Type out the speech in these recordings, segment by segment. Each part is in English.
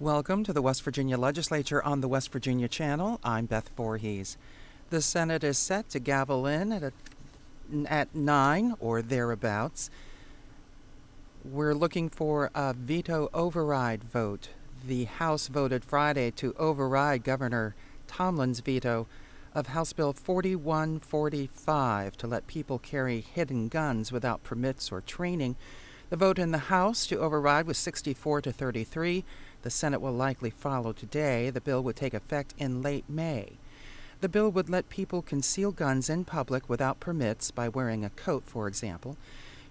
Welcome to the West Virginia Legislature on the West Virginia Channel. I'm Beth Voorhees. The Senate is set to gavel in at 9 or thereabouts. We're looking for a veto override vote. The House voted Friday to override Governor Tomlin's veto of House Bill 4145 to let people carry hidden guns without permits or training. The vote in the House to override was 64 to 33. The Senate will likely follow today. The bill would take effect in late May. The bill would let people conceal guns in public without permits by wearing a coat, for example.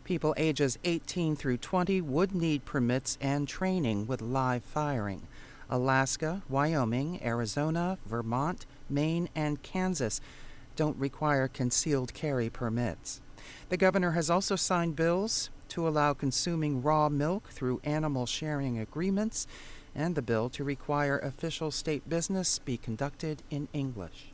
People ages 18 through 20 would need permits and training with live firing. Alaska, Wyoming, Arizona, Vermont, Maine, and Kansas don't require concealed carry permits. The governor has also signed bills to allow consuming raw milk through animal sharing agreements, and the bill to require official state business be conducted in English.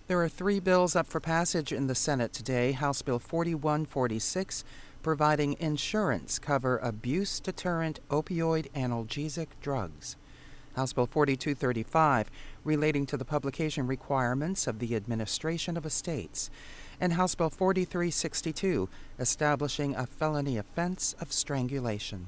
There are 3 bills up for passage in the Senate today. House Bill 4146, providing insurance cover abuse-deterrent opioid analgesic drugs. House Bill 4235, relating to the publication requirements of the administration of estates. And House Bill 4362, establishing a felony offense of strangulation.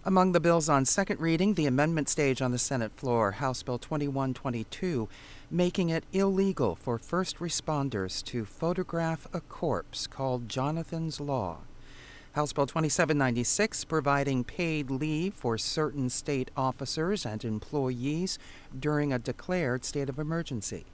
Among the bills on second reading, the amendment stage on the Senate floor, House Bill 2122, making it illegal for first responders to photograph a corpse, called Jonathan's Law. House Bill 2796, providing paid leave for certain state officers and employees during a declared state of emergency.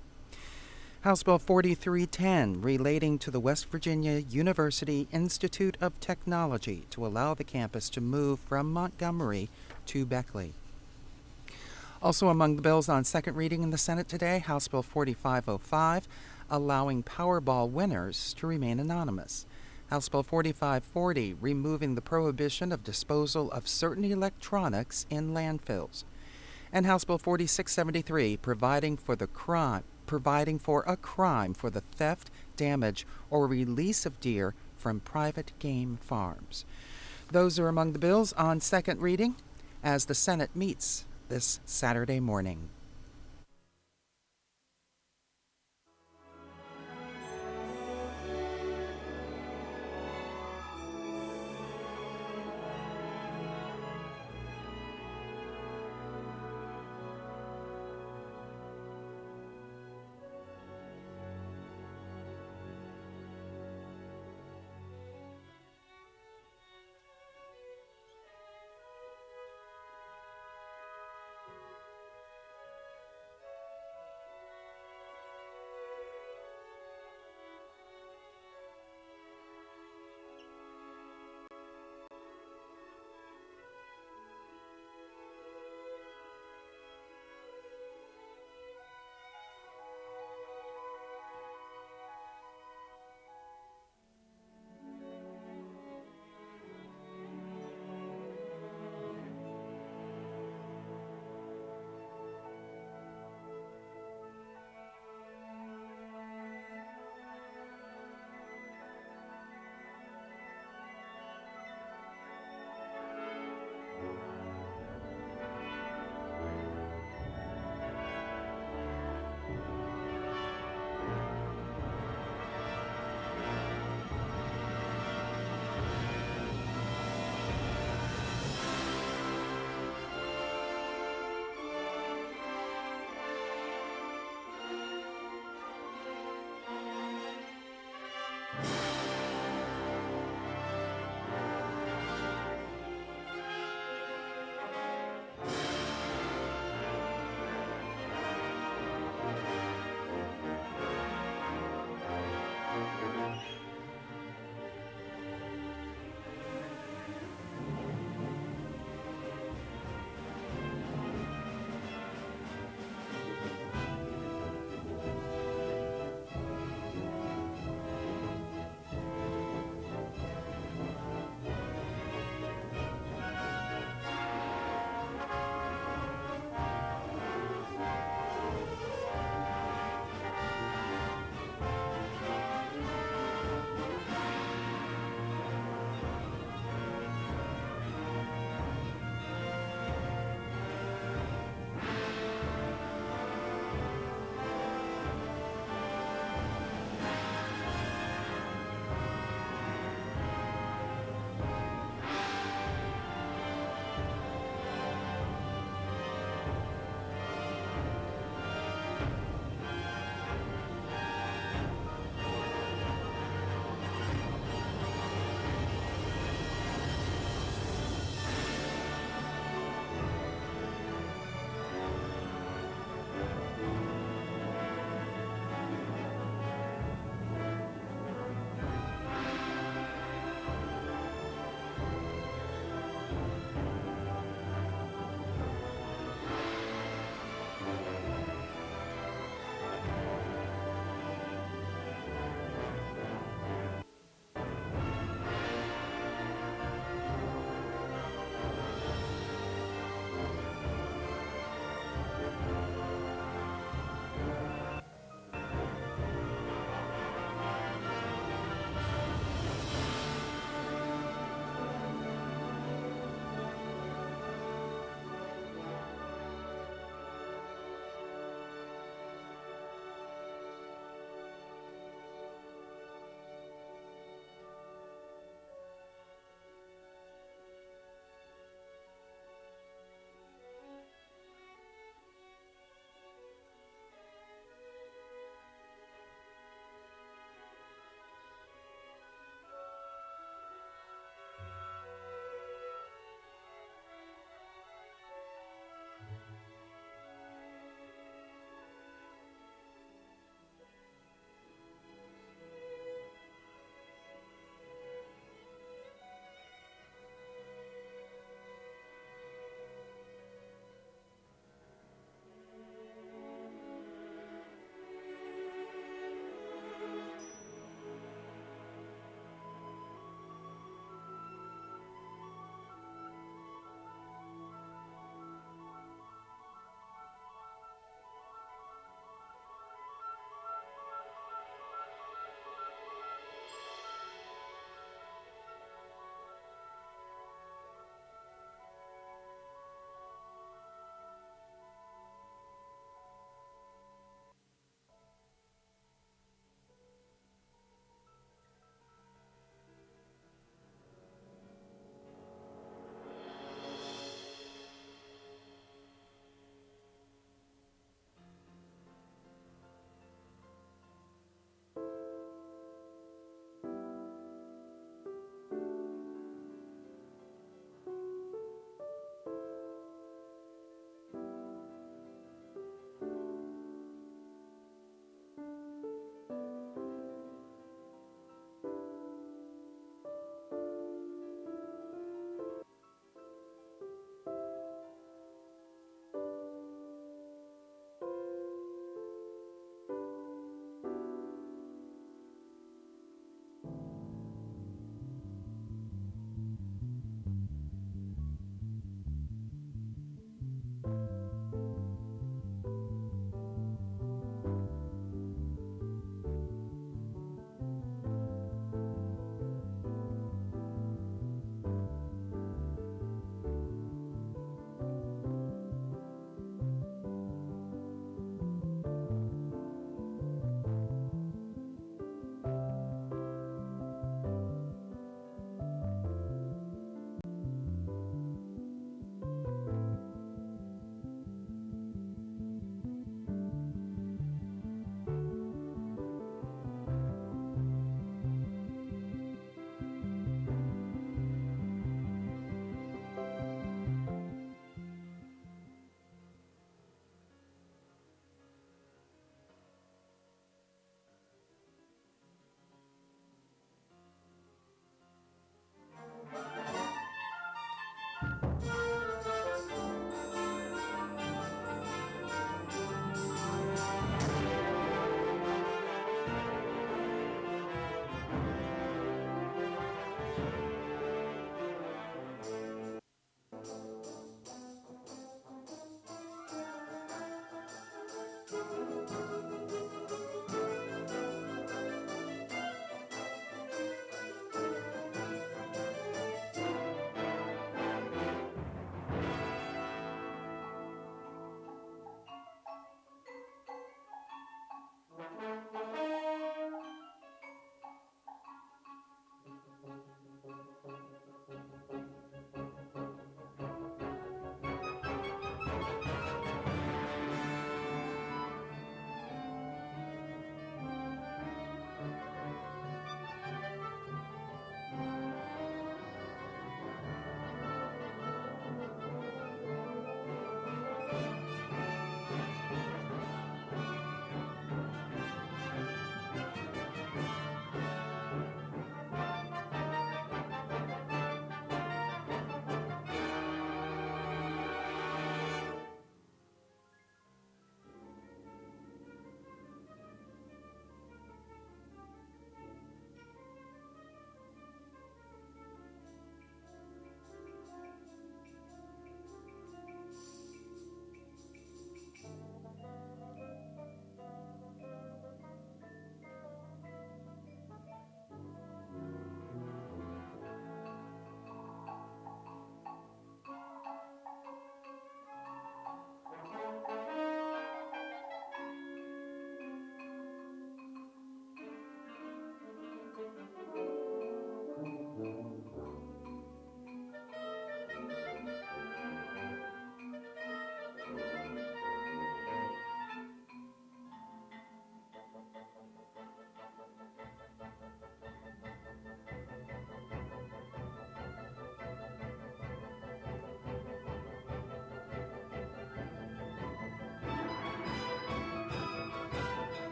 House Bill 4310, relating to the West Virginia University Institute of Technology to allow the campus to move from Montgomery to Beckley. Also among the bills on second reading in the Senate today, House Bill 4505, allowing Powerball winners to remain anonymous. House Bill 4540, removing the prohibition of disposal of certain electronics in landfills. And House Bill 4673, providing for a crime for the theft, damage, or release of deer from private game farms. Those are among the bills on second reading as the Senate meets this Saturday morning.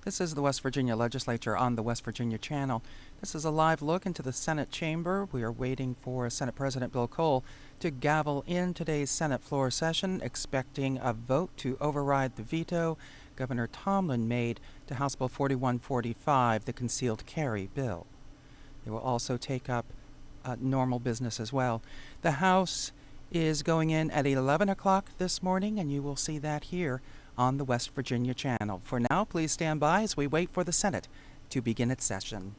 This is the West Virginia Legislature on the West Virginia Channel. This is a live look into the Senate chamber. We are waiting for Senate President Bill Cole to gavel in today's Senate floor session, expecting a vote to override the veto Governor Tomlin made to House Bill 4145, the concealed carry bill. They will also take up normal business as well. The House is going in at 11 o'clock this morning, and you will see that here on the West Virginia Channel. For now, please stand by as we wait for the Senate to begin its session.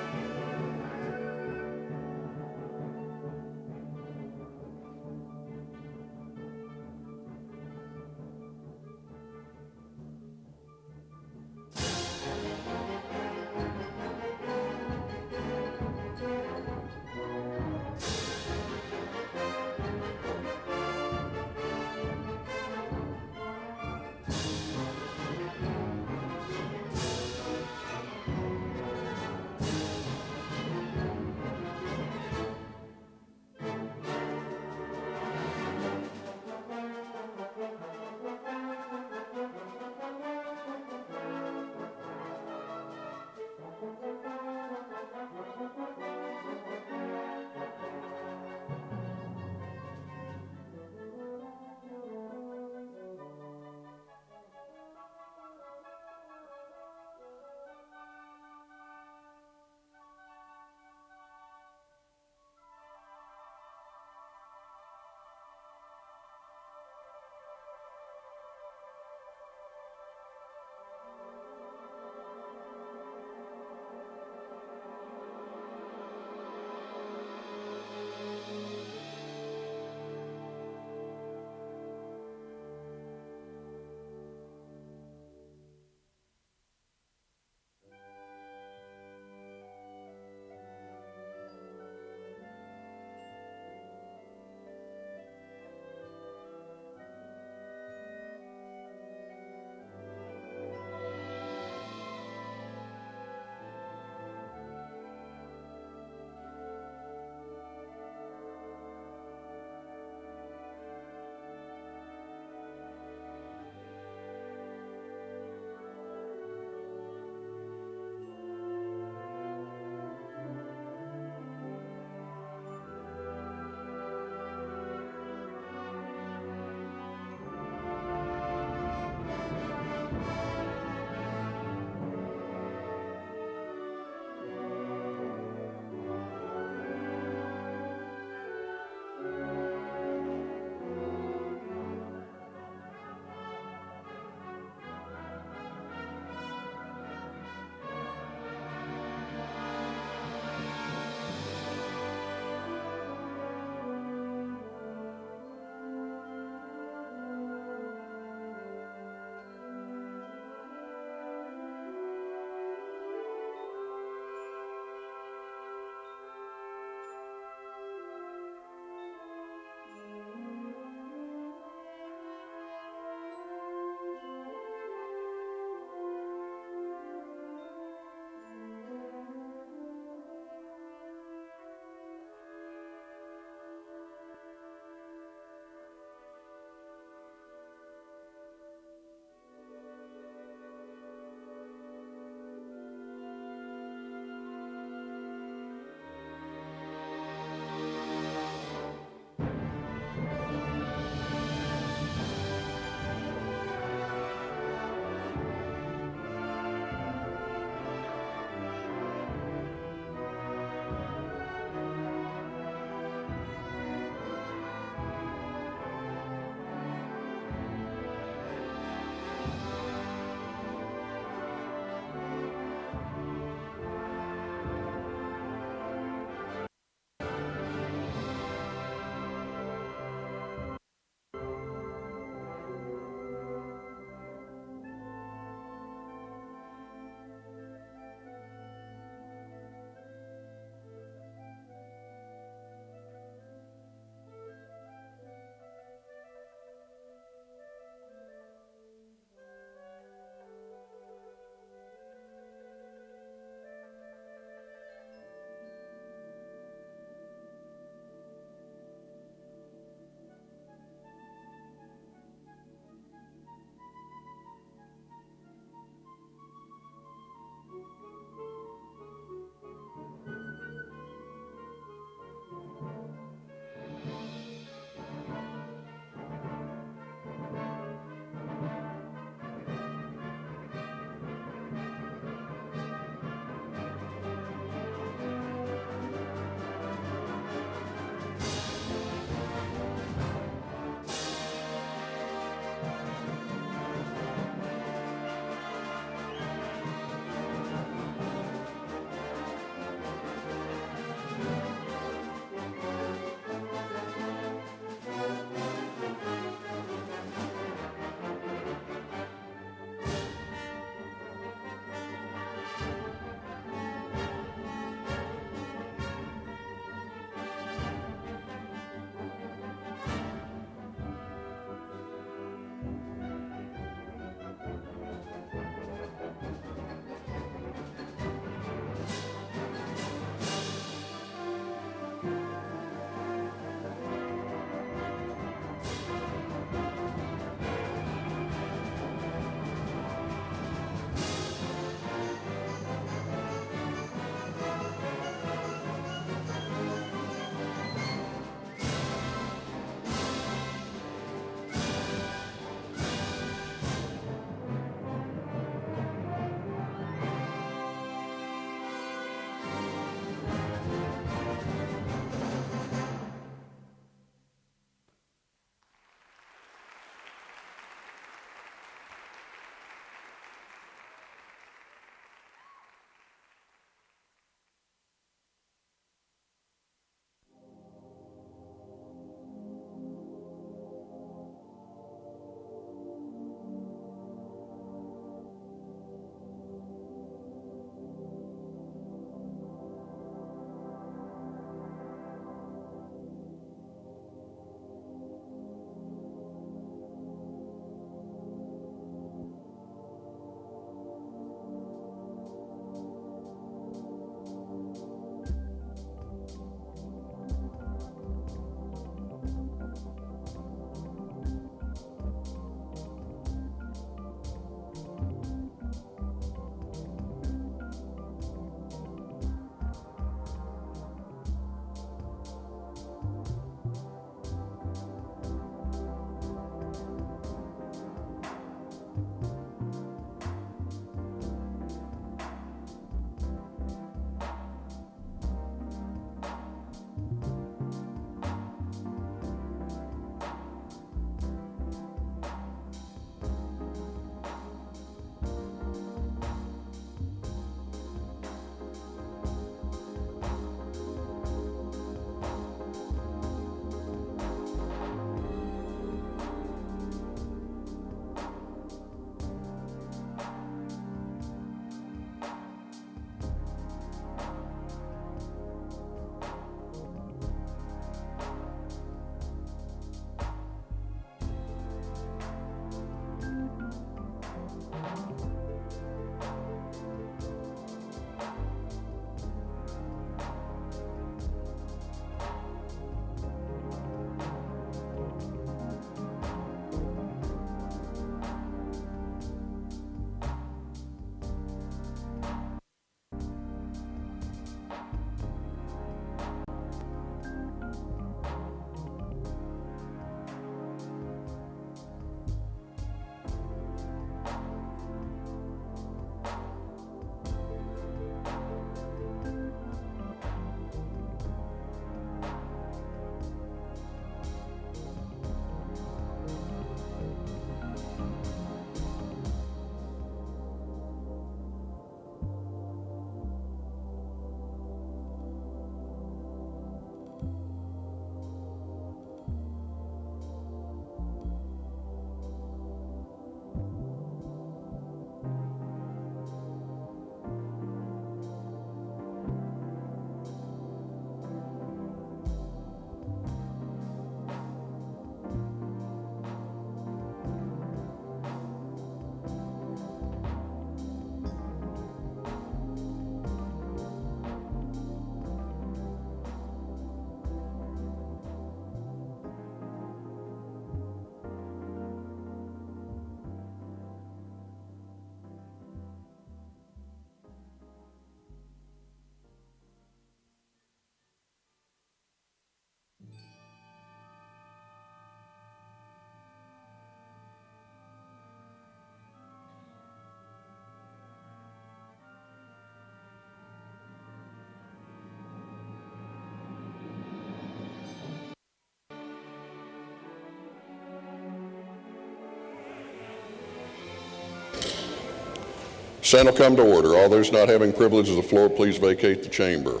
Senate will come to order. All those not having privilege of the floor, please vacate the chamber.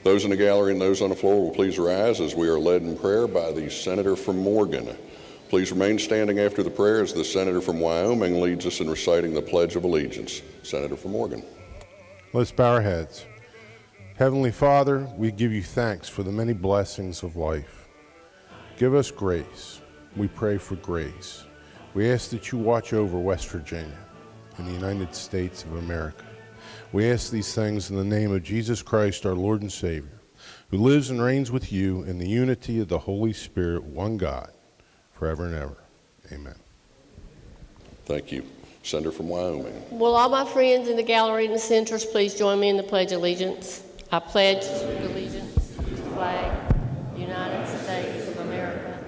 Those in the gallery and those on the floor will please rise as we are led in prayer by the Senator from Morgan. Please remain standing after the prayer as the Senator from Wyoming leads us in reciting the Pledge of Allegiance. Senator from Morgan. Let's bow our heads. Heavenly Father, we give you thanks for the many blessings of life. Give us grace. We pray for grace. We ask that you watch over West Virginia and the United States of America. We ask these things in the name of Jesus Christ, our Lord and Savior, who lives and reigns with you in the unity of the Holy Spirit, one God, forever and ever. Amen. Thank you. Senator from Wyoming. Will all my friends in the gallery and the centers please join me in the Pledge of Allegiance? I pledge allegiance to the flag of the United States of America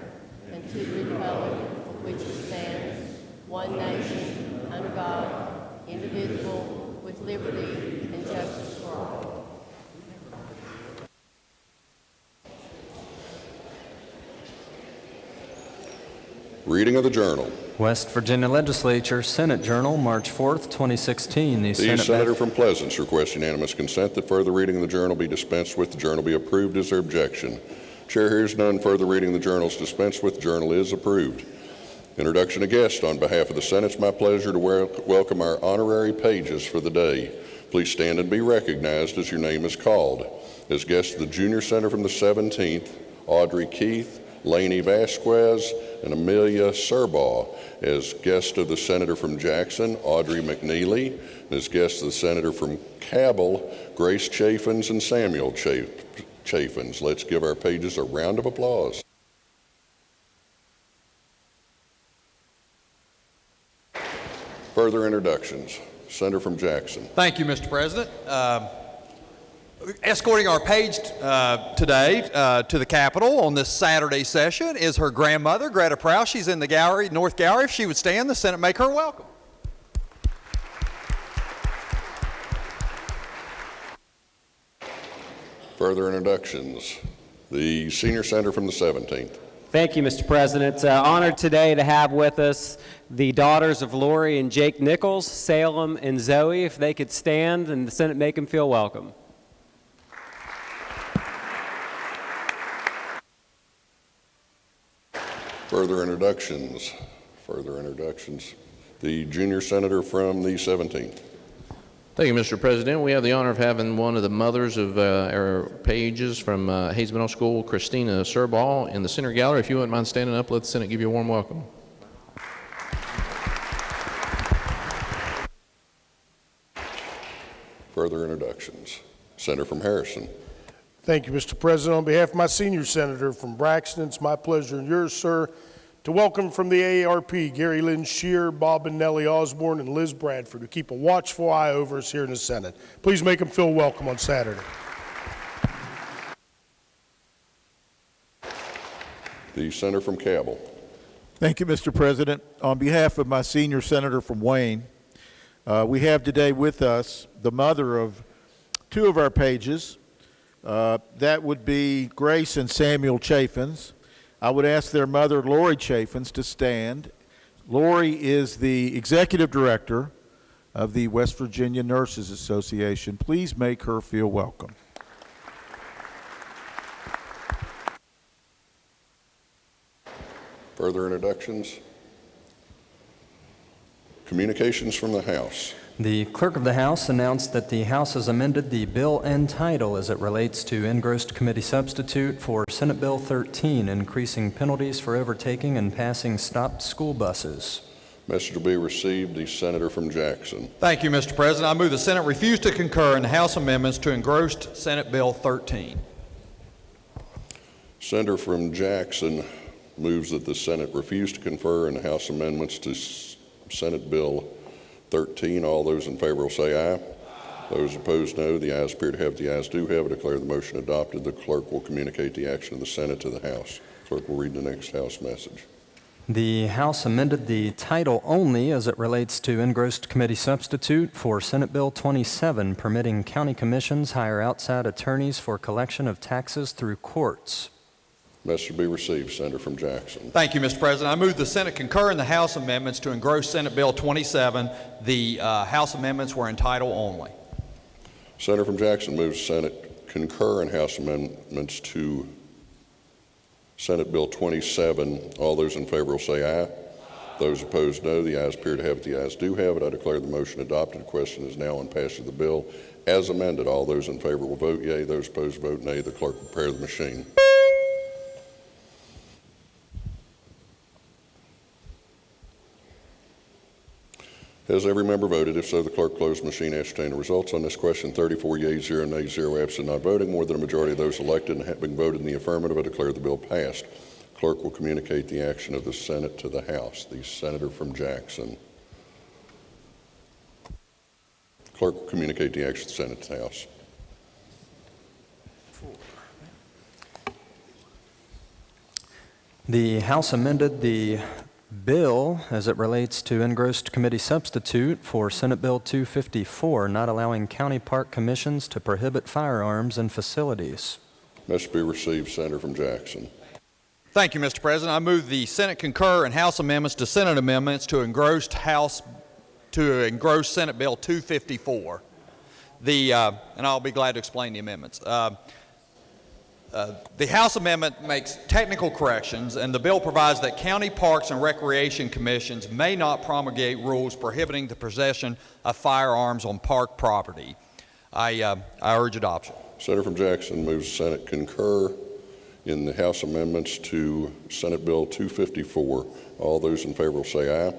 and to the republic for which it stands, one nation, under God, indivisible, with liberty and justice for all. Reading of the Journal. West Virginia Legislature, Senate Journal, March 4th, 2016. The Senator from Pleasants requests unanimous consent that further reading of the Journal be dispensed with. The Journal be approved. Is there objection? Chair hears none. Further reading of the Journal is dispensed with. The Journal is approved. Introduction of guests. On behalf of the Senate, it's my pleasure to welcome our honorary pages for the day. Please stand and be recognized as your name is called. As guests of the Junior Senator from the 17th, Audrey Keith, Laney Vasquez, and Amelia Serbaugh. As guest of the Senator from Jackson, Audrey McNeely. And as guest of the Senator from Cabell, Grace Chaffins and Samuel Chaffins. Let's give our pages a round of applause. Further introductions. Senator from Jackson. Thank you, Mr. President. Escorting our page today to the Capitol on this Saturday session is her grandmother, Greta Prowse. She's in the gallery, North Gallery. If she would stand, the Senate make her welcome. Further introductions. The Senior Senator from the 17th. Thank you, Mr. President. Honored today to have with us the daughters of Lori and Jake Nichols, Salem and Zoe. If they could stand and the Senate make them feel welcome. Further introductions. The Junior Senator from the 17th. Thank you, Mr. President. We have the honor of having one of the mothers of our pages from Hayes Middle School, Christina Serbaugh, in the center gallery. If you wouldn't mind standing up, let the Senate give you a warm welcome. Further introductions. Senator from Harrison. Thank you, Mr. President. On behalf of my senior senator from Braxton, it's my pleasure and yours, sir, to welcome from the AARP, Gary Lynn Shear, Bob and Nellie Osborne, and Liz Bradford, who keep a watchful eye over us here in the Senate. Please make them feel welcome on Saturday. The Senator from Cabell. Thank you, Mr. President. On behalf of my senior senator from Wayne, we have today with us the mother of two of our pages. That would be Grace and Samuel Chaffins. I would ask their mother, Lori Chaffins, to stand. Lori is the executive director of the West Virginia Nurses Association. Please make her feel welcome. Further introductions. Communications from the House. The Clerk of the House announced that the House has amended the bill and title as it relates to engrossed committee substitute for Senate Bill 13, increasing penalties for overtaking and passing stopped school buses. Message will be received. The Senator from Jackson. Thank you, Mr. President. I move the Senate refuse to concur in the House amendments to engrossed Senate Bill 13. Senator from Jackson moves that the Senate refuse to confer in the House amendments to Senate Bill 13. All those in favor will say aye. Those opposed, no. The ayes appear to have. The ayes do have. I declare the motion adopted. The clerk will communicate the action of the Senate to the House. Clerk will read the next House message. The House amended the title only as it relates to engrossed committee substitute for Senate Bill 27, permitting county commissions hire outside attorneys for collection of taxes through courts. Message be received. Senator from Jackson. Thank you, Mr. President. I move the Senate concur in the House amendments to engross Senate Bill 27. The House amendments were in title only. Senator from Jackson moves the Senate concur in House amendments to Senate Bill 27. All those in favor will say aye. Those opposed, no. The ayes appear to have it. The ayes do have it. I declare the motion adopted. The question is now on passage of the bill as amended. All those in favor will vote yea. Those opposed vote nay. The clerk will prepare the machine. Has every member voted? If so, the clerk close the machine. Ascertain the results on this question. 34 yeas, 0 nays, 0 absent, not voting. More than a majority of those elected and having voted in the affirmative, I declare the bill passed. Clerk will communicate the action of the Senate to the House. The Senator from Jackson. Clerk will communicate the action of the Senate to the House. The House amended the bill as it relates to engrossed committee substitute for Senate Bill 254, not allowing county park commissions to prohibit firearms in facilities. Must be received. Senator from Jackson. Thank you, Mr. President. I move the Senate concur in House amendments to Senate amendments to engross Senate Bill 254. And I'll be glad to explain the amendments. The House amendment makes technical corrections, and the bill provides that county parks and recreation commissions may not promulgate rules prohibiting the possession of firearms on park property. I urge adoption. Senator from Jackson moves the Senate concur in the House amendments to Senate Bill 254. All those in favor will say aye.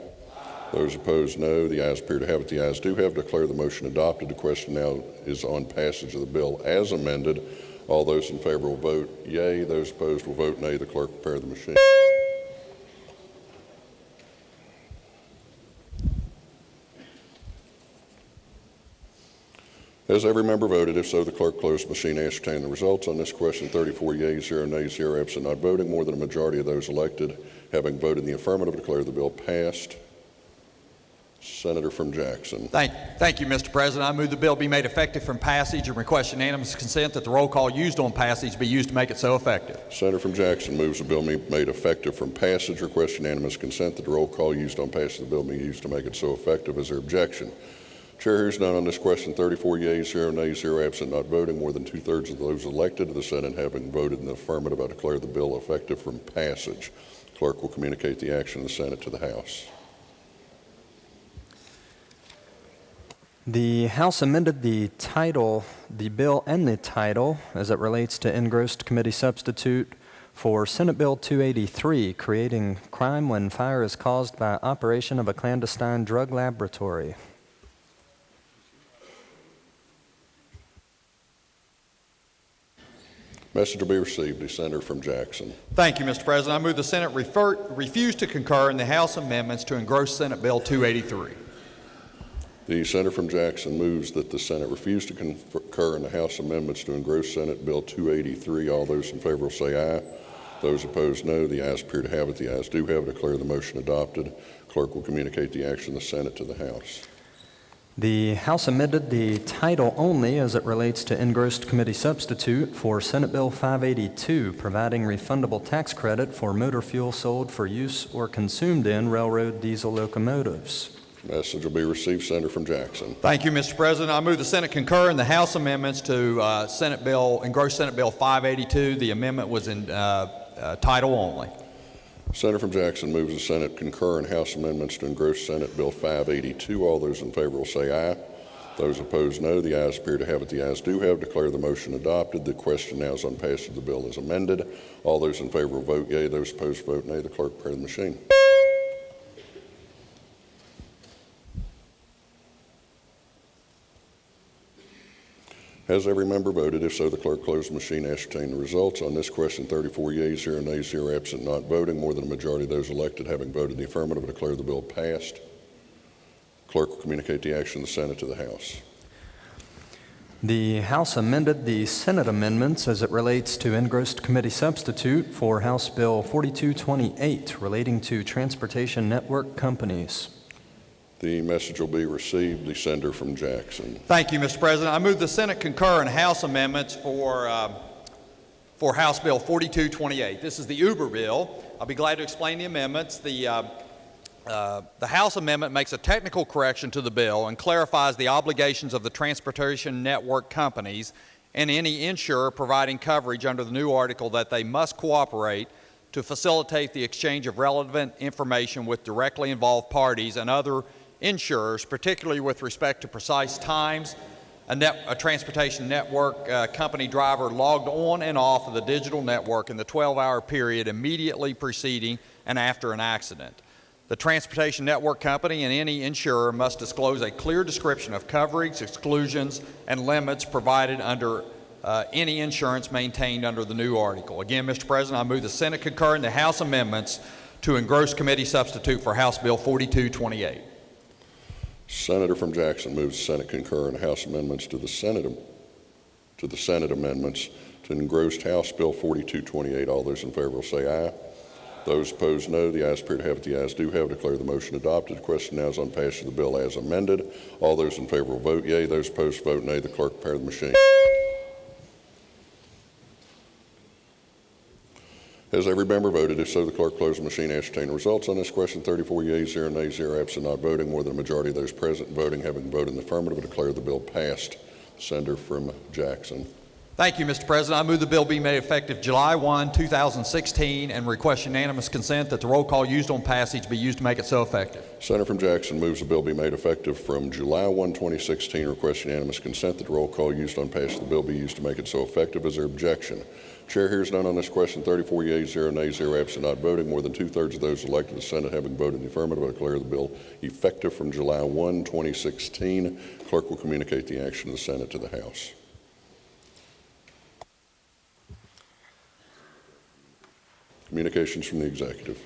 Those opposed, no. The ayes appear to have it. The ayes do have it. Declare the motion adopted. The question now is on passage of the bill as amended. All those in favor will vote yea. Those opposed will vote nay. The clerk will prepare the machine. Has every member voted? If so, the clerk close the machine. Ascertain the results on this question. 34 yeas, 0 nays, 0 absent, not voting. More than a majority of those elected having voted in the affirmative, declare the bill passed. Senator from Jackson. Thank you, Mr. President. I move the bill be made effective from passage and request unanimous consent that the roll call used on passage be used to make it so effective. Senator from Jackson moves the bill be made effective from passage. Request unanimous consent that the roll call used on passage of the bill be used to make it so effective. Is there objection? Chair hears none on this question. 34 yeas, 0 nays, 0 absent, not voting. More than two-thirds of those elected to the Senate having voted in the affirmative, I declare the bill effective from passage. Clerk will communicate the action of the Senate to the House. The House amended the bill and the title as it relates to engrossed committee substitute for Senate Bill 283, creating crime when fire is caused by operation of a clandestine drug laboratory. Message will be received. The Senator from Jackson. Thank you, Mr. President. I move the Senate refuse to concur in the House amendments to engross Senate Bill 283. The Senator from Jackson moves that the Senate refuse to concur in the House amendments to engross Senate Bill 283. All those in favor will say aye. Those opposed, no. The ayes appear to have it. The ayes do have it. Declare the motion adopted. Clerk will communicate the action of the Senate to the House. The House amended the title only as it relates to engrossed committee substitute for Senate Bill 582, providing refundable tax credit for motor fuel sold for use or consumed in railroad diesel locomotives. Message will be received. Senator from Jackson. Thank you, Mr. President. I move the Senate concur in the House amendments to engross Senate Bill 582. The amendment was in title only. Senator from Jackson moves the Senate concur in House amendments to engross Senate Bill 582. All those in favor will say aye. Those opposed, no. The ayes appear to have it. The ayes do have. Declare the motion adopted. The question now is on passage of the bill as amended. All those in favor will vote yea. Those opposed vote nay. The clerk prepare the machine. Has every member voted? If so, the clerk close the machine. Ascertain the results on this question. 34 yeas, 0 nays, 0 absent, not voting. More than a majority of those elected having voted in the affirmative, declare the bill passed. Clerk will communicate the action of the Senate to the House. The House amended the Senate amendments as it relates to engrossed committee substitute for House Bill 4228 relating to transportation network companies. The message will be received. The Senator from Jackson. Thank you, Mr. President. I move the Senate concur in House amendments for for House Bill 4228. This is the Uber bill. I'll be glad to explain the amendments. The House amendment makes a technical correction to the bill and clarifies the obligations of the transportation network companies and any insurer providing coverage under the new article that they must cooperate to facilitate the exchange of relevant information with directly involved parties and other insurers, particularly with respect to precise times a transportation network company driver logged on and off of the digital network in the 12-hour period immediately preceding and after an accident. The transportation network company and any insurer must disclose a clear description of coverage, exclusions, and limits provided under any insurance maintained under the new article. Again, Mr. President, I move the Senate concur in the House amendments to engross committee substitute for House Bill 4228. Senator from Jackson moves the Senate concur in House amendments to the Senate amendments to engross House Bill 4228. All those in favor will say aye. Those opposed, no. The ayes appear to have it. The ayes do have. Declare the motion adopted. The question now is on passage of the bill as amended. All those in favor will vote yea. Those opposed vote nay. The clerk prepare the machine. Has every member voted? If so, the clerk close the machine. Ascertain the results on this question. 34 yeas, 0 nays, 0 absent, not voting. More than a majority of those present voting having voted in the affirmative, declare the bill passed. Senator from Jackson. Thank you, Mr. President. I move the bill be made effective July 1, 2016, and request unanimous consent that the roll call used on passage be used to make it so effective. Senator from Jackson moves the bill be made effective from July 1, 2016. Request unanimous consent that the roll call used on passage of the bill be used to make it so effective. Is there objection? Chair hears none on this question. 34 yeas, 0 nays, 0 absent, not voting. More than two-thirds of those elected to the Senate having voted in the affirmative, I declare the bill effective from July 1, 2016. Clerk will communicate the action of the Senate to the House. Communications from the Executive.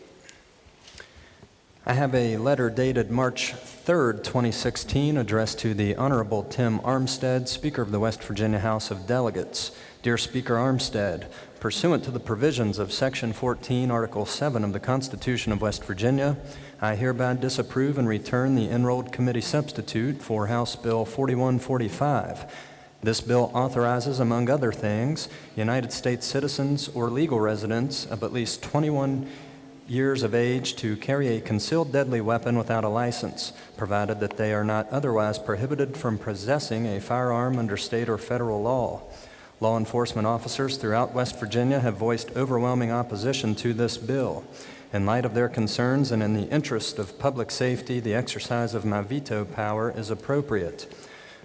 I have a letter dated March 3rd, 2016, addressed to the Honorable Tim Armstead, Speaker of the West Virginia House of Delegates. Dear Speaker Armstead, pursuant to the provisions of Section 14, Article 7 of the Constitution of West Virginia, I hereby disapprove and return the enrolled committee substitute for House Bill 4145. This bill authorizes, among other things, United States citizens or legal residents of at least 21 years of age to carry a concealed deadly weapon without a license, provided that they are not otherwise prohibited from possessing a firearm under state or federal law. Law enforcement officers throughout West Virginia have voiced overwhelming opposition to this bill. In light of their concerns and in the interest of public safety, the exercise of my veto power is appropriate.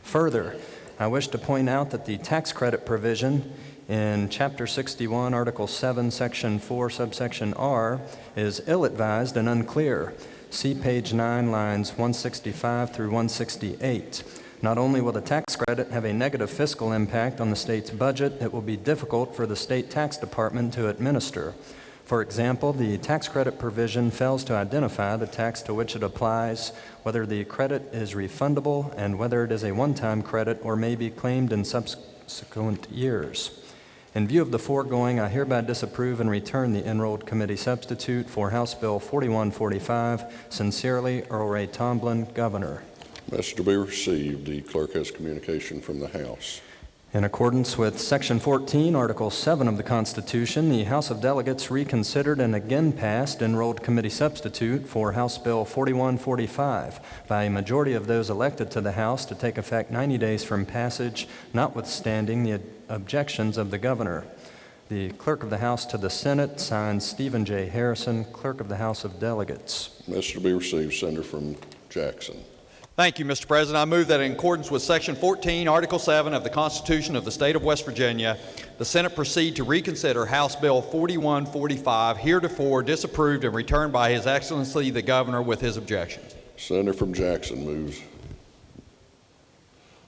Further, I wish to point out that the tax credit provision in Chapter 61, Article 7, Section 4, subsection R, is ill-advised and unclear. See page 9, lines 165 through 168. Not only will the tax credit have a negative fiscal impact on the state's budget, it will be difficult for the state tax department to administer. For example, the tax credit provision fails to identify the tax to which it applies, whether the credit is refundable, and whether it is a one-time credit or may be claimed in subsequent years. In view of the foregoing, I hereby disapprove and return the enrolled committee substitute for House Bill 4145. Sincerely, Earl Ray Tomblin, Governor. Message to be received. The clerk has communication from the House. In accordance with Section 14, Article 7 of the Constitution, the House of Delegates reconsidered and again passed enrolled committee substitute for House Bill 4145 by a majority of those elected to the House to take effect 90 days from passage, notwithstanding the objections of the Governor. The Clerk of the House to the Senate, signed Stephen J. Harrison, Clerk of the House of Delegates. Message to be received. Senator from Jackson. Thank you, Mr. President. I move that in accordance with Section 14, Article 7 of the Constitution of the State of West Virginia, the Senate proceed to reconsider House Bill 4145, heretofore disapproved and returned by His Excellency the Governor with his objections. Senator from Jackson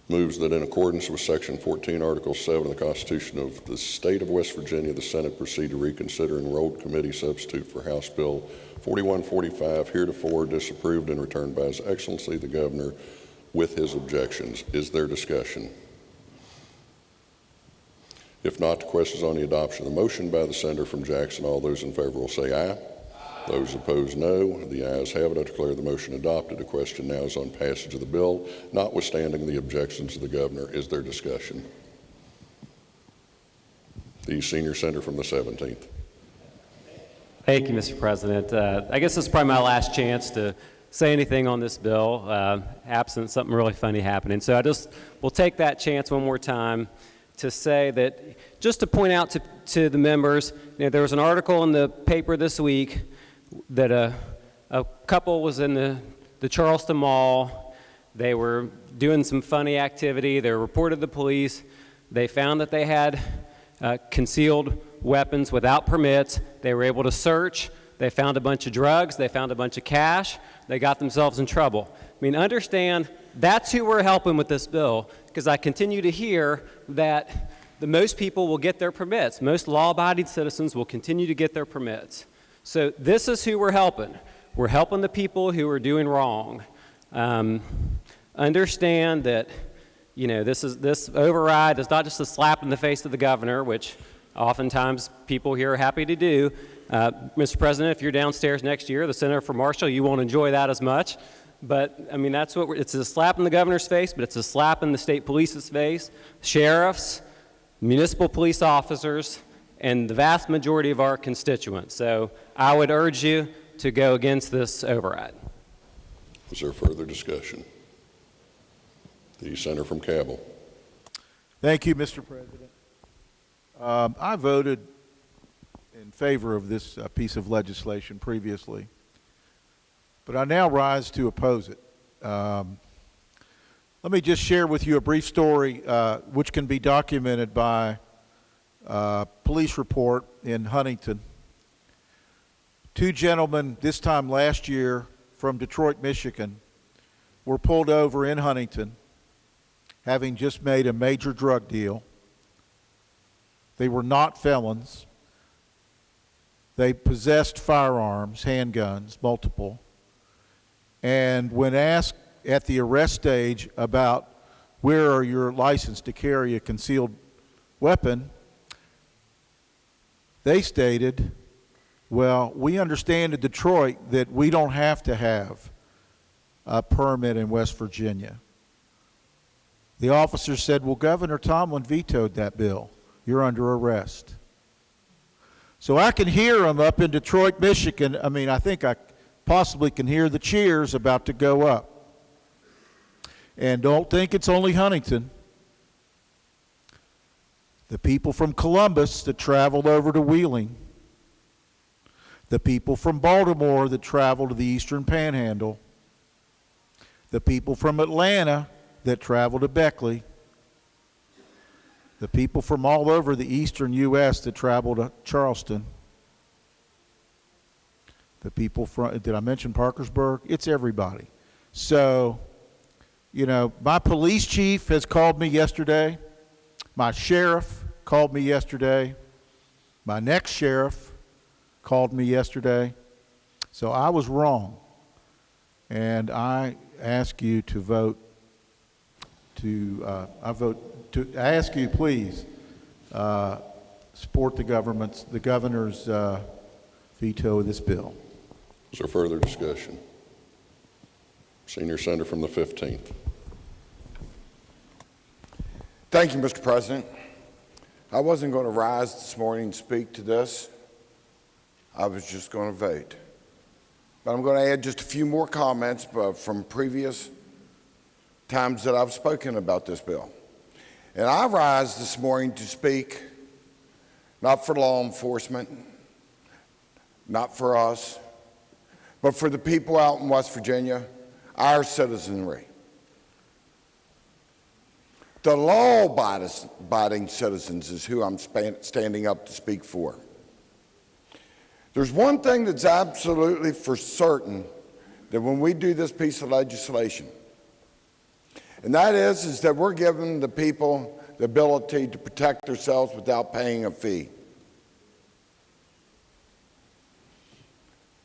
moves that in accordance with Section 14, Article 7 of the Constitution of the State of West Virginia, the Senate proceed to reconsider enrolled committee substitute for House Bill 4145, heretofore disapproved and returned by His Excellency the Governor with his objections. Is there discussion? If not, the question is on the adoption of the motion by the Senator from Jackson. All those in favor will say aye. Those opposed, no. The ayes have it. I declare the motion adopted. The question now is on passage of the bill, notwithstanding the objections of the Governor. Is there discussion? The senior senator from the 17th. Thank you, Mr. President. I guess this is probably my last chance to say anything on this bill, absent something really funny happening. So I just will take that chance one more time to say that, just to point out to the members, there was an article in the paper this week that a couple was in the Charleston Mall. They were doing some funny activity. They reported the police. They found that they had concealed weapons without permits. They were able to search. They found a bunch of drugs. They found a bunch of cash. They got themselves in trouble. I mean, understand, that's who we're helping with this bill, because I continue to hear that the most people will get their permits. Most law-abiding citizens will continue to get their permits. So this is who we're helping. We're helping the people who are doing wrong. Understand that, this override is not just a slap in the face of the governor, which oftentimes people here are happy to do. Mr. President, if you're downstairs next year, the Senator from Marshall, you won't enjoy that as much. But, I mean, that's what it's a slap in the governor's face, but it's a slap in the state police's face, sheriffs, municipal police officers, and the vast majority of our constituents. So I would urge you to go against this override. Is there further discussion? The senator from Cabell. Thank you, Mr. President. I voted in favor of this piece of legislation previously, but I now rise to oppose it. Let me just share with you a brief story which can be documented by a police report in Huntington. Two gentlemen, this time last year, from Detroit, Michigan, were pulled over in Huntington, having just made a major drug deal. They were not felons. They possessed firearms, handguns, multiple. And when asked at the arrest stage about where are your license to carry a concealed weapon, they stated, well, we understand in Detroit that we don't have to have a permit in West Virginia. The officer said, well, Governor Tomlin vetoed that bill. You're under arrest. So I can hear them up in Detroit, Michigan. I mean, I think I possibly can hear the cheers about to go up. And don't think it's only Huntington. The people from Columbus that traveled over to Wheeling. The people from Baltimore that traveled to the Eastern Panhandle. The people from Atlanta that traveled to Beckley. The people from all over the eastern U.S. that traveled to Charleston. The people from, did I mention Parkersburg? It's everybody. So, my police chief has called me yesterday. My sheriff called me yesterday. My next sheriff called me yesterday. So I was wrong. And I ask you to vote I ask you, please, support the governor's veto of this bill. Is there further discussion? Senior senator from the 15th. Thank you, Mr. President. I wasn't going to rise this morning and speak to this. I was just going to vote. But I'm going to add just a few more comments from previous times that I've spoken about this bill. And I rise this morning to speak not for law enforcement, not for us, but for the people out in West Virginia, our citizenry. The law-abiding citizens is who I'm standing up to speak for. There's one thing that's absolutely for certain that when we do this piece of legislation, and that is that we're giving the people the ability to protect themselves without paying a fee.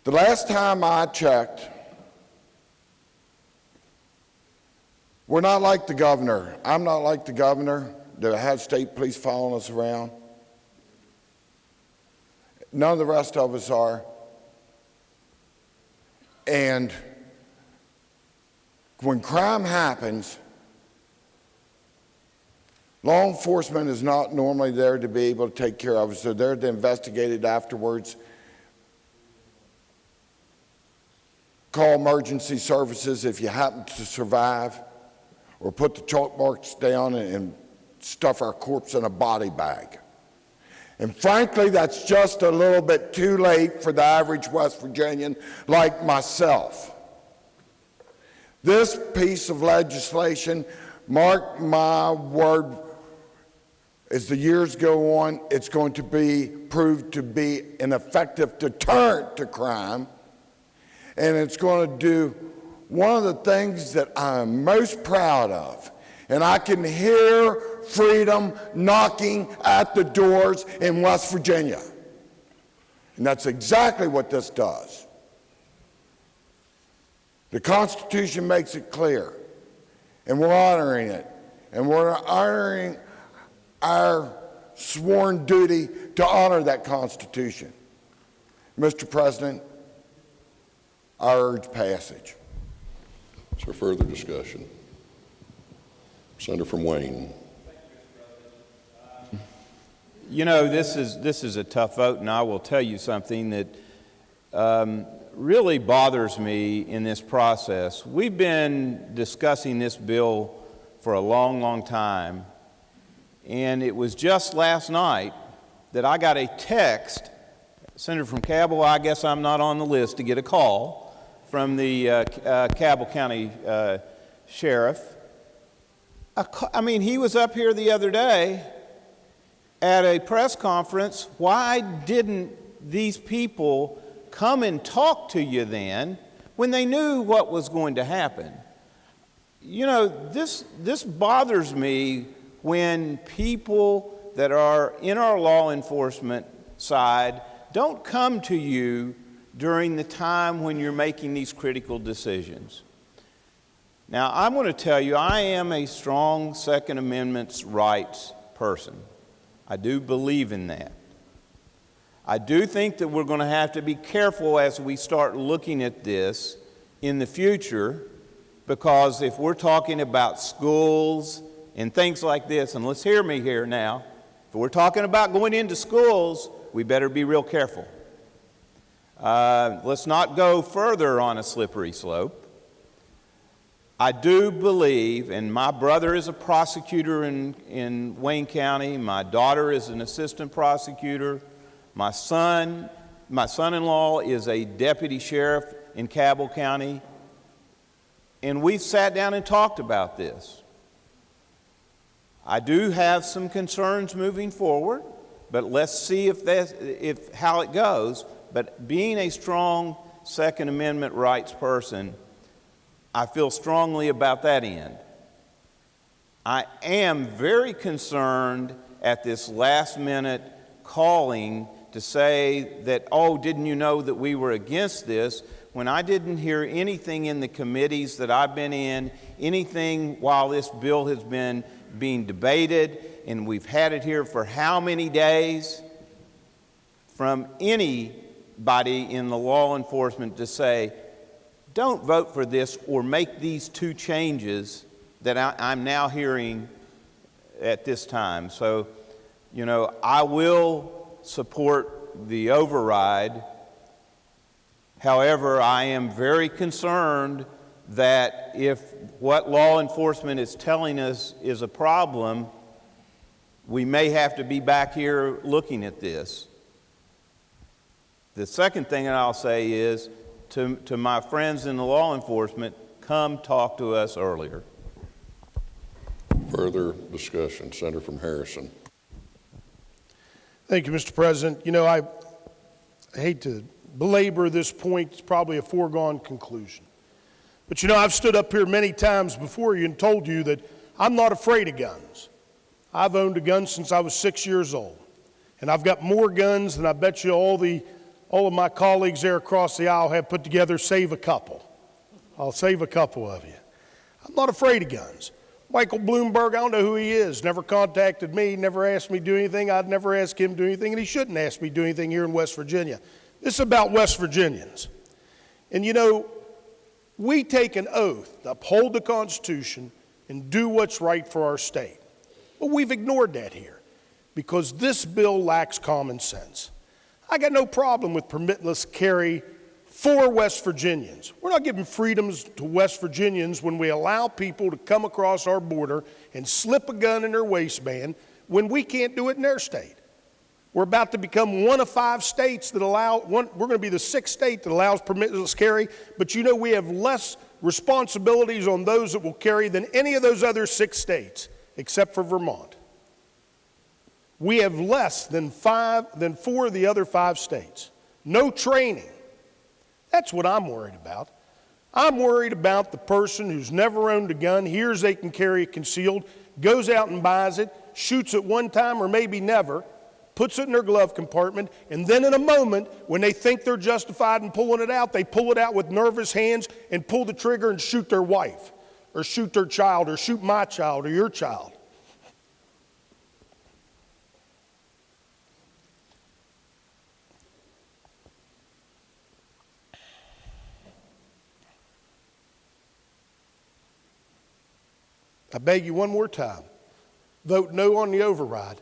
The last time I checked, we're not like the governor. I'm not like the governor that has state police following us around. None of the rest of us are. And when crime happens, Law enforcement is not normally there to be able to take care of us. They're there to investigate it afterwards. Call emergency services if you happen to survive, or put the chalk marks down and stuff our corpse in a body bag. And frankly, that's just a little bit too late for the average West Virginian like myself. This piece of legislation, mark my word, as the years go on, it's going to be proved to be an effective deterrent to crime, and it's going to do one of the things that I'm most proud of. And I can hear freedom knocking at the doors in West Virginia. And that's exactly what this does. The Constitution makes it clear, and we're honoring it. And we're honoring our sworn duty to honor that Constitution. Mr. President, I urge passage. Is there further discussion? Senator from Wayne. You know, this is a tough vote, and I will tell you something that really bothers me in this process. We've been discussing this bill for a long, long time, and it was just last night that I got a text, Senator from Cabell, I guess I'm not on the list to get a call from the Cabell County Sheriff. I mean, he was up here the other day at a press conference. Why didn't these people come and talk to you then when they knew what was going to happen? You know, this bothers me when people that are in our law enforcement side don't come to you during the time when you're making these critical decisions. Now, I'm going to tell you, I am a strong Second Amendment rights person. I do believe in that. I do think that we're going to have to be careful as we start looking at this in the future, because if we're talking about schools and things like this, and let's hear me here now, if we're talking about going into schools, we better be real careful. Let's not go further on a slippery slope. I do believe, and my brother is a prosecutor in Wayne County, my daughter is an assistant prosecutor, my son-in-law is a deputy sheriff in Cabell County, and we've sat down and talked about this. I do have some concerns moving forward, but let's see if how it goes. But being a strong Second Amendment rights person, I feel strongly about that end. I am very concerned at this last minute calling to say that, oh, didn't you know that we were against this, when I didn't hear anything in the committees that I've been in, anything while this bill has been being debated, and we've had it here for how many days, from anybody in the law enforcement to say, don't vote for this or make these two changes that I'm now hearing at this time. So, you know, I will support the override. However, I am very concerned that if what law enforcement is telling us is a problem, we may have to be back here looking at this. The second thing that I'll say is, to my friends in the law enforcement, come talk to us earlier. Further discussion. Senator from Harrison. Thank you, Mr. President. You know, I hate to belabor this point. It's probably a foregone conclusion. But you know, I've stood up here many times before you and told you that I'm not afraid of guns. I've owned a gun since I was 6 years old. And I've got more guns than I bet you all of my colleagues there across the aisle have put together, save a couple. I'll save a couple of you. I'm not afraid of guns. Michael Bloomberg, I don't know who he is, never contacted me, never asked me to do anything. I'd never ask him to do anything, and he shouldn't ask me to do anything here in West Virginia. This is about West Virginians. And you know, we take an oath to uphold the Constitution and do what's right for our state. But we've ignored that here because this bill lacks common sense. I got no problem with permitless carry for West Virginians. We're not giving freedoms to West Virginians when we allow people to come across our border and slip a gun in their waistband when we can't do it in their state. We're about to become one of 5 states that we're going to be the 6th state that allows permitless carry, but you know we have less responsibilities on those that will carry than any of those other 6 states, except for Vermont. We have less than 4 of the other 5 states. No training. That's what I'm worried about. I'm worried about the person who's never owned a gun, hears they can carry it concealed, goes out and buys it, shoots it one time or maybe never, puts it in their glove compartment, and then in a moment, when they think they're justified in pulling it out, they pull it out with nervous hands and pull the trigger and shoot their wife, or shoot their child, or shoot my child, or your child. I beg you one more time, vote no on the override.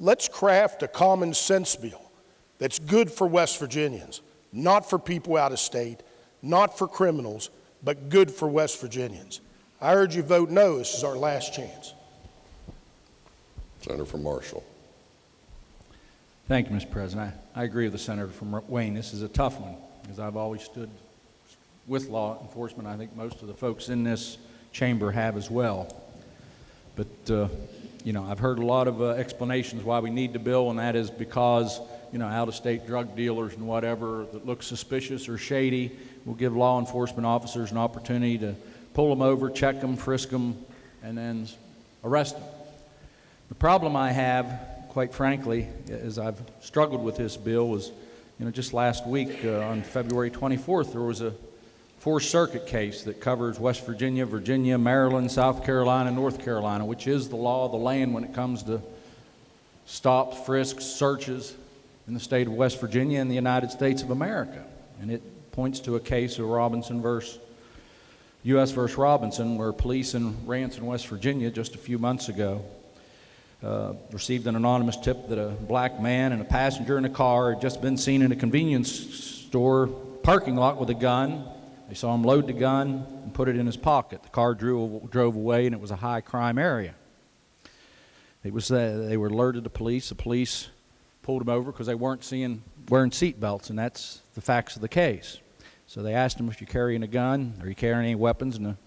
Let's craft a common sense bill that's good for West Virginians, not for people out of state, not for criminals, but good for West Virginians. I urge you vote no. This is our last chance. Senator from Marshall. Thank you, Mr. President. I agree with the Senator from Wayne. This is a tough one because I've always stood with law enforcement. I think most of the folks in this chamber have as well. But, I've heard a lot of explanations why we need the bill, and that is because, out-of-state drug dealers and whatever that look suspicious or shady will give law enforcement officers an opportunity to pull them over, check them, frisk them, and then arrest them. The problem I have, quite frankly, as I've struggled with this bill was, just last week on February 24th, there was a Fourth Circuit case that covers West Virginia, Virginia, Maryland, South Carolina, North Carolina, which is the law of the land when it comes to stops, frisks, searches in the state of West Virginia and the United States of America. And it points to a case of U.S. versus Robinson, where police in Ranson, West Virginia, just a few months ago, received an anonymous tip that a black man and a passenger in a car had just been seen in a convenience store parking lot with a gun. They saw him load the gun and put it in his pocket. The car drove away, and it was a high-crime area. They were alerted to police. The police pulled him over because they weren't wearing seat belts, and that's the facts of the case. So they asked him, if you're carrying a gun, are you carrying any weapons? And the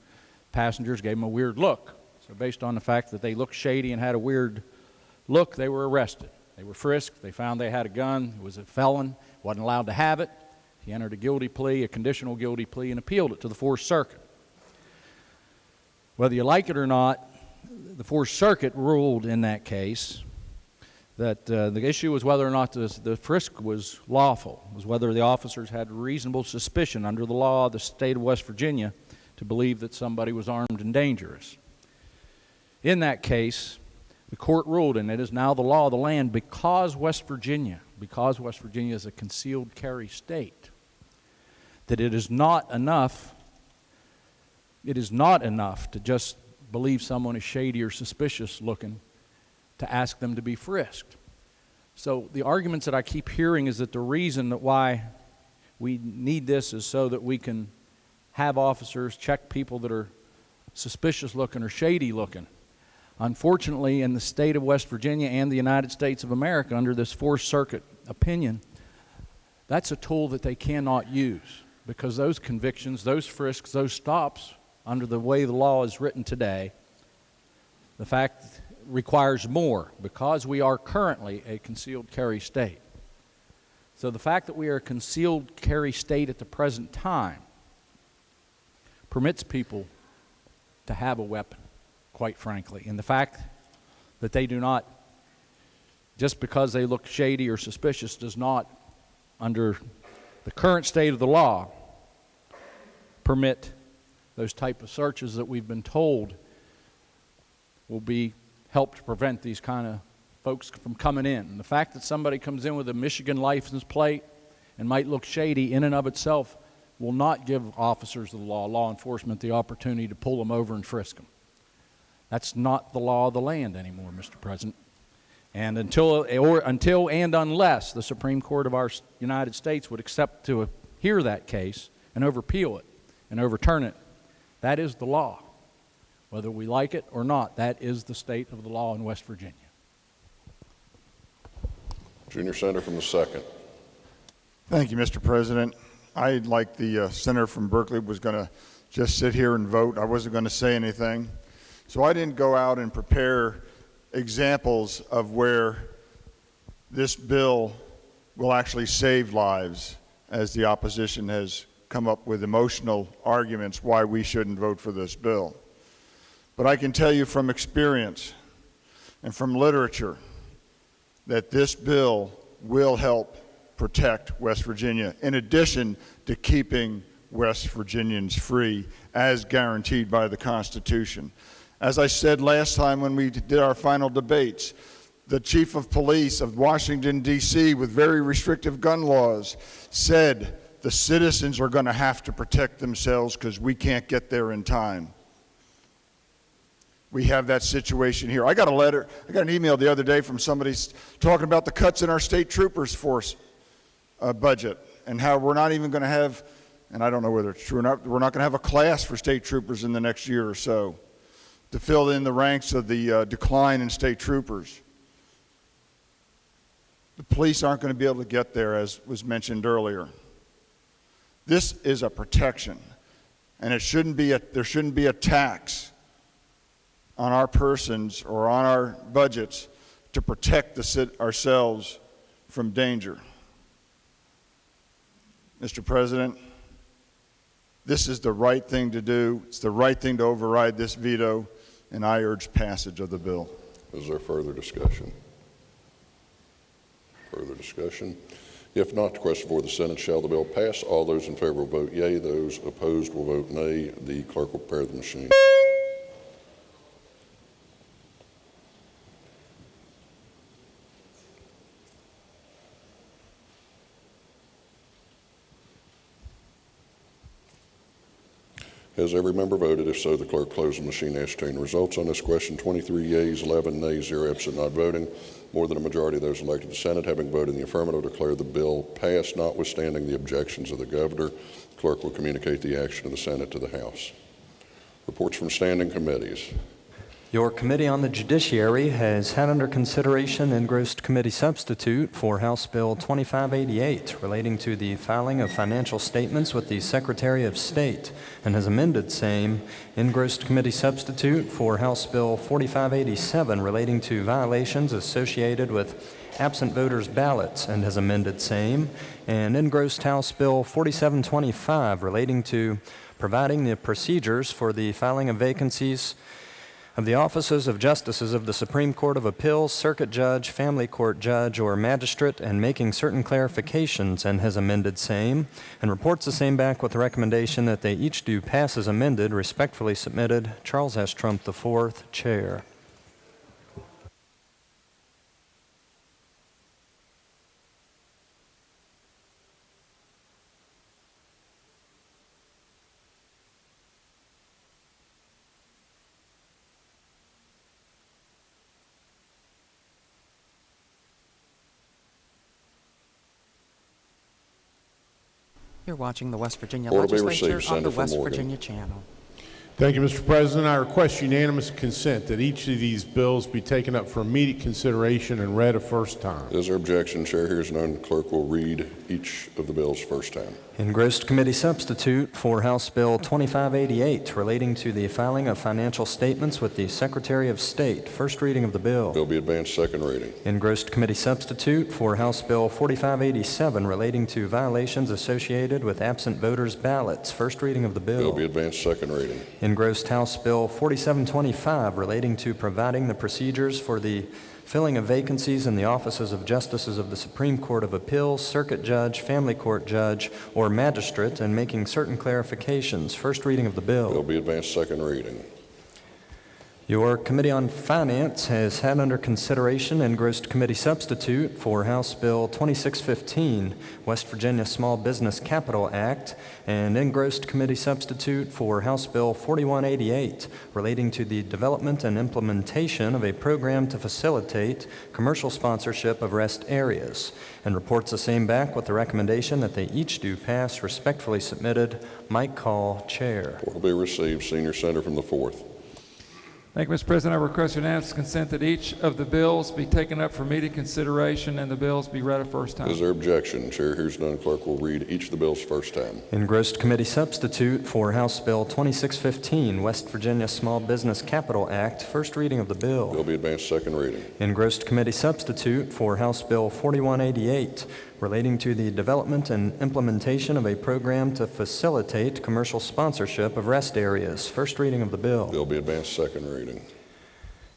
passengers gave him a weird look. So based on the fact that they looked shady and had a weird look, they were arrested. They were frisked. They found they had a gun. It was a felon. Wasn't allowed to have it. He entered a conditional guilty plea, and appealed it to the Fourth Circuit. Whether you like it or not, the Fourth Circuit ruled in that case that the issue was whether or not the frisk was lawful, was whether the officers had reasonable suspicion under the law of the state of West Virginia to believe that somebody was armed and dangerous. In that case, the court ruled, and it is now the law of the land, because West Virginia is a concealed carry state, that it is not enough to just believe someone is shady or suspicious looking to ask them to be frisked. So the arguments that I keep hearing is that the reason that why we need this is so that we can have officers check people that are suspicious looking or shady looking. Unfortunately, in the state of West Virginia and the United States of America, under this Fourth Circuit opinion, that's a tool that they cannot use, because those convictions, those frisks, those stops, under the way the law is written today, the fact requires more, because we are currently a concealed carry state. So the fact that we are a concealed carry state at the present time permits people to have a weapon, quite frankly. And the fact that they do not, just because they look shady or suspicious, does not, under the current state of the law, permit those type of searches that we've been told will be help to prevent these kind of folks from coming in. And the fact that somebody comes in with a Michigan license plate and might look shady in and of itself will not give officers of the law enforcement, the opportunity to pull them over and frisk them. That's not the law of the land anymore, Mr. President. And until and unless the Supreme Court of our United States would accept to hear that case and overappeal it and overturn it, that is the law. Whether we like it or not, that is the state of the law in West Virginia. Junior Senator from the 2nd. Thank you, Mr. President. I, like the senator from Berkeley, was going to just sit here and vote. I wasn't going to say anything. So I didn't go out and prepare examples of where this bill will actually save lives, as the opposition has come up with emotional arguments why we shouldn't vote for this bill. But I can tell you from experience and from literature that this bill will help protect West Virginia, in addition to keeping West Virginians free as guaranteed by the Constitution. As I said last time when we did our final debates, the chief of police of Washington, D.C., with very restrictive gun laws, said the citizens are going to have to protect themselves because we can't get there in time. We have that situation here. I got an email the other day from somebody talking about the cuts in our state troopers force budget and how we're not even going to have, and I don't know whether it's true or not, we're not going to have a class for state troopers in the next year or so to fill in the ranks of the decline in state troopers. The police aren't going to be able to get there, as was mentioned earlier. This is a protection, and there shouldn't be a tax on our persons or on our budgets to protect ourselves from danger. Mr. President, this is the right thing to do. It's the right thing to override this veto, and I urge passage of the bill. Is there further discussion? Further discussion? If not, the question before the Senate, shall the bill pass? All those in favor will vote yea. Those opposed will vote nay. The clerk will prepare the machine. Has every member voted? If so, the clerk close the machine. Ascertain the results on this question. 23 yeas, 11 nays, 0 absent, not voting. More than a majority of those elected to the Senate having voted in the affirmative declare the bill passed, notwithstanding the objections of the governor. The clerk will communicate the action of the Senate to the House. Reports from standing committees. Your Committee on the Judiciary has had under consideration engrossed committee substitute for House Bill 2588 relating to the filing of financial statements with the Secretary of State and has amended same engrossed committee substitute for House Bill 4587 relating to violations associated with absent voters' ballots and has amended same, and engrossed House Bill 4725 relating to providing the procedures for the filing of vacancies of the offices of Justices of the Supreme Court of Appeals, Circuit Judge, Family Court Judge, or Magistrate, and making certain clarifications, and has amended same, and reports the same back with the recommendation that they each do pass as amended. Respectfully submitted, Charles S. Trump IV, Chair. You're watching the West Virginia Order be Legislature received. on the Senator West Morgan. Virginia Channel. Thank you, Mr. President. I request unanimous consent that each of these bills be taken up for immediate consideration and read a first time. Is there objection? Chair hears none. Clerk will read each of the bills first time. Engrossed committee substitute for House Bill 2588 relating to the filing of financial statements with the Secretary of State. First reading of the bill. Bill be advanced second reading. Engrossed committee substitute for House Bill 4587 relating to violations associated with absent voters' ballots. First reading of the bill. Bill be advanced second reading. Engrossed House Bill 4725 relating to providing the procedures for the filling of vacancies in the offices of Justices of the Supreme Court of Appeals, Circuit Judge, Family Court Judge, or Magistrate, and making certain clarifications. First reading of the bill. Bill be advanced second reading. Your Committee on Finance has had under consideration engrossed committee substitute for House Bill 2615, West Virginia Small Business Capital Act, and engrossed committee substitute for House Bill 4188, relating to the development and implementation of a program to facilitate commercial sponsorship of rest areas, and reports the same back with the recommendation that they each do pass. Respectfully submitted, Mike Call, Chair. Report will be received. Senior Senator from the 4th. Thank you, Mr. President. I request unanimous consent that each of the bills be taken up for immediate consideration and the bills be read a first time. Is there objection? Chair hears none. Clerk will read each of the bills first time. Engrossed committee substitute for House Bill 2615, West Virginia Small Business Capital Act, first reading of the bill. Bill be advanced second reading. Engrossed committee substitute for House Bill 4188, relating to the development and implementation of a program to facilitate commercial sponsorship of rest areas, first reading of the bill. Bill be advanced second reading.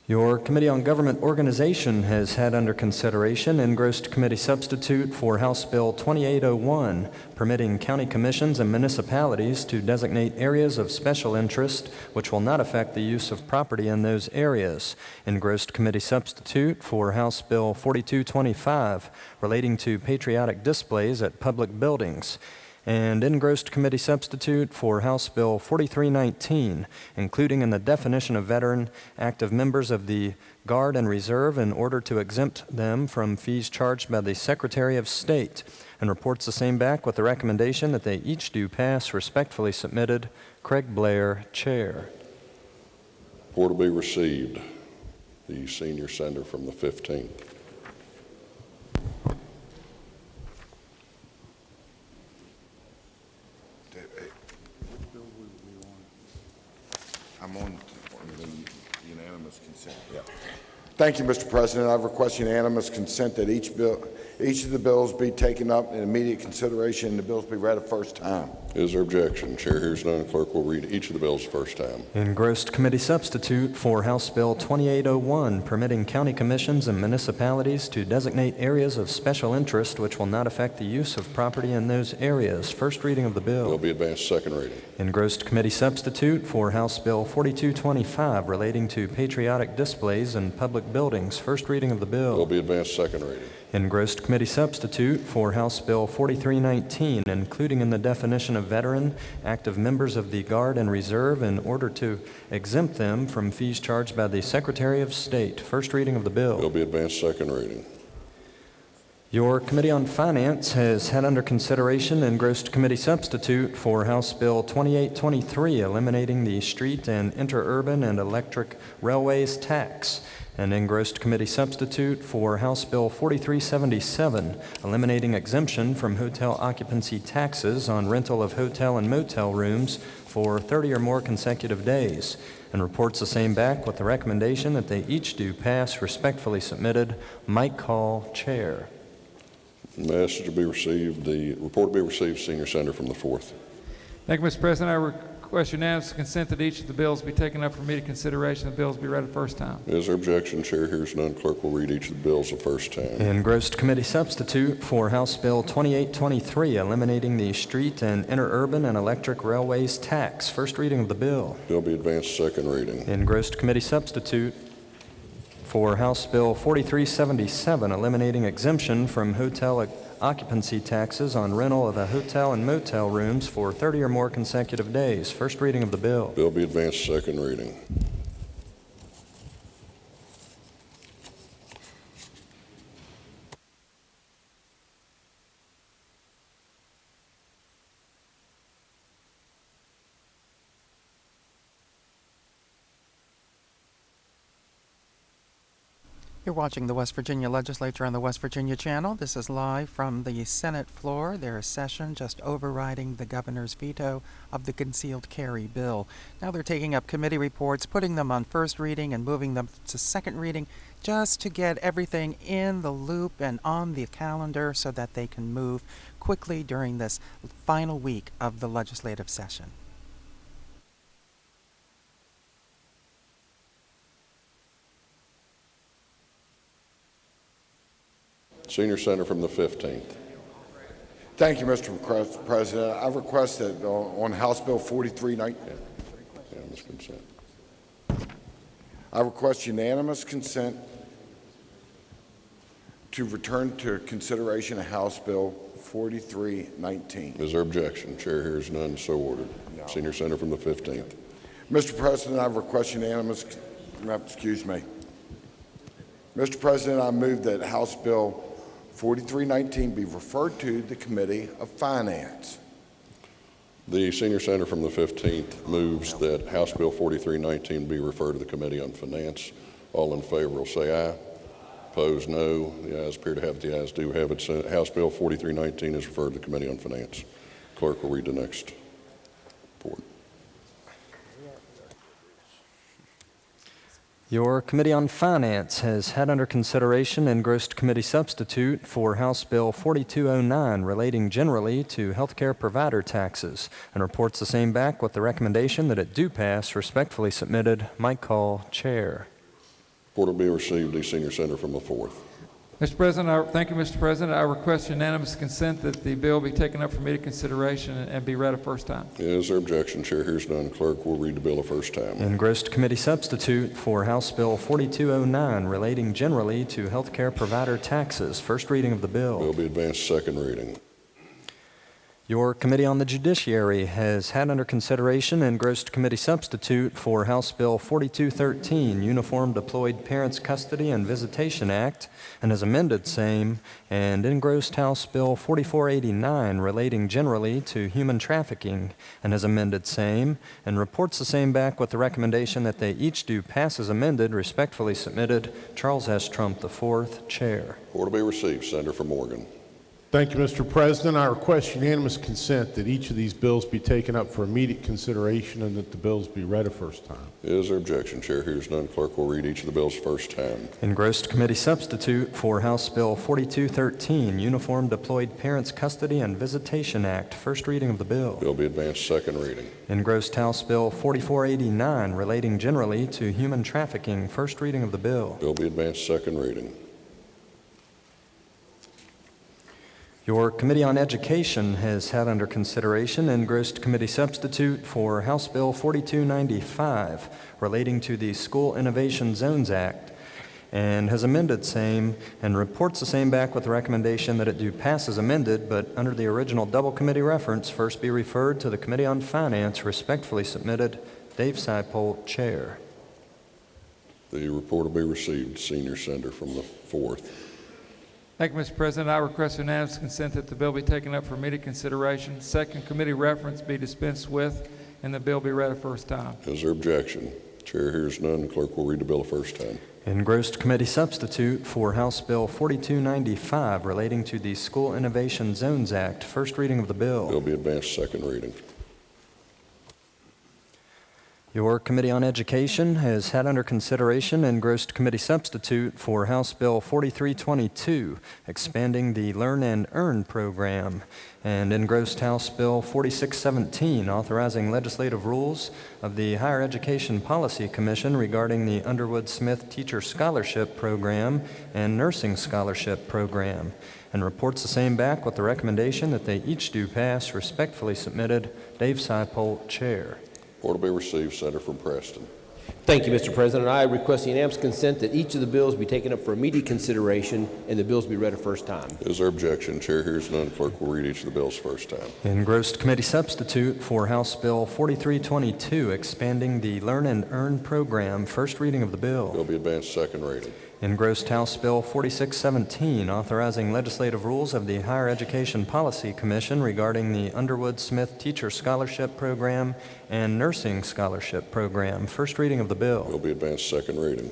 Your Committee on Government Organization has had under consideration engrossed committee substitute for House Bill 2801, permitting county commissions and municipalities to designate areas of special interest which will not affect the use of property in those areas. Engrossed committee substitute for House Bill 4225, relating to patriotic displays at public buildings. And engrossed committee substitute for House Bill 4319, including in the definition of veteran active members of the Guard and Reserve in order to exempt them from fees charged by the Secretary of State, and reports the same back with the recommendation that they each do pass. Respectfully submitted, Craig Blair, Chair. Report will be received. The Senior Senator from the 15th. I'm on the unanimous consent. Yeah. Thank you, Mr. President. I request unanimous consent that each of the bills be taken up in immediate consideration and the bills be read a first time. Is there objection? Chair hears none. Clerk will read each of the bills first time. Engrossed committee substitute for House Bill 2801, permitting county commissions and municipalities to designate areas of special interest which will not affect the use of property in those areas. First reading of the bill. Bill be advanced second reading. Engrossed committee substitute for House Bill 4225, relating to patriotic displays in public buildings. First reading of the bill. Bill be advanced second reading. Engrossed committee substitute for House Bill 4319, including in the definition of veteran active members of the Guard and Reserve in order to exempt them from fees charged by the Secretary of State. First reading of the bill. Bill be advanced second reading. Your Committee on Finance has had under consideration engrossed committee substitute for House Bill 2823, eliminating the street and interurban and electric railways tax, and engrossed committee substitute for House Bill 4377, eliminating exemption from hotel occupancy taxes on rental of hotel and motel rooms for 30 or more consecutive days, and reports the same back with the recommendation that they each do pass. Respectfully submitted, Mike Call, Chair. Message will be received. The report will be received. Senior Senator from the 4th. Thank you, Mr. President. I request unanimous consent that each of the bills be taken up for immediate consideration and the bills be read a first time. Is there objection? Chair hears none. Clerk will read each of the bills the first time. Engrossed committee substitute for House Bill 2823, eliminating the street and interurban and electric railways tax. First reading of the bill. Bill be advanced second reading. Engrossed committee substitute for House Bill 4377, eliminating exemption from hotel occupancy taxes on rental of a hotel and motel rooms for 30 or more consecutive days. First reading of the bill. Bill be advanced second reading. You're watching the West Virginia Legislature on the West Virginia Channel. This is live from the Senate floor. Their session just overriding the governor's veto of the concealed carry bill. Now they're taking up committee reports, putting them on first reading and moving them to second reading just to get everything in the loop and on the calendar so that they can move quickly during this final week of the legislative session. Senior Senator from the 15th. Thank you, Mr. President. I request that on House Bill 4319. Unanimous consent. I request unanimous consent to return to consideration of House Bill 4319. Is there objection? Chair hears none, so ordered. No. Senior Senator from the 15th. Mr. President, I request unanimous, excuse me. Mr. President, I move that House Bill 4319 be referred to the Committee of Finance. The Senior Senator from the 15th moves that House Bill 4319 be referred to the Committee on Finance. All in favor will say aye. Opposed, no. The ayes appear to have it. The ayes do have it. House Bill 4319 is referred to the Committee on Finance. Clerk will read the next report. Your Committee on Finance has had under consideration engrossed committee substitute for House Bill 4209 relating generally to healthcare provider taxes and reports the same back with the recommendation that it do pass. Respectfully submitted, Mike Call, Chair. Report will be received. The Senior Senator from the 4th. Mr. President, thank you, Mr. President. I request unanimous consent that the bill be taken up for immediate consideration and be read a first time. Is there objection? Chair hears none. Clerk will read the bill a first time. Engrossed committee substitute for House Bill 4209 relating generally to healthcare provider taxes. First reading of the bill. Bill be advanced second reading. Your Committee on the Judiciary has had under consideration engrossed committee substitute for House Bill 4213, Uniform Deployed Parents Custody and Visitation Act, and has amended same, and engrossed House Bill 4489, relating generally to human trafficking, and has amended same, and reports the same back with the recommendation that they each do pass as amended. Respectfully submitted, Charles S. Trump IV, Chair. Order be received. Senator from Oregon. Thank you, Mr. President. I request unanimous consent that each of these bills be taken up for immediate consideration and that the bills be read a first time. Is there objection? Chair hears none. Clerk will read each of the bills first time. Engrossed committee substitute for House Bill 4213, Uniform Deployed Parents Custody and Visitation Act. First reading of the bill. Bill be advanced second reading. Engrossed House Bill 4489, relating generally to human trafficking. First reading of the bill. Bill be advanced second reading. Your Committee on Education has had under consideration engrossed committee substitute for House Bill 4295 relating to the School Innovation Zones Act and has amended same and reports the same back with the recommendation that it do pass as amended, but under the original double committee reference, first be referred to the Committee on Finance. Respectfully submitted, Dave Seipold, Chair. The report will be received. Senior Senator from the 4th. Thank you, Mr. President. I request unanimous consent that the bill be taken up for immediate consideration, second committee reference be dispensed with, and the bill be read a first time. Is there objection? Chair hears none. Clerk will read the bill a first time. Engrossed committee substitute for House Bill 4295 relating to the School Innovation Zones Act. First reading of the bill. Bill be advanced second reading. Your Committee on Education has had under consideration engrossed committee substitute for House Bill 4322, expanding the Learn and Earn program, and engrossed House Bill 4617, authorizing legislative rules of the Higher Education Policy Commission regarding the Underwood-Smith Teacher Scholarship Program and Nursing Scholarship Program, and reports the same back with the recommendation that they each do pass. Respectfully submitted, Dave Seipold, Chair. Order be received. Senator from Preston. Thank you, Mr. President. I request unanimous consent that each of the bills be taken up for immediate consideration and the bills be read a first time. Is there objection? Chair hears none. Clerk will read each of the bills first time. Engrossed committee substitute for House Bill 4322, expanding the Learn and Earn program. First reading of the bill. Bill be advanced second reading. Engrossed House Bill 4617, authorizing legislative rules of the Higher Education Policy Commission regarding the Underwood-Smith Teacher Scholarship Program and Nursing Scholarship Program. First reading of the bill. Bill be advanced second reading.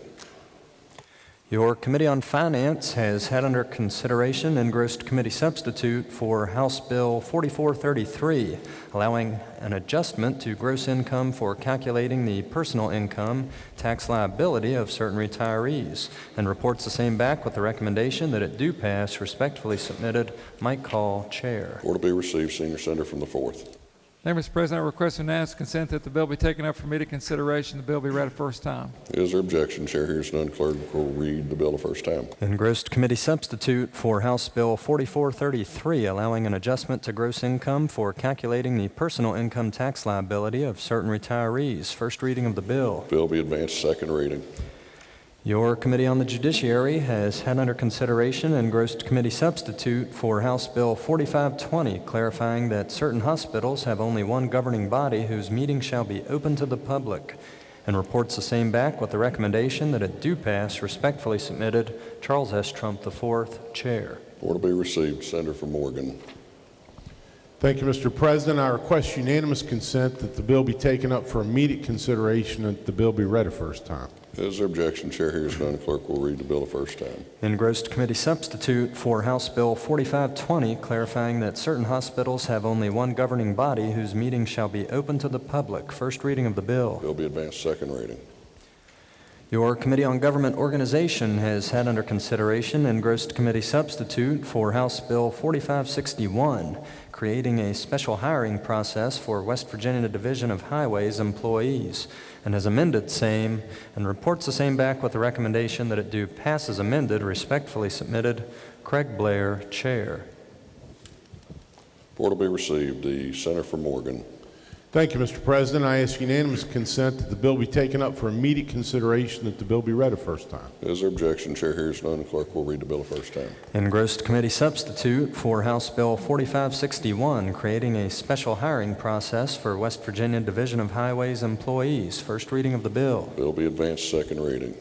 Your Committee on Finance has had under consideration engrossed committee substitute for House Bill 4433, allowing an adjustment to gross income for calculating the personal income tax liability of certain retirees, and reports the same back with the recommendation that it do pass. Respectfully submitted, Mike Call, Chair. Order be received. Senior Senator from the 4th. Thank you, Mr. President. I request unanimous consent that the bill be taken up for immediate consideration, the bill be read a first time. Is there objection? Chair hears none. Clerk will read the bill the first time. Engrossed committee substitute for House Bill 4433, allowing an adjustment to gross income for calculating the personal income tax liability of certain retirees. First reading of the bill. Bill be advanced second reading. Your Committee on the Judiciary has had under consideration and engrossed committee substitute for House Bill 4520, clarifying that certain hospitals have only one governing body whose meeting shall be open to the public, and reports the same back with the recommendation that it do pass. Respectfully submitted, Charles S. Trump IV, Chair. Order be received. Senator from Morgan. Thank you, Mr. President. I request unanimous consent that the bill be taken up for immediate consideration and that the bill be read a first time. Is there objection? Chair hears none. Clerk will read the bill a first time. Engrossed committee substitute for House Bill 4520, clarifying that certain hospitals have only one governing body whose meeting shall be open to the public. First reading of the bill. Bill be advanced second reading. Your Committee on Government Organization has had under consideration engrossed committee substitute for House Bill 4561, creating a special hiring process for West Virginia Division of Highways employees, and has amended same and reports the same back with the recommendation that it do pass as amended. Respectfully submitted, Craig Blair, Chair. Order be received. The Senator from Morgan. Thank you, Mr. President. I ask unanimous consent that the bill be taken up for immediate consideration, that the bill be read a first time. Is there objection? Chair hears none. Clerk will read the bill a first time. Engrossed committee substitute for House Bill 4561, creating a special hiring process for West Virginia Division of Highways employees. First reading of the bill. Bill be advanced second reading.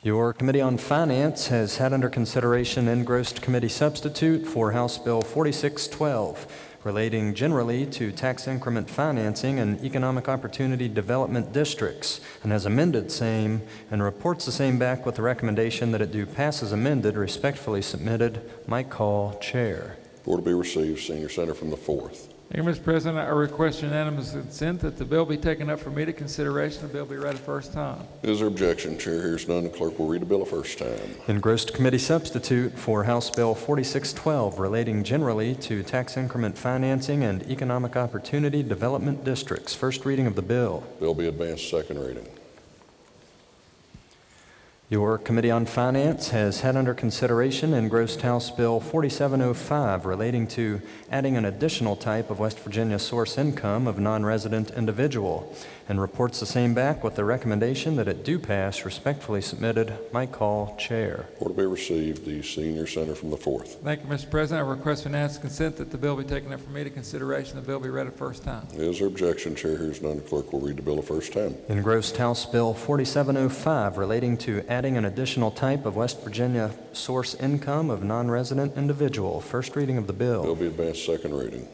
Your Committee on Finance has had under consideration engrossed committee substitute for House Bill 4612, relating generally to tax increment financing and economic opportunity development districts, and has amended same and reports the same back with the recommendation that it do pass as amended. Respectfully submitted, Mike Hall, Chair. Order be received. Senior Senator from the 4th. Thank you, Mr. President. I request unanimous consent that the bill be taken up for immediate consideration. The bill be read a first time. Is there objection? Chair hears none. The clerk will read the bill a first time. Engrossed committee substitute for House Bill 4612, relating generally to tax increment financing and economic opportunity development districts. First reading of the bill. Bill be advanced second reading. Your Committee on Finance has had under consideration engrossed House Bill 4705, relating to adding an additional type of West Virginia source income of non-resident individual, and reports the same back with the recommendation that it do pass. Respectfully submitted, Mike Hall, Chair. Order be received. The Senior Senator from the 4th. Thank you, Mr. President. I request unanimous consent that the bill be taken up for immediate consideration. The bill be read a first time. Is there objection? Chair hears none. The clerk will read the bill a first time. Engrossed House Bill 4705, relating to adding an additional type of West Virginia source income of non-resident individual. First reading of the bill. Bill be advanced second reading.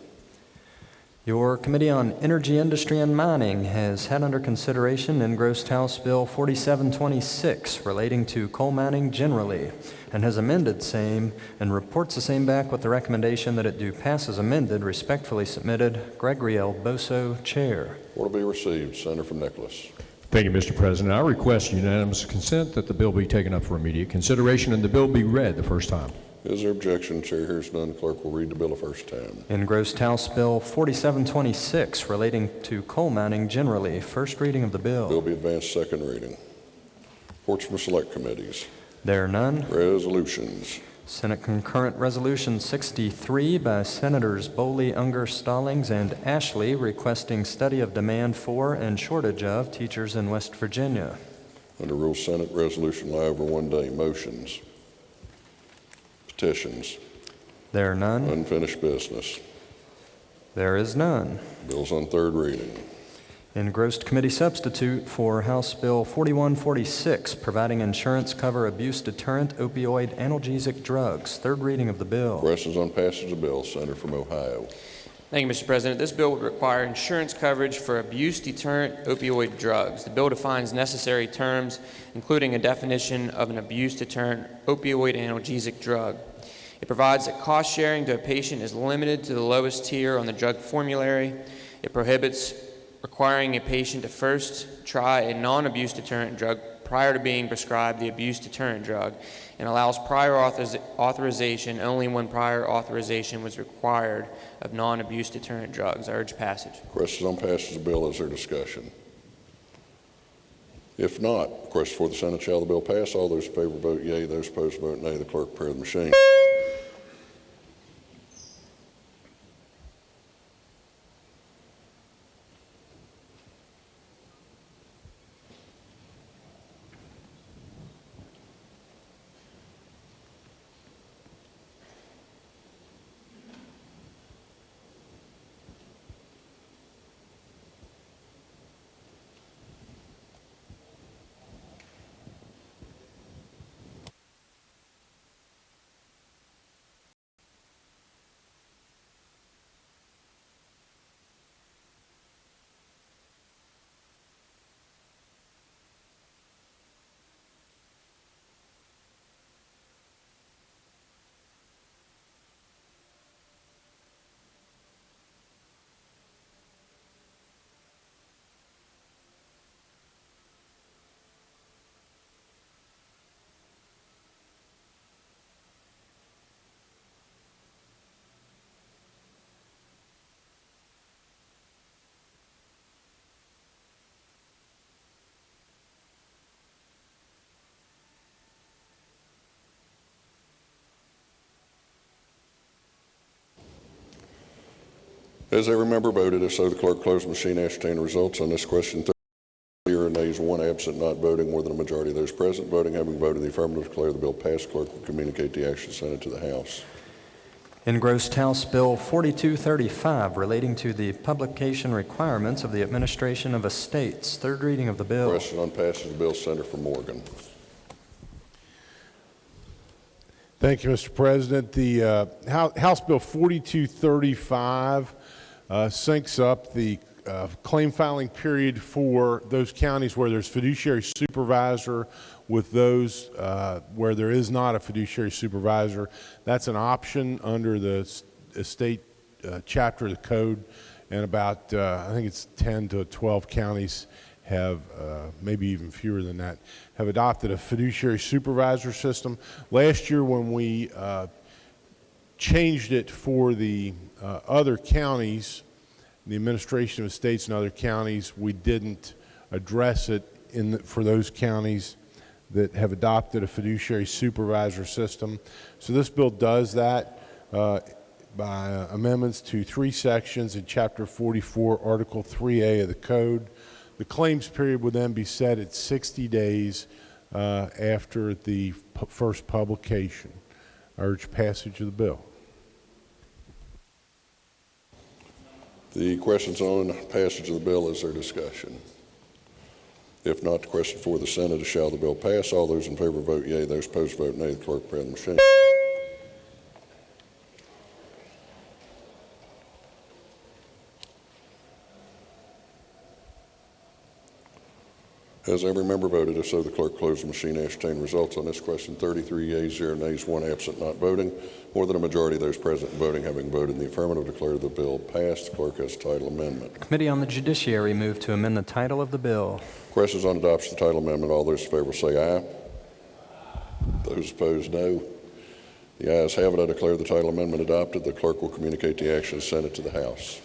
Your Committee on Energy, Industry, and Mining has had under consideration engrossed House Bill 4726, relating to coal mining generally, and has amended same and reports the same back with the recommendation that it do pass as amended. Respectfully submitted, Gregory L. Boso, Chair. Order be received. Senator from Nicholas. Thank you, Mr. President. I request unanimous consent that the bill be taken up for immediate consideration and the bill be read the first time. Is there objection? Chair hears none. Clerk will read the bill a first time. Engrossed House Bill 4726, relating to coal mining generally. First reading of the bill. Bill be advanced second reading. Reports from select committees. There are none. Resolutions. Senate Concurrent Resolution 63 by Senators Boley, Unger, Stallings, and Ashley, requesting study of demand for and shortage of teachers in West Virginia. Under Rule Senate Resolution lie over 1 day. Motions. Petitions. There are none. Unfinished business. There is none. Bills on third reading. Engrossed committee substitute for House Bill 4146, providing insurance cover abuse deterrent opioid analgesic drugs. Third reading of the bill. Questions on passage of bill. Senator from Ohio. Thank you, Mr. President. This bill would require insurance coverage for abuse deterrent opioid drugs. The bill defines necessary terms, including a definition of an abuse deterrent opioid analgesic drug. It provides that cost sharing to a patient is limited to the lowest tier on the drug formulary. It prohibits requiring a patient to first try a non-abuse deterrent drug prior to being prescribed the abuse deterrent drug, and allows prior authorization only when prior authorization was required of non-abuse deterrent drugs. I urge passage. Questions on passage of the bill. Is there discussion? If not, the question for the Senate, shall the bill pass? All those in favor vote yea. Those opposed vote nay. The clerk prepare the machine. As every member voted, if so, the clerk close the machine, ascertain the results on this question. 30 nays, 1 absent, not voting. More than a majority of those present voting having voted in the affirmative, declare the bill passed. Clerk will communicate the action sent to the House. Engrossed House Bill 4235 relating to the publication requirements of the Administration of Estates. Third reading of the bill. Question on passage of the bill, Senator from Morgan. Thank you, Mr. President. The House Bill 4235 syncs up the claim filing period for those counties where there's fiduciary supervisor with those where there is not a fiduciary supervisor. That's an option under the estate chapter of the code, and about I think it's 10 to 12 counties have, maybe even fewer than that, have adopted a fiduciary supervisor system. Last year when we changed it for the other counties, the Administration of Estates and other counties, we didn't address it for those counties that have adopted a fiduciary supervisor system. So this bill does that by amendments to 3 sections in Chapter 44, Article 3A of the Code. The claims period would then be set at 60 days after the first publication. I urge passage of the bill. The questions on passage of the bill, is there discussion? If not, the question for the Senate is, shall the bill pass? All those in favor vote yea. Those opposed vote nay. The clerk prepare the machine. Has every member voted? If so, the clerk close the machine, ascertain results on this question. 33 yeas, 0 nays, 1 absent, not voting. More than a majority of those present voting having voted in the affirmative, declare the bill passed. The clerk has title amendment. Committee on the Judiciary move to amend the title of the bill. Questions on adoption of the title amendment? All those in favor say aye. Those opposed, no. The ayes have it. I declare the title amendment adopted. The clerk will communicate the action of the Senate to the House.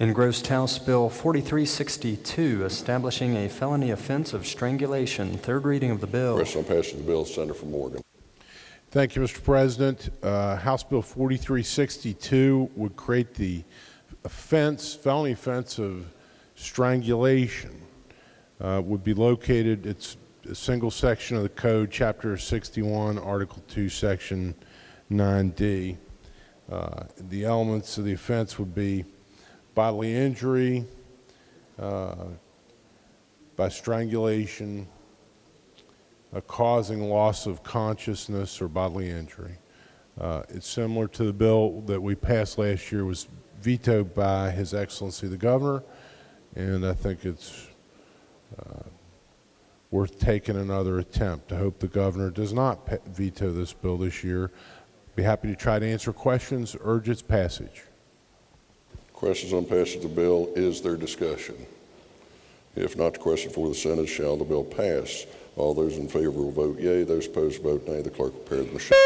Engrossed House Bill 4362, establishing a felony offense of strangulation. Third reading of the bill. Question on passage of the bill, Senator from Morgan. Thank you, Mr. President. House Bill 4362 would create the felony offense of strangulation. Would be located, it's a single section of the code, Chapter 61, Article 2, Section 9D. The elements of the offense would be bodily injury, by strangulation, causing loss of consciousness or bodily injury. It's similar to the bill that we passed last year, was vetoed by His Excellency the Governor, and I think it's worth taking another attempt. I hope the Governor does not veto this bill this year. Be happy to try to answer questions, urge its passage. Questions on passage of the bill, is there discussion? If not, the question for the Senate, shall the bill pass? All those in favor will vote yea. Those opposed vote nay. The clerk will prepare the machine.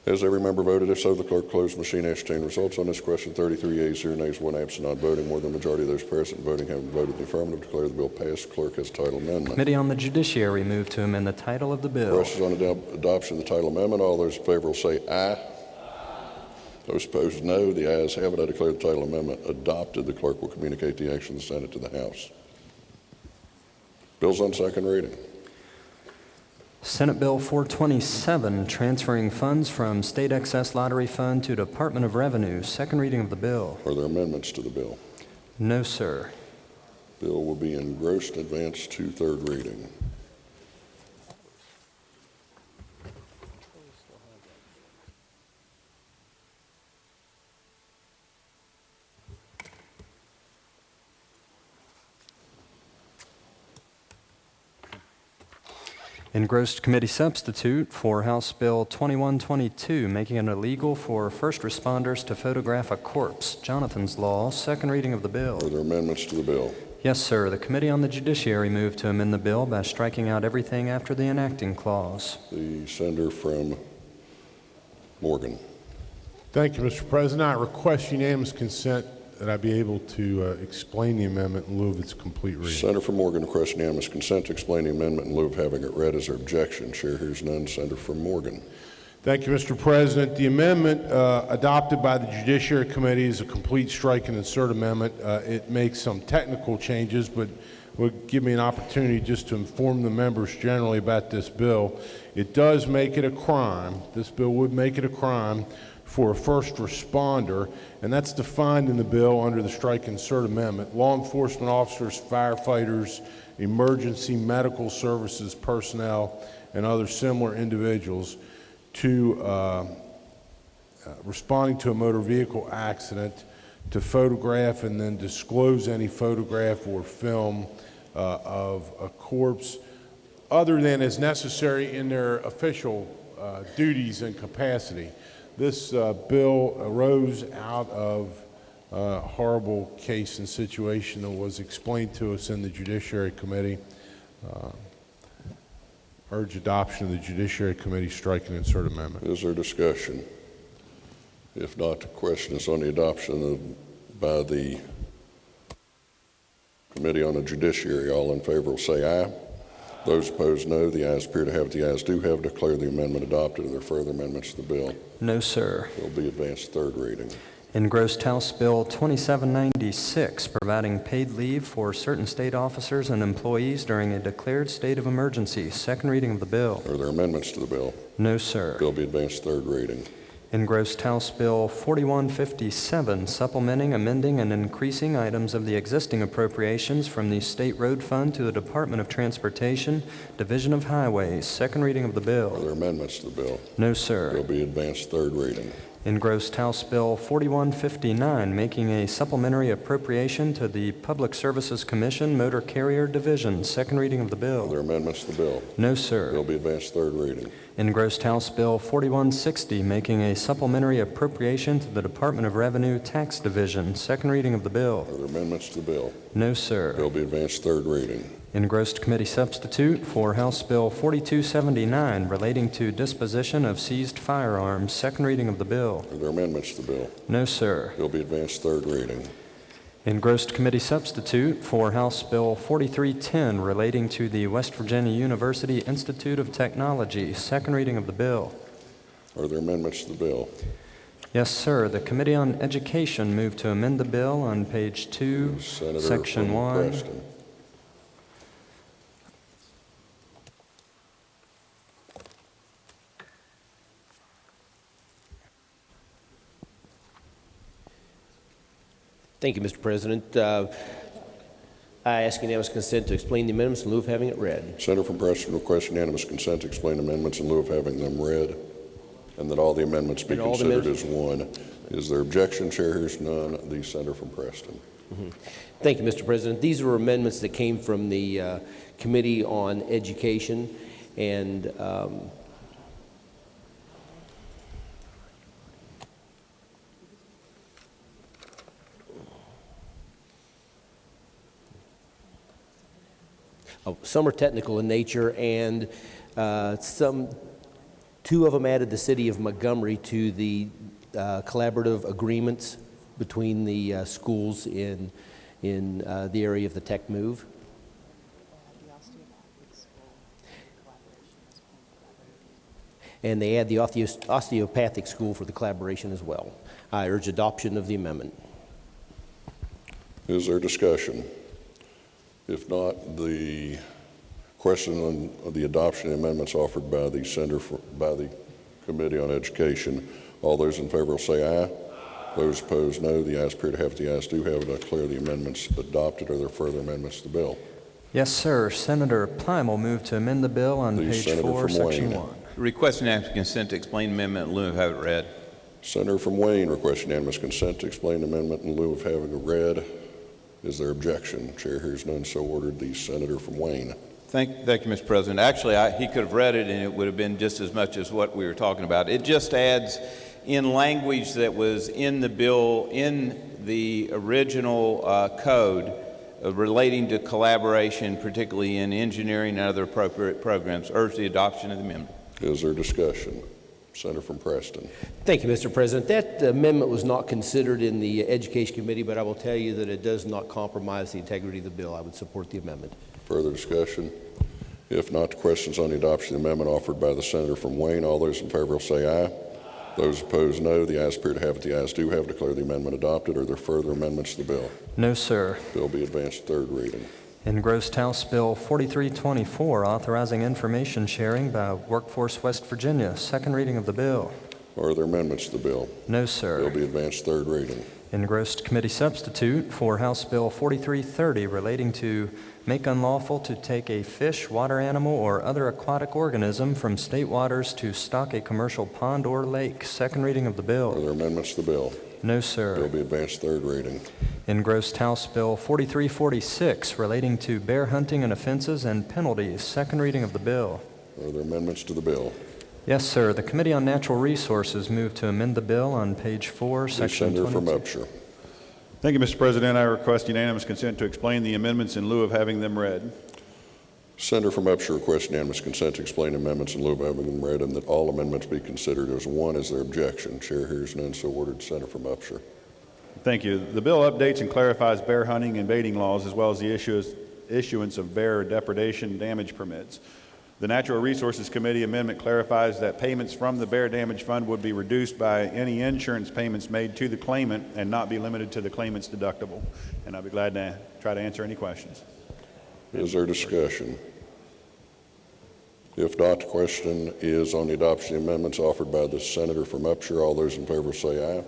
Has every member voted? If so, the clerk close the machine, ascertain results on this question. 33 yeas, 0 nays, 1 absent, not voting. More than the majority of those present voting having voted in the affirmative, declare the bill passed. Clerk has title amendment. Committee on the Judiciary move to amend the title of the bill. Questions on adoption of the title amendment? All those in favor will say aye. Those opposed, no. The ayes have it. I declare the title amendment adopted. The clerk will communicate the action of the Senate to the House. Bills on second reading. Senate Bill 427, transferring funds from State Excess Lottery Fund to Department of Revenue. Second reading of the bill. Are there amendments to the bill? No, sir. Bill will be engrossed and advanced to third reading. Engrossed committee substitute for House Bill 2122, making it illegal for first responders to photograph a corpse. Jonathan's Law, second reading of the bill. Are there amendments to the bill? Yes, sir. The Committee on the Judiciary moved to amend the bill by striking out everything after the enacting clause. The senator from Morgan. Thank you, Mr. President. I request unanimous consent that I be able to explain the amendment in lieu of its complete reading. Senator from Morgan requests unanimous consent to explain the amendment in lieu of having it read. Is there objection? Chair hears none. Senator from Morgan. Thank you, Mr. President. The amendment adopted by the Judiciary Committee is a complete strike and insert amendment. It makes some technical changes, but would give me an opportunity just to inform the members generally about this bill. It does make it a crime. This bill would make it a crime for a first responder, and that's defined in the bill under the strike and insert amendment. Law enforcement officers, firefighters, emergency medical services personnel, and other similar individuals to responding to a motor vehicle accident to photograph and then disclose any photograph or film of a corpse other than as necessary in their official duties and capacity. This bill arose out of a horrible case and situation that was explained to us in the Judiciary Committee. Urge adoption of the Judiciary Committee strike and insert amendment. Is there discussion? If not, the question is on the adoption by the Committee on the Judiciary. All in favor will say aye. Those opposed, no. The ayes appear to have it. The ayes do have. Declare the amendment adopted. Are there further amendments to the bill? No, sir. Bill be advanced third reading. Engrossed House Bill 2796, providing paid leave for certain state officers and employees during a declared state of emergency. Second reading of the bill. Are there amendments to the bill? No, sir. Bill be advanced third reading. Engrossed House Bill 4157, supplementing, amending, and increasing items of the existing appropriations from the State Road Fund to the Department of Transportation, Division of Highways. Second reading of the bill. Are there amendments to the bill? No, sir. Bill be advanced third reading. Engrossed House Bill 4159, making a supplementary appropriation to the Public Services Commission Motor Carrier Division. Second reading of the bill. Are there amendments to the bill? No, sir. Bill be advanced third reading. Engrossed House Bill 4160, making a supplementary appropriation to the Department of Revenue Tax Division. Second reading of the bill. Are there amendments to the bill? No, sir. Bill be advanced third reading. Engrossed Committee Substitute for House Bill 4279, relating to disposition of seized firearms. Second reading of the bill. Are there amendments to the bill? No, sir. Bill be advanced third reading. Engrossed Committee Substitute for House Bill 4310, relating to the West Virginia University Institute of Technology. Second reading of the bill. Are there amendments to the bill? Yes, sir. The Committee on Education moved to amend the bill on page 2, Senator Section from 1. Preston. Thank you, Mr. President. I ask unanimous consent to explain the amendments in lieu of having it read. Senator from Preston requests unanimous consent to explain amendments in lieu of having them read, and that all the amendments be considered as one. Is there objection? Chair hears none. The Senator from Preston. Thank you, Mr. President. These are amendments that came from the Committee on Education, and some are technical in nature, and two of them added the city of Montgomery to the collaborative agreements between the schools in the area of the tech move. And they add the osteopathic school for the collaboration as well. I urge adoption of the amendment. Is there discussion? If not, the question on the adoption of the amendments offered by the Committee on Education. All those in favor will say aye. Those opposed, no. The ayes appear to have it. The ayes do have it. I declare the amendments adopted. Are there further amendments to the bill? Yes, sir. Senator Plymel moved to amend the bill on page Senator 4, from Section Wayne. 1. Request unanimous consent to explain amendment in lieu of have it read. Senator from Wayne requests unanimous consent to explain amendment in lieu of having it read. Is there objection? Chair hears none. So ordered. The Senator from Wayne. Thank you, Mr. President. Actually, he could have read it, and it would have been just as much as what we were talking about. It just adds in language that was in the bill, in the original code, relating to collaboration, particularly in engineering and other appropriate programs. Urge the adoption of the amendment. Is there discussion? Senator from Preston. Thank you, Mr. President. That amendment was not considered in the Education Committee, but I will tell you that it does not compromise the integrity of the bill. I would support the amendment. Further discussion? If not, the question is on the adoption of the amendment offered by the senator from Wayne. All those in favor will say aye. Those opposed, no. The ayes appear to have it. The ayes do have. Declare the amendment adopted. Are there further amendments to the bill? No, sir. Bill be advanced to third reading. Engrossed House Bill 4324, authorizing information sharing by Workforce West Virginia. Second reading of the bill. Are there amendments to the bill? No, sir. Bill be advanced to third reading. Engrossed committee substitute for House Bill 4330, relating to make unlawful to take a fish, water animal, or other aquatic organism from state waters to stock a commercial pond or lake. Second reading of the bill. Are there amendments to the bill? No, sir. Bill be advanced to third reading. Engrossed House Bill 4346, relating to bear hunting and offenses and penalties. Second reading of the bill. Are there amendments to the bill? Yes, sir. The Committee on Natural Resources moved to amend the bill on page 4, section Senator 22. from Upshur. Thank you, Mr. President. I request unanimous consent to explain the amendments in lieu of having them read. Senator from Upshur requests unanimous consent to explain amendments in lieu of having them read, and that all amendments be considered as one. Is there objection? Chair hears none, so ordered. Senator from Upshur. Thank you. The bill updates and clarifies bear hunting and baiting laws, as well as the issuance of bear depredation damage permits. The Natural Resources Committee amendment clarifies that payments from the Bear Damage Fund would be reduced by any insurance payments made to the claimant and not be limited to the claimant's deductible. And I'll be glad to try to answer any questions. Is there discussion? If not, the question is on the adoption of the amendments offered by the senator from Upshur. All those in favor say aye.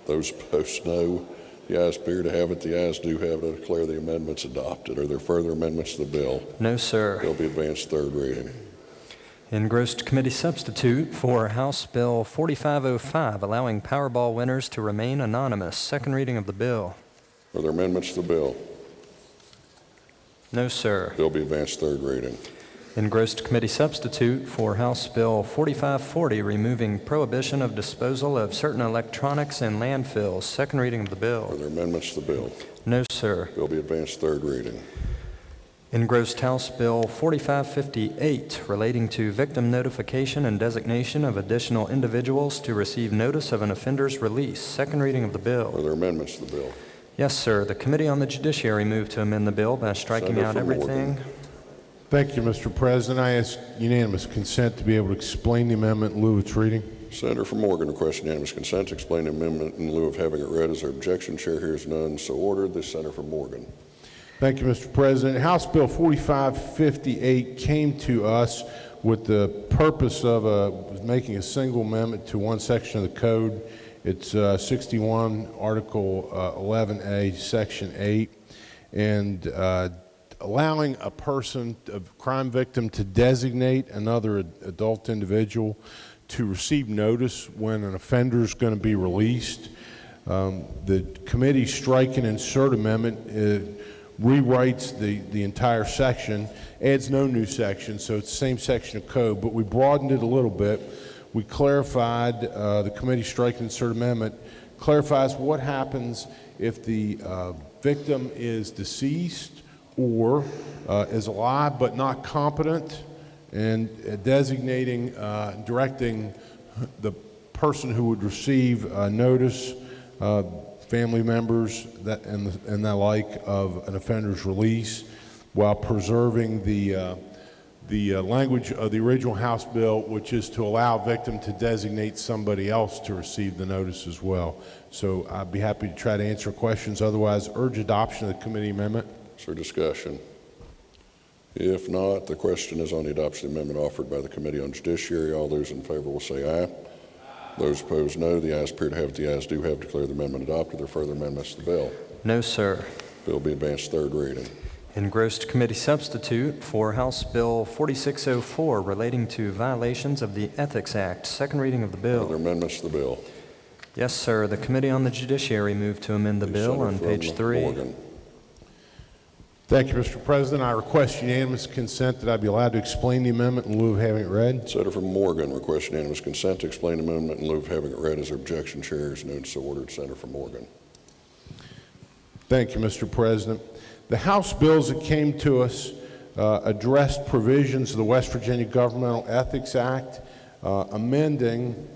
Those opposed, no. The ayes appear to have it. The ayes do have it. I declare the amendments adopted. Are there further amendments to the bill? No, sir. Bill be advanced third reading. Engrossed committee substitute for House Bill 4505, allowing Powerball winners to remain anonymous. Second reading of the bill. Are there amendments to the bill? No, sir. Bill be advanced third reading. Engrossed committee substitute for House Bill 4540, removing prohibition of disposal of certain electronics in landfills. Second reading of the bill. Are there amendments to the bill? No, sir. Bill be advanced third reading. Engrossed House Bill 4558, relating to victim notification and designation of additional individuals to receive notice of an offender's release. Second reading of the bill. Are there amendments to the bill? Yes, sir. The Committee on the Judiciary moved to amend the bill by striking Senator out from everything. Morgan. Thank you, Mr. President. I ask unanimous consent to be able to explain the amendment in lieu of its reading. Senator from Morgan requests unanimous consent to explain the amendment in lieu of having it read. Is there objection? Chair hears none, so ordered. The Senator from Morgan. Thank you, Mr. President. House Bill 4558 came to us with the purpose of making a single amendment to one section of the code. It's 61 Article 11A, Section 8, and allowing a person, a crime victim, to designate another adult individual to receive notice when an offender is going to be released. The committee strike and insert amendment rewrites the entire section, adds no new section, so it's the same section of code, but we broadened it a little bit. We clarified, the committee strike and insert amendment clarifies what happens if the victim is deceased or is alive but not competent, and designating, directing the person who would receive notice, family members and the like of an offender's release, while preserving the language of the original House bill, which is to allow a victim to designate somebody else to receive the notice as well. So I'd be happy to try to answer questions. Otherwise, urge adoption of the committee amendment. Is there discussion? If not, the question is on the adoption of the amendment offered by the Committee on Judiciary. All those in favor will say aye. Those opposed, no. The ayes appear to have it. The ayes do have. Declare the amendment adopted. Are there further amendments to the bill? No, sir. Bill be advanced third reading. Engrossed committee substitute for House Bill 4604, relating to violations of the Ethics Act. Second reading of the bill. Are there amendments to the bill? Yes, sir. The Committee on the Judiciary moved to amend the bill on page 3. Morgan. Thank you, Mr. President. I request unanimous consent that I be allowed to explain the amendment in lieu of having it read. Senator from Morgan requests unanimous consent to explain the amendment in lieu of having it read. Is there objection? Chair is known, so ordered. Senator from Morgan. Thank you, Mr. President. The House bills that came to us addressed provisions of the West Virginia Governmental Ethics Act. amending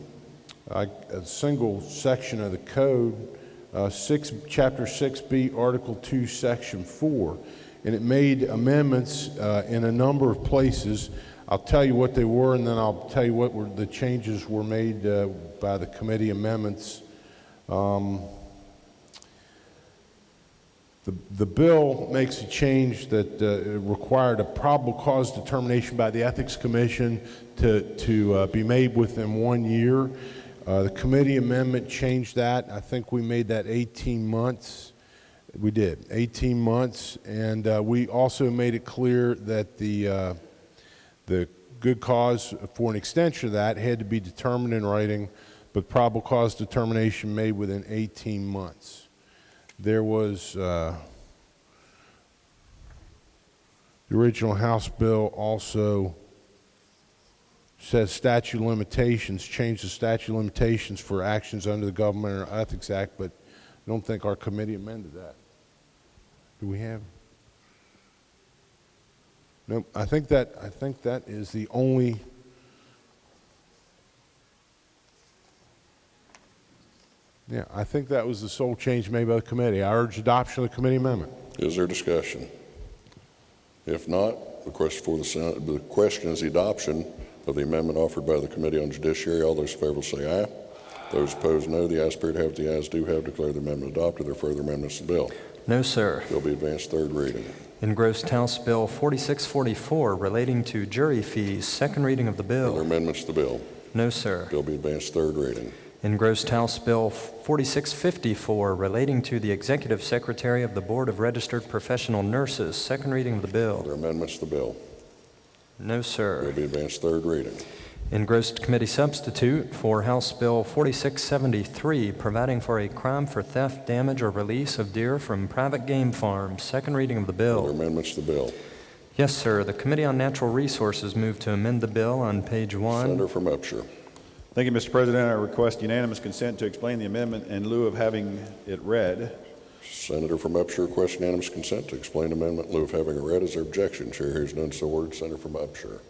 a single section of the code, Chapter 6B, Article 2, Section 4. And it made amendments in a number of places. I'll tell you what they were, and then I'll tell you what the changes were made by the committee amendments. The bill makes a change that required a probable cause determination by the Ethics Commission to be made within 1 year. The committee amendment changed that. I think we made that 18 months. We did, 18 months. And we also made it clear that the good cause for an extension of that had to be determined in writing, but probable cause determination made within 18 months. There was the original House bill also says statute of limitations, changed the statute of limitations for actions under the Government or Ethics Act, but I don't think our committee amended that. Do we have? No, I think that is the only. Yeah, I think that was the sole change made by the committee. I urge adoption of the committee amendment. Is there discussion? If not, the question is the adoption of the amendment offered by the Committee on Judiciary. All those in favor will say aye. Those opposed, no. The ayes appear to have, the ayes do have. Declare the amendment adopted. There are further amendments to the bill. No, sir. Bill be advanced third reading. Engrossed House Bill 4644 relating to jury fees. Second reading of the bill. Are there amendments to the bill? No, sir. Bill be advanced third reading. Engrossed House Bill 4654 relating to the Executive Secretary of the Board of Registered Professional Nurses. Second reading of the bill. Are there amendments to the bill? No, sir. Bill be advanced third reading. Engrossed Committee Substitute for House Bill 4673 providing for a crime for theft, damage, or release of deer from private game farms. Second reading of the bill. Are there amendments to the bill? Yes, sir. The Committee on Natural Resources moved to amend the bill on page 1. Senator from Upshur. Thank you, Mr. President. I request unanimous consent to explain the amendment in lieu of having it read. Senator from Upshur requests unanimous consent to explain amendment in lieu of having it read. Is there objection? Chair hears none, so ordered. Senator from Upshur.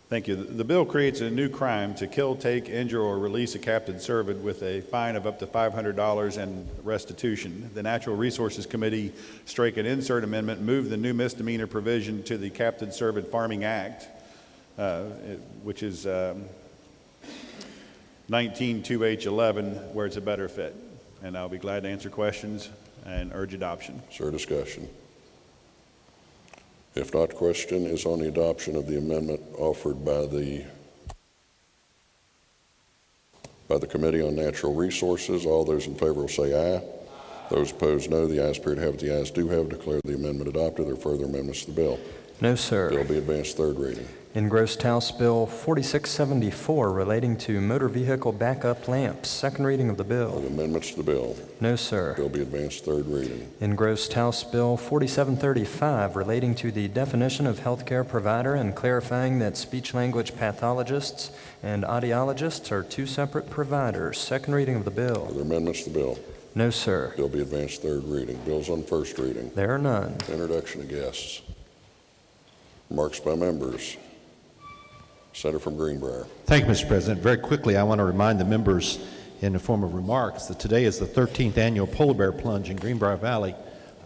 Thank you. The bill creates a new crime to kill, take, injure, or release a captive servant with a fine of up to $500 and restitution. The Natural Resources Committee strike an insert amendment, move the new misdemeanor provision to the Captive Servant Farming Act, which is 19-2H11, where it's a better fit. And I'll be glad to answer questions and urge adoption. Is there discussion? If not, the question is on the adoption of the amendment offered by the Committee on Natural Resources. All those in favor will say aye. Those opposed, no. The ayes appear to have, the ayes do have. Declare the amendment adopted. There are further amendments to the bill. No, sir. Bill be advanced third reading. Engrossed House Bill 4674 relating to motor vehicle backup lamps. Second reading of the Are bill. there amendments to the bill? No, sir. Bill be advanced third reading. Engrossed House Bill 4735 relating to the definition of healthcare provider and clarifying that speech-language pathologists and audiologists are two separate providers. Second reading of the bill. Are there amendments to the bill? No, sir. Bill be advanced third reading. Bill's on first reading. There are none. Introduction of guests. Remarks by members. Senator from Greenbrier. Thank you, Mr. President. Very quickly, I want to remind the members in the form of remarks that today is the 13th annual Polar Bear Plunge in Greenbrier Valley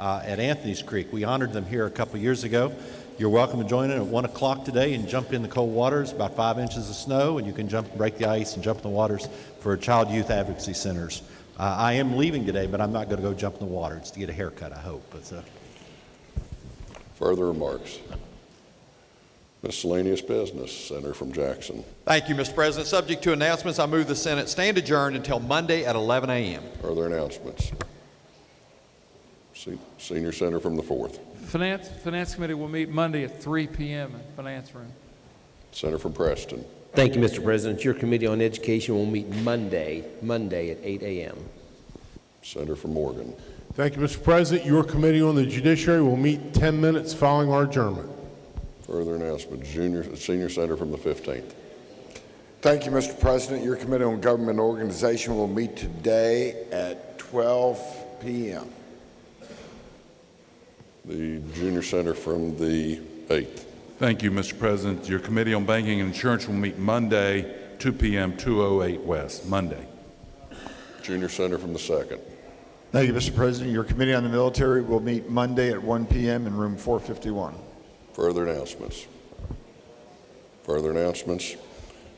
at Anthony's Creek. We honored them here a couple years ago. You're welcome to join in at 1 o'clock today and jump in the cold waters, about 5 inches of snow, and you can break the ice and jump in the waters for Child Youth Advocacy Centers. I am leaving today, but I'm not going to go jump in the water. It's to get a haircut, I hope. Further remarks. Miscellaneous business. Senator from Jackson. Thank you, Mr. President. Subject to announcements, I move the Senate stand adjourned until Monday at 11 a.m. Are there announcements? Senior Senator from the 4th. Finance Committee will meet Monday at 3 p.m. in Finance Room. Senator from Preston. Thank you, Mr. President. Your Committee on Education will meet Monday at 8 a.m. Senator from Morgan. Thank you, Mr. President. Your Committee on the Judiciary will meet 10 minutes following our adjournment. Further announcements. Senior Senator from the 15th. Thank you, Mr. President. Your Committee on Government Organization will meet today at 12 p.m. The Junior Senator from the 8th. Thank you, Mr. President. Your Committee on Banking and Insurance will meet Monday 2 p.m., 208 West, Monday. Junior Senator from the 2nd. Thank you, Mr. President. Your Committee on the Military will meet Monday at 1 p.m. in room 451. Further announcements? Further announcements?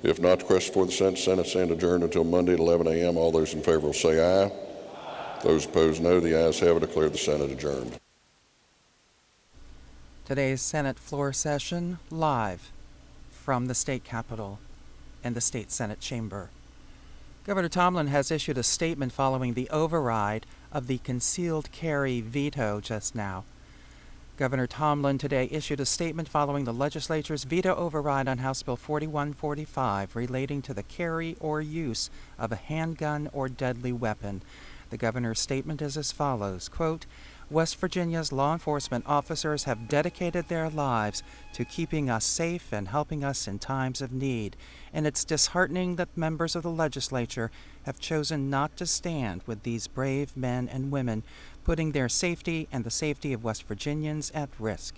If not, the question for the Senate stand adjourned until Monday at 11 a.m. All those in favor will say aye. Those opposed, no. The ayes have it. Declare the Senate adjourned. Today's Senate floor session live from the state capitol and the state Senate chamber. Governor Tomlin has issued a statement following the override of the concealed carry veto just now. Governor Tomlin today issued a statement following the legislature's veto override on House Bill 4145 relating to the carry or use of a handgun or deadly weapon. The governor's statement is as follows, quote, West Virginia's law enforcement officers have dedicated their lives to keeping us safe and helping us in times of need, and it's disheartening that members of the legislature have chosen not to stand with these brave men and women, putting their safety and the safety of West Virginians at risk.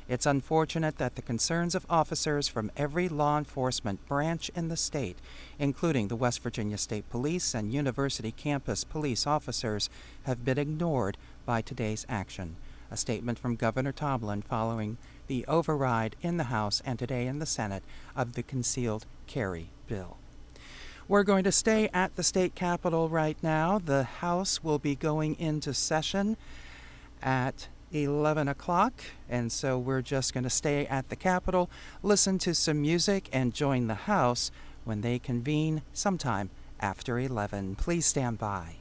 It's unfortunate that the concerns of officers from every law enforcement branch in the state, including the West Virginia State Police and University campus police officers, have been ignored by today's action. A statement from Governor Tomlin following the override in the House and today in the Senate of the concealed carry bill. We're going to stay at the state capitol right now. The House will be going into session at 11 o'clock, and so we're just going to stay at the Capitol, listen to some music, and join the House when they convene sometime after 11. Please stand by.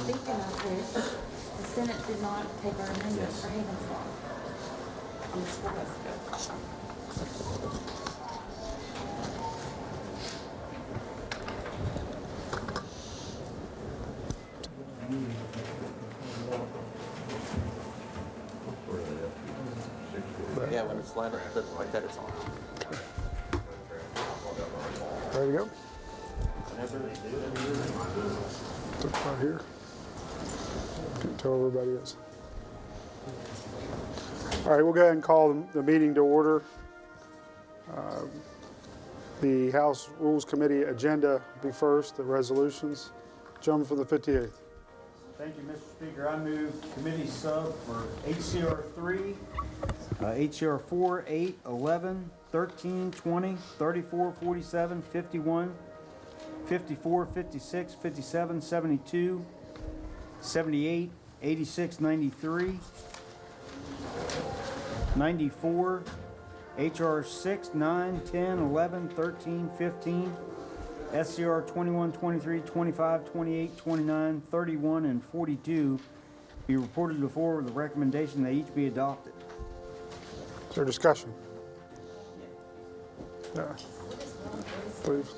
Speaking of which, the Senate did not take our amendment for Haven's Law on the school bus bill. Yeah, when it's lined up like that, it's on. Ready to go? Put it right here. Can tell everybody else. All right, we'll go ahead and call the meeting to order. The House Rules Committee agenda will be first, the resolutions. Gentleman from the 58th. Thank you, Mr. Speaker. I move committee sub for HCR 3, HCR 4, 8, 11, 13, 20, 34, 47, 51, 54, 56, 57, 72, 78, 86, 93, 94, HR 6, 9, 10, 11, 13, 15, SCR 21, 23, 25, 28, 29, 31, and 42 be reported to the floor with the recommendation they each be adopted. Is there discussion? Yeah. Please.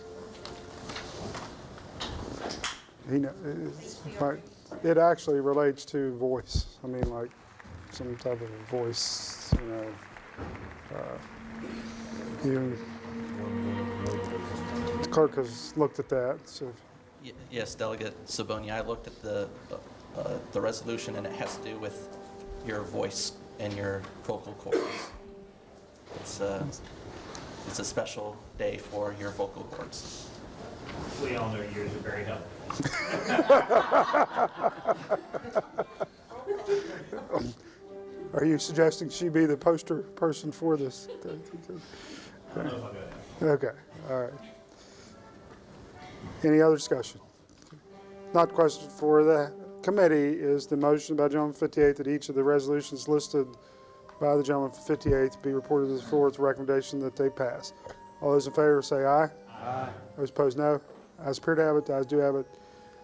It actually relates to voice. I mean, like some type of a voice, the clerk has looked at that. So. Yes, Delegate Sabonia, I looked at the resolution, and it has to do with your voice and your vocal cords. It's a special day for your vocal cords. We all know yours are very helpful. Are you suggesting she be the poster person for this? Okay, all right. Any other discussion? Not question for the committee is the motion by Gentleman 58 that each of the resolutions listed by the gentleman from 58 be reported to the floor with the recommendation that they pass. All those in favor say aye. Aye. Those opposed, no. Ayes appear to have it. Ayes do have it.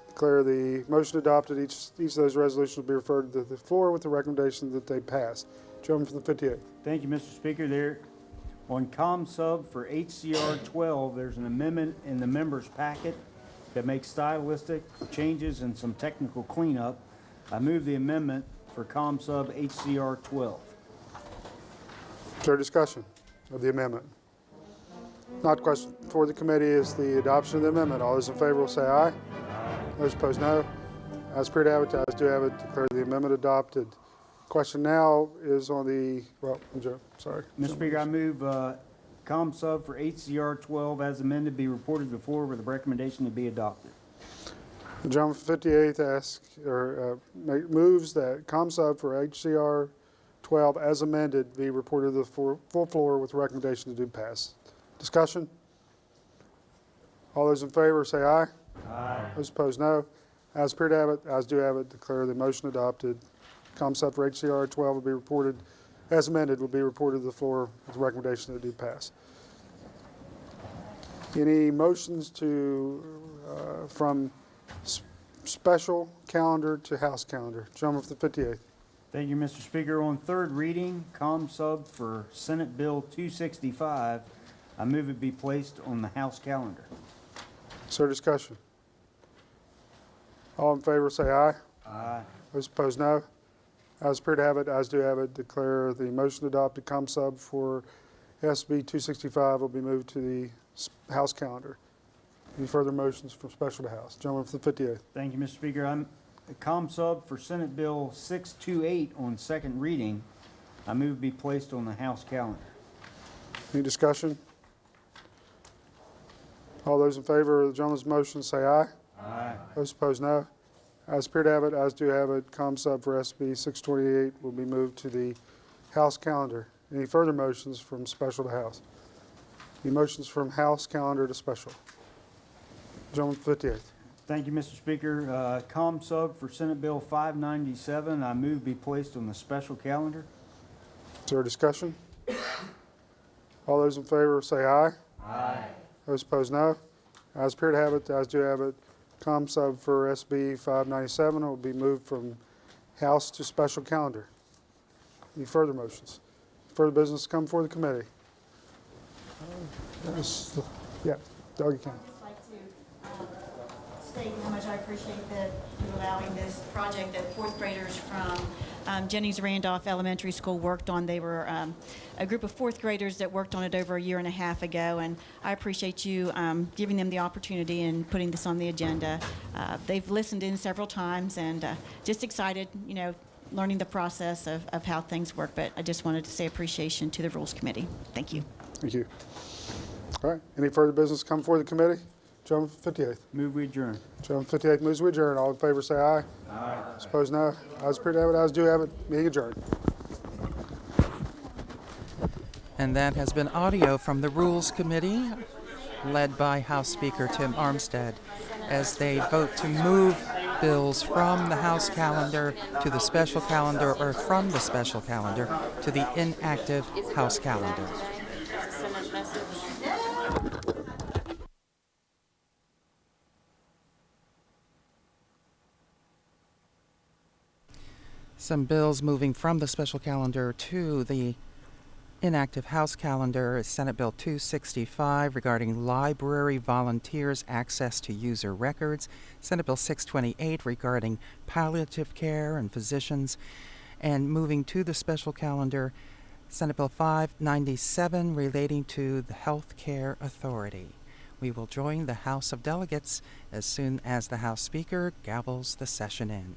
Declare the motion adopted. Each of those resolutions will be referred to the floor with the recommendation that they pass. Gentleman from the 58. Thank you, Mr. Speaker. There, on Com Sub for HCR 12, there's an amendment in the members' packet that makes stylistic changes and some technical cleanup. I move the amendment for Com Sub HCR 12. Is there discussion of the amendment? Not question for the committee is the adoption of the amendment. All those in favor will say aye. Aye. Those opposed, no. As per advertised, do have it. Declare the amendment adopted. Question now is on the, well, Joe, sorry. Mr. Speaker, I move Com Sub for HCR 12 as amended be reported to the floor with a recommendation to be adopted. The gentleman from 58 moves that Com Sub for HCR 12 as amended be reported to the full floor with a recommendation to do pass. Discussion? All those in favor say aye. Aye. Those opposed, no. As appear to have it, as do have it, declare the motion adopted. Com Sub for HCR 12 will be reported, as amended, will be reported to the floor with a recommendation to do pass. Any motions from special calendar to House calendar? Gentleman from the 58th. Thank you, Mr. Speaker. On third reading, Com Sub for Senate Bill 265, I move it be placed on the House calendar. Is there discussion? All in favor say aye. Aye. Those opposed, no. As appear to have it, as do have it, declare the motion adopted. Com Sub for SB 265 will be moved to the House calendar. Any further motions from special to House? Gentleman from the 58th. Thank you, Mr. Speaker. I'm Com Sub for Senate Bill 628 on second reading. I move be placed on the House calendar. Any discussion? All those in favor of the gentleman's motion say aye. Aye. Those opposed, no. As appear to have it, as do have it, Com Sub for SB 628 will be moved to the House calendar. Any further motions from special to House? Any motions from House calendar to special? Gentleman from 58th. Thank you, Mr. Speaker. Com Sub for Senate Bill 597, I move be placed on the special calendar. Is there a discussion? All those in favor say aye. Aye. Those opposed, no. As appear to have it, as do have it, Com Sub for SB 597 will be moved from House to special calendar. Any further motions? Further business come before the committee? Yeah, Doug, you can. State how much I appreciate that you allowing this project that fourth graders from Jennings Randolph Elementary School worked on. They were a group of fourth graders that worked on it over a year and a half ago, and I appreciate you giving them the opportunity and putting this on the agenda. They've listened in several times and just excited, learning the process of how things work, but I just wanted to say appreciation to the Rules Committee. Thank you. Thank you. All right, any further business come before the committee? Gentleman from 58th. Move we adjourn. Gentleman from 58th moves we adjourn. All in favor say aye. Aye. Suppose no. Ayes appear to have it, ayes do have it. Meeting adjourned. And that has been audio from the Rules Committee. led by House Speaker Tim Armstead, as they vote to move bills from the House calendar to the special calendar or from the special calendar to the inactive House calendar. Senate message. Some bills moving from the special calendar to the inactive House calendar is Senate Bill 265 regarding library volunteers' access to user records, Senate Bill 628 regarding palliative care and physicians, and moving to the special calendar, Senate Bill 597 relating to the Health Care Authority. We will join the House of Delegates as soon as the House Speaker gavels the session in.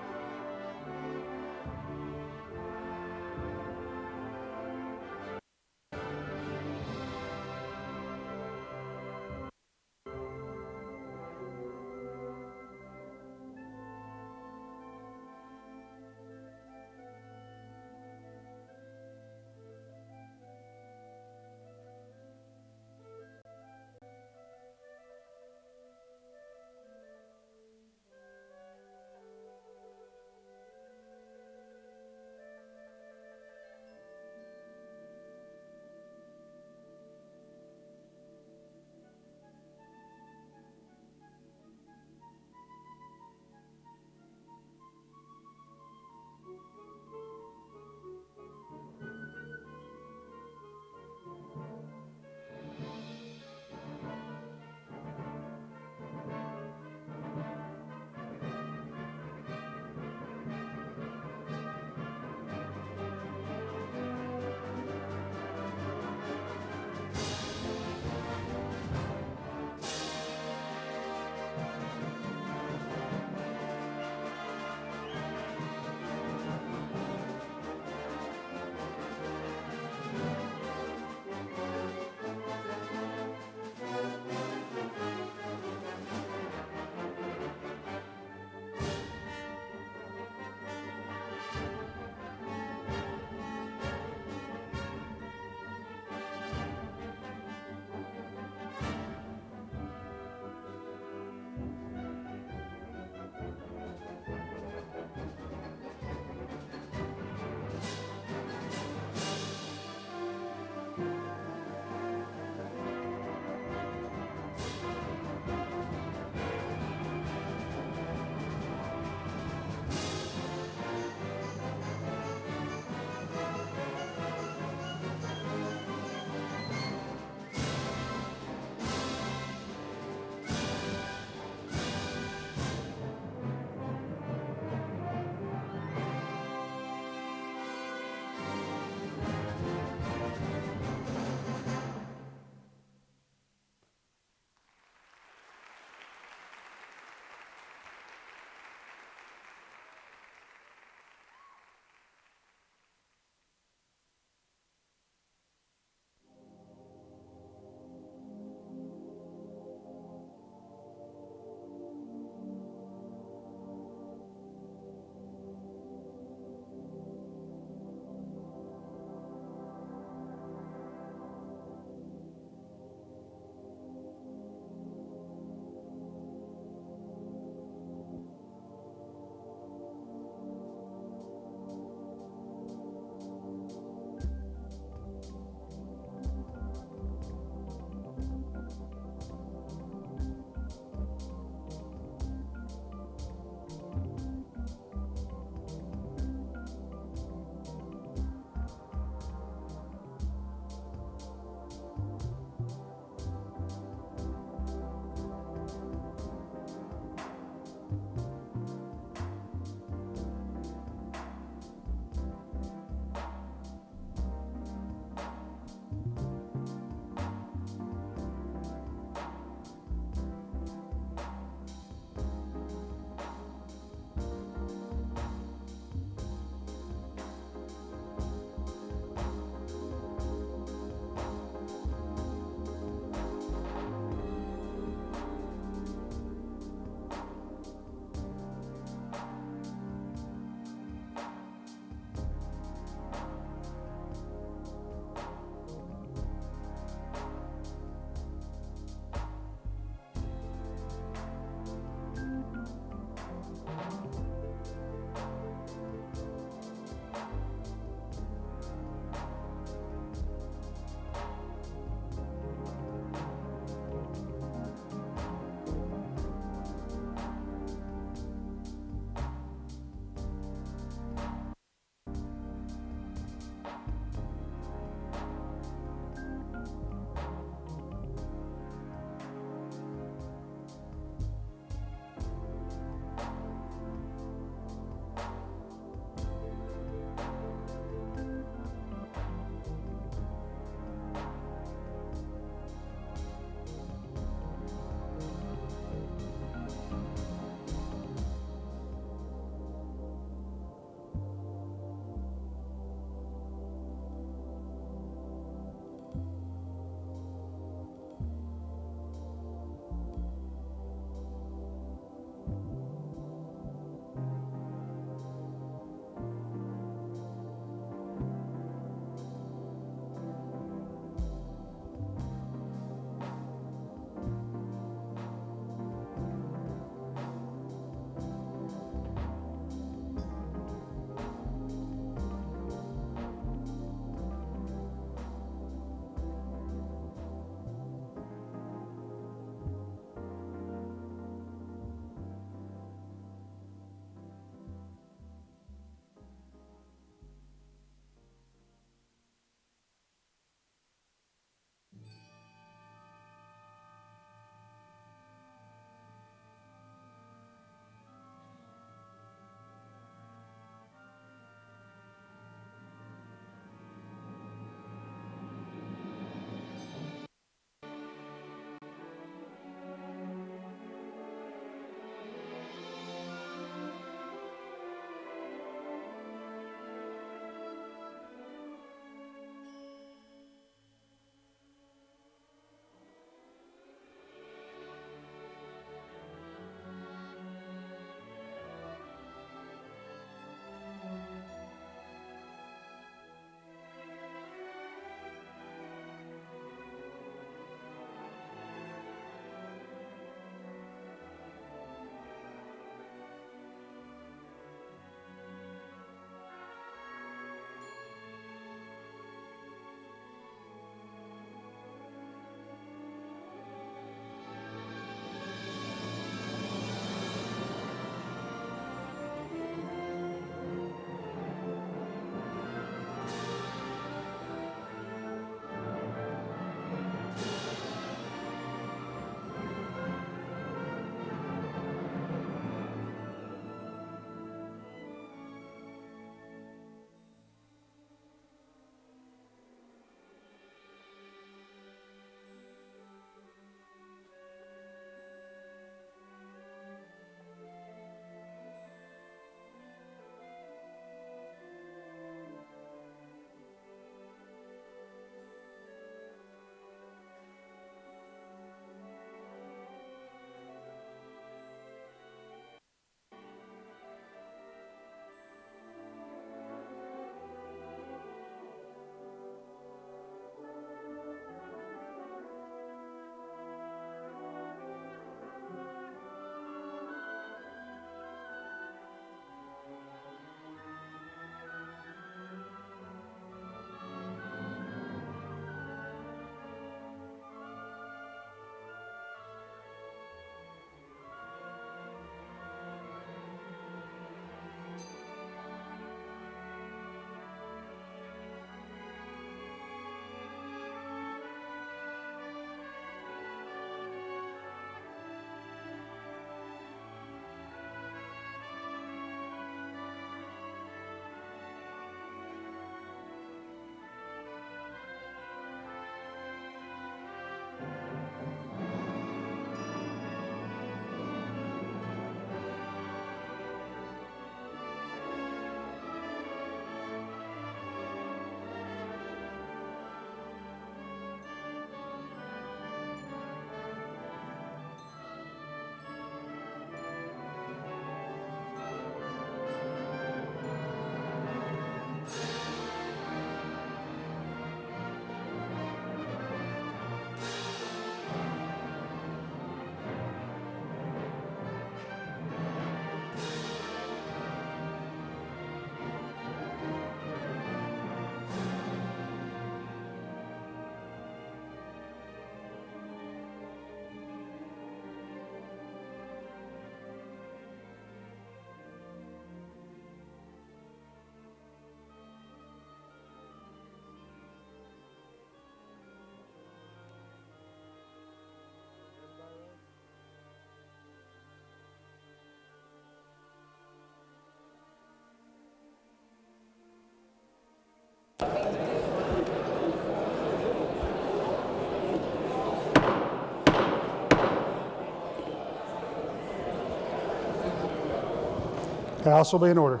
The House will be in order.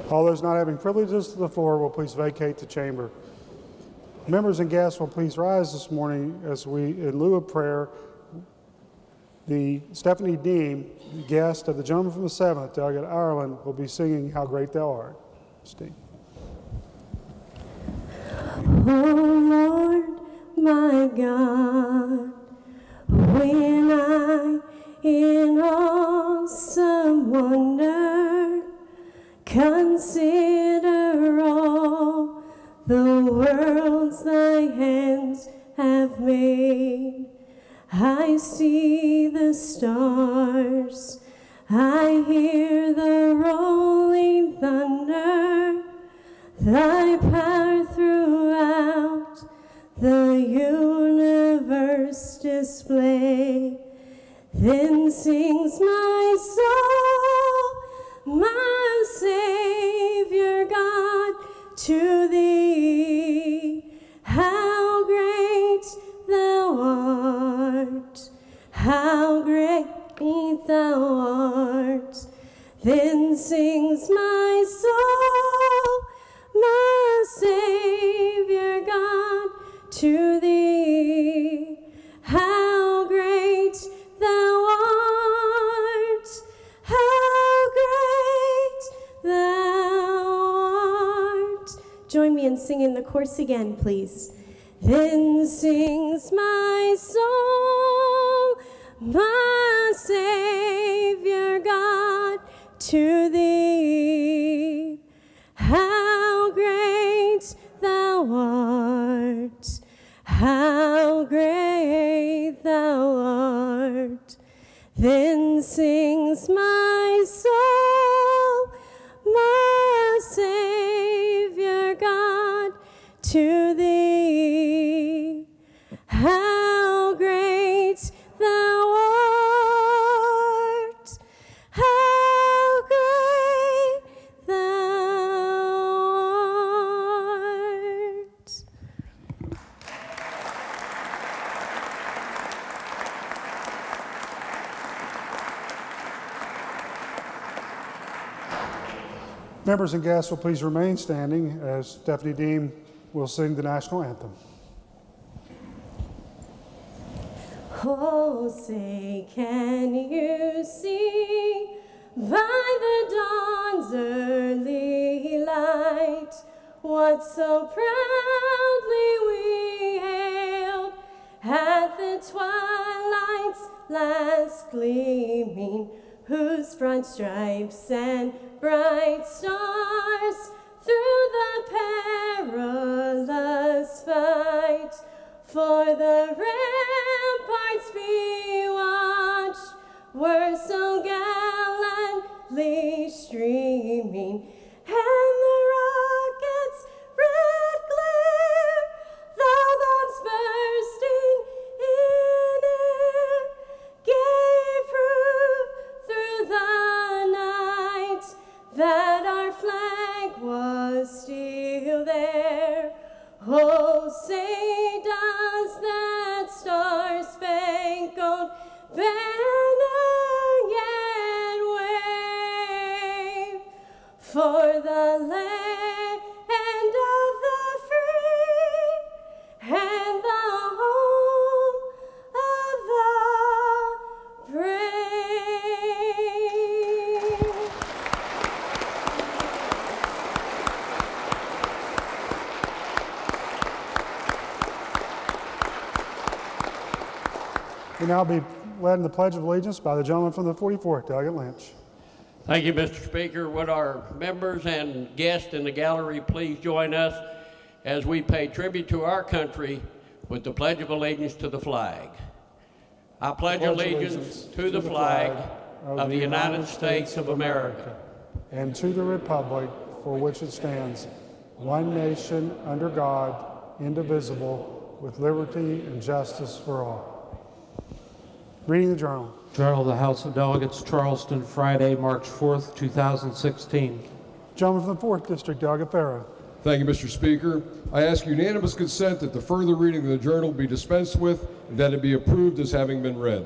All those not having privileges to the floor will please vacate the chamber. Members and guests will please rise this morning as we, in lieu of prayer, the Stephanie Deem, guest of the gentleman from the 7th, delegate Ireland, will be singing How Great Thou Art. Steve. Oh Lord, my God, when I in awesome wonder consider all the worlds thy hands have made, I see the stars, I hear the rolling thunder, thy power throughout the universe display. Then sings my soul, my Savior God, to thee. How great thou art, how great thou art. Then sings my soul, my Savior God, to thee. How great thou art, how great thou art. Join me in singing the chorus again, please. Then sings my soul, my Savior God, to thee. How great thou art, how great thou art. Then sings my soul, my Savior God, to thee. How great thou art, how great thou art. Members and guests will please remain standing as Stephanie Deem will sing the national anthem. Oh, say, can you see by the dawn's early light what so proudly we hailed at the twilight's last gleaming, whose broad stripes and bright stars through the perilous fight for the ramparts be watched, were so gallantly streaming, and the rockets' red glare, the bombs bursting in air, gave proof through the night that our flag was still there. Oh, say does that star-spangled banner yet wave for the land of the free and the home of the brave? We now be led in the Pledge of Allegiance by the gentleman from the 44th, Delegate Lynch. Thank you, Mr. Speaker. Would our members and guests in the gallery please join us as we pay tribute to our country with the Pledge of Allegiance to the flag. I pledge allegiance to the flag of the United States of America and to the republic for which it stands, one nation under God, indivisible, with liberty and justice for all. Reading the journal. Journal of the House of Delegates, Charleston, Friday, March 4th, 2016. Gentleman from the 4th District, Delegate Farrow. Thank you, Mr. Speaker. I ask unanimous consent that the further reading of the journal be dispensed with and that it be approved as having been read.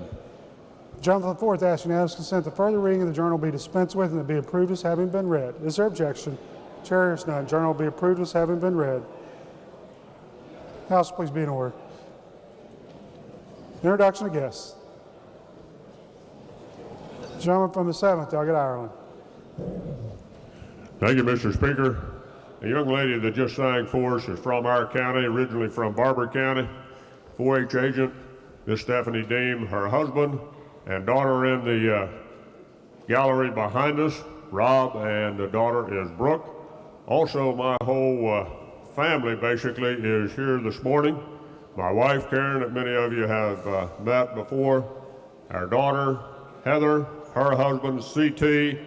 Gentleman from the fourth asks unanimous consent that further reading of the journal be dispensed with and it be approved as having been read. Is there objection? Chair hears none. Journal will be approved as having been read. House, please be in order. Introduction of guests. Gentleman from the 7th, Delegate Ireland. Thank you, Mr. Speaker. A young lady that just sang for us is from our county, originally from Barber County. 4-H agent, Miss Stephanie Deem, her husband and daughter in the gallery behind us, Rob, and the daughter is Brooke. Also, my whole family basically is here this morning. My wife, Karen, that many of you have met before, our daughter, Heather, her husband, C.T.,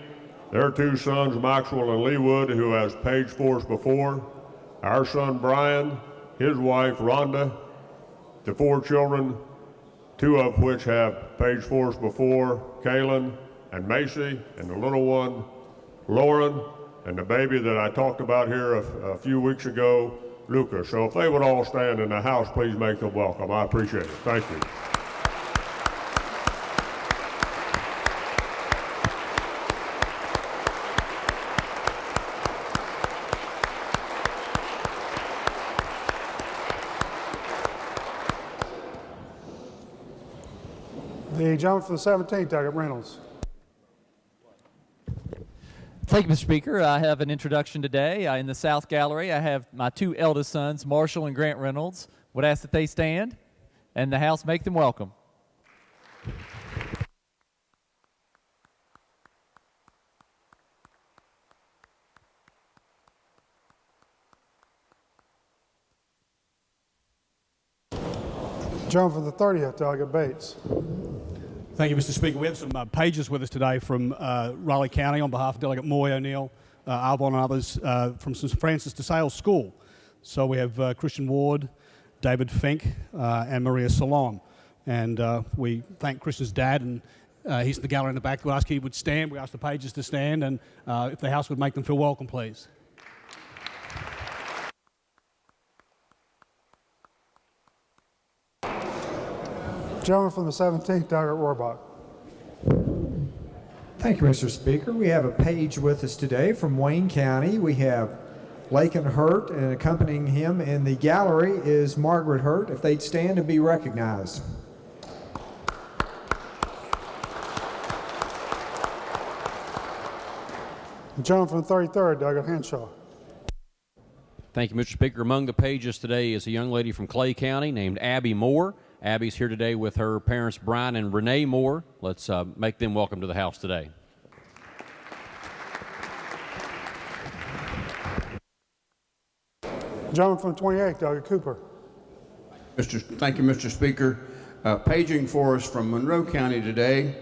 their two sons, Maxwell and Leewood, who has paged for us before, our son, Brian, his wife, Rhonda, the 4 children, 2 of which have paged for us before, Kaylin and Macy, and the little one, Lauren, and the baby that I talked about here a few weeks ago, Lucas. So if they would all stand in the house, please make them welcome. I appreciate it. Thank you. The gentleman from the 17th, Delegate Reynolds. Thank you, Mr. Speaker. I have an introduction today. In the South Gallery, I have my 2 eldest sons, Marshall and Grant Reynolds. Would ask that they stand and the House make them welcome. Gentleman from the 30th, Delegate Bates. Thank you, Mr. Speaker. We have some pages with us today from Raleigh County on behalf of Delegate Moy O'Neill, Albon, and others from St. Francis de Sales School. So we have Christian Ward, David Fink, and Maria Salon. And we thank Christian's dad, and he's in the gallery in the back. We ask he would stand. We ask the pages to stand, and if the House would make them feel welcome, please. Gentleman from the 17th, Delegate Rohrbach. Thank you, Mr. Speaker. We have a page with us today from Wayne County. We have Lakin Hurt, and accompanying him in the gallery is Margaret Hurt. If they'd stand and be recognized. The gentleman from the 33rd, Delegate Henshaw. Thank you, Mr. Speaker. Among the pages today is a young lady from Clay County named Abby Moore. Abby's here today with her parents, Brian and Renee Moore. Let's make them welcome to the House today. Gentleman from the 28th, Delegate Cooper. Thank you, Mr. Speaker. Paging for us from Monroe County today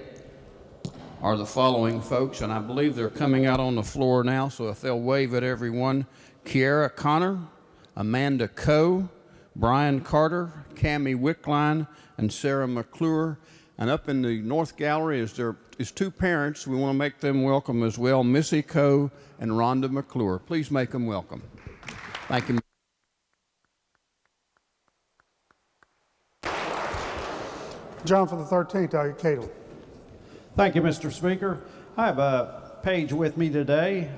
are the following folks, and I believe they're coming out on the floor now, so if they'll wave at everyone. Kiara Connor, Amanda Coe, Brian Carter, Cammie Wickline, and Sarah McClure. And up in the North Gallery is 2 parents. We want to make them welcome as well, Missy Coe and Rhonda McClure. Please make them welcome. Thank you. John from the 13th, Delegate Cato. Thank you, Mr. Speaker. I have a page with me today,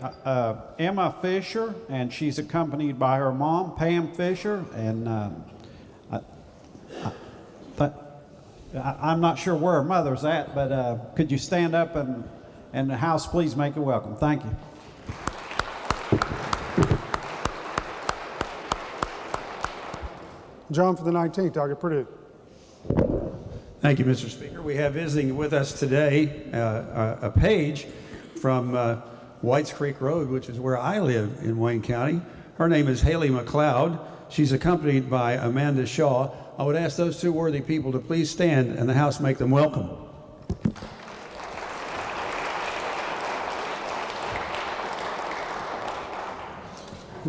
Emma Fisher, and she's accompanied by her mom, Pam Fisher, and I'm not sure where her mother's at, but could you stand up and the House please make her welcome? Thank you. John for the 19th, Delegate Purdue. Thank you, Mr. Speaker. We have visiting with us today a page from Whites Creek Road, which is where I live in Wayne County. Her name is Haley McLeod. She's accompanied by Amanda Shaw. I would ask those 2 worthy people to please stand and the House make them welcome.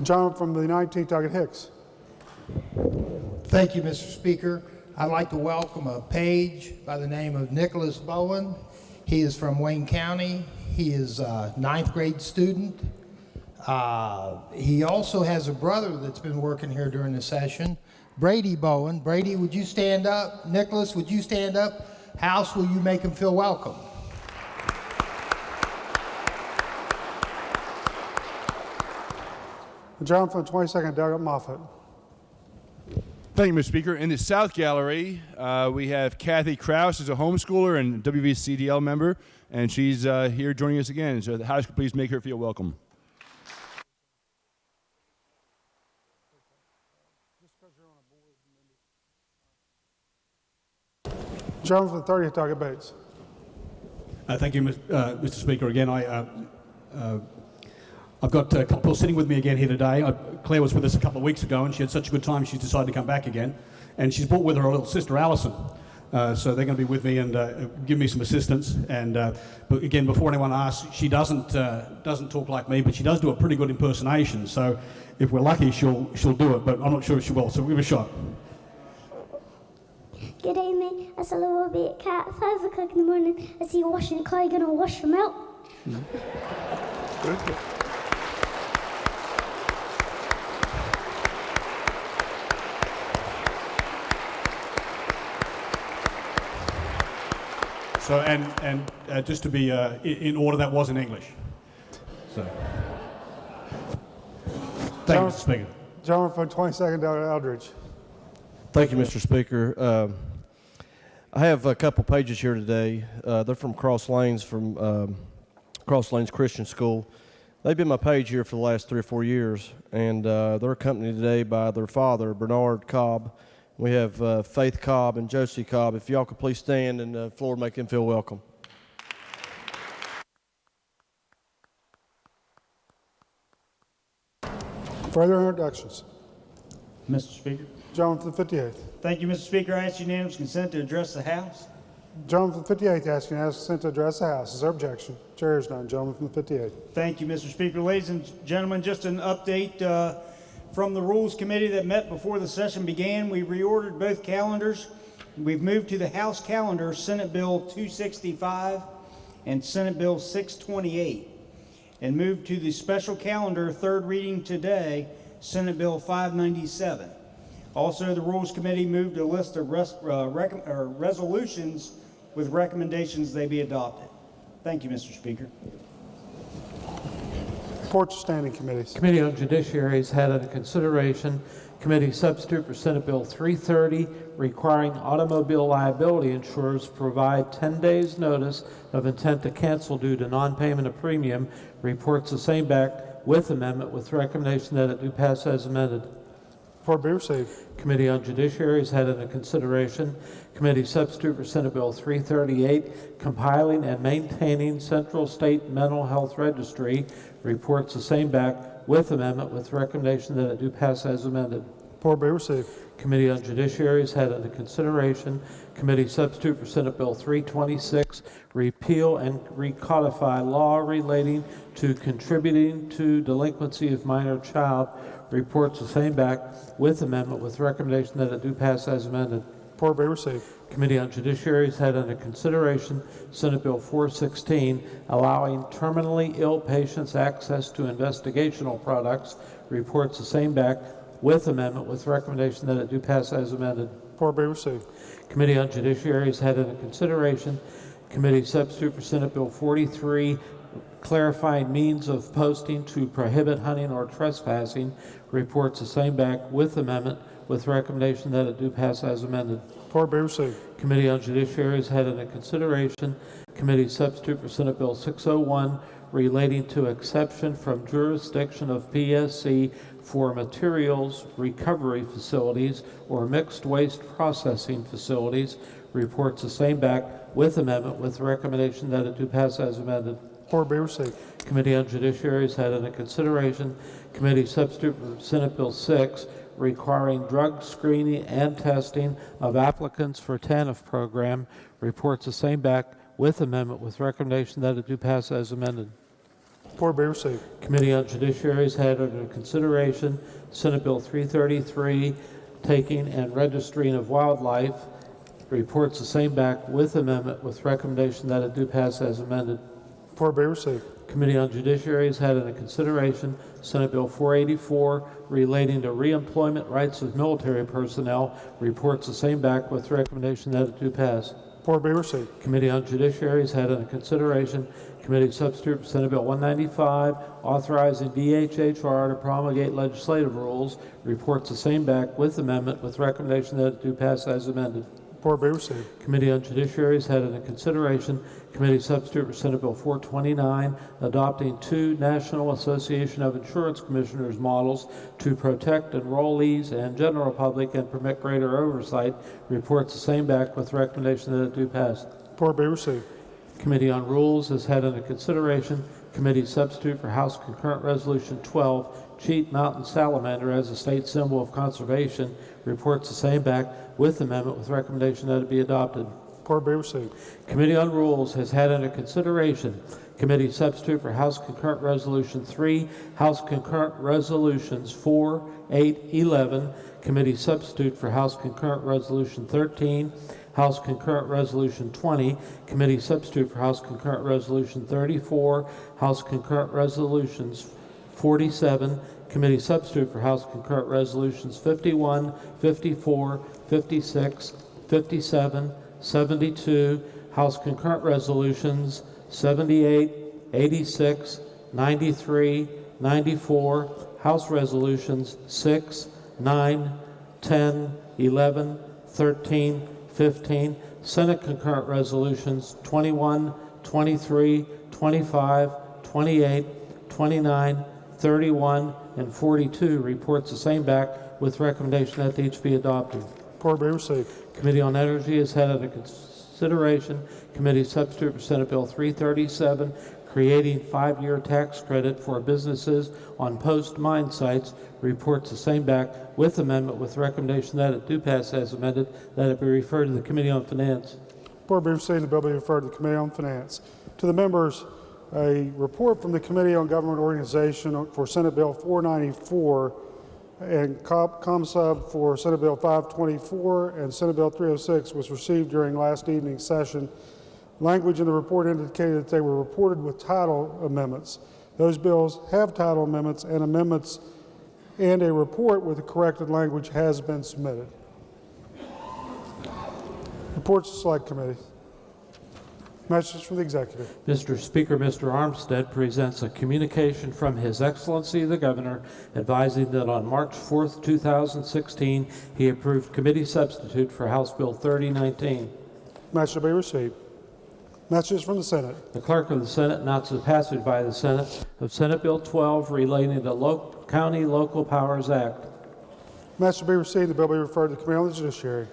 John from the 19th, Delegate Hicks. Thank you, Mr. Speaker. I'd like to welcome a page by the name of Nicholas Bowen. He is from Wayne County. He is a 9th grade student. He also has a brother that's been working here during the session, Brady Bowen. Brady, would you stand up? Nicholas, would you stand up? House, will you make them feel welcome? The gentleman from the 22nd, Doug Moffitt. Thank you, Mr. Speaker. In the South Gallery, we have Kathy Kraus, who's a homeschooler and WVCDL member, and she's here joining us again. So the House could please make her feel welcome. Gentleman from the 30th, Doug Bates. Thank you, Mr. Speaker. Again, I've got a couple sitting with me again here today. Claire was with us a couple of weeks ago, and she had such a good time, she's decided to come back again. And she's brought with her a little sister, Alison. So they're going to be with me and give me some assistance. And but again, before anyone asks, she doesn't talk like me, but she does do a pretty good impersonation. So if we're lucky, she'll do it. But I'm not sure if she will. So give it a shot. Good day, mate. It's a little bit cat. 5 o'clock in the morning. I see you washing the car. You gonna wash them out? Good. So and just to be in order, that was in English. So thank you, Mr. Speaker. Gentleman from 22nd, Doug Eldridge. Thank you, Mr. Speaker. I have a couple pages here today. They're from Cross Lanes Christian School. They've been my page here for the last 3 or 4 years, and they're accompanied today by their father, Bernard Cobb. We have Faith Cobb and Josie Cobb. If y'all could please stand and the floor make them feel welcome. Further introductions. Mr. Speaker. Gentleman from the 58th. Thank you, Mr. Speaker. I ask unanimous consent to address the House. Gentleman from the 58th asking unanimous consent to address the House. Is there objection? Chair is none. Gentleman from the 58th. Thank you, Mr. Speaker. Ladies and gentlemen, just an update from the Rules Committee that met before the session began. We reordered both calendars. We've moved to the House calendar Senate Bill 265 and Senate Bill 628, and moved to the special calendar, third reading today, Senate Bill 597. Also, the Rules Committee moved a list of resolutions with recommendations they be adopted. Thank you, Mr. Speaker. Reports of standing committees. Committee on Judiciary has had under consideration committee substitute for Senate Bill 330 requiring automobile liability insurers provide 10 days notice of intent to cancel due to non-payment of premium. Reports the same back with amendment with recommendation that it do pass as amended. Report be received. Committee on Judiciary has had under consideration committee substitute for Senate Bill 338 compiling and maintaining Central State Mental Health Registry. Reports the same back with amendment with recommendation that it do pass as amended. Report be received. Committee on Judiciary has had under consideration committee substitute for Senate Bill 326 repeal and recodify law relating to contributing to delinquency of minor child. Reports the same back with amendment with recommendation that it do pass as amended. Report be received. Committee on Judiciary has had under consideration Senate Bill 416 allowing terminally ill patients access to investigational products. Reports the same back with amendment with recommendation that it do pass as amended. Report be received. Committee on Judiciary has had under consideration committee substitute for Senate Bill 43 clarifying means of posting to prohibit hunting or trespassing. Reports the same back with amendment with recommendation that it do pass as amended. Report be received. Committee on Judiciary has had under consideration committee substitute for Senate Bill 601 relating to exception from jurisdiction of PSC for materials recovery facilities or mixed waste processing facilities. Reports the same back with amendment with recommendation that it do pass as amended. Report be received. Committee on Judiciary has had under consideration committee substitute for Senate Bill 6 requiring drug screening and testing of applicants for TANF program. Reports the same back with amendment with recommendation that it do pass as amended. Report be received. Committee on Judiciary has had under consideration Senate Bill 333 taking and registering of wildlife. Reports the same back with amendment with recommendation that it do pass as amended. Report be received. Committee on Judiciary has had under consideration Senate Bill 484 relating to reemployment rights of military personnel. Reports the same back with recommendation that it do pass. Report be received. Committee on Judiciary has had under consideration Committee Substitute for Senate Bill 195, authorizing DHHR to promulgate legislative rules. Reports the same back with amendment with recommendation that it do pass as amended. Report be received. Committee on Judiciary has had under consideration Committee Substitute for Senate Bill 429, adopting 2 National Association of Insurance Commissioners models to protect enrollees and general public and permit greater oversight. Reports the same back with recommendation that it do pass. Report be received. Committee on Rules has had under consideration Committee Substitute for House Concurrent Resolution 12, Cheat Mountain Salamander as a state symbol of conservation. Reports the same back with amendment with recommendation that it be adopted. Report be received. Committee on Rules has had under consideration Committee Substitute for House Concurrent Resolution 3, House Concurrent Resolutions 4, 8, 11, Committee Substitute for House Concurrent Resolution 13, House Concurrent Resolution 20, Committee Substitute for House Concurrent Resolution 34, House Concurrent Resolutions 47, Committee Substitute for House Concurrent Resolutions 51, 54, 56, 57, 72, House Concurrent Resolutions 78, 86, 93, 94, House Resolutions 6, 9, 10, 11, 13, 15, Senate Concurrent Resolutions 21, 23, 25, 28, 29, 31, and 42. Reports the same back with recommendation that they each be adopted. Report be received. Committee on Energy has had under consideration Committee Substitute for Senate Bill 337, creating 5-year tax credit for businesses on post-mine sites. Reports the same back with amendment with recommendation that it do pass as amended, that it be referred to the Committee on Finance. Report be received. The bill be referred to the Committee on Finance. To the members, a report from the Committee on Government Organization for Senate Bill 494 and ComSub for Senate Bill 524 and Senate Bill 306 was received during last evening's session. Language in the report indicated that they were reported with title amendments. Those bills have title amendments, and a report with the corrected language has been submitted. Reports to Select Committee. Messages from the Executive. Mr. Speaker, Mr. Armstead presents a communication from His Excellency the Governor advising that on March 4th, 2016, he approved committee substitute for House Bill 3019. Message will be received. Messages from the Senate. The Clerk of the Senate announces passage by the Senate of Senate Bill 12 relating to the County Local Powers Act. Message will be received. The bill will be referred to the Committee on the Judiciary.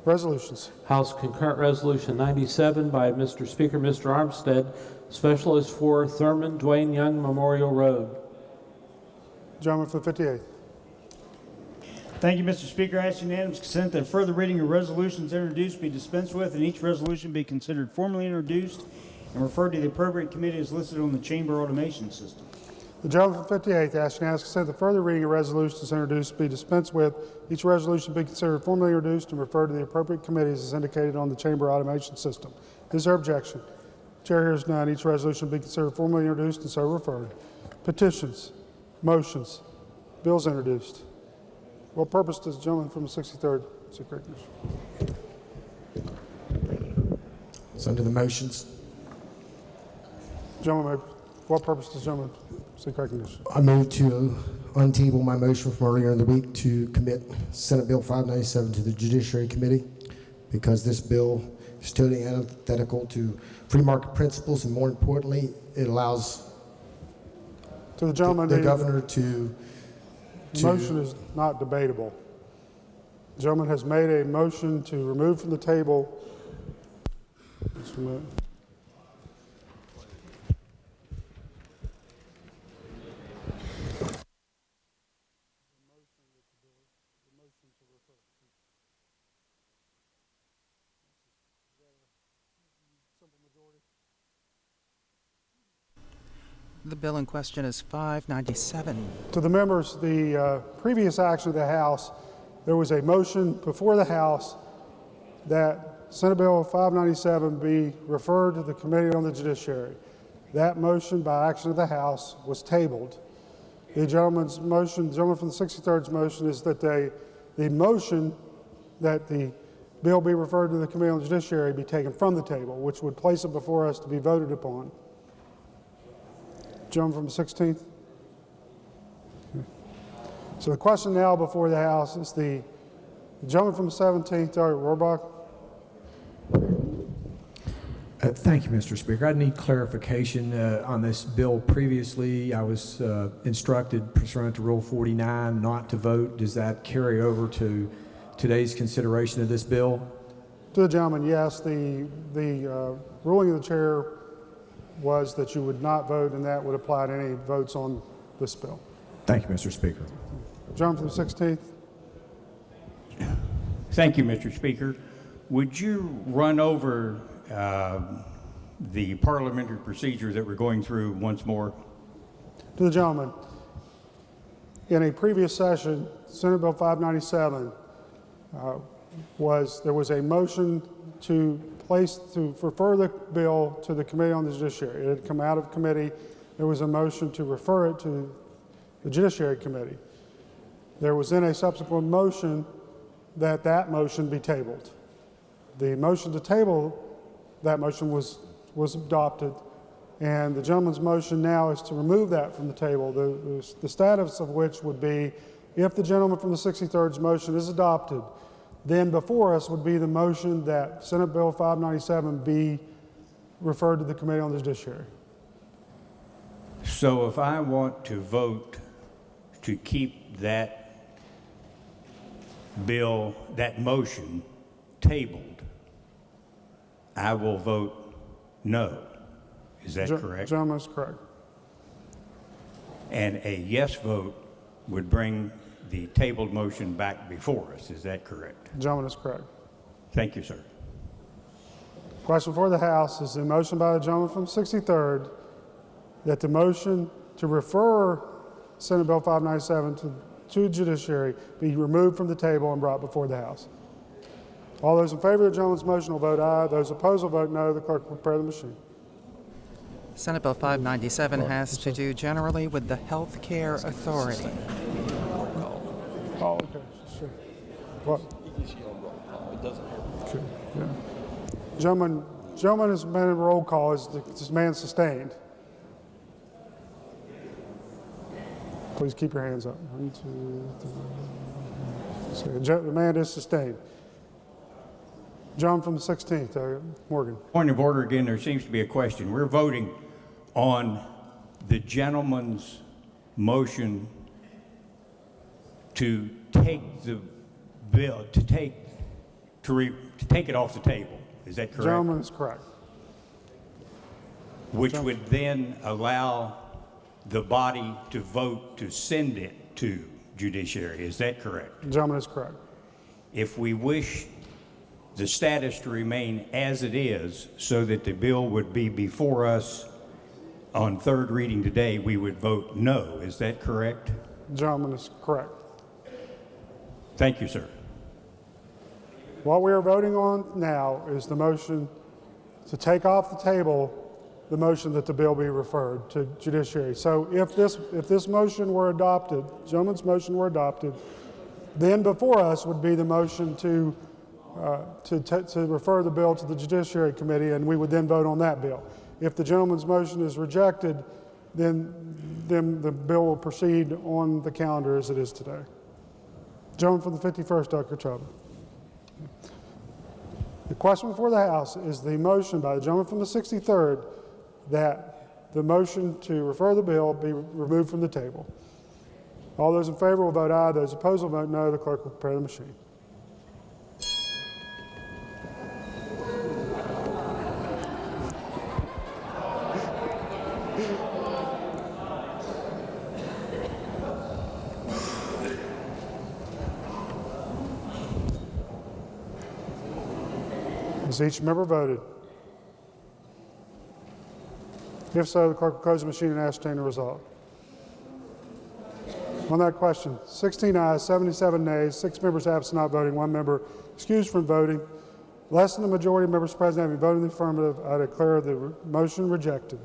Resolutions. House Concurrent Resolution 97 by Mr. Speaker, Mr. Armstead, Specialist for Thurman Dwayne Young Memorial Road. Gentleman from the 58th. Thank you, Mr. Speaker. I ask unanimous consent that further reading of resolutions introduced be dispensed with and each resolution be considered formally introduced and referred to the appropriate committee as listed on the chamber automation system. The gentleman from the 58th asks unanimous consent that further reading of resolutions introduced be dispensed with, each resolution be considered formally introduced and referred to the appropriate committees as indicated on the chamber automation system. Is there objection? Chair hears none. Each resolution be considered formally introduced and so referred. Petitions, motions, bills introduced. What purpose does the gentleman from the 63rd seek recognition? It's under the motions. Gentleman, what purpose does the gentleman seek recognition? I move to untable my motion from earlier in the week to commit Senate Bill 597 to the Judiciary Committee because this bill is totally antithetical to free market principles, and more importantly, it allows to the gentleman the governor to the motion is not debatable. The gentleman has made a motion to remove from the table. The bill in question is 597. To the members, the previous action of the House, there was a motion before the House that Senate Bill 597 be referred to the Committee on the Judiciary. That motion by action of the House was tabled. The gentleman's motion, the gentleman from the 63rd's motion is that the motion that the bill be referred to the Committee on the Judiciary be taken from the table, which would place it before us to be voted upon. Gentleman from the 16th. So the question now before the House is the gentleman from the 17th, Rohrbach. Thank you, Mr. Speaker. I need clarification on this bill. Previously, I was instructed pursuant to Rule 49 not to vote. Does that carry over to today's consideration of this bill? To the gentleman, yes. The ruling of the chair was that you would not vote, and that would apply to any votes on this bill. Thank you, Mr. Speaker. Gentleman from the 16th. Thank you, Mr. Speaker. Would you run over the parliamentary procedure that we're going through once more? To the gentleman, in a previous session, Senate Bill 597 there was a motion to refer the bill to the Committee on the Judiciary. It had come out of committee. There was a motion to refer it to the Judiciary Committee. There was then a subsequent motion that motion be tabled. The motion to table that motion was adopted, and the gentleman's motion now is to remove that from the table, the status of which would be, if the gentleman from the 63rd's motion is adopted, then before us would be the motion that Senate Bill 597 be referred to the Committee on the Judiciary. So if I want to vote to keep that bill, that motion tabled, I will vote no. Is that correct? Gentleman is correct. And a yes vote would bring the tabled motion back before us. Is that correct? Gentleman is correct. Thank you, sir. Question before the House is the motion by the gentleman from 63rd that the motion to refer Senate Bill 597 to Judiciary be removed from the table and brought before the House. All those in favor of the gentleman's motion will vote aye. Those opposed will vote no. The clerk will prepare the machine. Senate Bill 597 has to do generally with the Health Care Authority. Oh, okay, sure. What? It doesn't hurt. Okay, yeah. Gentleman has been in roll call. Is this man sustained? Please keep your hands up. 1, 2, 3. So the man is sustained. John from the 16th, Morgan. Point of order again, there seems to be a question. We're voting on the gentleman's motion to take the bill, to take it off the table. Is that correct? Gentleman is correct. Which would then allow the body to vote to send it to judiciary. Is that correct? Gentleman is correct. If we wish the status to remain as it is so that the bill would be before us on third reading today, we would vote no. Is that correct? Gentleman is correct. Thank you, sir. What we are voting on now is the motion to take off the table the motion that the bill be referred to Judiciary. So if this motion were adopted, gentleman's motion were adopted, then before us would be the motion to refer the bill to the Judiciary Committee, and we would then vote on that bill. If the gentleman's motion is rejected, then the bill will proceed on the calendar as it is today. Gentleman from the 51st, Dr. Chubb. The question before the House is the motion by the gentleman from the 63rd that the motion to refer the bill be removed from the table. All those in favor will vote aye. Those opposed will vote no. The clerk will prepare the machine. Has each member voted? If so, the clerk will close the machine and ascertain the result. On that question, 16 ayes, 77 nays, 6 members absent not voting, 1 member excused from voting. Less than the majority of members present having voted in the affirmative, I declare the motion rejected.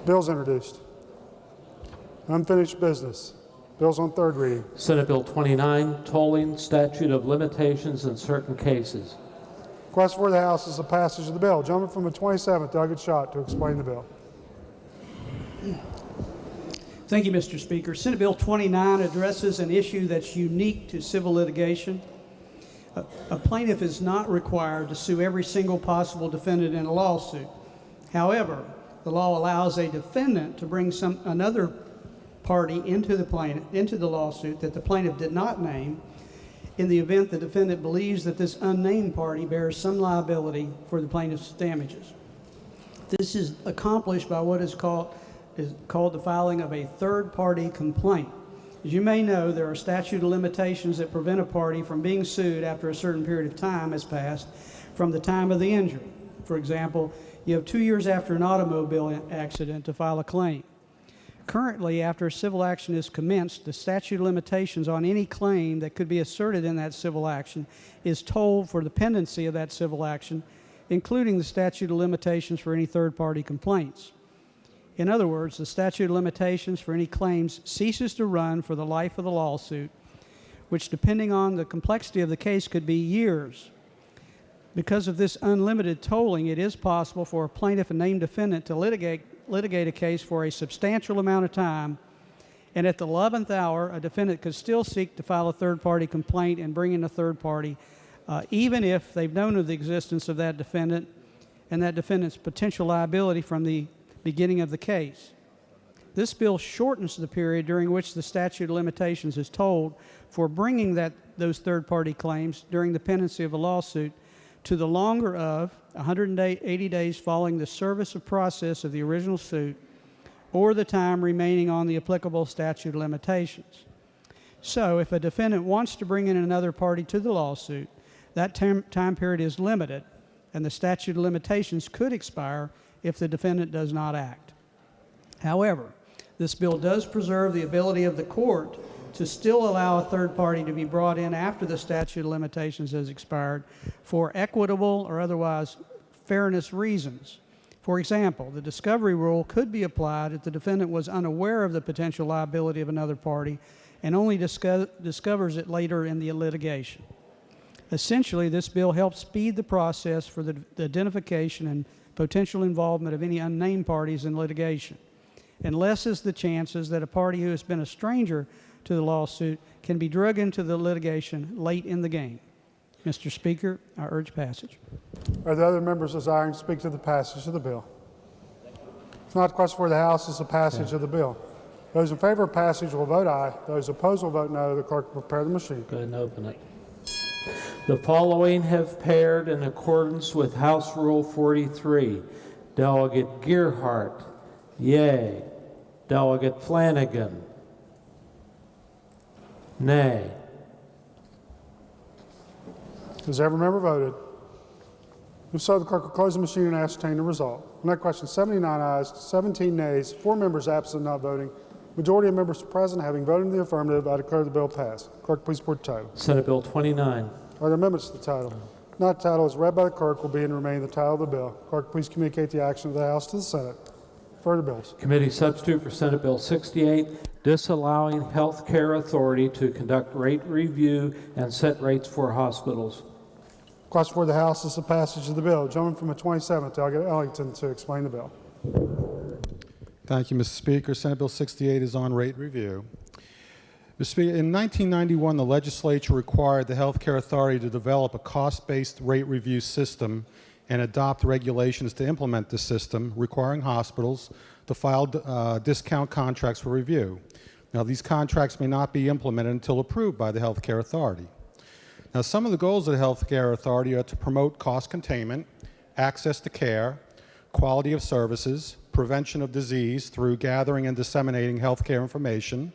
Bills introduced. Unfinished business. Bills on third reading. Senate Bill 29, tolling statute of limitations in certain cases. Request for the House is the passage of the bill. Gentleman from the 27th, Doggett Schott, to explain the bill. Thank you, Mr. Speaker. Senate Bill 29 addresses an issue that's unique to civil litigation. A plaintiff is not required to sue every single possible defendant in a lawsuit. However, the law allows a defendant to bring another party into the lawsuit that the plaintiff did not name in the event the defendant believes that this unnamed party bears some liability for the plaintiff's damages. This is accomplished by what is called the filing of a third-party complaint. As you may know, there are statute of limitations that prevent a party from being sued after a certain period of time has passed from the time of the injury. For example, you have 2 years after an automobile accident to file a claim. Currently, after a civil action is commenced, the statute of limitations on any claim that could be asserted in that civil action is tolled for the pendency of that civil action, including the statute of limitations for any third-party complaints. In other words, the statute of limitations for any claims ceases to run for the life of the lawsuit, which, depending on the complexity of the case, could be years. Because of this unlimited tolling, it is possible for a plaintiff and named defendant to litigate a case for a substantial amount of time, and at the 11th hour, a defendant could still seek to file a third-party complaint and bring in a third party, even if they've known of the existence of that defendant and that defendant's potential liability from the beginning of the case. This bill shortens the period during which the statute of limitations is tolled for bringing those third-party claims during the pendency of a lawsuit to the longer of 180 days following the service of process of the original suit or the time remaining on the applicable statute of limitations. So, if a defendant wants to bring in another party to the lawsuit, that time period is limited, and the statute of limitations could expire if the defendant does not act. However, this bill does preserve the ability of the court to still allow a third party to be brought in after the statute of limitations has expired for equitable or otherwise fairness reasons. For example, the discovery rule could be applied if the defendant was unaware of the potential liability of another party and only discovers it later in the litigation. Essentially, this bill helps speed the process for the identification and potential involvement of any unnamed parties in litigation, and lessens the chances that a party who has been a stranger to the lawsuit can be dragged into the litigation late in the game. Mr. Speaker, I urge passage. Are there other members desiring to speak to the passage of the bill? If not, the question for the House is the passage of the bill. Those in favor of passage will vote aye. Those opposed will vote no. The clerk will prepare the machine. Go ahead and open it. The following have paired in accordance with House Rule 43. Delegate Gearhart, yea. Delegate Flanagan, nay. Has every member voted? If so, the clerk will close the machine and ascertain the result. On that question, 79 ayes, 17 nays, 4 members absent not voting. Majority of members present having voted in the affirmative, I declare the bill passed. Clerk, please report the title. Senate Bill 29. Are there amendments to the title? Not title as read by the clerk will be and remain the title of the bill. Clerk, please communicate the action of the House to the Senate. Further bills. Committee substitute for Senate Bill 68, disallowing health care authority to conduct rate review and set rates for hospitals. Question for the House is the passage of the bill. Gentleman from the 27th, Delegate Ellington, to explain the bill. Thank you, Mr. Speaker. Senate Bill 68 is on rate review. Mr. Speaker, in 1991, the legislature required the Health Care Authority to develop a cost-based rate review system and adopt regulations to implement the system, requiring hospitals to file discount contracts for review. Now, these contracts may not be implemented until approved by the Health Care Authority. Now, some of the goals of the Health Care Authority are to promote cost containment, access to care, quality of services, prevention of disease through gathering and disseminating health care information,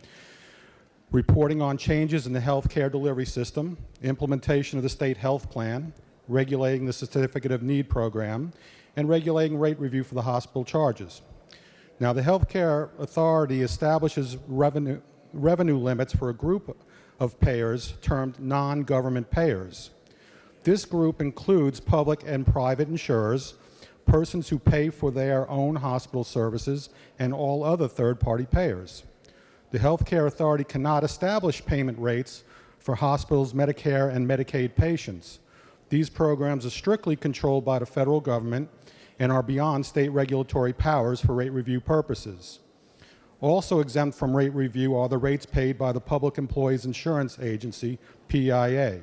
reporting on changes in the health care delivery system, implementation of the state health plan, regulating the Certificate of Need program, and regulating rate review for the hospital charges. Now, the Health Care Authority establishes revenue limits for a group of payers termed non-government payers. This group includes public and private insurers, persons who pay for their own hospital services, and all other third-party payers. the Health Care Authority cannot establish payment rates for hospitals, Medicare, and Medicaid patients. These programs are strictly controlled by the federal government and are beyond state regulatory powers for rate review purposes. Also exempt from rate review are the rates paid by the Public Employees Insurance Agency, PIA.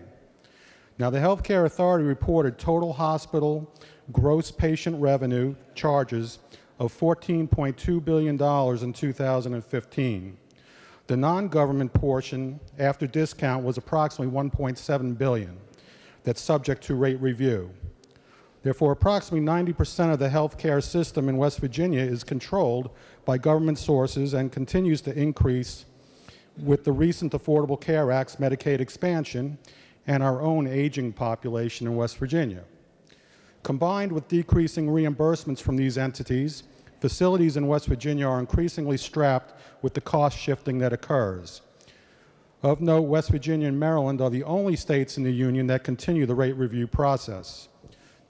Now, the Health Care Authority reported total hospital gross patient revenue charges of $14.2 billion in 2015. The non-government portion after discount was approximately $1.7 billion. That's subject to rate review. Therefore, approximately 90% of the healthcare system in West Virginia is controlled by government sources and continues to increase with the recent Affordable Care Act's Medicaid expansion and our own aging population in West Virginia. Combined with decreasing reimbursements from these entities, facilities in West Virginia are increasingly strapped with the cost shifting that occurs. Of note, West Virginia and Maryland are the only states in the Union that continue the rate review process.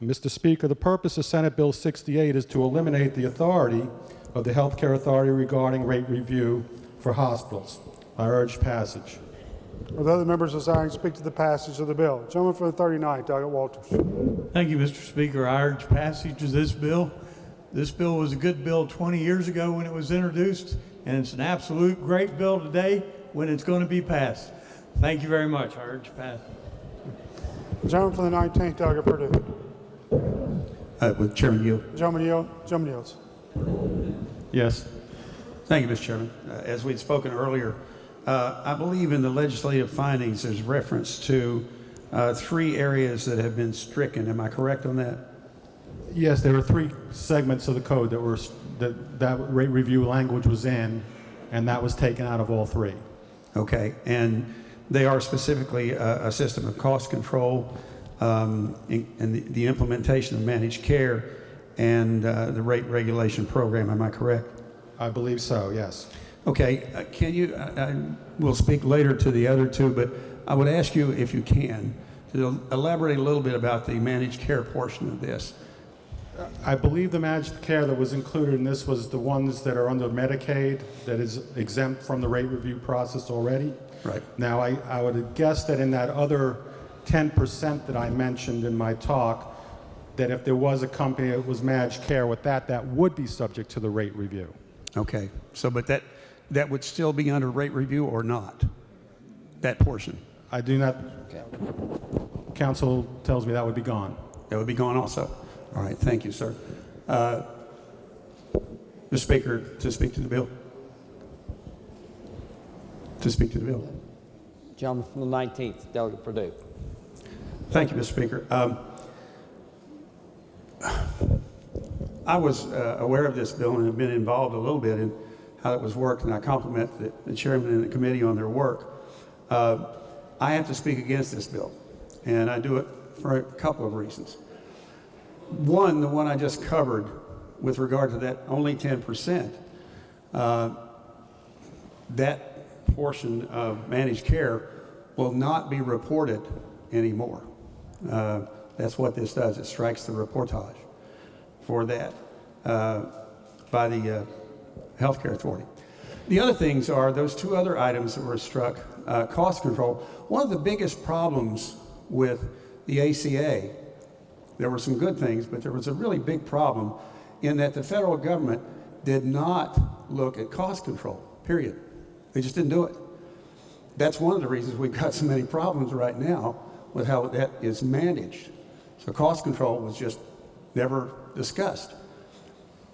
Mr. Speaker, the purpose of Senate Bill 68 is to eliminate the authority of the Health Care Authority regarding rate review for hospitals. I urge passage. Are there other members desiring to speak to the passage of the bill? Gentleman from the 39th, Doggett Walters. Thank you, Mr. Speaker. I urge passage of this bill. This bill was a good bill 20 years ago when it was introduced, and it's an absolute great bill today when it's going to be passed. Thank you very much. I urge passage. Gentleman from the 19th, Doggett Purdue. With Chairman Yield. Gentleman yield. Gentleman yields. Yes. Thank you, Mr. Chairman. As we'd spoken earlier, I believe in the legislative findings there's reference to 3 areas that have been stricken. Am I correct on that? Yes, there were 3 segments of the code that rate review language was in, and that was taken out of all 3. Okay, and they are specifically a system of cost control and the implementation of managed care and the rate regulation program. Am I correct? I believe so, yes. Okay, can you, we'll speak later to the other 2, but I would ask you, if you can, to elaborate a little bit about the managed care portion of this. I believe the managed care that was included in this was the ones that are under Medicaid that is exempt from the rate review process already. Right. Now, I would guess that in that other 10% that I mentioned in my talk, that if there was a company that was managed care with that would be subject to the rate review. Okay, so but that would still be under rate review or not? That portion? I do not. Council tells me that would be gone. That would be gone also. All right, thank you, sir. Mr. Speaker, to speak to the bill. To speak to the bill. Gentleman from the 19th, Delegate Purdue. Thank you, Mr. Speaker. I was aware of this bill and have been involved a little bit in how it was worked, and I compliment the chairman and the committee on their work. I have to speak against this bill, and I do it for a couple of reasons. One, the one I just covered with regard to that only 10%, that portion of managed care will not be reported anymore. That's what this does. It strikes the reportage for that by the Health Care Authority. The other things are those 2 other items that were struck, cost control. One of the biggest problems with the ACA, there were some good things, but there was a really big problem in that the federal government did not look at cost control, period. They just didn't do it. That's one of the reasons we've got so many problems right now with how that is managed. So cost control was just never discussed.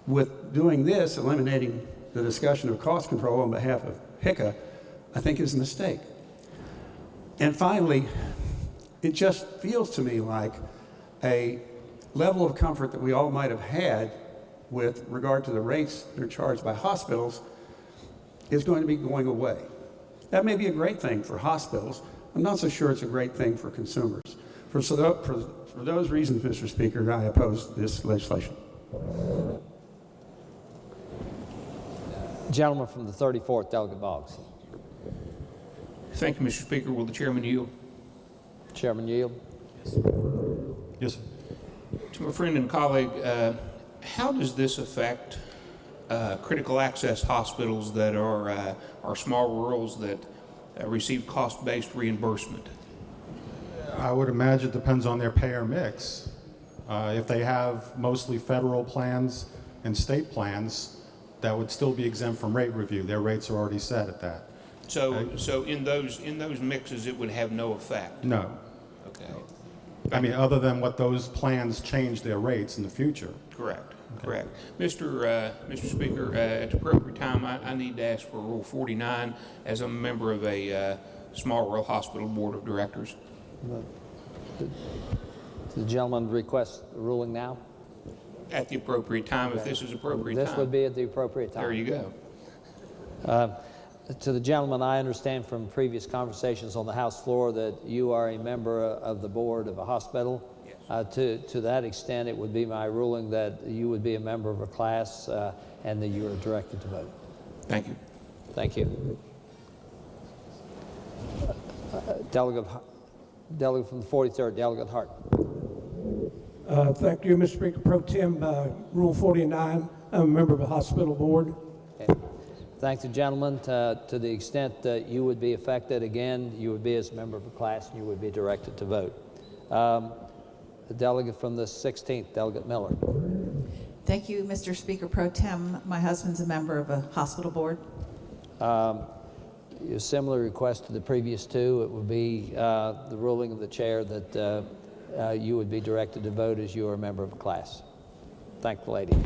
With doing this, eliminating the discussion of cost control on behalf of HICA, I think is a mistake. And finally, it just feels to me like a level of comfort that we all might have had with regard to the rates that are charged by hospitals is going to be going away. That may be a great thing for hospitals. I'm not so sure it's a great thing for consumers. For those reasons, Mr. Speaker, I oppose this legislation. Gentleman from the 34th, Delegate Boggs. Thank you, Mr. Speaker. Will the chairman yield? Chairman yield. Yes, sir. To my friend and colleague, how does this affect critical access hospitals that are small rurals that receive cost-based reimbursement? I would imagine it depends on their payer mix. If they have mostly federal plans and state plans, that would still be exempt from rate review. Their rates are already set at that. So in those mixes, it would have no effect? No. Okay. I mean, other than what those plans change their rates in the future. Correct. Correct. Mr. Speaker, at the appropriate time, I need to ask for Rule 49 as I'm a member of a small rural hospital board of directors. Does the gentleman request the ruling now? At the appropriate time, if this is appropriate time. This would be at the appropriate time. There you go. To the gentleman, I understand from previous conversations on the House floor that you are a member of the board of a hospital. Yes. To that extent, it would be my ruling that you would be a member of a class and that you are directed to vote. Thank you. Thank you. Delegate from the 43rd, Delegate Hart. Thank you, Mr. Speaker. Pro Tem, Rule 49, I'm a member of the hospital board. Okay. Thank the gentleman. To the extent that you would be affected, again, you would be as a member of a class and you would be directed to vote. The delegate from the 16th, Delegate Miller. Thank you, Mr. Speaker Pro Tem. My husband's a member of a hospital board. A similar request to the previous two. It would be the ruling of the chair that you would be directed to vote as you are a member of a class. Thank the lady.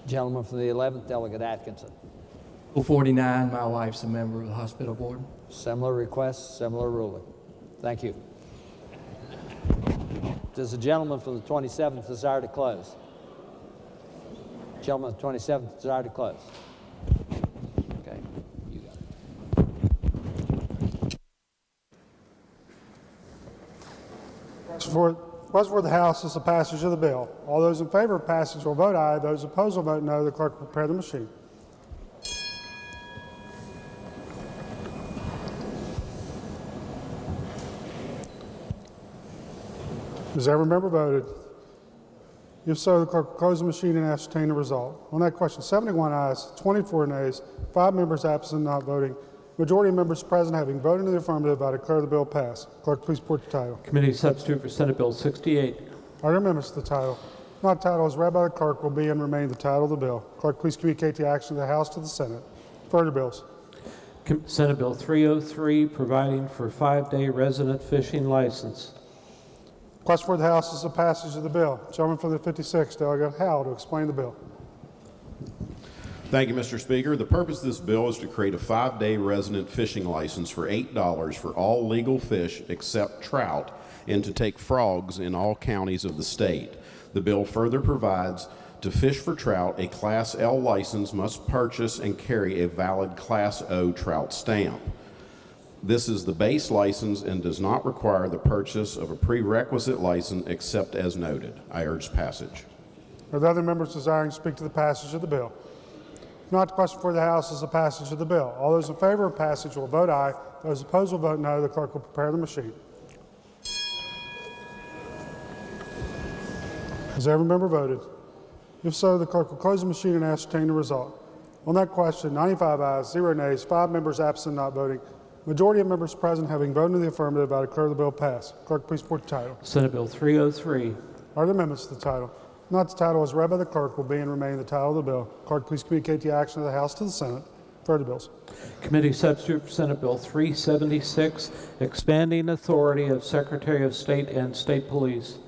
Gentleman from the 11th, Delegate Atkinson. Rule 49, my wife's a member of the hospital board. Similar request, similar ruling. Thank you. Does the gentleman from the 27th desire to close? Gentleman from the 27th desire to close? Okay, you got it. What's for the House is the passage of the bill. All those in favor of passage will vote aye. Those opposed will vote no. The clerk will prepare the machine. Has every member voted? If so, the clerk will close the machine and ascertain the result. On that question, 71 ayes, 24 nays, 5 members absent not voting. Majority of members present having voted in the affirmative, I declare the bill passed. Clerk, please report the title. Committee substitute for Senate Bill 68. Are there amendments to the title? Not title as read by the clerk will be and remain the title of the bill. Clerk, please communicate the action of the House to the Senate. Further bills. Senate Bill 303, providing for 5-day resident fishing license. Question for the House is the passage of the bill. Gentleman from the 56th, Delegate Howe, to explain the bill. Thank you, Mr. Speaker. The purpose of this bill is to create a 5-day resident fishing license for $8 for all legal fish except trout and to take frogs in all counties of the state. The bill further provides to fish for trout, a Class L license must purchase and carry a valid Class O trout stamp. This is the base license and does not require the purchase of a prerequisite license except as noted. I urge passage. Are there other members desiring to speak to the passage of the bill? Not the question for the House is the passage of the bill. All those in favor of passage will vote aye. Those opposed will vote no. The clerk will prepare the machine. Has every member voted? If so, the clerk will close the machine and ascertain the result. On that question, 95 ayes, 0 nays, 5 members absent not voting. Majority of members present having voted in the affirmative, I declare the bill passed. Clerk, please report the title. Senate Bill 303. Are there amendments to the title? Not the title as read by the clerk will be and remain the title of the bill. Clerk, please communicate the action of the House to the Senate. Further bills. Committee substitute for Senate Bill 376, expanding authority of Secretary of State and State Police.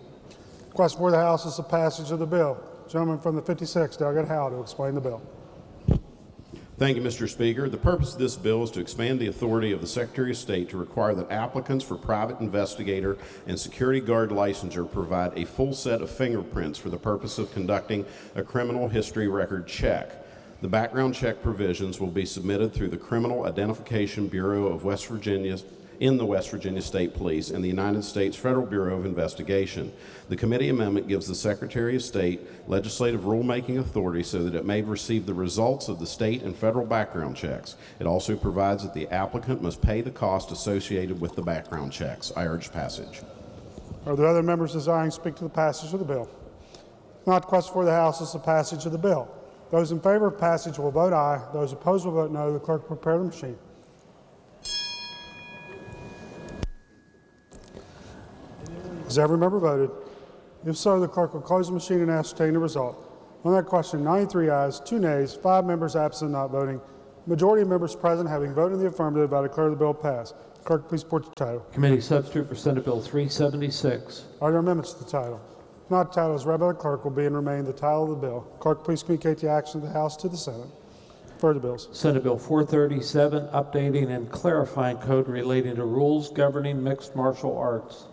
Question for the House is the passage of the bill. Gentleman from the 56th, Delegate Howe, to explain the bill. Thank you, Mr. Speaker. The purpose of this bill is to expand the authority of the Secretary of State to require that applicants for private investigator and security guard licensure provide a full set of fingerprints for the purpose of conducting a criminal history record check. The background check provisions will be submitted through the Criminal Identification Bureau of West Virginia in the West Virginia State Police and the United States Federal Bureau of Investigation. The committee amendment gives the Secretary of State legislative rulemaking authority so that it may receive the results of the state and federal background checks. It also provides that the applicant must pay the cost associated with the background checks. I urge passage. Are there other members desiring to speak to the passage of the bill? Not question for the House is the passage of the bill. Those in favor of passage will vote aye. Those opposed will vote no. The clerk will prepare the machine. Has every member voted? If so, the clerk will close the machine and ascertain the result. On that question, 93 ayes, 2 nays, 5 members absent not voting. Majority of members present having voted in the affirmative, I declare the bill passed. Clerk, please report the title. Committee substitute for Senate Bill 376. Are there amendments to the title? If not, the title is read by the clerk will be and remain the title of the bill. Clerk, please communicate the action of the House to the Senate. Further bills. Senate Bill 437, updating and clarifying code relating to rules governing mixed martial arts.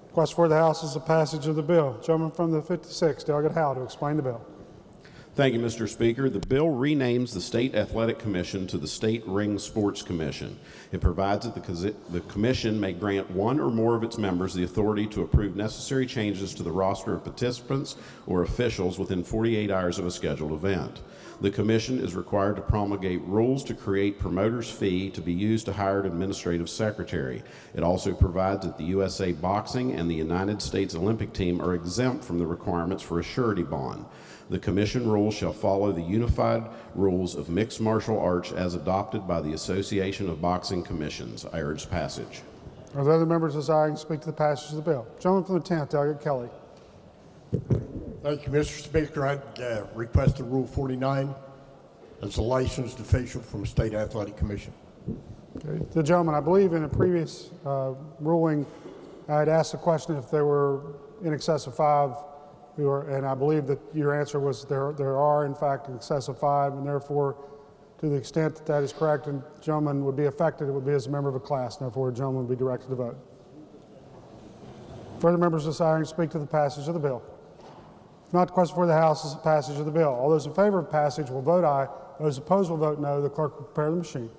Request for the House is the passage of the bill. Gentleman from the 56th, Delegate Howe, to explain the bill. Thank you, Mr. Speaker. The bill renames the State Athletic Commission to the State Ring Sports Commission. It provides that the commission may grant one or more of its members the authority to approve necessary changes to the roster of participants or officials within 48 hours of a scheduled event. The commission is required to promulgate rules to create promoter's fee to be used to hire an administrative secretary. It also provides that the USA Boxing and the United States Olympic Team are exempt from the requirements for a surety bond. The commission rules shall follow the unified rules of mixed martial arts as adopted by the Association of Boxing Commissions. I urge passage. Are there other members desiring to speak to the passage of the bill? Gentleman from the 10th, Delegate Kelly. Thank you, Mr. Speaker. I'd request Rule 49 as a licensed official from the State Athletic Commission. Okay. The gentleman, I believe in a previous ruling, I had asked the question if there were in excess of 5, and I believe that your answer was there are, in fact, in excess of 5, and therefore, to the extent that that is correct and the gentleman would be affected, it would be as a member of a class, and therefore, the gentleman would be directed to vote. Further members desiring to speak to the passage of the bill? If not, the question for the House is the passage of the bill. All those in favor of passage will vote aye. Those opposed will vote no. The clerk will prepare the machine.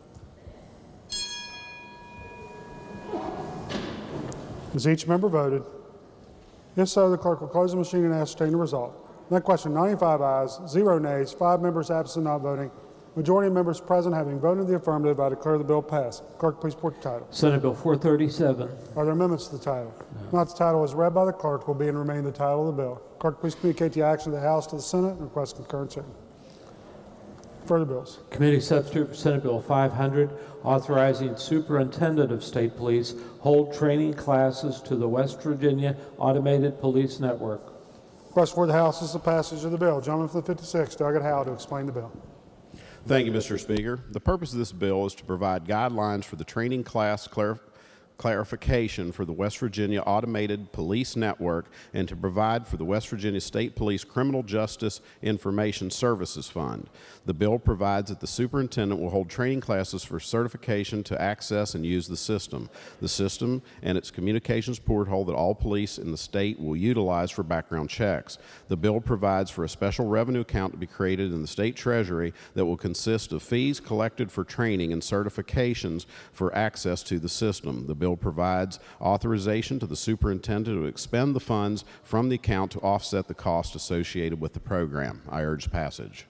Has each member voted? If so, the clerk will close the machine and ascertain the result. On that question, 95 ayes, 0 nays, 5 members absent not voting. Majority of members present having voted in the affirmative, I declare the bill passed. Clerk, please report the title. Senate Bill 437. Are there amendments to the title? No. If not, the title is read by the clerk will be and remain the title of the bill. Clerk, please communicate the action of the House to the Senate and request concurrence in. Further bills. Committee substitute for Senate Bill 500, authorizing Superintendent of State Police hold training classes to the West Virginia Automated Police Network. Request for the House is the passage of the bill. Gentleman from the 56th, Delegate Howe, to explain the bill. Thank you, Mr. Speaker. The purpose of this bill is to provide guidelines for the training class clarification for the West Virginia Automated Police Network and to provide for the West Virginia State Police Criminal Justice Information Services Fund. The bill provides that the superintendent will hold training classes for certification to access and use the system. The system and its communications porthole that all police in the state will utilize for background checks. The bill provides for a special revenue account to be created in the state treasury that will consist of fees collected for training and certifications for access to the system. The bill provides authorization to the superintendent to expend the funds from the account to offset the cost associated with the program. I urge passage.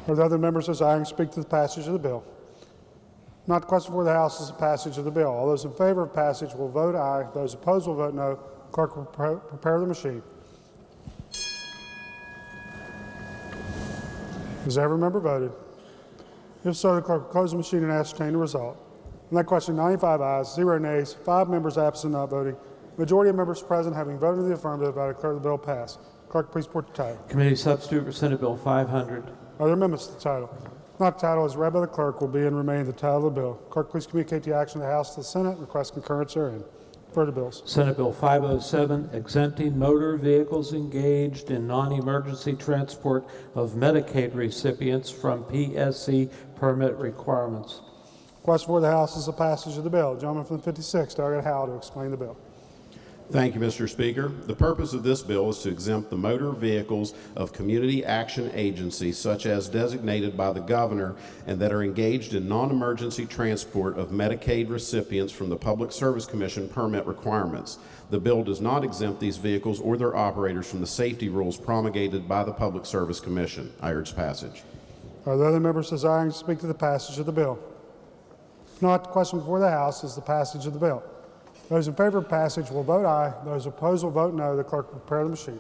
Are there other members desiring to speak to the passage of the bill? Not the question for the House is the passage of the bill. All those in favor of passage will vote aye. Those opposed will vote no. Clerk will prepare the machine. Has every member voted? If so, the clerk will close the machine and ascertain the result. On that question, 95 ayes, 0 nays, 5 members absent not voting. Majority of members present having voted in the affirmative, I declare the bill passed. Clerk, please report the title. Committee substitute for Senate Bill 500. Are there amendments to the title? If not, the title is read by the clerk will be and remain the title of the bill. Clerk, please communicate the action of the House to the Senate and request concurrence therein. Further bills. Senate Bill 507, exempting motor vehicles engaged in non-emergency transport of Medicaid recipients from PSC permit requirements. Question for the House is the passage of the bill. Gentleman from the 56th, Delegate Howe, to explain the bill. Thank you, Mr. Speaker. The purpose of this bill is to exempt the motor vehicles of community action agencies such as designated by the governor and that are engaged in non-emergency transport of Medicaid recipients from the Public Service Commission permit requirements. The bill does not exempt these vehicles or their operators from the safety rules promulgated by the Public Service Commission. I urge passage. Are there other members desiring to speak to the passage of the bill? If not, the question before the House is the passage of the bill. Those in favor of passage will vote aye. Those opposed will vote no. The clerk will prepare the machine.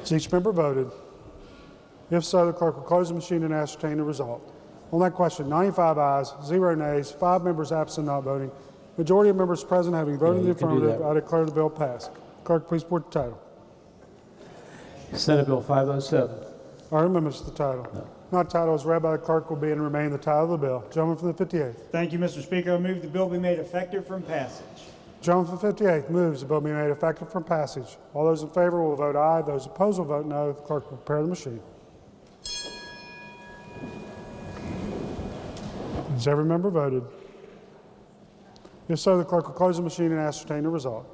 Has each member voted? If so, the clerk will close the machine and ascertain the result. On that question, 95 ayes, 0 nays, 5 members absent not voting. Majority of members present having voted in the you can do affirmative, that. I declare the bill passed. Clerk, please report the title. Senate Bill 507. Are there amendments to the title? No. Not title as read by the clerk will be and remain the title of the bill. Gentleman from the 58th. Thank you, Mr. Speaker. I move the bill be made effective from passage. Gentleman from the 58th moves the bill be made effective from passage. All those in favor will vote aye. Those opposed will vote no. The clerk will prepare the machine. Has every member voted? If so, the clerk will close the machine and ascertain the result.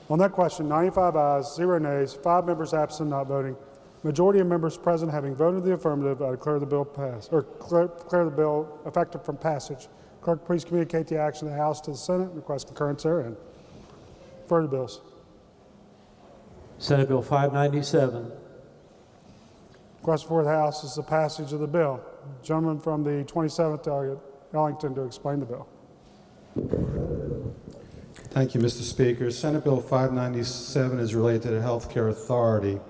On that question, 95 ayes, 0 nays, 5 members absent not voting. Majority of members present having voted the affirmative, I declare the bill passed, or declare the bill effective from passage. Clerk, please communicate the action of the House to the Senate and request concurrence therein. Further bills. Senate Bill 597. Question before the House is the passage of the bill. Gentleman from the 27th delegate, Ellington, to explain the bill. Thank you, Mr. Speaker. Senate Bill 597 is related to the Health Care Authority.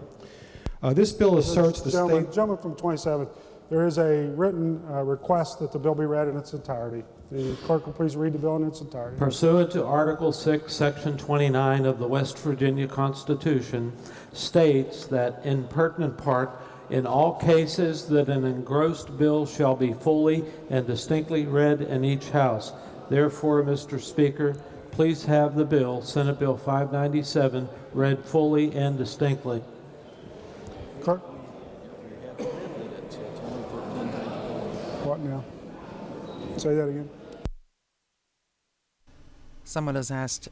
This bill asserts the state... Gentleman from 27th, there is a written request that the bill be read in its entirety. The clerk will please read the bill in its entirety. Pursuant to Article 6, Section 29 of the West Virginia Constitution, states that in pertinent part, in all cases that an engrossed bill shall be fully and distinctly read in each House. Therefore, Mr. Speaker, please have the bill, Senate Bill 597, read fully and distinctly. Clerk? What now? Say that again. Someone has asked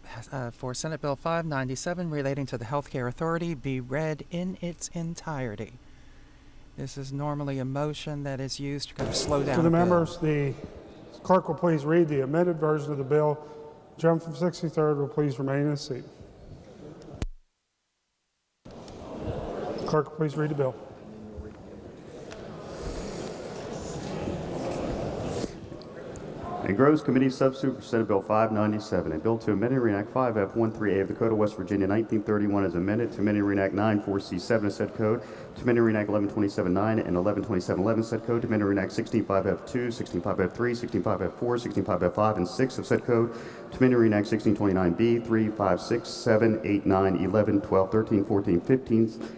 for Senate Bill 597 relating to the Healthcare Authority be read in its entirety. This is normally a motion that is used to kind of slow down To the a bill. members, the clerk will please read the amended version of the bill. Gentleman from 63rd will please remain in his seat. Clerk will please read the bill. Engrossed Committee Substitute for Senate Bill 597, a bill to amend and reenact 5F13A of the Code of West Virginia 1931 as amended, to amend and reenact 94C7 of said code, to amend and reenact 1127.9 and 1127.11 said code, to amend and reenact 165F2, 165F3, 165F4, 165F5, and 6 of said code, to amend and reenact 1629B, 3, 5, 6, 7, 8, 9, 11, 12, 13, 14, 15,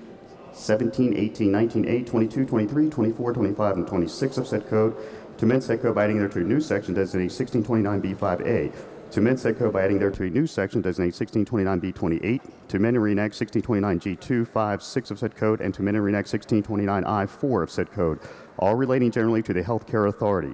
17, 18, 19, 8, 22, 23, 24, 25, and 26 of said code, to amend said code by adding thereto a new section designated 1629B5A. To amend said code by adding thereto a new section designated 1629B28. To amend and reenact 1629G2, 5, 6 of said code, and to amend and reenact 1629I4 of said code, all relating generally to the Health Care Authority.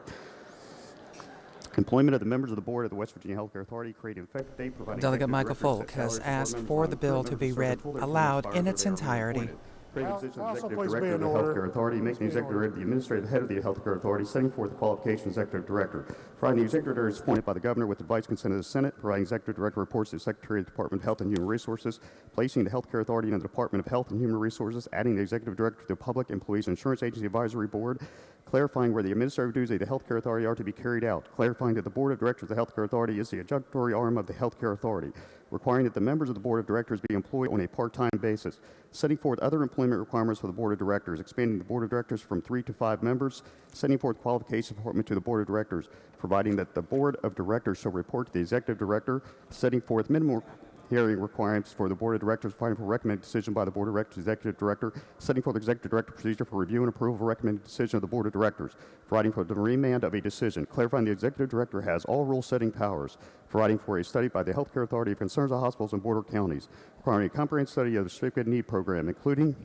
Employment of the members of the Board of the West Virginia Health Care Authority, creating effective date, providing... Delegate Michael Folk has asked for the bill to be read aloud in its entirety. Creating the position of Executive Director of the Health Care Authority, making the Executive Director the Administrative Head of the Health Care Authority, setting forth the qualifications of the Executive Director, providing the Executive Director is appointed by the Governor with advice consent of the Senate, providing Executive Director reports to the Secretary of the Department of Health and Human Resources, placing the Health Care Authority under the Department of Health and Human Resources, adding the Executive Director to the Public Employees Insurance Agency Advisory Board, clarifying where the administrative duties of the Health Care Authority are to be carried out, clarifying that the Board of Directors of the Health Care Authority is the adjunct arm of the Health Care Authority, requiring that the members of the Board of Directors be employed on a part-time basis, setting forth other employment requirements for the Board of Directors, expanding the Board of Directors from 3 to 5 members, setting forth qualification appointment to the Board of Directors, providing that the Board of Directors shall report to the Executive Director, setting forth minimal hearing requirements for the Board of Directors, providing for recommended decision by the Board of Directors, Executive Director, setting forth the Executive Director procedure for review and approval of a recommended decision of the Board of Directors, providing for the remand of a decision, clarifying the Executive Director has all rule-setting powers, providing for a study by the Health Care Authority of concerns of hospitals and border counties, requiring a comprehensive study of the Certificate of Need program, including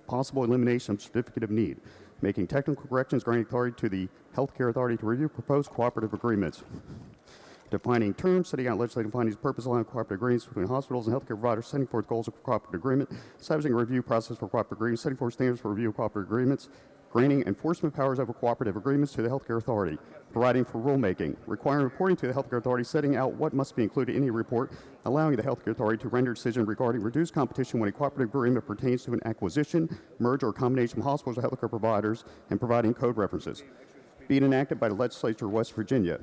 possible elimination of Certificate of Need, making technical corrections, granting authority to the Health Care Authority to review proposed cooperative agreements, defining terms, setting out legislative findings, purpose, allowing cooperative agreements between hospitals and healthcare providers, setting forth goals of cooperative agreement, establishing a review process for cooperative agreements, setting forth standards for review of cooperative agreements, granting enforcement powers over cooperative agreements to the Healthcare Authority, providing for rulemaking, requiring reporting to the Healthcare Authority, setting out what must be included in any report, allowing the Healthcare Authority to render a decision regarding reduced competition when a cooperative agreement pertains to an acquisition, merger, or combination of hospitals or healthcare providers, and providing code references. Being enacted by the Legislature of West Virginia.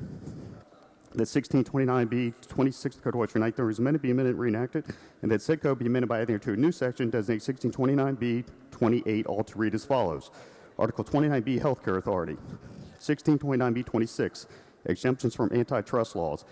that 1629B 26 Code of West Virginia 1930 is amended, be amended, reenacted, and that said code be amended by adding to a new section designated 1629B 28, all to read as follows. Article 29B, Healthcare Authority. 1629B 26, exemptions from antitrust laws.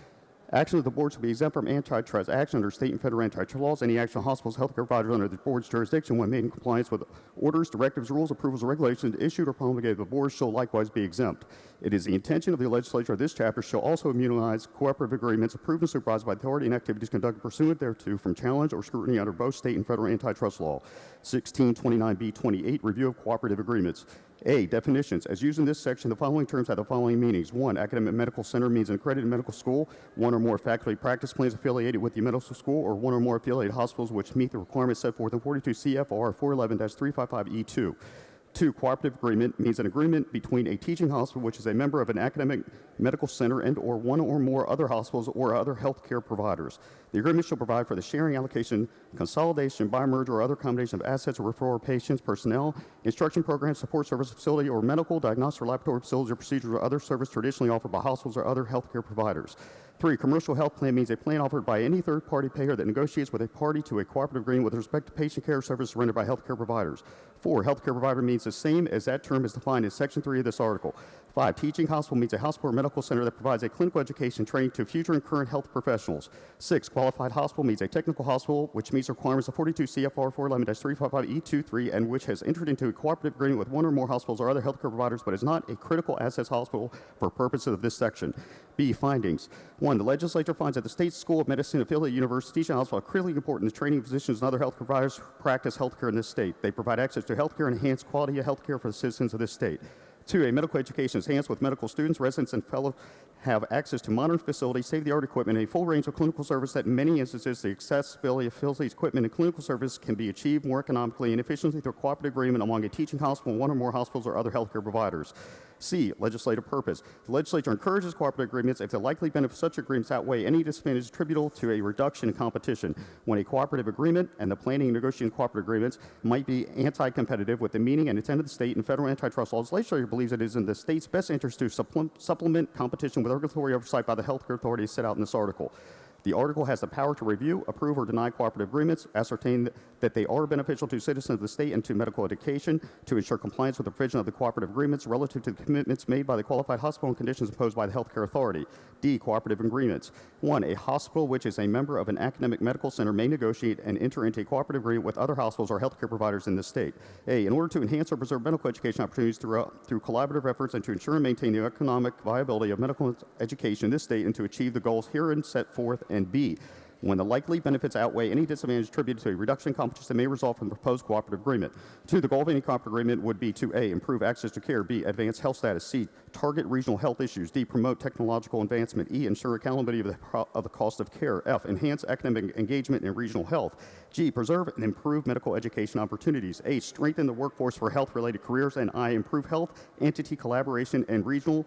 Action of the board shall be exempt from antitrust action under state and federal antitrust laws. Any action of hospitals, healthcare providers under the board's jurisdiction, when made in compliance with orders, directives, rules, approvals, or regulations issued or promulgated by the board, shall likewise be exempt. It is the intention of the legislature of this chapter shall also immunize cooperative agreements approved and supervised by the authority and activities conducted pursuant thereto from challenge or scrutiny under both state and federal antitrust law. 1629B 28, review of cooperative agreements. A, definitions. As used in this section, the following terms have the following meanings. 1, academic medical center means an accredited medical school, one or more faculty practice plans affiliated with the medical school, or one or more affiliated hospitals which meet the requirements set forth in 42 CFR 411-355E2. 2, cooperative agreement means an agreement between a teaching hospital, which is a member of an academic medical center, and or one or more other hospitals or other healthcare providers. The agreement shall provide for the sharing, allocation, consolidation, by merger, or other combination of assets or referral patients, personnel, instruction programs, support service facility, or medical, diagnostic, or laboratory facilities or procedures or other service traditionally offered by hospitals or other healthcare providers. 3, commercial health plan means a plan offered by any third-party payer that negotiates with a party to a cooperative agreement with respect to patient care services rendered by healthcare providers. 4, healthcare provider means the same as that term is defined in Section 3 of this article. 5, teaching hospital means a hospital or medical center that provides a clinical education training to future and current health professionals. 6, qualified hospital means a technical hospital which meets the requirements of 42 CFR 411-355E23 and which has entered into a cooperative agreement with one or more hospitals or other healthcare providers but is not a critical assets hospital for purposes of this section. B, findings. 1, the legislature finds that the state school of medicine affiliate university teaching hospital are critically important in training physicians and other health providers who practice healthcare in this state. They provide access to healthcare and enhance quality of healthcare for the citizens of this state. 2, a medical education is enhanced with medical students, residents, and fellows have access to modern facilities, state-of-the-art equipment, and a full range of clinical service that in many instances the accessibility of facilities, equipment, and clinical service can be achieved more economically and efficiently through a cooperative agreement among a teaching hospital and one or more hospitals or other healthcare providers. C, legislative purpose. The legislature encourages cooperative agreements if the likely benefits of such agreements outweigh any disadvantage attributable to a reduction in competition. When a cooperative agreement and the planning and negotiating cooperative agreements might be anti-competitive with the meaning and intent of the state and federal antitrust laws, the legislature believes it is in the state's best interest to supplement competition with regulatory oversight by the healthcare authorities set out in this article. The article has the power to review, approve, or deny cooperative agreements, ascertain that they are beneficial to citizens of the state and to medical education, to ensure compliance with the provision of the cooperative agreements relative to the commitments made by the qualified hospital and conditions imposed by the healthcare authority. D, cooperative agreements. 1, a hospital which is a member of an academic medical center may negotiate and enter into a cooperative agreement with other hospitals or healthcare providers in the state. A, in order to enhance or preserve medical education opportunities through collaborative efforts and to ensure and maintain the economic viability of medical education in this state and to achieve the goals herein set forth. And B, when the likely benefits outweigh any disadvantage attributed to a reduction in competition that may result from the proposed cooperative agreement. 2, the goal of any cooperative agreement would be to A, improve access to care, B, advance health status, C, target regional health issues, D, promote technological advancement, E, ensure accountability of the cost of care, F, enhance academic engagement in regional health, G, preserve and improve medical education opportunities, H, strengthen the workforce for health-related careers, and I, improve health, entity collaboration, and regional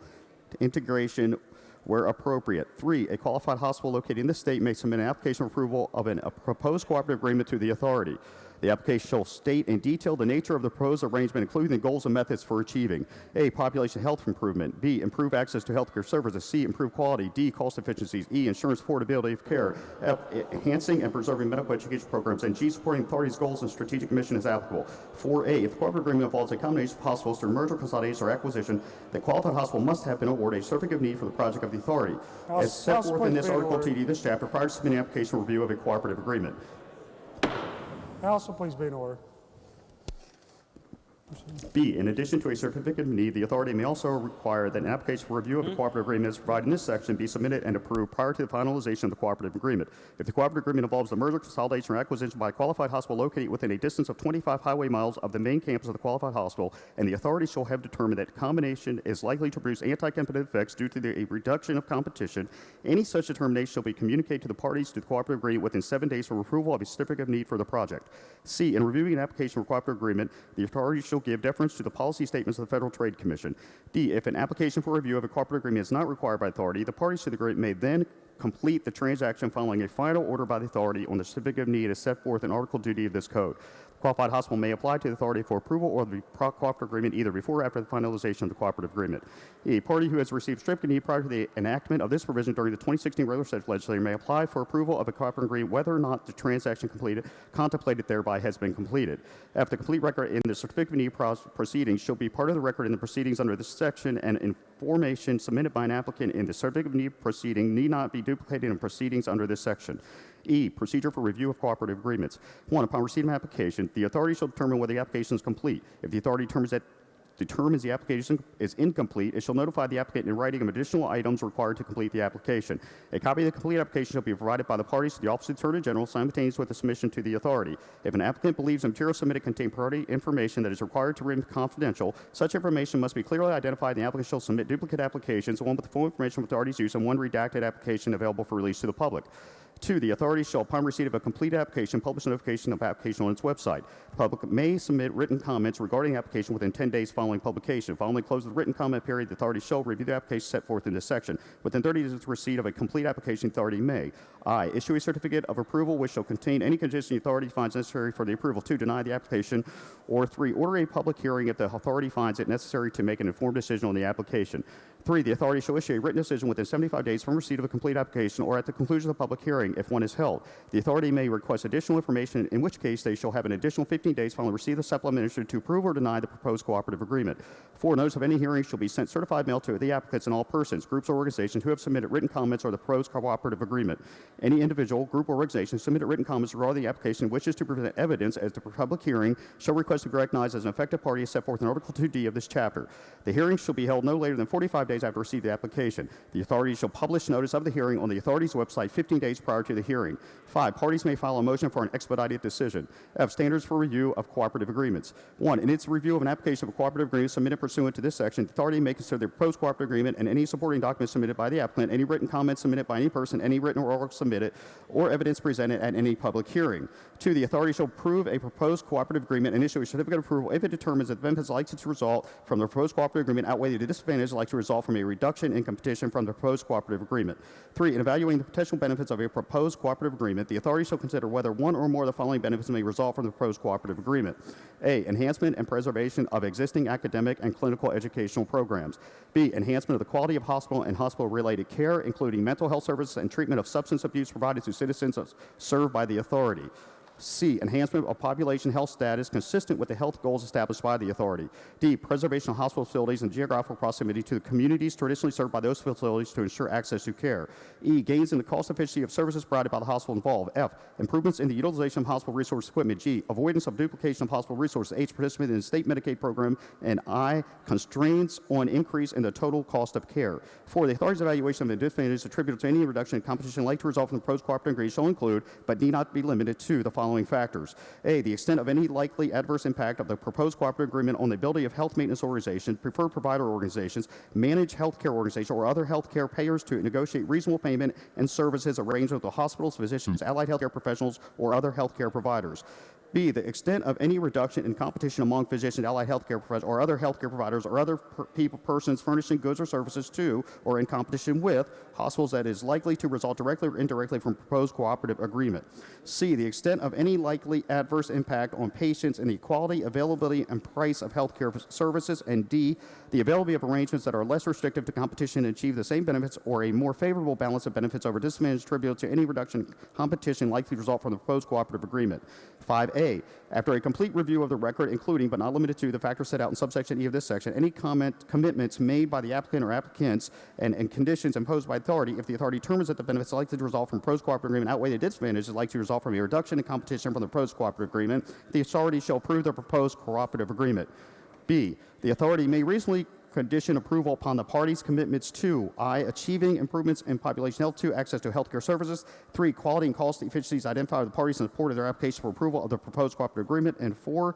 integration where appropriate. 3, a qualified hospital located in this state may submit an application for approval of a proposed cooperative agreement to the authority. The application shall state in detail the nature of the proposed arrangement, including the goals and methods for achieving A, population health improvement, B, improve access to healthcare services, C, improve quality, D, cost efficiencies, E, insurance affordability of care, F, enhancing and preserving medical education programs, and G, supporting authorities' goals and strategic mission as applicable. 4A, if the cooperative agreement involves a combination of hospitals through merger, consolidation, or acquisition, the qualified hospital must have been awarded a certificate of need for the project of the authority. As set forth in this article TD, this chapter, prior to submitting an application for review of a cooperative agreement. House will please be in order. B, in addition to a certificate of need, the authority may also require that an application for review of a cooperative agreement as provided in this section be submitted and approved prior to the finalization of the cooperative agreement. If the cooperative agreement involves the merger, consolidation, or acquisition by a qualified hospital located within a distance of 25 highway miles of the main campus of the qualified hospital, and the authority shall have determined that the combination is likely to produce anti-competitive effects due to a reduction of competition, any such determination shall be communicated to the parties to the cooperative agreement within 7 days for approval of a certificate of need for the project. C, in reviewing an application for cooperative agreement, the authority shall give deference to the policy statements of the Federal Trade Commission. D, if an application for review of a cooperative agreement is not required by authority, the parties to the agreement may then complete the transaction following a final order by the authority on the certificate of need as set forth in Article 2D of this code. qualified hospital may apply to the authority for approval or the cooperative agreement either before or after the finalization of the cooperative agreement. A party who has received certificate of need prior to the enactment of this provision during the 2016 regular session of the legislature may apply for approval of a cooperative agreement whether or not the transaction contemplated thereby has been completed. F, the complete record in the certificate of need proceedings shall be part of the record in the proceedings under this section, and information submitted by an applicant in the certificate of need proceeding need not be duplicated in proceedings under this section. E, procedure for review of cooperative agreements. 1, upon receipt of an application, the authority shall determine whether the application is complete. If the authority determines the application is incomplete, it shall notify the applicant in writing of additional items required to complete the application. A copy of the complete application shall be provided by the parties to the Office of the Attorney General simultaneous with the submission to the authority. If an applicant believes the material submitted contain priority information that is required to remain confidential, such information must be clearly identified, and the applicant shall submit duplicate applications, one with the full information of the authority's use and one redacted application available for release to the public. 2, the authority shall, upon receipt of a complete application, publish a notification of application on its website. Public may submit written comments regarding the application within 10 days following publication. Following the close of the written comment period, the authority shall review the application set forth in this section. Within 30 days of the receipt of a complete application, the authority may I, issue a certificate of approval which shall contain any condition the authority finds necessary for the approval. 2, deny the application. Or 3, order a public hearing if the authority finds it necessary to make an informed decision on the application. 3, the authority shall issue a written decision within 75 days from receipt of a complete application or at the conclusion of the public hearing if one is held. The authority may request additional information, in which case they shall have an additional 15 days following receipt of the supplement issued to approve or deny the proposed cooperative agreement. 4, notice of any hearing shall be sent certified mail to the applicants and all persons, groups, or organizations who have submitted written comments or the proposed cooperative agreement. Any individual, group, or organization submitted written comments regarding the application wishes to present evidence as the public hearing shall request to be recognized as an effective party as set forth in Article 2D of this chapter. The hearing shall be held no later than 45 days after receipt of the application. The authority shall publish notice of the hearing on the authority's website 15 days prior to the hearing. 5, parties may file a motion for an expedited decision. F, standards for review of cooperative agreements. 1, in its review of an application of a cooperative agreement submitted pursuant to this section, the authority may consider the proposed cooperative agreement and any supporting documents submitted by the applicant, any written comments submitted by any person, any written or oral submitted, or evidence presented at any public hearing. 2, the authority shall approve a proposed cooperative agreement and issue a certificate of approval if it determines that the benefits likely to result from the proposed cooperative agreement outweigh the disadvantages likely to result from a reduction in competition from the proposed cooperative agreement. 3, in evaluating the potential benefits of a proposed cooperative agreement, the authority shall consider whether one or more of the following benefits may result from the proposed cooperative agreement. A, enhancement and preservation of existing academic and clinical educational programs. B, enhancement of the quality of hospital and hospital-related care, including mental health services and treatment of substance abuse provided to citizens served by the authority. C, enhancement of population health status consistent with the health goals established by the authority. D, preservation of hospital facilities and geographical proximity to the communities traditionally served by those facilities to ensure access to care. E, gains in the cost efficiency of services provided by the hospital involved. F, improvements in the utilization of hospital resource equipment. G, avoidance of duplication of hospital resources. H, participant in the state Medicaid program. And I, constraints on increase in the total cost of care. 4, the authority's evaluation of the disadvantages attributable to any reduction in competition likely to result from the proposed cooperative agreement shall include, but need not be limited to, the following factors. A, the extent of any likely adverse impact of the proposed cooperative agreement on the ability of health maintenance organizations, preferred provider organizations, managed healthcare organizations, or other healthcare payers to negotiate reasonable payment and services arranged with the hospitals, physicians, allied healthcare professionals, or other healthcare providers. B, the extent of any reduction in competition among physicians, allied healthcare professionals, or other healthcare providers, or other persons furnishing goods or services to, or in competition with, hospitals that is likely to result directly or indirectly from proposed cooperative agreement. C, the extent of any likely adverse impact on patients and the quality, availability, and price of healthcare services. And D, the availability of arrangements that are less restrictive to competition and achieve the same benefits or a more favorable balance of benefits over disadvantage attributable to any reduction in competition likely to result from the proposed cooperative agreement. 5A, after a complete review of the record, including but not limited to the factors set out in subsection E of this section, any commitments made by the applicant or applicants and conditions imposed by authority, if the authority determines that the benefits likely to result from the proposed cooperative agreement outweigh the disadvantages likely to result from a reduction in competition from the proposed cooperative agreement, the authority shall approve the proposed cooperative agreement. B, the authority may reasonably condition approval upon the parties' commitments to I, achieving improvements in population health, 2, access to healthcare services, 3, quality and cost efficiencies identified by the parties in support of their application for approval of the proposed cooperative agreement, and 4,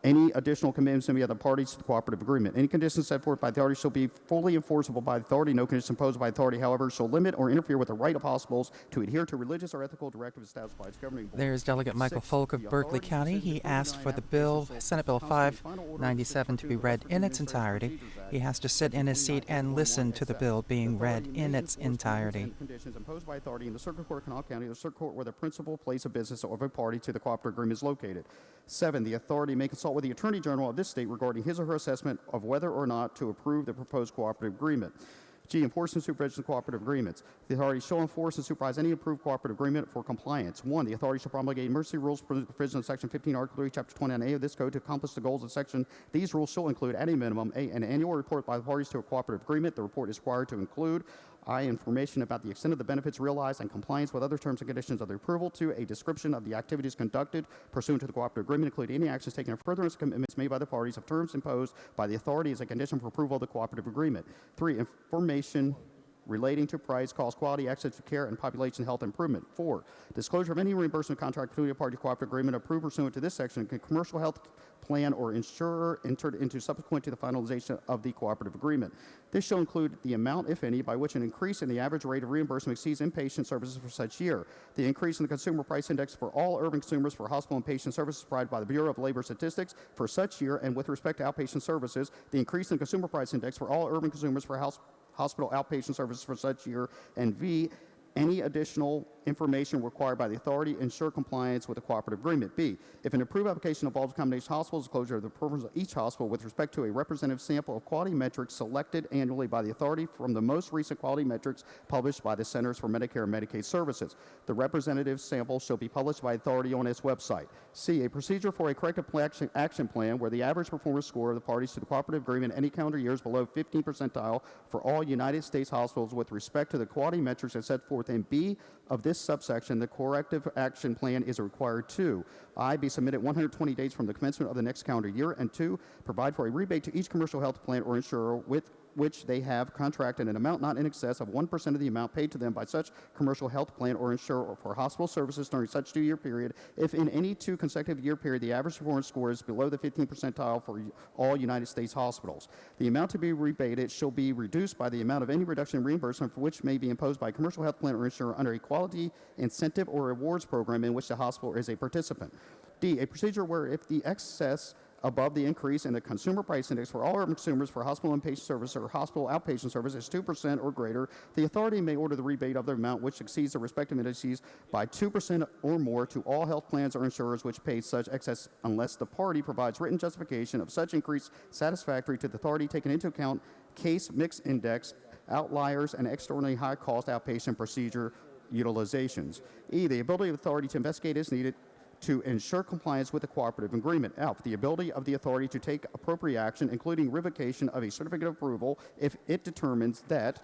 Any additional commitments made by the parties to the cooperative agreement. Any conditions set forth by the authority shall be fully enforceable by the authority. No conditions imposed by the authority, however, shall limit or interfere with the right of hospitals to adhere to religious or ethical directives established by its governing board. There's Delegate Michael Folk of Berkeley County. He asked for the bill, Senate Bill 597, to be read in its entirety. He has to sit in his seat and listen to the bill being read in its entirety. Conditions imposed by authority in the Circuit Court of Kanawha County, the Circuit Court where the principal place of business of a party to the cooperative agreement is located. 7, the authority may consult with the Attorney General of this state regarding his or her assessment of whether or not to approve the proposed cooperative agreement. G, enforce and supervise cooperative agreements. The authority shall enforce and supervise any approved cooperative agreement for compliance. 1, the authority shall promulgate emergency rules for the provision of Section 15, Article 3, Chapter 29A of this code to accomplish the goals of section. These rules shall include, at a minimum, A, an annual report by the parties to a cooperative agreement. The report is required to include I, information about the extent of the benefits realized and compliance with other terms and conditions of the approval. 2, a description of the activities conducted pursuant to the cooperative agreement, including any actions taken in furtherance of commitments made by the parties of terms imposed by the authority as a condition for approval of the cooperative agreement. 3, information relating to price, cost, quality, access to care, and population health improvement. 4, disclosure of any reimbursement contract between a party cooperative agreement approved pursuant to this section, commercial health plan or insurer entered into subsequent to the finalization of the cooperative agreement. This shall include the amount, if any, by which an increase in the average rate of reimbursement exceeds inpatient services for such year. The increase in the consumer price index for all urban consumers for hospital and patient services provided by the Bureau of Labor Statistics for such year, and with respect to outpatient services, the increase in the consumer price index for all urban consumers for hospital outpatient services for such year, and V, any additional information required by the authority ensure compliance with the cooperative agreement. B, if an approved application involves a combination of hospitals, disclosure of the performance of each hospital with respect to a representative sample of quality metrics selected annually by the authority from the most recent quality metrics published by the Centers for Medicare and Medicaid Services. The representative sample shall be published by authority on its website. C, a procedure for a corrective action plan where the average performance score of the parties to the cooperative agreement any calendar year is below 15th percentile for all United States hospitals with respect to the quality metrics as set forth in B of this subsection. The corrective action plan is required to I, be submitted 120 days from the commencement of the next calendar year, and 2, provide for a rebate to each commercial health plan or insurer with which they have contracted an amount not in excess of 1% of the amount paid to them by such commercial health plan or insurer for hospital services during such 2-year period, if in any 2 consecutive year period the average performance score is below the 15th percentile for all United States hospitals. The amount to be rebated shall be reduced by the amount of any reduction in reimbursement for which may be imposed by a commercial health plan or insurer under a quality incentive or rewards program in which the hospital is a participant. D, a procedure where if the excess above the increase in the consumer price index for all urban consumers for hospital inpatient service or hospital outpatient service is 2% or greater, the authority may order the rebate of the amount which exceeds the respective indices by 2% or more to all health plans or insurers which paid such excess unless the party provides written justification of such increase satisfactory to the authority, taking into account case mix index, outliers, and extraordinarily high cost outpatient procedure utilizations. E, the ability of the authority to investigate is needed to ensure compliance with the cooperative agreement. F, the ability of the authority to take appropriate action, including revocation of a certificate of approval, if it determines that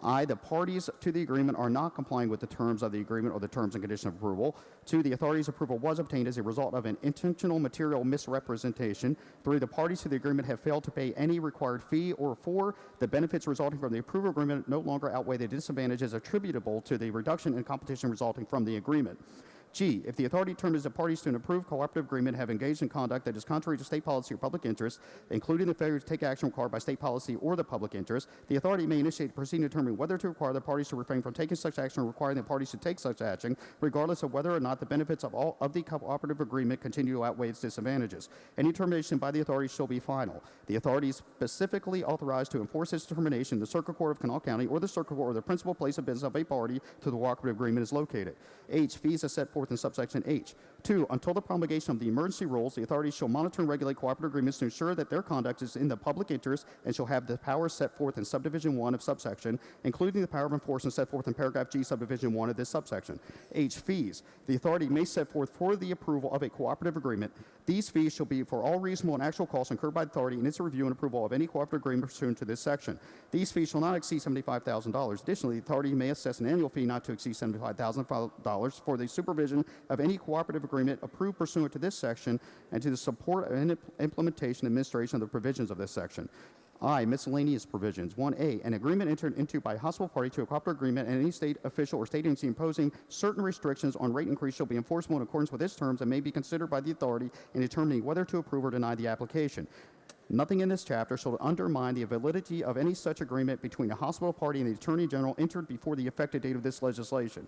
I, the parties to the agreement are not complying with the terms of the agreement or the terms and conditions of approval. 2, the authority's approval was obtained as a result of an intentional material misrepresentation. 3, the parties to the agreement have failed to pay any required fee. Or 4, the benefits resulting from the approval agreement no longer outweigh the disadvantages attributable to the reduction in competition resulting from the agreement. G, if the authority determines that parties to an approved cooperative agreement have engaged in conduct that is contrary to state policy or public interest, including the failure to take action required by state policy or the public interest, the authority may initiate a proceeding to determine whether to require the parties to refrain from taking such action or requiring the parties to take such action, regardless of whether or not the benefits of all of the cooperative agreement continue to outweigh its disadvantages. Any determination by the authority shall be final. The authority is specifically authorized to enforce its determination in the Circuit Court of Kanawha County or the Circuit Court where the principal place of business of a party to the cooperative agreement is located. H, fees as set forth in subsection H. 2, until the promulgation of the emergency rules, the authority shall monitor and regulate cooperative agreements to ensure that their conduct is in the public interest and shall have the powers set forth in subdivision 1 of subsection, including the power of enforcement set forth in paragraph G, subdivision 1 of this subsection. H, fees. The authority may set forth for the approval of a cooperative agreement. These fees shall be for all reasonable and actual costs incurred by the authority in its review and approval of any cooperative agreement pursuant to this section. These fees shall not exceed $75,000. Additionally, the authority may assess an annual fee not to exceed $75,000 for the supervision of any cooperative agreement approved pursuant to this section and to the support and implementation and administration of the provisions of this section. I, miscellaneous provisions. 1A, an agreement entered into by a hospital party to a cooperative agreement and any state official or state agency imposing certain restrictions on rate increase shall be enforceable in accordance with its terms and may be considered by the authority in determining whether to approve or deny the application. Nothing in this chapter shall undermine the validity of any such agreement between a hospital party and the Attorney General entered before the effective date of this legislation.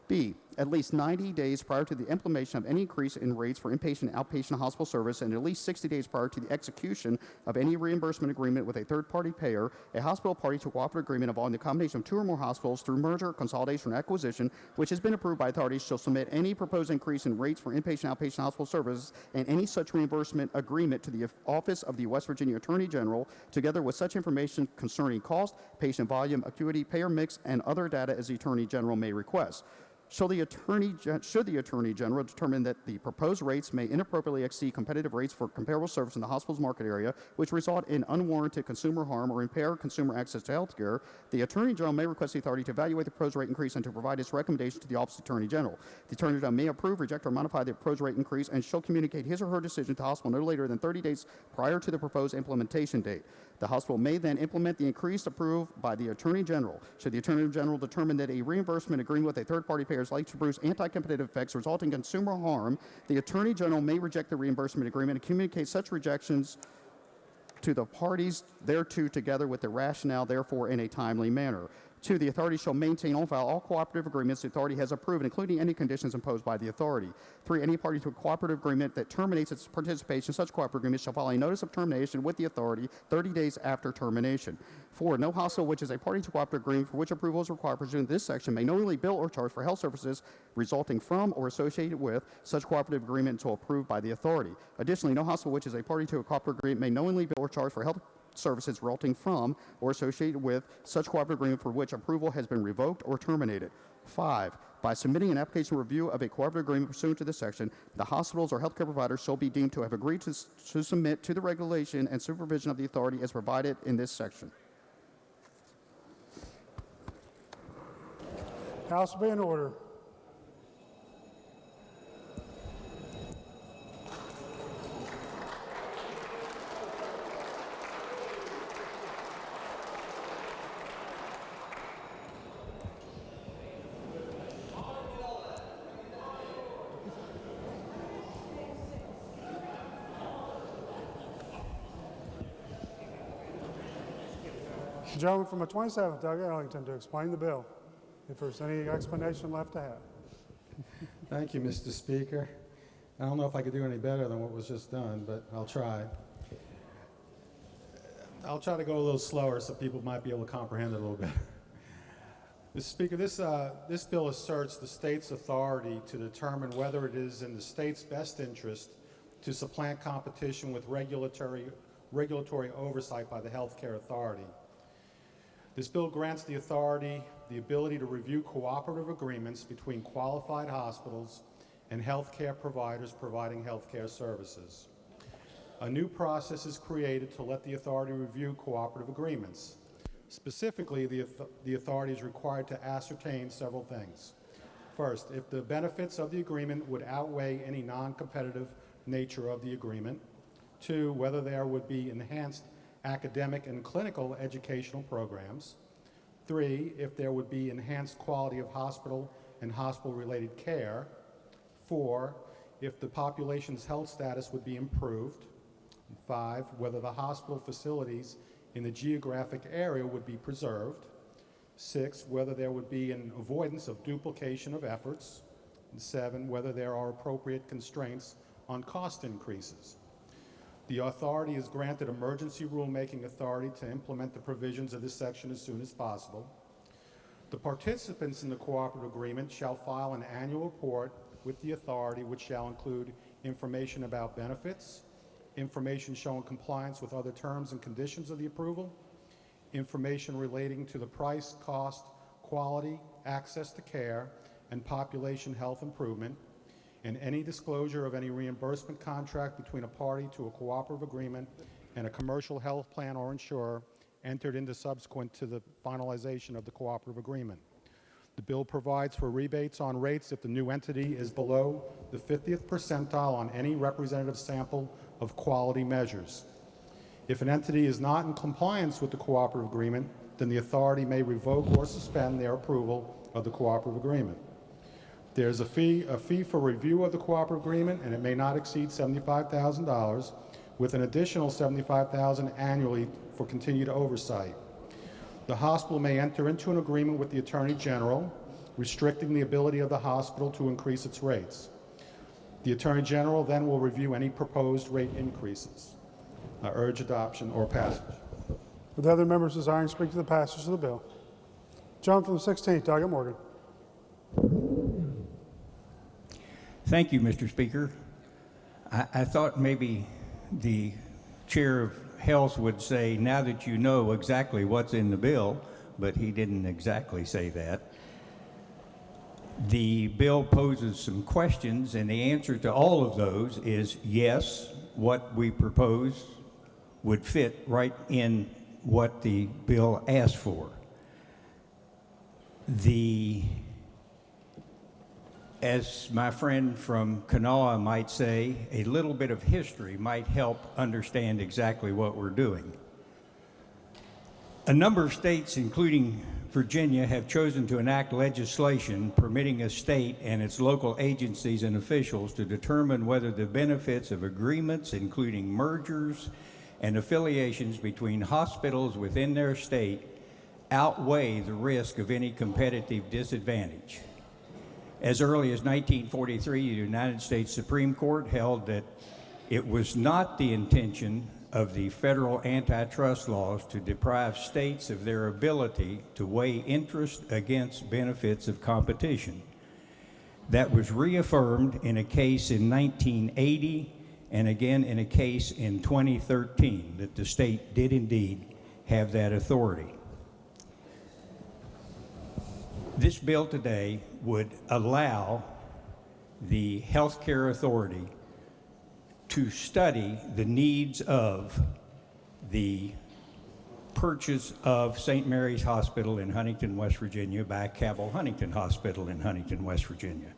B, at least 90 days prior to the implementation of any increase in rates for inpatient and outpatient hospital service and at least 60 days prior to the execution of any reimbursement agreement with a third-party payer, a hospital party to a cooperative agreement involving the combination of two or more hospitals through merger, consolidation, or acquisition, which has been approved by authorities, shall submit any proposed increase in rates for inpatient and outpatient hospital services and any such reimbursement agreement to the Office of the West Virginia Attorney General, together with such information concerning cost, patient volume, acuity, payer mix, and other data as the Attorney General may request. Should the Attorney General determine that the proposed rates may inappropriately exceed competitive rates for comparable service in the hospital's market area, which result in unwarranted consumer harm or impair consumer access to health care, the Attorney General may request the authority to evaluate the proposed rate increase and to provide its recommendation to the Office of the Attorney General. The Attorney General may approve, reject, or modify the proposed rate increase and shall communicate his or her decision to the hospital no later than 30 days prior to the proposed implementation date. The hospital may then implement the increase approved by the Attorney General. Should the Attorney General determine that a reimbursement agreement with a third-party payer is likely to produce anti-competitive effects resulting in consumer harm, the Attorney General may reject the reimbursement agreement and communicate such rejections to the parties thereto together with the rationale, therefore, in a timely manner. 2, the authority shall maintain on file all cooperative agreements the authority has approved, including any conditions imposed by the authority. 3, any party to a cooperative agreement that terminates its participation in such cooperative agreement shall file a notice of termination with the authority 30 days after termination. 4, no hospital which is a party to a cooperative agreement for which approval is required pursuant to this section may knowingly bill or charge for health services resulting from or associated with such cooperative agreement until approved by the authority. Additionally, no hospital which is a party to a cooperative agreement may knowingly bill or charge for health services resulting from or associated with such cooperative agreement for which approval has been revoked or terminated. 5, by submitting an application review of a cooperative agreement pursuant to this section, the hospitals or healthcare providers shall be deemed to have agreed to submit to the regulation and supervision of the authority as provided in this section. House will be in order. The gentleman from the 27th, Doug Ellington, to explain the bill, if there's any explanation left to have. Thank you, Mr. Speaker. I don't know if I could do any better than what was just done, but I'll try. I'll try to go a little slower so people might be able to comprehend it a little better. Mr. Speaker, this bill asserts the state's authority to determine whether it is in the state's best interest to supplant competition with regulatory oversight by the healthcare authority. This bill grants the authority the ability to review cooperative agreements between qualified hospitals and healthcare providers providing healthcare services. A new process is created to let the authority review cooperative agreements. Specifically, the authority is required to ascertain several things. First, if the benefits of the agreement would outweigh any non-competitive nature of the agreement. 2, whether there would be enhanced academic and clinical educational programs. 3, if there would be enhanced quality of hospital and hospital-related care. 4, if the population's health status would be improved. 5, whether the hospital facilities in the geographic area would be preserved. 6, whether there would be an avoidance of duplication of efforts. And 7, whether there are appropriate constraints on cost increases. The authority is granted emergency rulemaking authority to implement the provisions of this section as soon as possible. The participants in the cooperative agreement shall file an annual report with the authority, which shall include information about benefits, information showing compliance with other terms and conditions of the approval, information relating to the price, cost, quality, access to care, and population health improvement, and any disclosure of any reimbursement contract between a party to a cooperative agreement and a commercial health plan or insurer entered into subsequent to the finalization of the cooperative agreement. The bill provides for rebates on rates if the new entity is below the 50th percentile on any representative sample of quality measures. If an entity is not in compliance with the cooperative agreement, then the authority may revoke or suspend their approval of the cooperative agreement. There's a fee for review of the cooperative agreement, and it may not exceed $75,000, with an additional $75,000 annually for continued oversight. The hospital may enter into an agreement with the Attorney General, restricting the ability of the hospital to increase its rates. The Attorney General then will review any proposed rate increases. I urge adoption or passage. Would the other members desiring to speak to the passage of the bill? Gentleman from the 16th, Doggett Morgan. Thank you, Mr. Speaker. I thought maybe the Chair of Health would say, now that you know exactly what's in the bill, but he didn't exactly say that. The bill poses some questions, and the answer to all of those is yes, what we propose would fit right in what the bill asked for. As my friend from Kanawha might say, a little bit of history might help understand exactly what we're doing. A number of states, including Virginia, have chosen to enact legislation permitting a state and its local agencies and officials to determine whether the benefits of agreements, including mergers and affiliations between hospitals within their state, outweigh the risk of any competitive disadvantage. As early as 1943, the United States Supreme Court held that it was not the intention of the federal antitrust laws to deprive states of their ability to weigh interest against benefits of competition. That was reaffirmed in a case in 1980 and again in a case in 2013, that the state did indeed have that authority. This bill today would allow the healthcare authority to study the needs of the purchase of St. Mary's Hospital in Huntington, West Virginia by Cabell Huntington Hospital in Huntington, West Virginia.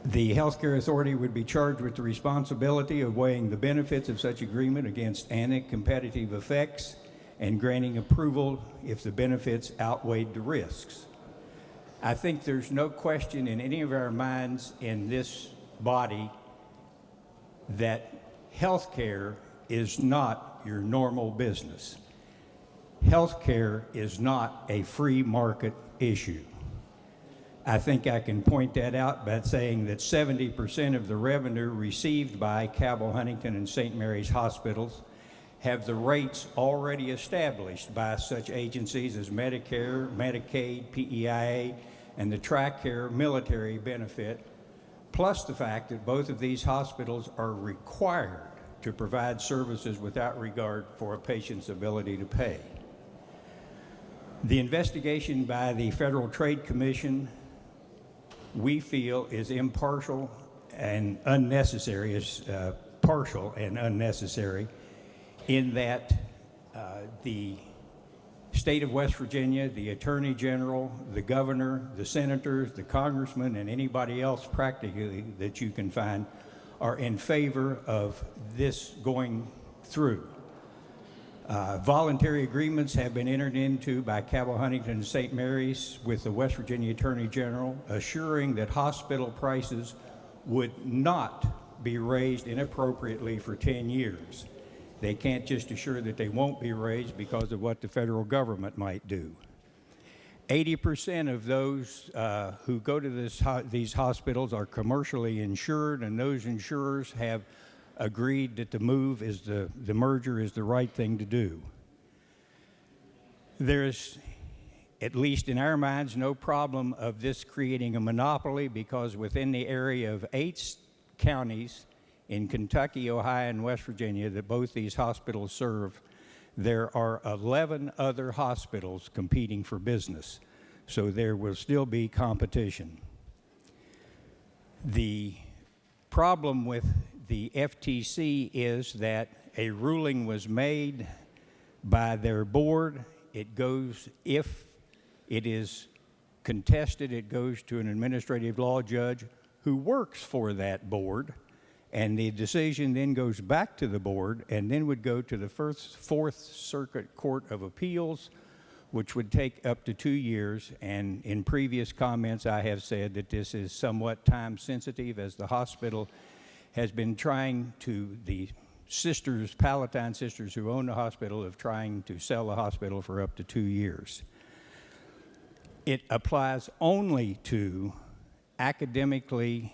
The healthcare authority would be charged with the responsibility of weighing the benefits of such agreement against anti-competitive effects and granting approval if the benefits outweighed the risks. I think there's no question in any of our minds in this body that healthcare is not your normal business. Healthcare is not a free market issue. I think I can point that out by saying that 70% of the revenue received by Cabell Huntington and St. Mary's hospitals have the rates already established by such agencies as Medicare, Medicaid, PEIA, and the TRICARE military benefit, plus the fact that both of these hospitals are required to provide services without regard for a patient's ability to pay. The investigation by the Federal Trade Commission, we feel, is impartial and unnecessary, partial and unnecessary, in that the state of West Virginia, the Attorney General, the Governor, the Senators, the Congressmen, and anybody else practically that you can find are in favor of this going through. Voluntary agreements have been entered into by Cabell Huntington and St. Mary's with the West Virginia Attorney General, assuring that hospital prices would not be raised inappropriately for 10 years. They can't just assure that they won't be raised because of what the federal government might do. 80% of those who go to these hospitals are commercially insured, and those insurers have agreed that the merger is the right thing to do. There's, at least in our minds, no problem of this creating a monopoly, because within the area of 8 counties in Kentucky, Ohio, and West Virginia that both these hospitals serve, there are 11 other hospitals competing for business. So there will still be competition. The problem with the FTC is that a ruling was made by their board. It goes, if it is contested, it goes to an administrative law judge who works for that board, And the decision then goes back to the board and then would go to the Fourth Circuit Court of Appeals, which would take up to 2 years. And in previous comments, I have said that this is somewhat time sensitive, as the hospital has been trying to, the sisters, Palatine sisters who own the hospital, of trying to sell the hospital for up to 2 years. It applies only to academically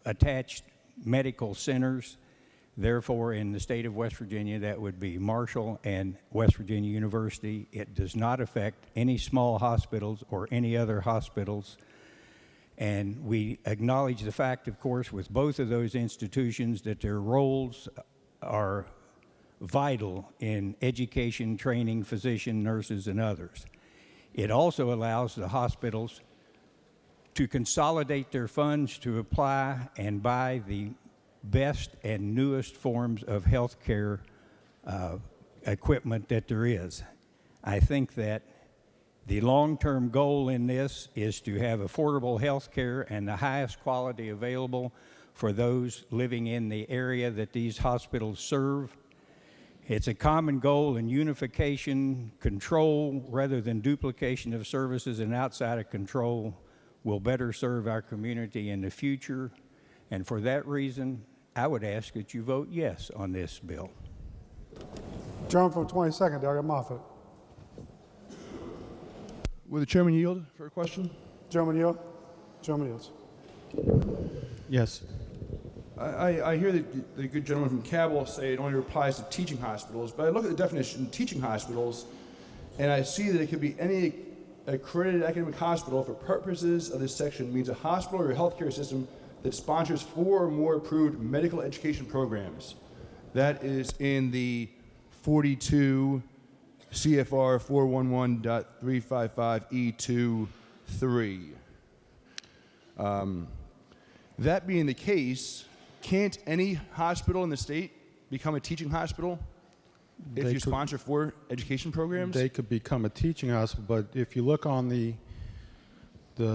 attached medical centers. Therefore, in the state of West Virginia, that would be Marshall and West Virginia University. It does not affect any small hospitals or any other hospitals. And we acknowledge the fact, of course, with both of those institutions, that their roles are vital in education, training, physician, nurses, and others. It also allows the hospitals to consolidate their funds to apply and buy the best and newest forms of health care equipment that there is. I think that the long-term goal in this is to have affordable health care and the highest quality available for those living in the area that these hospitals serve. It's a common goal in unification, control, rather than duplication of services, and outside of control will better serve our community in the future. And for that reason, I would ask that you vote yes on this bill. Gentleman from 22nd, Delegate Moffitt. Will the chairman yield for a question? Gentleman yield. Gentleman yields. Yes. I hear the good gentleman from Cabell say it only applies to teaching hospitals, but I look at the definition teaching hospitals, and I see that it could be any accredited academic hospital for purposes of this section means a hospital or a healthcare system that sponsors 4 or more approved medical education programs. That is in the 42 CFR 411.355E2-3. That being the case, can't any hospital in the state become a teaching hospital if you sponsor 4 education programs? They could become a teaching hospital, but if you look on the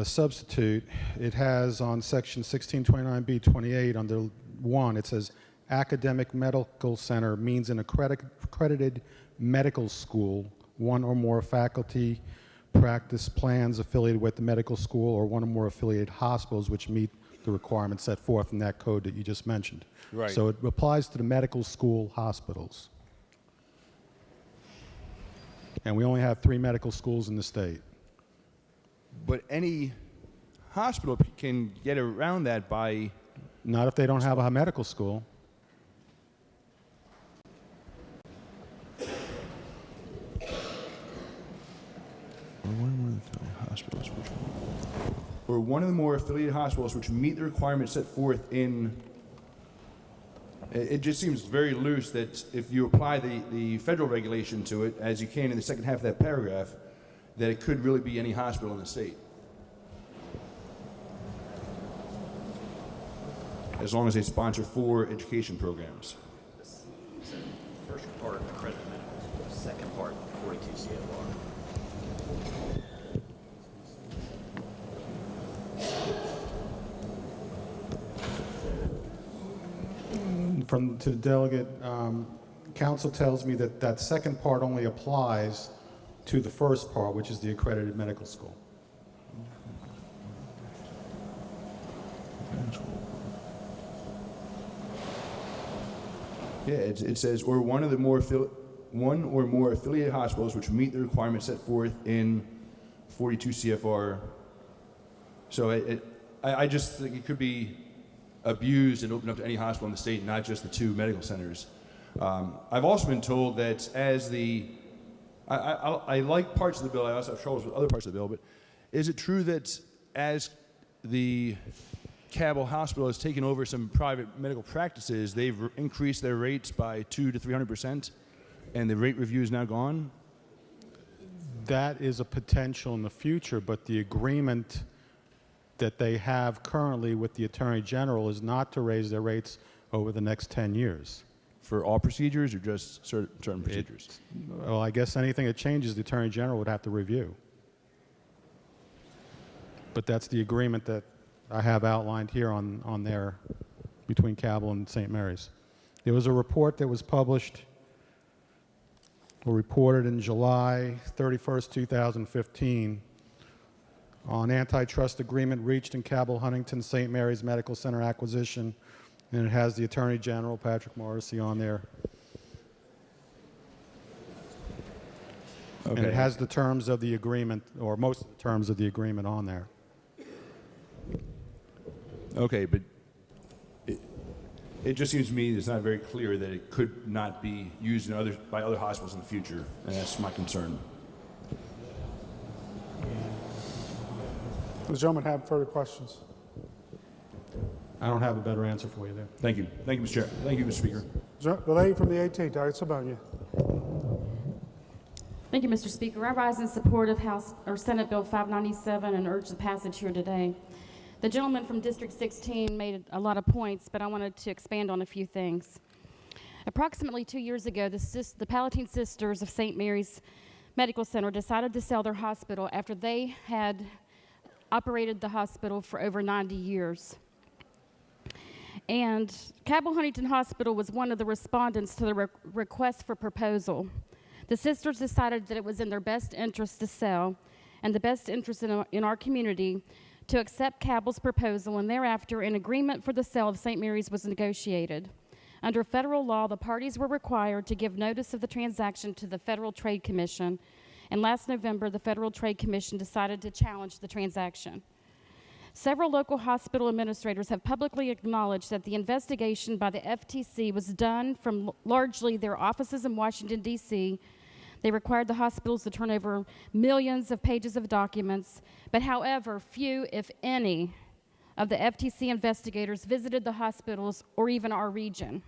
substitute, it has on section 1629B28 under 1, it says academic medical center means an accredited medical school, 1 or more faculty practice plans affiliated with the medical school, or 1 or more affiliated hospitals which meet the requirements set forth in that code that you just mentioned. Right. So it applies to the medical school hospitals. And we only have 3 medical schools in the state. But any hospital can get around that by... Not if they don't have a medical school. Or 1 of the more affiliated hospitals which meet the requirements set forth in... It just seems very loose that if you apply the federal regulation to it, as you can in the second half of that paragraph, that it could really be any hospital in the state. As long as they sponsor 4 education programs. First part, accredited medical. Second part, 42 CFR. To the delegate, council tells me that that second part only applies to the first part, which is the accredited medical school. Yeah, it says, or 1 or more affiliated hospitals which meet the requirements set forth in 42 CFR. So I just think it could be abused and opened up to any hospital in the state, not just the 2 medical centers. I've also been told that as I like parts of the bill, I also have troubles with other parts of the bill, but is it true that as the Cabell Hospital has taken over some private medical practices, they've increased their rates by 200% to 300%, and the rate review is now gone? That is a potential in the future, but the agreement that they have currently with the Attorney General is not to raise their rates over the next 10 years. For all procedures or just certain procedures? Well, I guess anything that changes, the Attorney General would have to review. But that's the agreement that I have outlined here on their between Cabell and St. Mary's. There was a report that was published or reported in July 31st, 2015 on antitrust agreement reached in Cabell Huntington St. Mary's Medical Center acquisition, and it has the Attorney General, Patrick Morrissey, on there. Okay. And it has the terms of the agreement, or most of the terms of the agreement on there. Okay, but it just seems to me it's not very clear that it could not be used by other hospitals in the future, and that's my concern. Does the gentleman have further questions? I don't have a better answer for you there. Thank you. Thank you, Mr. Chair. Thank you, Mr. Speaker. The lady from the AT, Dr. Sabonia. Thank you, Mr. Speaker. I rise in support of Senate Bill 597 and urge the passage here today. The gentleman from District 16 made a lot of points, but I wanted to expand on a few things. Approximately 2 years ago, the Palatine Sisters of St. Mary's Medical Center decided to sell their hospital after they had operated the hospital for over 90 years. And Cabell Huntington Hospital was one of the respondents to the request for proposal. The sisters decided that it was in their best interest to sell and the best interest in our community to accept Cabell's proposal, and thereafter an agreement for the sale of St. Mary's was negotiated. Under federal law, the parties were required to give notice of the transaction to the Federal Trade Commission, and last November the Federal Trade Commission decided to challenge the transaction. Several local hospital administrators have publicly acknowledged that the investigation by the FTC was done from largely their offices in Washington, D.C. They required the hospitals to turn over millions of pages of documents, but however, few, if any, of the FTC investigators visited the hospitals or even our region.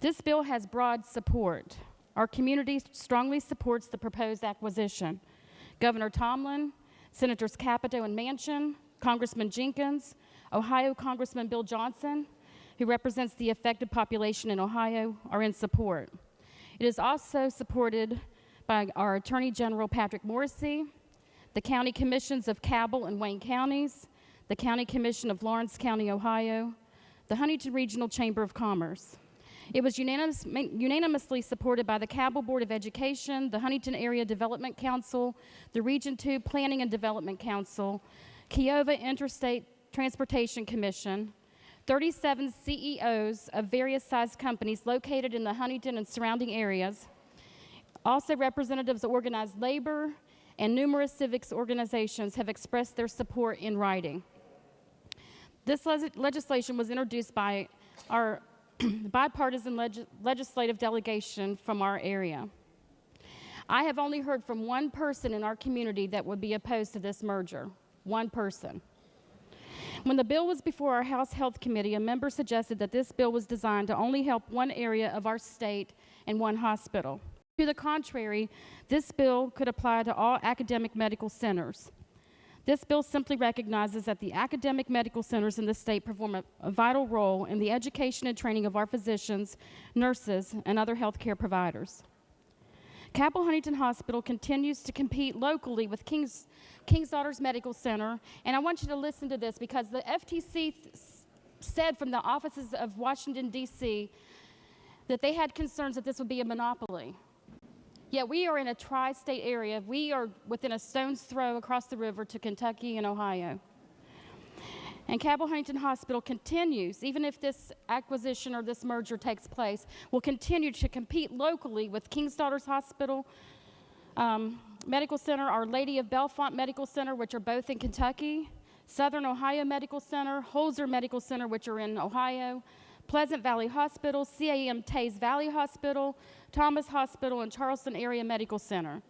This bill has broad support. Our community strongly supports the proposed acquisition. Governor Tomlin, Senators Capito and Manchin, Congressman Jenkins, Ohio Congressman Bill Johnson, who represents the affected population in Ohio, are in support. It is also supported by our Attorney General Patrick Morrissey, the County Commissions of Cabell and Wayne Counties, the County Commission of Lawrence County, Ohio, the Huntington Regional Chamber of Commerce. It was unanimously supported by the Cabell Board of Education, the Huntington Area Development Council, the Region 2 Planning and Development Council, Kiowa Interstate Transportation Commission, 37 CEOs of various sized companies located in the Huntington and surrounding areas, also representatives of organized labor, and numerous civics organizations have expressed their support in writing. This legislation was introduced by our bipartisan legislative delegation from our area. I have only heard from one person in our community that would be opposed to this merger. One person. When the bill was before our House Health Committee, a member suggested that this bill was designed to only help one area of our state and one hospital. To the contrary, this bill could apply to all academic medical centers. This bill simply recognizes that the academic medical centers in the state perform a vital role in the education and training of our physicians, nurses, and other healthcare providers. Cabell Huntington Hospital continues to compete locally with King's Daughters Medical Center, and I want you to listen to this because the FTC said from the offices of Washington, D.C. that they had concerns that this would be a monopoly. Yet we are in a tri-state area. We are within a stone's throw across the river to Kentucky and Ohio. And Cabell Huntington Hospital continues, even if this acquisition or this merger takes place, will continue to compete locally with King's Daughters Hospital, Medical Center, Our Lady of Bellefonte Medical Center, which are both in Kentucky, Southern Ohio Medical Center, Holzer Medical Center, which are in Ohio, Pleasant Valley Hospital, CAM Tays Valley Hospital, Thomas Hospital, and Charleston Area Medical Center.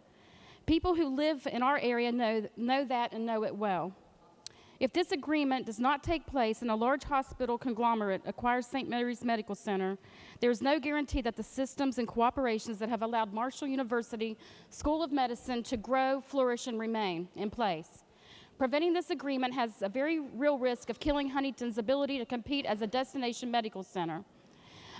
People who live in our area know that and know it well. If this agreement does not take place and a large hospital conglomerate acquires St. Mary's Medical Center, there is no guarantee that the systems and cooperations that have allowed Marshall University School of Medicine to grow, flourish, and remain in place. Preventing this agreement has a very real risk of killing Huntington's ability to compete as a destination medical center.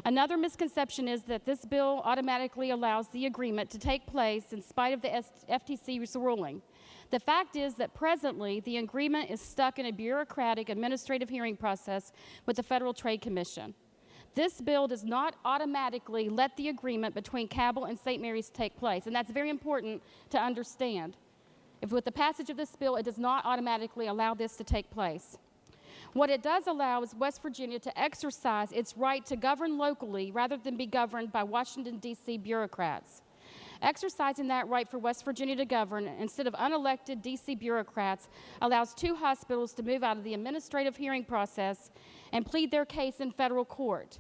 Another misconception is that this bill automatically allows the agreement to take place in spite of the FTC's ruling. The fact is that presently the agreement is stuck in a bureaucratic administrative hearing process with the Federal Trade Commission. This bill does not automatically let the agreement between Cabell and St. Mary's take place, and that's very important to understand. If with the passage of this bill, it does not automatically allow this to take place. What it does allow is West Virginia to exercise its right to govern locally rather than be governed by Washington, D.C. bureaucrats. Exercising that right for West Virginia to govern instead of unelected D.C. bureaucrats allows 2 hospitals to move out of the administrative hearing process and plead their case in federal court.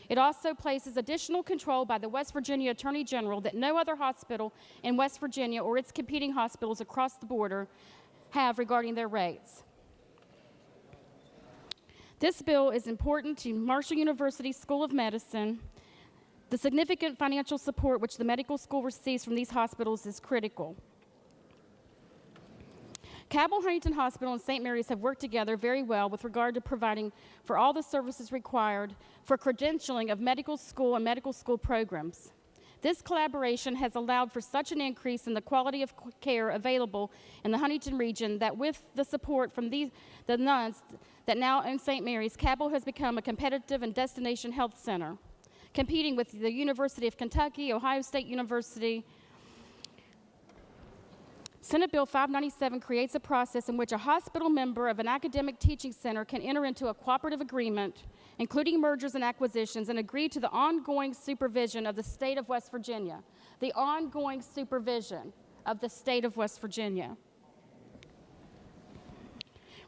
It also places additional control by the West Virginia Attorney General that no other hospital in West Virginia or its competing hospitals across the border have regarding their rates. This bill is important to Marshall University School of Medicine. The significant financial support which the medical school receives from these hospitals is critical. Cabell Huntington Hospital and St. Mary's have worked together very well with regard to providing for all the services required for credentialing of medical school and medical school programs. This collaboration has allowed for such an increase in the quality of care available in the Huntington region that with the support from the nuns that now own St. Mary's, Cabell has become a competitive and destination health center, competing with the University of Kentucky, Ohio State University. Senate Bill 597 creates a process in which a hospital member of an academic teaching center can enter into a cooperative agreement, including mergers and acquisitions, and agree to the ongoing supervision of the state of West Virginia. The ongoing supervision of the state of West Virginia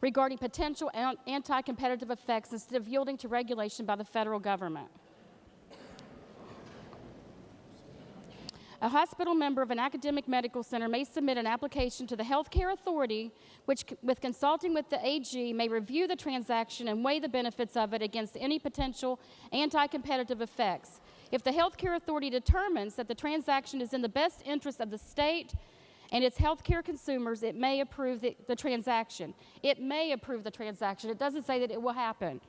regarding potential anti-competitive effects instead of yielding to regulation by the federal government. A hospital member of an academic medical center may submit an application to the healthcare authority, which, with consulting with the AG, may review the transaction and weigh the benefits of it against any potential anti-competitive effects. If the healthcare authority determines that the transaction is in the best interest of the state and its healthcare consumers, it may approve the transaction. It may approve the transaction. It doesn't say that it will happen.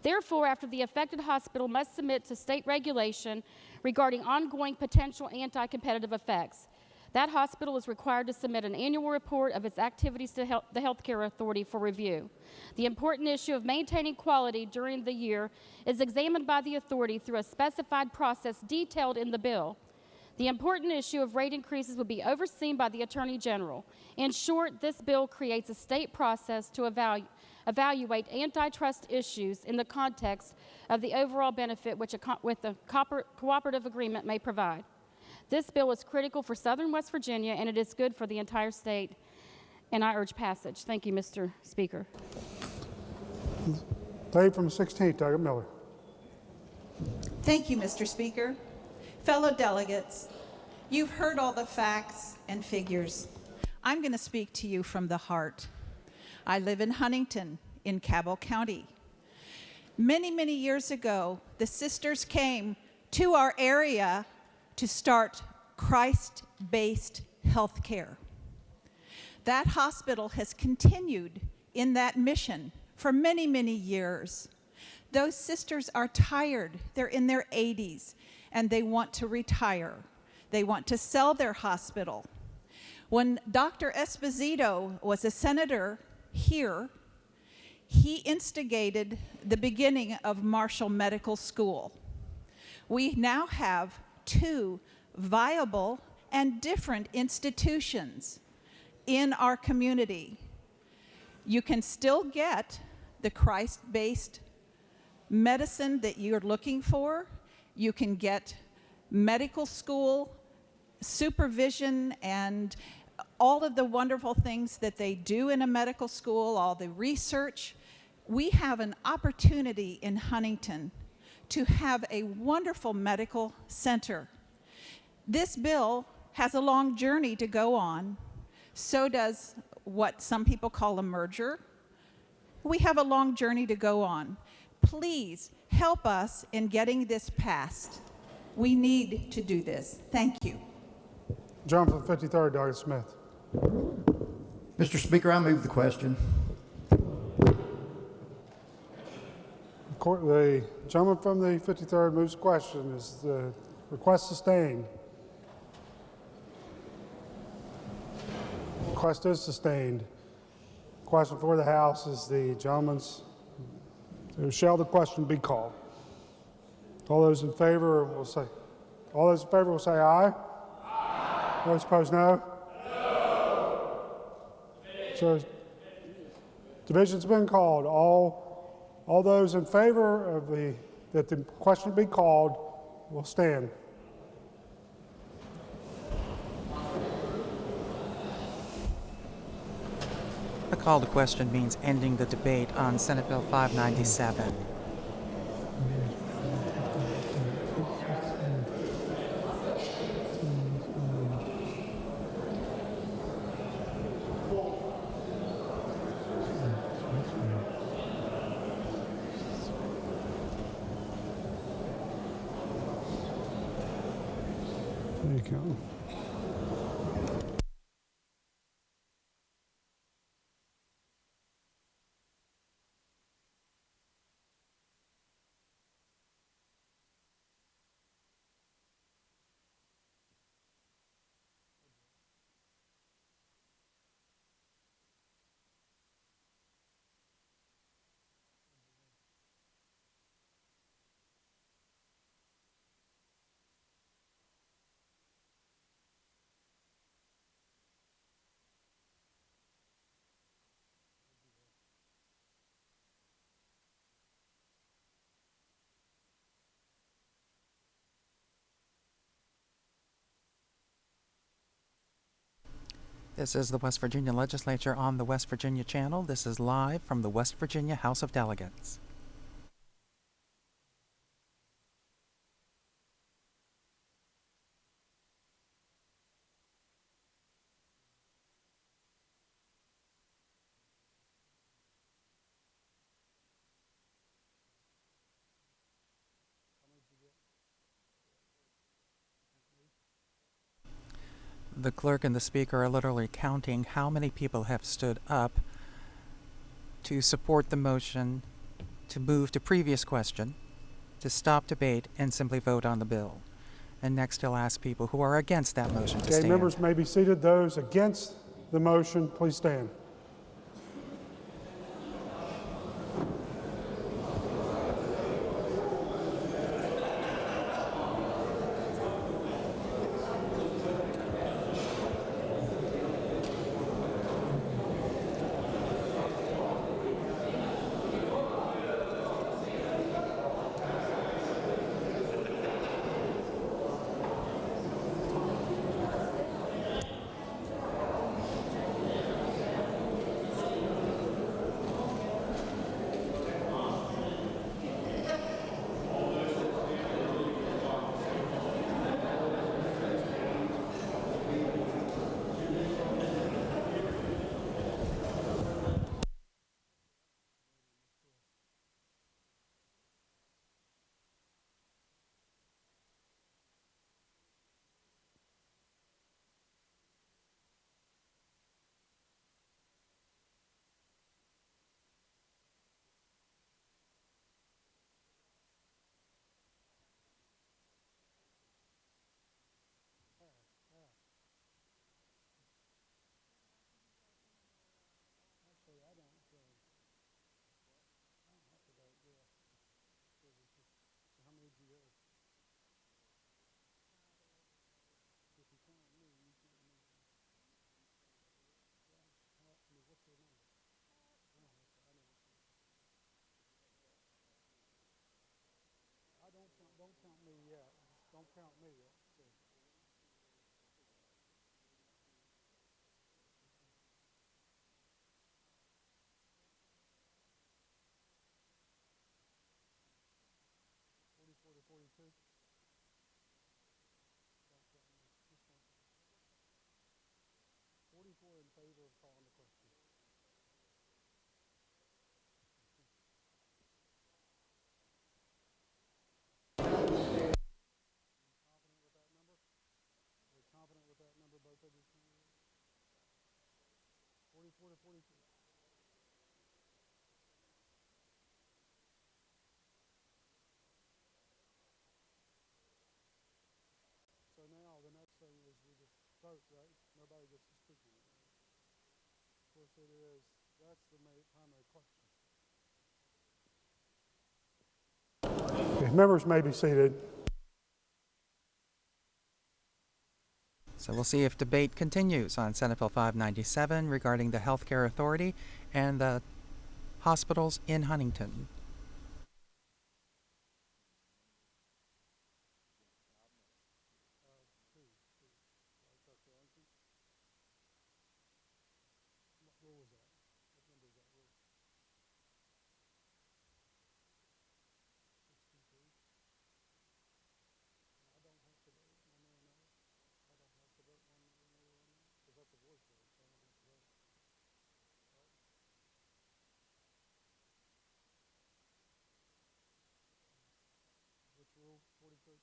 Therefore, after the affected hospital must submit to state regulation regarding ongoing potential anti-competitive effects, that hospital is required to submit an annual report of its activities to the healthcare authority for review. The important issue of maintaining quality during the year is examined by the authority through a specified process detailed in the bill. The important issue of rate increases will be overseen by the Attorney General. In short, this bill creates a state process to evaluate antitrust issues in the context of the overall benefit which a cooperative agreement may provide. This bill is critical for Southern West Virginia, and it is good for the entire state, and I urge passage. Thank you, Mr. Speaker. Dave from 16th, Doug Miller. Thank you, Mr. Speaker. Fellow delegates, you've heard all the facts and figures. I'm going to speak to you from the heart. I live in Huntington, in Cabell County. Many, many years ago, the sisters came to our area to start Christ-based health care. That hospital has continued in that mission for many, many years. Those sisters are tired. They're in their 80s, and they want to retire. They want to sell their hospital. When Dr. Esposito was a senator here, he instigated the beginning of Marshall Medical School. We now have 2 viable and different institutions in our community. You can still get the Christ-based medicine that you're looking for. You can get medical school supervision and all of the wonderful things that they do in a medical school, all the research. We have an opportunity in Huntington to have a wonderful medical center. This bill has a long journey to go on. So does what some people call a merger. We have a long journey to go on. Please help us in getting this passed. We need to do this. Thank you. John from 53rd, Dr. Smith. Mr. Speaker, I move the question. The gentleman from the 53rd moves the question. Is the request sustained? Request is sustained. Question for the House is the gentleman's. Shall the question be called? All those in favor will say. All those in favor will say aye. Aye. Those opposed, no. No. So, division's been called. All those in favor of that the question be called will stand. The call to question means ending the debate on Senate Bill 597. There you go. This is the West Virginia Legislature on the West Virginia Channel. This is live from the West Virginia House of Delegates. The clerk and the speaker are literally counting how many people have stood up to support the motion to move to previous question, to stop debate, and simply vote on the bill. And next he'll ask people who are against that motion to stand. Members may be seated. Those against the motion, please stand. Don't count me yet. Don't count me yet. To 42. Don't count me. Just don't count me. 44 in favor of calling the question. Confident with that number, both of you? 44 to 42. So now the next thing is we just vote, right? Nobody gets to speak on it. Yes, it is. That's the primary question. Okay, members may be seated. So we'll see if debate continues on Senate Bill 597 regarding the Healthcare Authority and the hospitals in Huntington. Which rule? 43?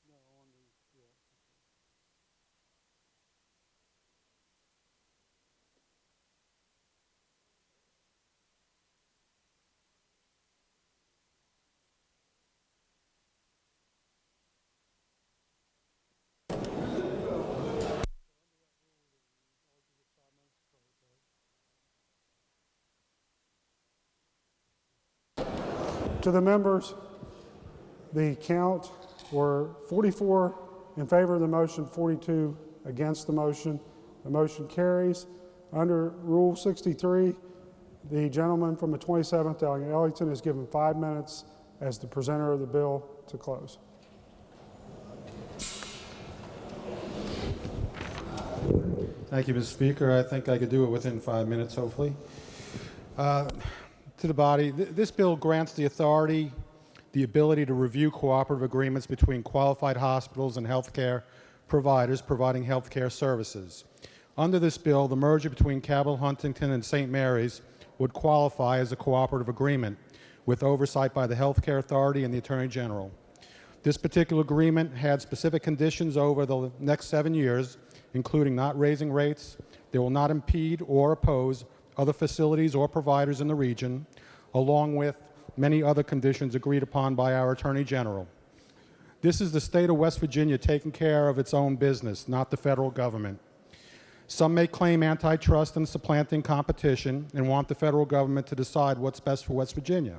No, on the, yeah. To the members, the count were 44 in favor of the motion, 42 against the motion. The motion carries. Under Rule 63, the gentleman from the 27th, Delegate Ellington, is given 5 minutes as the presenter of the bill to close. Thank you, Mr. Speaker. I think I could do it within 5 minutes, hopefully. To the body, this bill grants the authority the ability to review cooperative agreements between qualified hospitals and healthcare providers providing healthcare services. Under this bill, the merger between Cabell Huntington and St. Mary's would qualify as a cooperative agreement with oversight by the Healthcare Authority and the Attorney General. This particular agreement had specific conditions over the next 7 years, including not raising rates. They will not impede or oppose other facilities or providers in the region, along with many other conditions agreed upon by our Attorney General. This is the state of West Virginia taking care of its own business, not the federal government. Some may claim antitrust and supplanting competition and want the federal government to decide what's best for West Virginia.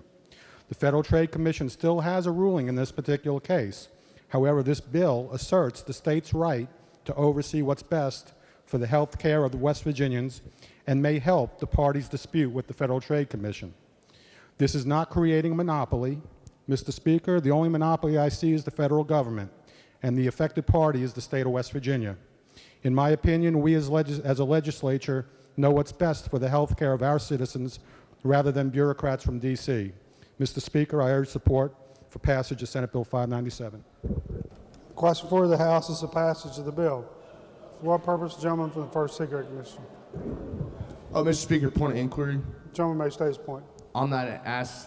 The Federal Trade Commission still has a ruling in this particular case. However, this bill asserts the state's right to oversee what's best for the health care of the West Virginians and may help the parties' dispute with the Federal Trade Commission. This is not creating a monopoly. Mr. Speaker, the only monopoly I see is the federal government, and the affected party is the state of West Virginia. In my opinion, we as a legislature know what's best for the health care of our citizens rather than bureaucrats from D.C. Mr. Speaker, I urge support for passage of Senate Bill 597. The question for the House is the passage of the bill. For what purpose, the gentleman from the first seat recognition? Mr. Speaker, point of inquiry. The gentleman may state his point. I'm not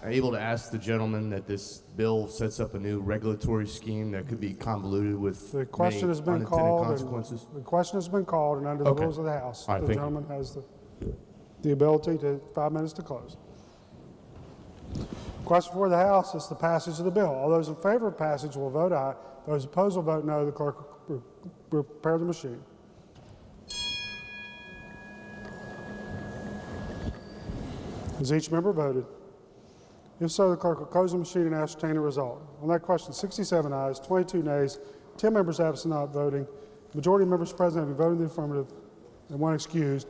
able to ask the gentleman that this bill sets up a new regulatory scheme that could be convoluted with The question has been called. Consequences. The question has been called, and under the rules of the House, right, the gentleman has the ability to 5 minutes to close. Question for the House is the passage of the bill. All those in favor of passage will vote aye. Those opposed will vote no. The clerk will prepare the machine. Has each member voted? If so, the clerk will close the machine and ascertain the result. On that question, 67 ayes, 22 nays, 10 members absent not voting. The majority of members present having voted in the affirmative and 1 excused.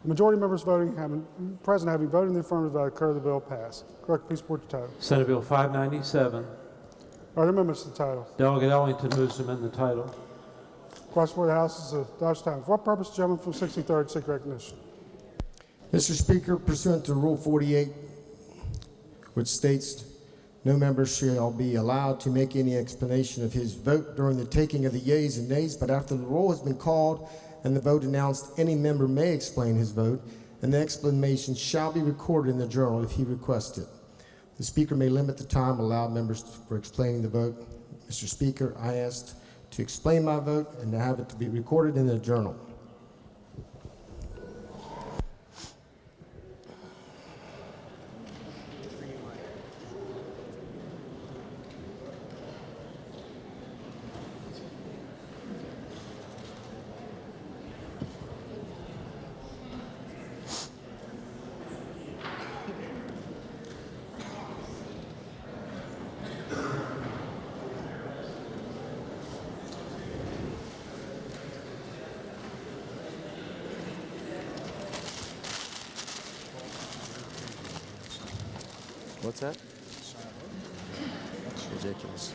The majority of members present having voted in the affirmative, I declare the bill passed. Clerk, please report the title. Senate Bill 597. Are there amendments to the title? Delegate Ellington moves to amend the title. Question for the House is adoption time. For what purpose, the gentleman from 63rd seek recognition? Mr. Speaker, pursuant to Rule 48, which states no member shall be allowed to make any explanation of his vote during the taking of the yeas and nays, but after the roll has been called and the vote announced, any member may explain his vote, and the explanation shall be recorded in the journal if he requests it. The Speaker may limit the time allowed members for explaining the vote. Mr. Speaker, I asked to explain my vote and to have it to be recorded in the journal. What's that? That's ridiculous.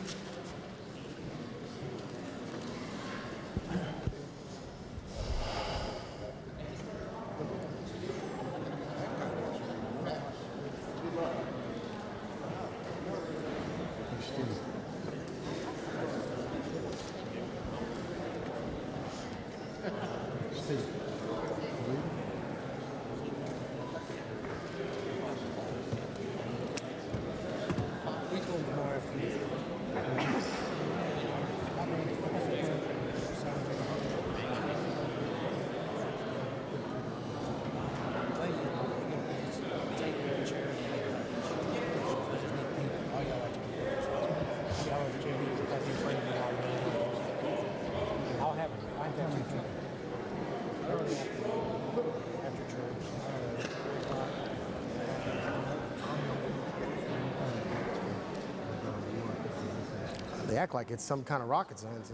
They act like it's some kind of rocket science.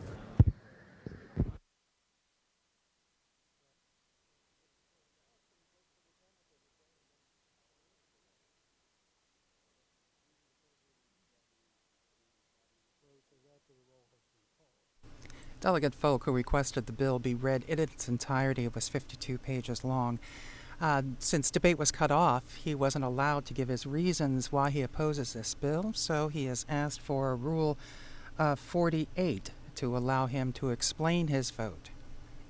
Delegate Folk, who requested the bill be read in its entirety, it was 52 pages long. Since debate was cut off, he wasn't allowed to give his reasons why he opposes this bill, so he has asked for Rule 48 to allow him to explain his vote.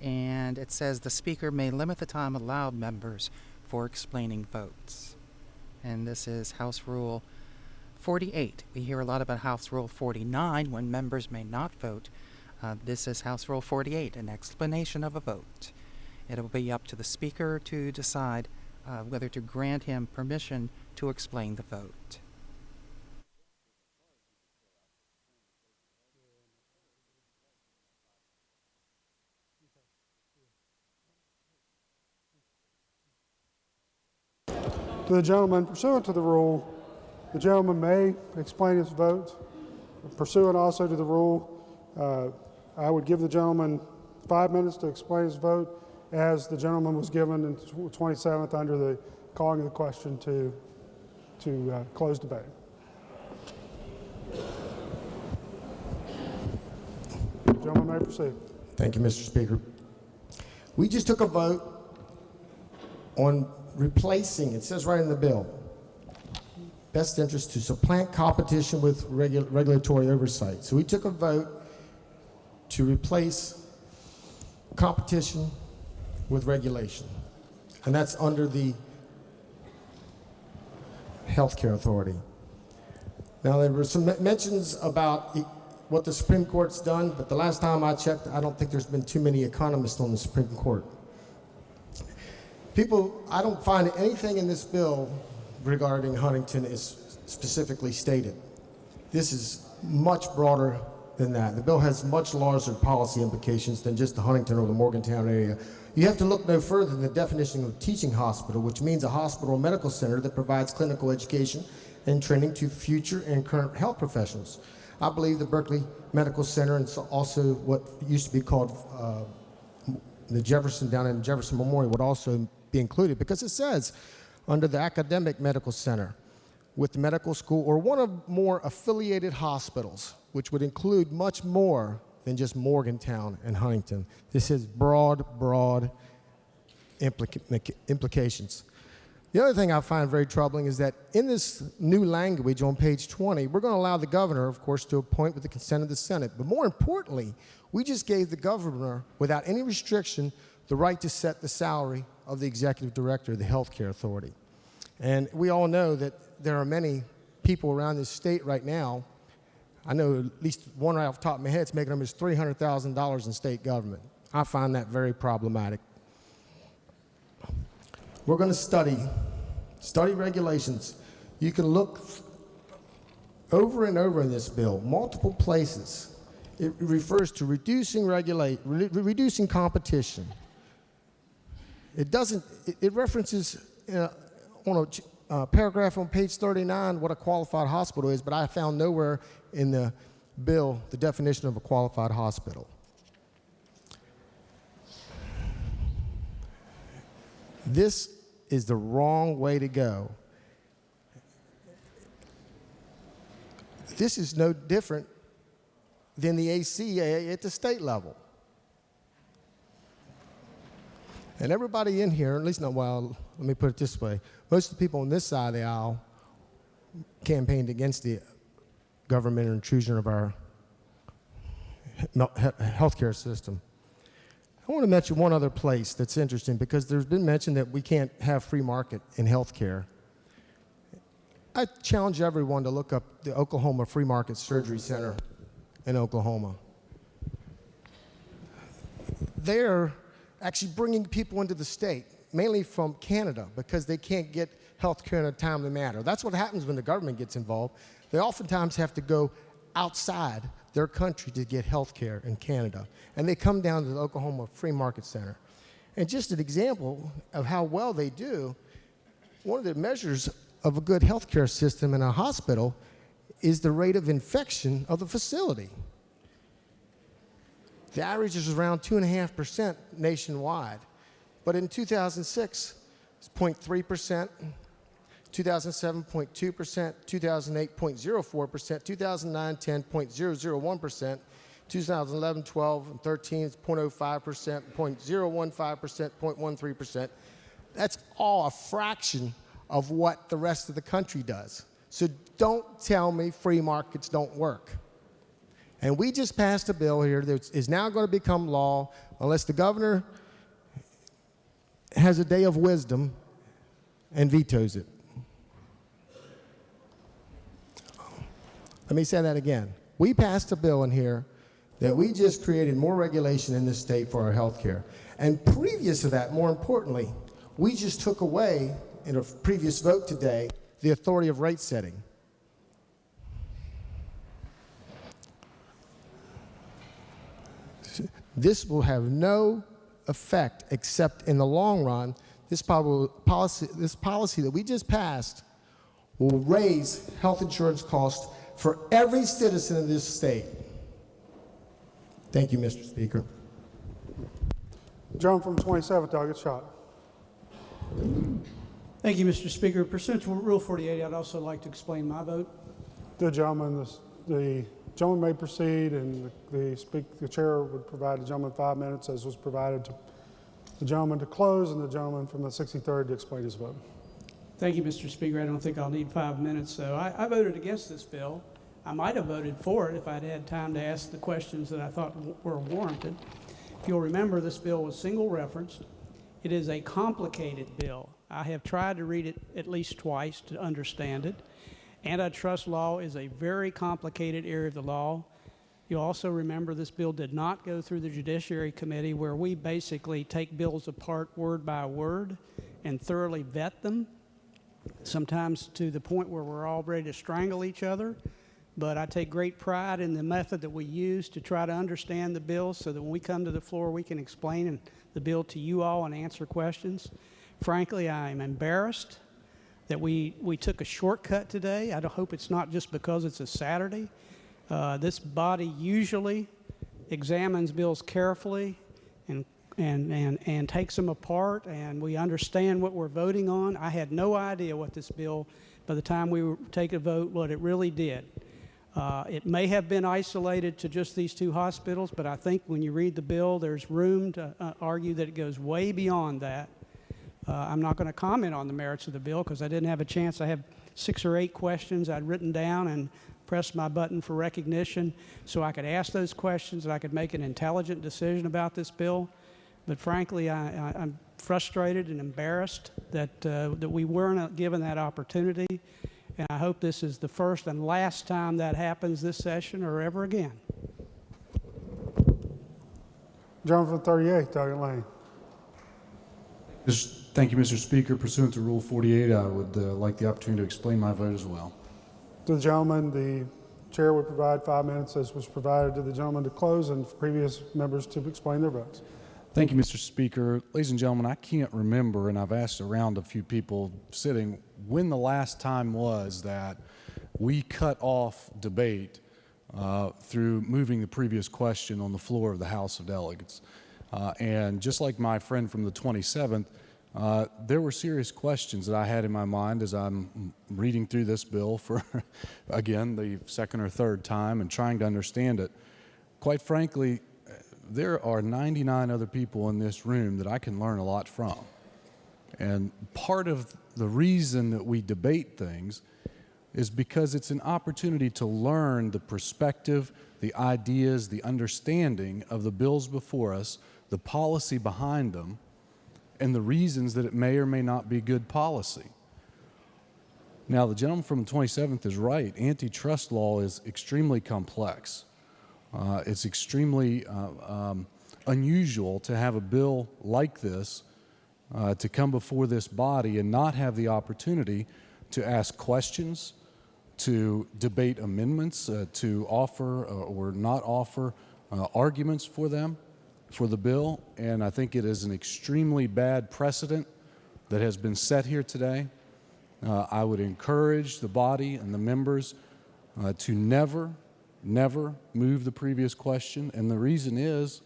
And it says the Speaker may limit the time allowed members for explaining votes. And this is House Rule 48. We hear a lot about House Rule 49 when members may not vote. This is House Rule 48, an explanation of a vote. It'll be up to the Speaker to decide whether to grant him permission to explain the vote. To the gentleman, pursuant to the rule, the gentleman may explain his vote. Pursuant also to the rule, I would give the gentleman 5 minutes to explain his vote, as the gentleman was given in 27th under the calling of the question to close debate. Gentleman may proceed. Thank you, Mr. Speaker. We just took a vote on replacing, it says right in the bill, best interest to supplant competition with regulatory oversight. So we took a vote to replace competition with regulation, and that's under the Healthcare Authority. Now, there were some mentions about what the Supreme Court's done, but the last time I checked, I don't think there's been too many economists on the Supreme Court. I don't find anything in this bill regarding Huntington is specifically stated. This is much broader than that. The bill has much larger policy implications than just the Huntington or the Morgantown area. You have to look no further than the definition of teaching hospital, which means a hospital or medical center that provides clinical education and training to future and current health professionals. I believe the Berkeley Medical Center and also what used to be called the Jefferson down in Jefferson Memorial would also be included, because it says under the academic medical center with the medical school or one of more affiliated hospitals, which would include much more than just Morgantown and Huntington. This has broad implications. The other thing I find very troubling is that in this new language on page 20, we're going to allow the governor, of course, to appoint with the consent of the Senate. But more importantly, we just gave the governor, without any restriction, the right to set the salary of the executive director of the Healthcare Authority. And we all know that there are many people around this state right now, I know at least one right off the top of my head is making almost $300,000 in state government. I find that very problematic. We're going to study regulations. You can look over and over in this bill, multiple places. It refers to reducing competition. It references on a paragraph on page 39 what a qualified hospital is, but I found nowhere in the bill the definition of a qualified hospital. This is the wrong way to go. This is no different than the ACA at the state level. And everybody in here, at least not, well, let me put it this way, most of the people on this side of the aisle campaigned against the government intrusion of our healthcare system. I want to mention one other place that's interesting because there's been mention that we can't have free market in healthcare. I challenge everyone to look up the Oklahoma Free Market Surgery Center in Oklahoma. They're actually bringing people into the state, mainly from Canada, because they can't get health care in a timely manner. That's what happens when the government gets involved. They oftentimes have to go outside their country to get health care in Canada. And they come down to the Oklahoma Free Market Center. And just an example of how well they do, one of the measures of a good health care system in a hospital is the rate of infection of the facility. The average is around 2.5% nationwide. But in 2006, it's 0.3%, 2007, 0.2%, 2008, 0.04%, 2009, 10, 0.001%, 2011, 12, and 13, it's 0.05%, 0.015%, 0.13%. That's all a fraction of what the rest of the country does. So don't tell me free markets don't work. And we just passed a bill here that is now going to become law unless the governor has a day of wisdom and vetoes it. Let me say that again. We passed a bill in here that we just created more regulation in this state for our health care. And previous to that, more importantly, we just took away, in a previous vote today, the authority of rate setting. This will have no effect except in the long run. This policy that we just passed will raise health insurance costs for every citizen of this state. Thank you, Mr. Speaker. Gentleman from 27th, I'll get shot. Thank you, Mr. Speaker. Pursuant to Rule 48, I'd also like to explain my vote. The gentleman may proceed, and the chair would provide the gentleman 5 minutes, as was provided to the gentleman to close, and the gentleman from the 63rd to explain his vote. Thank you, Mr. Speaker. I don't think I'll need 5 minutes. So I voted against this bill. I might have voted for it if I'd had time to ask the questions that I thought were warranted. If you'll remember, this bill was single referenced. It is a complicated bill. I have tried to read it at least twice to understand it. Antitrust law is a very complicated area of the law. You also remember this bill did not go through the Judiciary Committee, where we basically take bills apart word by word and thoroughly vet them, sometimes to the point where we're all ready to strangle each other. But I take great pride in the method that we use to try to understand the bill so that when we come to the floor, we can explain the bill to you all and answer questions. Frankly, I am embarrassed that we took a shortcut today. I hope it's not just because it's a Saturday. This body usually examines bills carefully and takes them apart, and we understand what we're voting on. I had no idea what this bill, by the time we take a vote, what it really did. It may have been isolated to just these two hospitals, but I think when you read the bill, there's room to argue that it goes way beyond that. I'm not going to comment on the merits of the bill because I didn't have a chance. I have 6 or 8 questions I'd written down and pressed my button for recognition so I could ask those questions and I could make an intelligent decision about this bill. But frankly, I'm frustrated and embarrassed that we weren't given that opportunity. And I hope this is the first and last time that happens this session or ever again. Gentleman from 38th, Doggett Lane. Thank you, Mr. Speaker. Pursuant to Rule 48, I would like the opportunity to explain my vote as well. To the gentleman, the chair would provide 5 minutes, as was provided to the gentleman to close, and for previous members to explain their votes. Thank you, Mr. Speaker. Ladies and gentlemen, I can't remember, and I've asked around a few people sitting, when the last time was that we cut off debate through moving the previous question on the floor of the House of Delegates. And just like my friend from the 27th, There were serious questions that I had in my mind as I'm reading through this bill for, again, the second or third time and trying to understand it. Quite frankly, there are 99 other people in this room that I can learn a lot from. And part of the reason that we debate things is because it's an opportunity to learn the perspective, the ideas, the understanding of the bills before us, the policy behind them, and the reasons that it may or may not be good policy. Now, the gentleman from the 27th is right. Antitrust law is extremely complex. It's extremely unusual to have a bill like this to come before this body and not have the opportunity to ask questions, to debate amendments, to offer or not offer arguments for them, for the bill. And I think it is an extremely bad precedent that has been set here today. I would encourage the body and the members to never move the previous question. And the reason is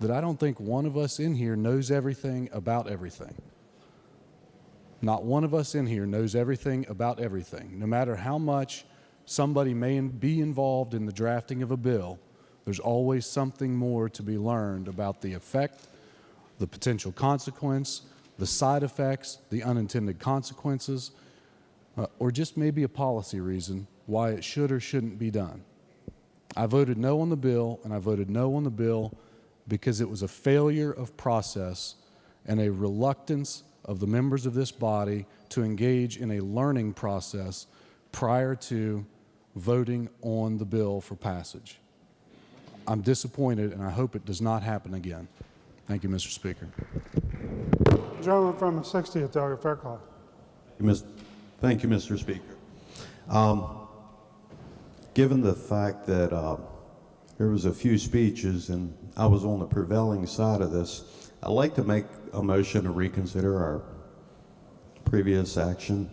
that I don't think one of us in here knows everything about everything. Not one of us in here knows everything about everything. No matter how much somebody may be involved in the drafting of a bill, there's always something more to be learned about the effect, the potential consequence, the side effects, the unintended consequences, or just maybe a policy reason why it should or shouldn't be done. I voted no on the bill, and I voted no on the bill because it was a failure of process and a reluctance of the members of this body to engage in a learning process prior to voting on the bill for passage. I'm disappointed, and I hope it does not happen again. Thank you, Mr. Speaker. Gentleman from the 60th, Delegate Fairclough. Thank you, Mr. Speaker. Given the fact that there was a few speeches and I was on the prevailing side of this, I'd like to make a motion to reconsider our previous action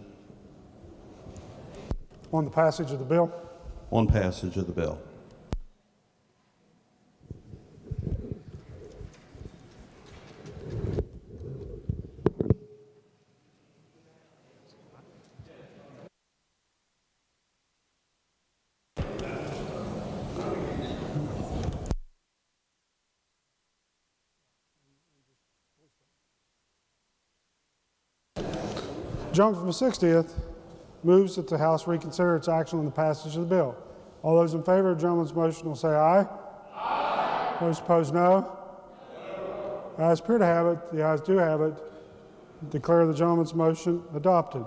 On the passage of the bill. on passage of the bill. Gentleman from the 60th moves that the House reconsider its action on the passage of the bill. All those in favor of the gentleman's motion will say aye. Aye. Those opposed, no. The ayes appear to have it. The ayes do have it. Declare the gentleman's motion adopted.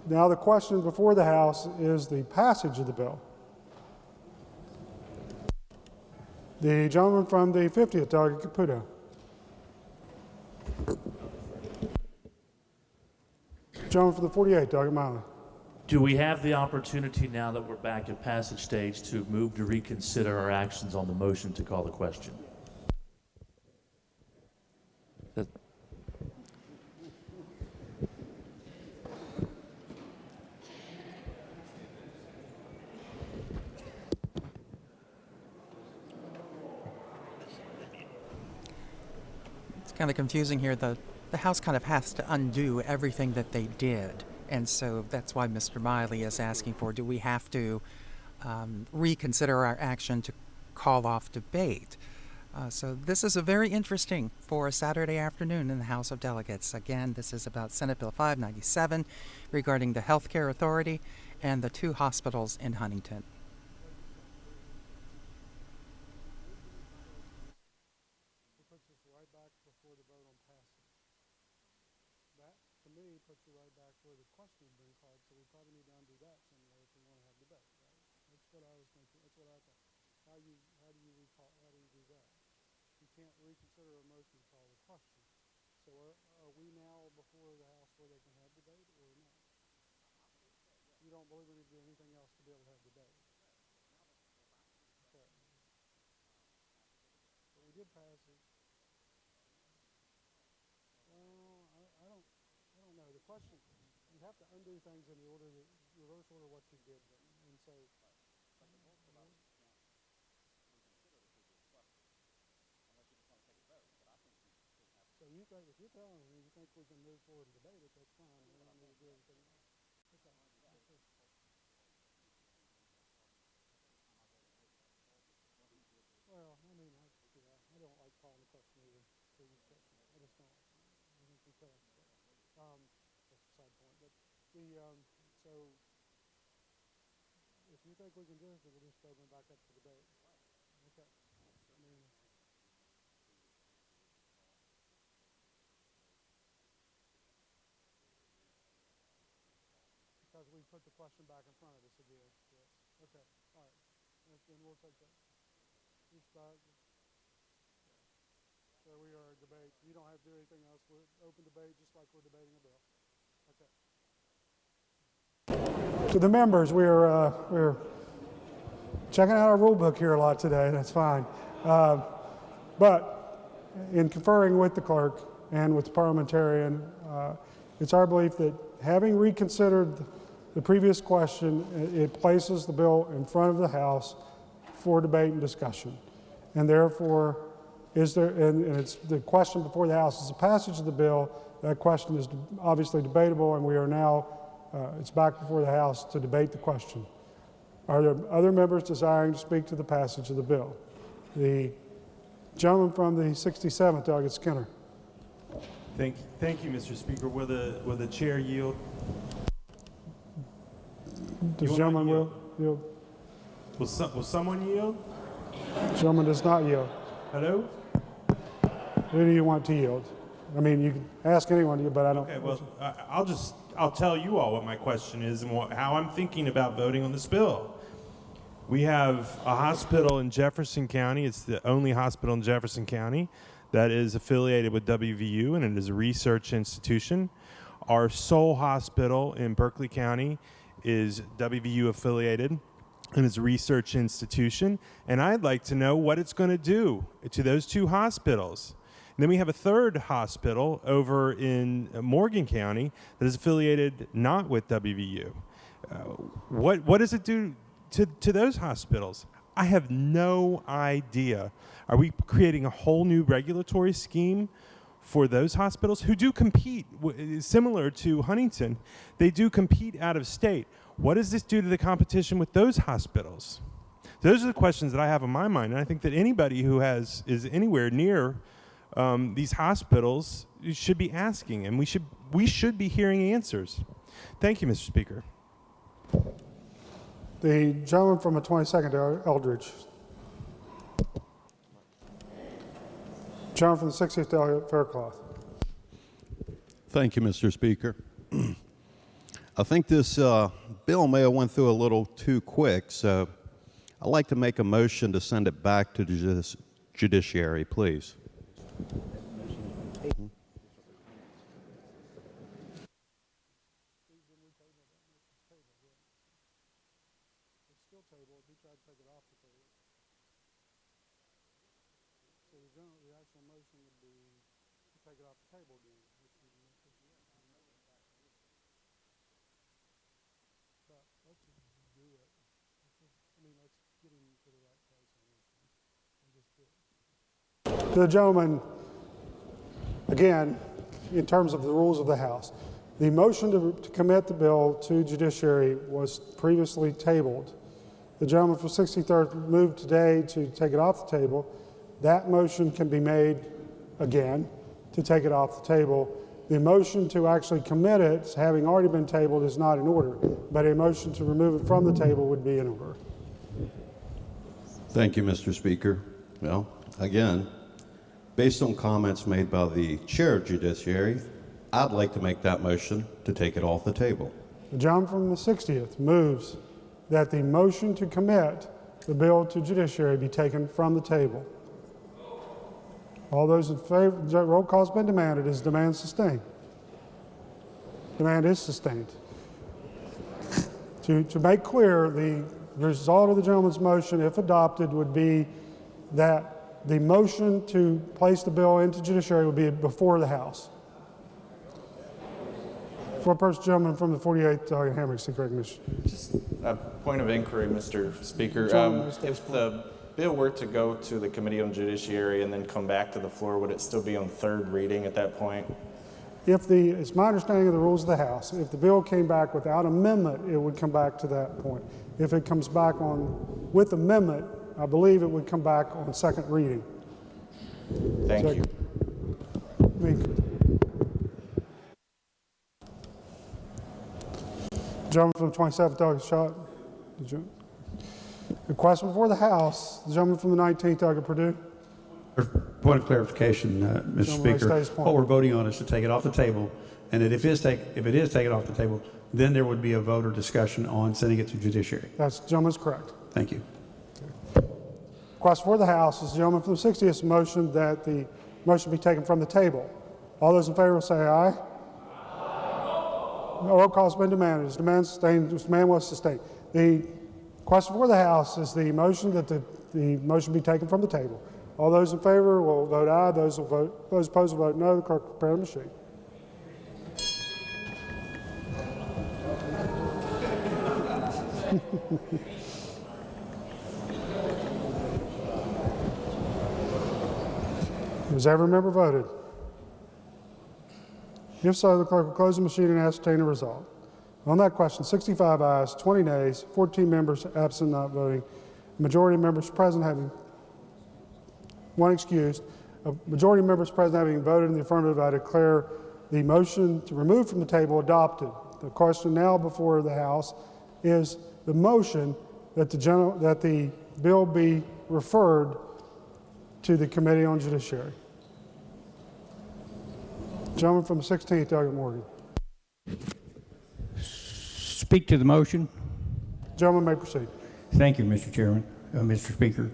Now the question before the House is the passage of the bill. The gentleman from the 50th, Delegate Caputo. Gentleman from the 48th, Delegate Miley. Do we have the opportunity now that we're back at passage stage to move to reconsider our actions on the motion to call the question? It's kind of confusing here. The House kind of has to undo everything that they did. And so that's why Mr. Miley is asking for, do we have to reconsider our action to call off debate? So this is a very interesting for a Saturday afternoon in the House of Delegates. Again, this is about Senate Bill 597 regarding the Healthcare Authority and the 2 hospitals in Huntington. Reconsider a motion to call the question. So are we now before the House where they can have debate or no? You don't believe we need to do anything else to be able to have debate? Okay. But we did pass it. Well, I don't know. The question, you have to undo things in the order, that reverse order what you did them. And so. So you if you're telling me you think we can move forward and debate it, that's fine. We don't need to do anything else. Okay. Well, I mean, I don't like calling the question either. Previous question. I just don't. I think we could. But, that's beside the point. But so if you think we can do it, then we'll just open it back up for debate. Okay. I mean, because we put the question back in front of us again. Yes. Okay. All right. Then we'll take that. Each back. Yeah. So we are debate. You don't have to do anything else. We're open debate just like we're debating a bill. Okay. To the members, we're checking out our rule book here a lot today. That's fine. But in conferring with the clerk and with the parliamentarian, it's our belief that having reconsidered the previous question, it places the bill in front of the House for debate and discussion. And therefore, and it's the question before the House is the passage of the bill. That question is obviously debatable, and we are now, it's back before the House to debate the question. Are there other members desiring to speak to the passage of the bill? The gentleman from the 67th, Delegate Skinner. Thank you, Mr. Speaker. Will the chair yield? The gentleman will yield. Will someone yield? The gentleman does not yield. Hello? Who do you want to yield? I mean, you can ask anyone to yield, but I don't. Okay, well, I'll tell you all what my question is and how I'm thinking about voting on this bill. We have a hospital in Jefferson County. It's the only hospital in Jefferson County that is affiliated with WVU, and it is a research institution. Our sole hospital in Berkeley County is WVU affiliated, and it's a research institution. And I'd like to know what it's going to do to those two hospitals. And then we have a third hospital over in Morgan County that is affiliated not with WVU. What does it do to those hospitals? I have no idea. Are we creating a whole new regulatory scheme for those hospitals who do compete, similar to Huntington? They do compete out of state. What does this do to the competition with those hospitals? Those are the questions that I have in my mind, and I think that anybody who is anywhere near these hospitals should be asking, and we should be hearing answers. Thank you, Mr. Speaker. The gentleman from the 22nd, Eldridge. Gentleman from the 60th, Delegate Faircloth. Thank you, Mr. Speaker. I think this bill may have went through a little too quick, so I'd like to make a motion to send it back to the judiciary, please. The actual motion would be to take it off the table again. But let's do it. Let's get him to the right place on this one and just do it. To the gentleman, again, in terms of the rules of the House, the motion to commit the bill to judiciary was previously tabled. The gentleman from 63rd moved today to take it off the table. That motion can be made again to take it off the table. The motion to actually commit it, having already been tabled, is not in order, but a motion to remove it from the table would be in order. Thank you, Mr. Speaker. Well, again, based on comments made by the chair of judiciary, I'd like to make that motion to take it off the table. The gentleman from the 60th moves that the motion to commit the bill to judiciary be taken from the table. All those in favor, roll call has been demanded. Is demand sustained? Demand is sustained. To make clear, the result of the gentleman's motion, if adopted, would be that the motion to place the bill into judiciary would be before the House. For person, gentleman from the 48th, Hamrick, seek recognition. Just a point of inquiry, Mr. Speaker. If the bill were to go to the Committee on Judiciary and then come back to the floor, would it still be on third reading at that point? It's my understanding of the rules of the House, if the bill came back without amendment, it would come back to that point. If it comes back with amendment, I believe it would come back on second reading. Thank you. Gentleman from the 27th, Douglas Schott. The question before the House, the gentleman from the 19th, Douglas Perdue. Point of clarification, Mr. Speaker. What we're voting on is to take it off the table, and that if it is taken off the table, then there would be a vote or discussion on sending it to judiciary. That's, gentleman's correct. Thank you. Question for the House is the gentleman from the 60th motion that the motion be taken from the table. All those in favor will say aye. Roll call has been demanded. Is demand sustained? This demand was sustained. The question for the House is the motion that the motion be taken from the table. All those in favor will vote aye. Those opposed will vote no. The clerk will prepare the machine. Has every member voted? If so, the clerk will close the machine and ascertain the result. On that question, 65 ayes, 20 nays, 14 members absent not voting, a majority of members present having one excused. A majority of members present having voted in the affirmative, I declare the motion to remove from the table adopted. The question now before the House is the motion that the bill be referred to the Committee on Judiciary. Gentleman from the 16th, Douglas Morgan. Speak to the motion. Gentleman may proceed. Thank you, Mr. Chairman, Mr. Speaker.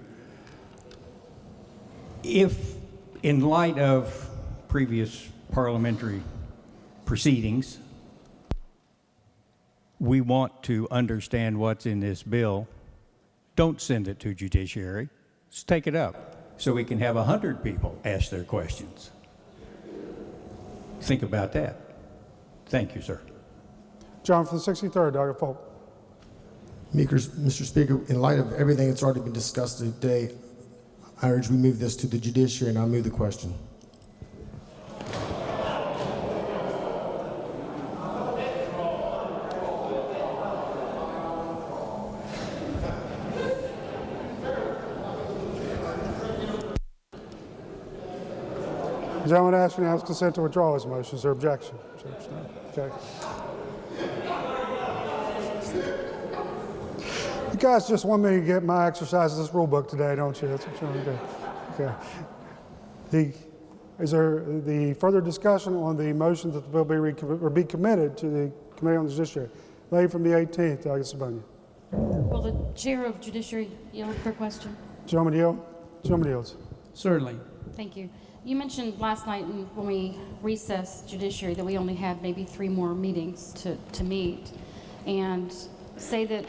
If, in light of previous parliamentary proceedings, we want to understand what's in this bill, don't send it to judiciary. Just take it up so we can have 100 people ask their questions. Think about that. Thank you, sir. John from the 63rd, Douglas Polk. Mr. Speaker, in light of everything that's already been discussed today, I urge we move this to the judiciary, and I'll move the question. The gentleman asking has consent to withdraw his motion. Is there objection? Okay. You guys just want me to get my exercise of this rule book today, don't you? That's what you want to do. Okay. Is there the further discussion on the motion that the bill be committed to the Committee on the Judiciary? Lady from the 18th, Douglas Sabonia. Will the Chair of Judiciary yield for question? Gentleman yield? Gentleman yields. Certainly. Thank you. You mentioned last night when we recessed Judiciary that we only had maybe 3 more meetings to meet, and say that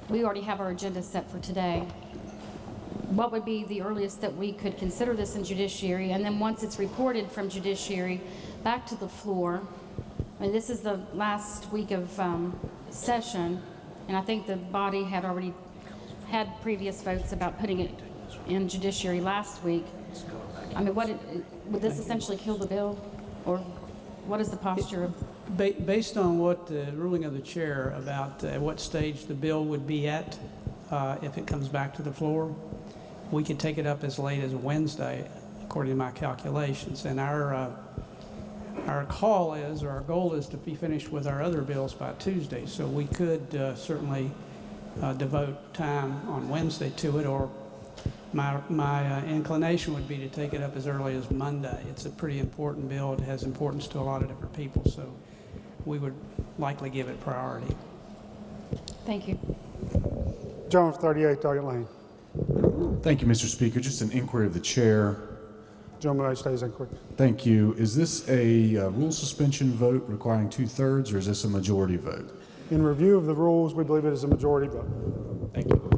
we already have our agenda set for today. What would be the earliest that we could consider this in Judiciary, and then once it's reported from Judiciary back to the floor? I mean, this is the last week of session, and I think the body had already had previous votes about putting it in Judiciary last week. I mean, would this essentially kill the bill, or what is the posture of? Based on what the ruling of the chair about at what stage the bill would be at if it comes back to the floor, we could take it up as late as Wednesday, according to my calculations. And our call is, or our goal is to be finished with our other bills by Tuesday. So we could certainly devote time on Wednesday to it, or my inclination would be to take it up as early as Monday. It's a pretty important bill. It has importance to a lot of different people, so we would likely give it priority. Thank you. Gentleman from 38, Doggett Lane. Thank you, Mr. Speaker. Just an inquiry of the chair. Gentleman, stays in quick. Thank you. Is this a rule suspension vote requiring 2/3, or is this a majority vote? In review of the rules, we believe it is a majority vote. Thank you.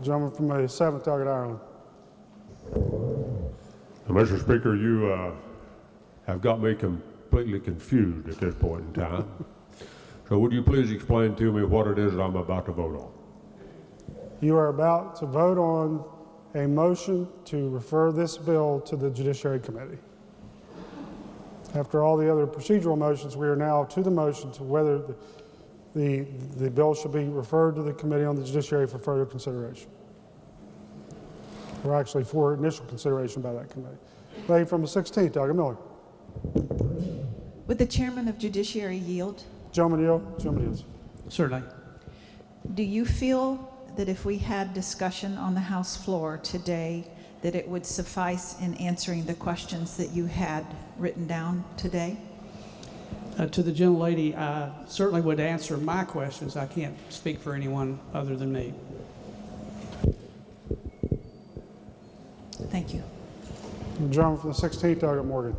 Gentleman from the 7th, Doggett Ireland. Mr. Speaker, you have got me completely confused at this point in time. So would you please explain to me what it is that I'm about to vote on? You are about to vote on a motion to refer this bill to the Judiciary Committee. After all the other procedural motions, we are now to the motion to whether the bill should be referred to the Committee on the Judiciary for further consideration. Or actually for initial consideration by that committee. Lady from the 16th, Doug Miller. Would the chairman of Judiciary yield? Gentleman yield. Gentleman yields. Certainly. Do you feel that if we had discussion on the House floor today, that it would suffice in answering the questions that you had written down today? To the gentlelady, I certainly would answer my questions. I can't speak for anyone other than me. Thank you. Gentleman from the 16th, Doug Morgan.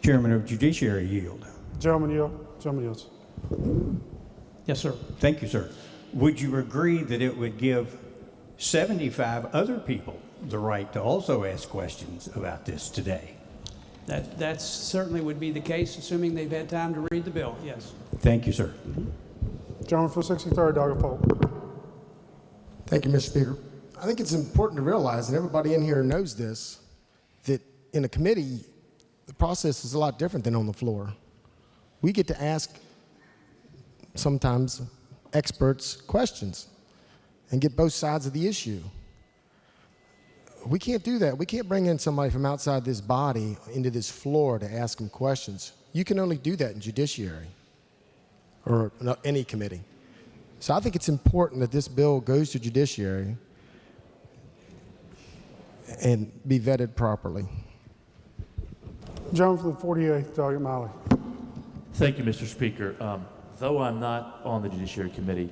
Chairman of Judiciary yield. Gentleman yield. Gentleman yields. Yes, sir. Thank you, sir. Would you agree that it would give 75 other people the right to also ask questions about this today? That certainly would be the case, assuming they've had time to read the bill, yes. Thank you, sir. Gentleman from the 63rd, Doug Polk. Thank you, Mr. Speaker. I think it's important to realize, and everybody in here knows this, that in a committee, the process is a lot different than on the floor. We get to ask sometimes experts questions and get both sides of the issue. We can't do that. We can't bring in somebody from outside this body into this floor to ask them questions. You can only do that in judiciary or any committee. So I think it's important that this bill goes to judiciary and be vetted properly. Gentleman from the 48th, Doug Miley. Thank you, Mr. Speaker. Though I'm not on the Judiciary Committee,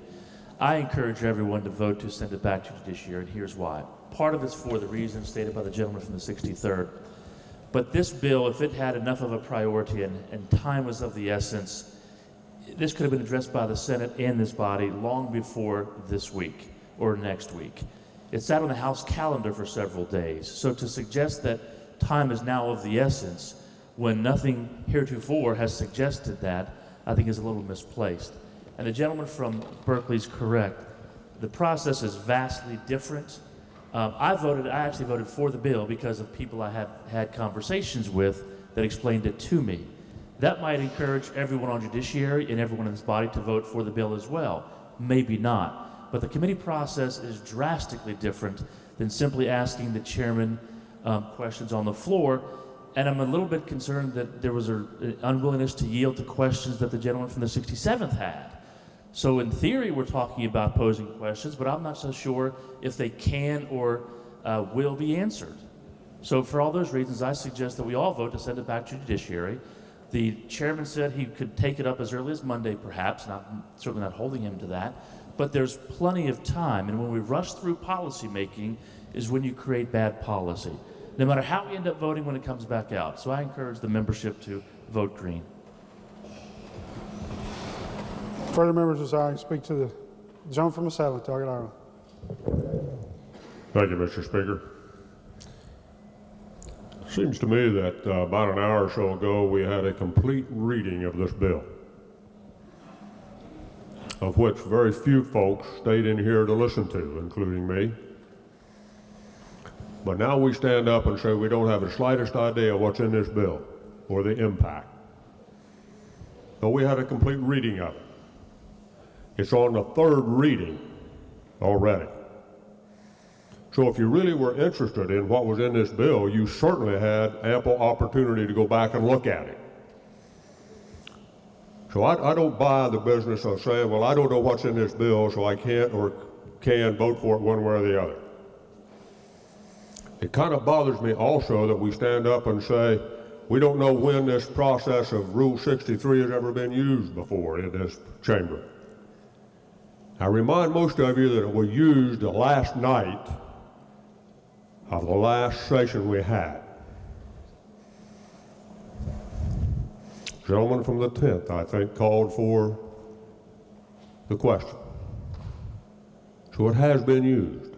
I encourage everyone to vote to send it back to Judiciary, and here's why. Part of it's for the reasons stated by the gentleman from the 63rd. But this bill, if it had enough of a priority and time was of the essence, this could have been addressed by the Senate and this body long before this week or next week. It sat on the House calendar for several days. So to suggest that time is now of the essence when nothing heretofore has suggested that, I think is a little misplaced. And the gentleman from Berkeley is correct. The process is vastly different. I actually voted for the bill because of people I have had conversations with that explained it to me. That might encourage everyone on Judiciary and everyone in this body to vote for the bill as well. Maybe not. But the committee process is drastically different than simply asking the chairman questions on the floor. And I'm a little bit concerned that there was an unwillingness to yield to questions that the gentleman from the 67th had. So in theory, we're talking about posing questions, but I'm not so sure if they can or will be answered. So for all those reasons, I suggest that we all vote to send it back to Judiciary. The chairman said he could take it up as early as Monday, perhaps, and I'm certainly not holding him to that. But there's plenty of time, and when we rush through policy making is when you create bad policy, no matter how we end up voting when it comes back out. So I encourage the membership to vote green. Further members desire to speak to the gentleman from the 7th, Doggett Island. Thank you, Mr. Speaker. Seems to me that about an hour or so ago we had a complete reading of this bill, of which very few folks stayed in here to listen to, including me. But now we stand up and say we don't have the slightest idea what's in this bill or the impact. But we had a complete reading of it. It's on the 3rd reading already. So if you really were interested in what was in this bill, you certainly had ample opportunity to go back and look at it. So I don't buy the business of saying, well, I don't know what's in this bill, so I can't or can vote for it one way or the other. It kind of bothers me also that we stand up and say, we don't know when this process of Rule 63 has ever been used before in this chamber. I remind most of you that it was used the last night of the last session we had. Gentleman from the 10th, I think, called for the question. So it has been used.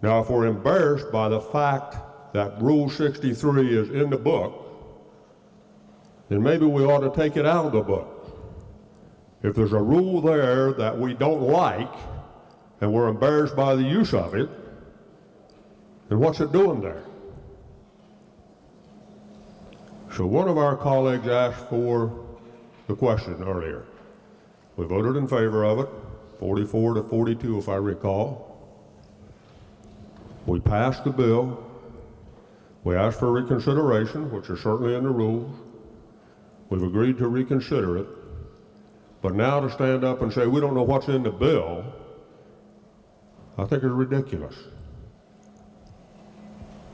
Now, if we're embarrassed by the fact that Rule 63 is in the book, then maybe we ought to take it out of the book. If there's a rule there that we don't like, and we're embarrassed by the use of it, then what's it doing there? So one of our colleagues asked for the question earlier. We voted in favor of it, 44 to 42 if I recall. We passed the bill. We asked for reconsideration, which is certainly in the rules. We've agreed to reconsider it. But now to stand up and say we don't know what's in the bill, I think is ridiculous.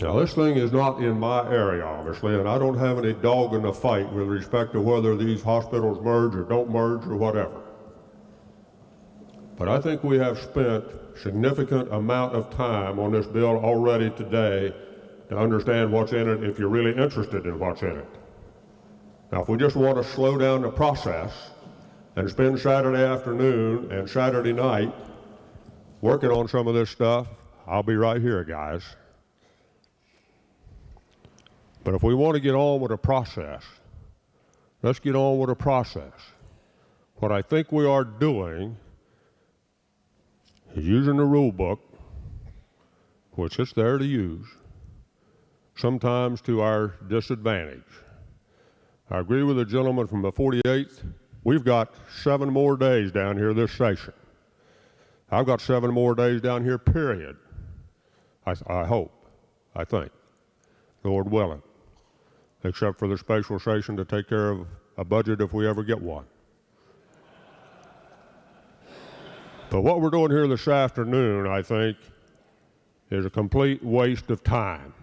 Now this thing is not in my area, obviously, and I don't have any dog in the fight with respect to whether these hospitals merge or don't merge or whatever. But I think we have spent significant amount of time on this bill already today to understand what's in it if you're really interested in what's in it. Now, if we just want to slow down the process and spend Saturday afternoon and Saturday night working on some of this stuff, I'll be right here, guys. But if we want to get on with a process, let's get on with a process. What I think we are doing is using the rule book, which it's there to use, sometimes to our disadvantage. I agree with the gentleman from the 48th. We've got 7 more days down here this session. I've got 7 more days down here, period. I hope, I think, Lord willing, except for the special session to take care of a budget if we ever get one. But what we're doing here this afternoon, I think, is a complete waste of time.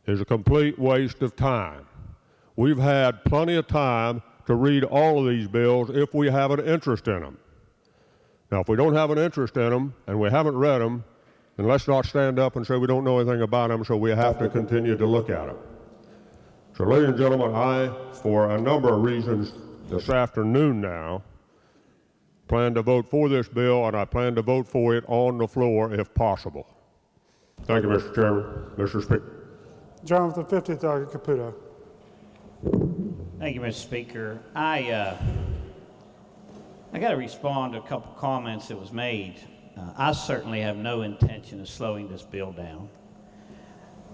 Is a complete waste of time. We've had plenty of time to read all of these bills if we have an interest in them. Now, if we don't have an interest in them and we haven't read them, then let's not stand up and say we don't know anything about them, so we have to continue to look at them. So, ladies and gentlemen, I, for a number of reasons this afternoon now, plan to vote for this bill, and I plan to vote for it on the floor if possible. Thank you, Mr. Chairman. Mr. Speaker. John with the 50th, Dr. Caputo. Thank you, Mr. Speaker. I got to respond to a couple comments that was made. I certainly have no intention of slowing this bill down.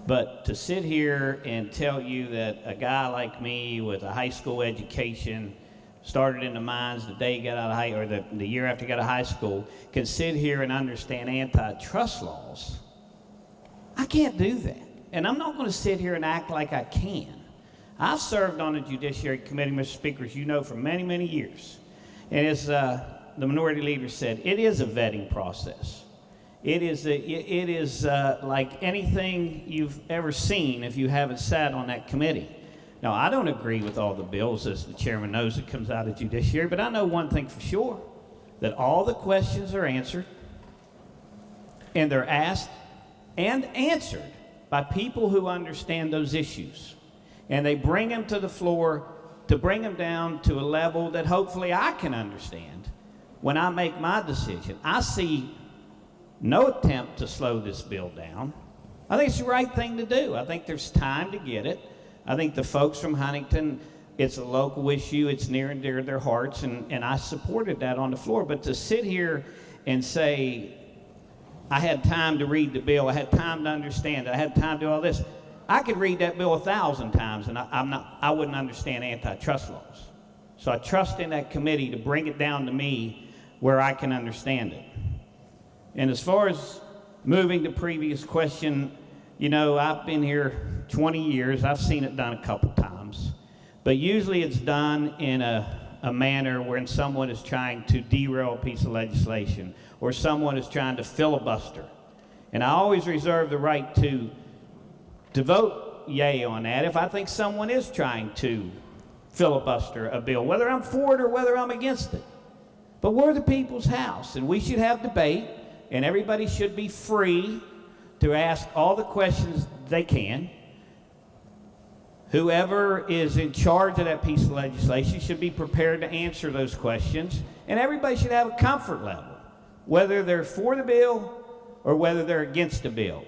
But to sit here and tell you that a guy like me with a high school education, started in the mines the day he got out of high, or the year after he got out of high school, can sit here and understand antitrust laws, I can't do that. And I'm not going to sit here and act like I can. I've served on the Judiciary Committee, Mr. Speaker, as you know, for many, many years. And as the minority leader said, it is a vetting process. It is like anything you've ever seen if you haven't sat on that committee. Now, I don't agree with all the bills, as the chairman knows, that comes out of Judiciary, but I know one thing for sure, that all the questions are answered, and they're asked and answered by people who understand those issues. And they bring them to the floor to bring them down to a level that hopefully I can understand when I make my decision. I see no attempt to slow this bill down. I think it's the right thing to do. I think there's time to get it. I think the folks from Huntington, it's a local issue. It's near and dear to their hearts, and I supported that on the floor. But to sit here and say, I had time to read the bill, I had time to understand it, I had time to do all this, I could read that bill 1,000 times, and I wouldn't understand antitrust laws. So I trust in that committee to bring it down to me where I can understand it. And as far as moving to previous question, you know, I've been here 20 years. I've seen it done a couple times. But usually it's done in a manner when someone is trying to derail a piece of legislation or someone is trying to filibuster. And I always reserve the right to vote yay on that if I think someone is trying to filibuster a bill, whether I'm for it or whether I'm against it. But we're the people's house, and we should have debate, and everybody should be free to ask all the questions they can. Whoever is in charge of that piece of legislation should be prepared to answer those questions, and everybody should have a comfort level, whether they're for the bill or whether they're against the bill.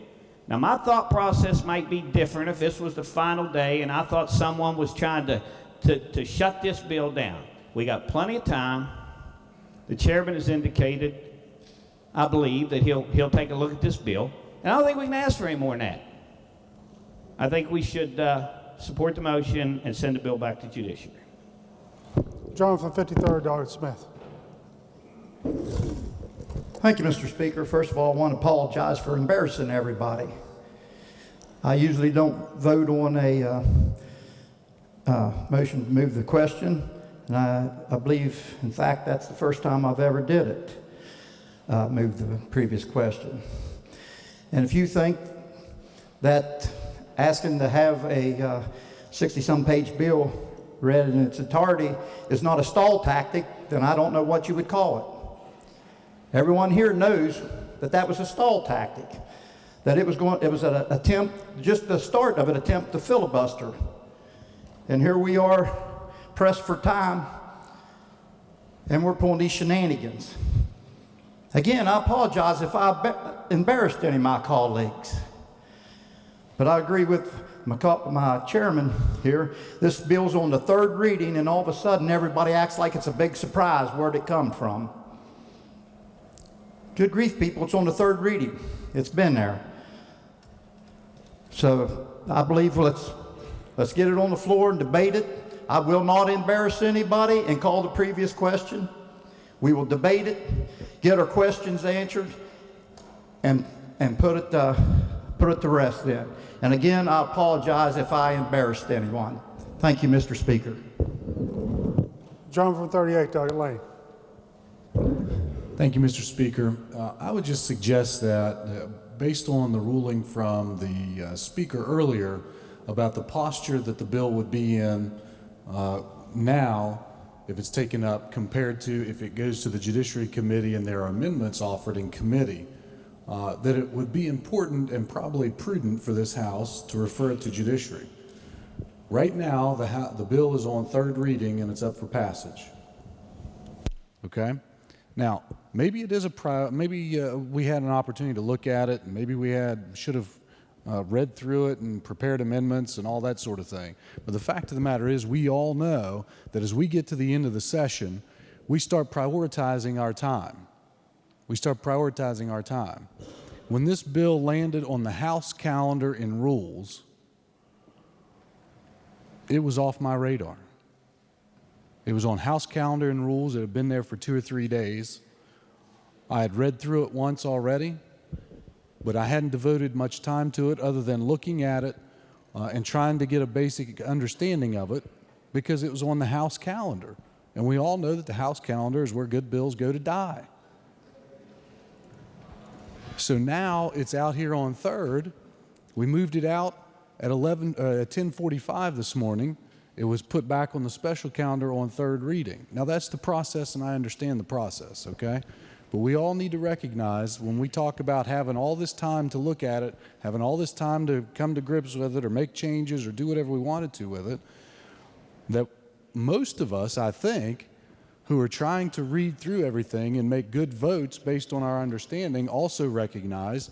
Now, my thought process might be different if this was the final day and I thought someone was trying to shut this bill down. We got plenty of time. The chairman has indicated I believe that he'll take a look at this bill. And I don't think we can ask for any more than that. I think we should support the motion and send the bill back to judiciary. Jonathan, 53rd, Dr. Smith. Thank you, Mr. Speaker. First of all, I want to apologize for embarrassing everybody. I usually don't vote on a motion to move the question, and I believe, in fact, that's the first time I've ever did it, move the previous question. And if you think that asking to have a 60-some page bill read in its entirety is not a stall tactic, then I don't know what you would call it. Everyone here knows that that was a stall tactic, that it was an attempt, just the start of an attempt to filibuster. And here we are, pressed for time, and we're pulling these shenanigans. Again, I apologize if I embarrassed any of my colleagues. But I agree with my chairman here. This bill's on the third reading, and all of a sudden everybody acts like it's a big surprise. Where'd it come from? Good grief, people, it's on the third reading. It's been there. So I believe let's get it on the floor and debate it. I will not embarrass anybody and call the previous question. We will debate it, get our questions answered, and put it to rest then. And again, I apologize if I embarrassed anyone. Thank you, Mr. Speaker. John from 38, Dr. Lane. Thank you, Mr. Speaker. I would just suggest that based on the ruling from the speaker earlier about the posture that the bill would be in now, if it's taken up, compared to if it goes to the Judiciary Committee and there are amendments offered in committee, that it would be important and probably prudent for this House to refer it to Judiciary. Right now, the bill is on third reading and it's up for passage. Okay? Now, maybe it is maybe we had an opportunity to look at it, and maybe we should have read through it and prepared amendments and all that sort of thing. But the fact of the matter is, we all know that as we get to the end of the session, we start prioritizing our time. We start prioritizing our time. When this bill landed on the House calendar in rules, it was off my radar. It was on House calendar and rules. It had been there for 2 or 3 days. I had read through it once already, but I hadn't devoted much time to it other than looking at it and trying to get a basic understanding of it because it was on the House calendar. And we all know that the House calendar is where good bills go to die. So now it's out here on third. We moved it out at 10:45 this morning. It was put back on the special calendar on third reading. Now that's the process, and I understand the process, okay? But we all need to recognize when we talk about having all this time to look at it, having all this time to come to grips with it or make changes or do whatever we wanted to with it, that most of us, I think, who are trying to read through everything and make good votes based on our understanding also recognize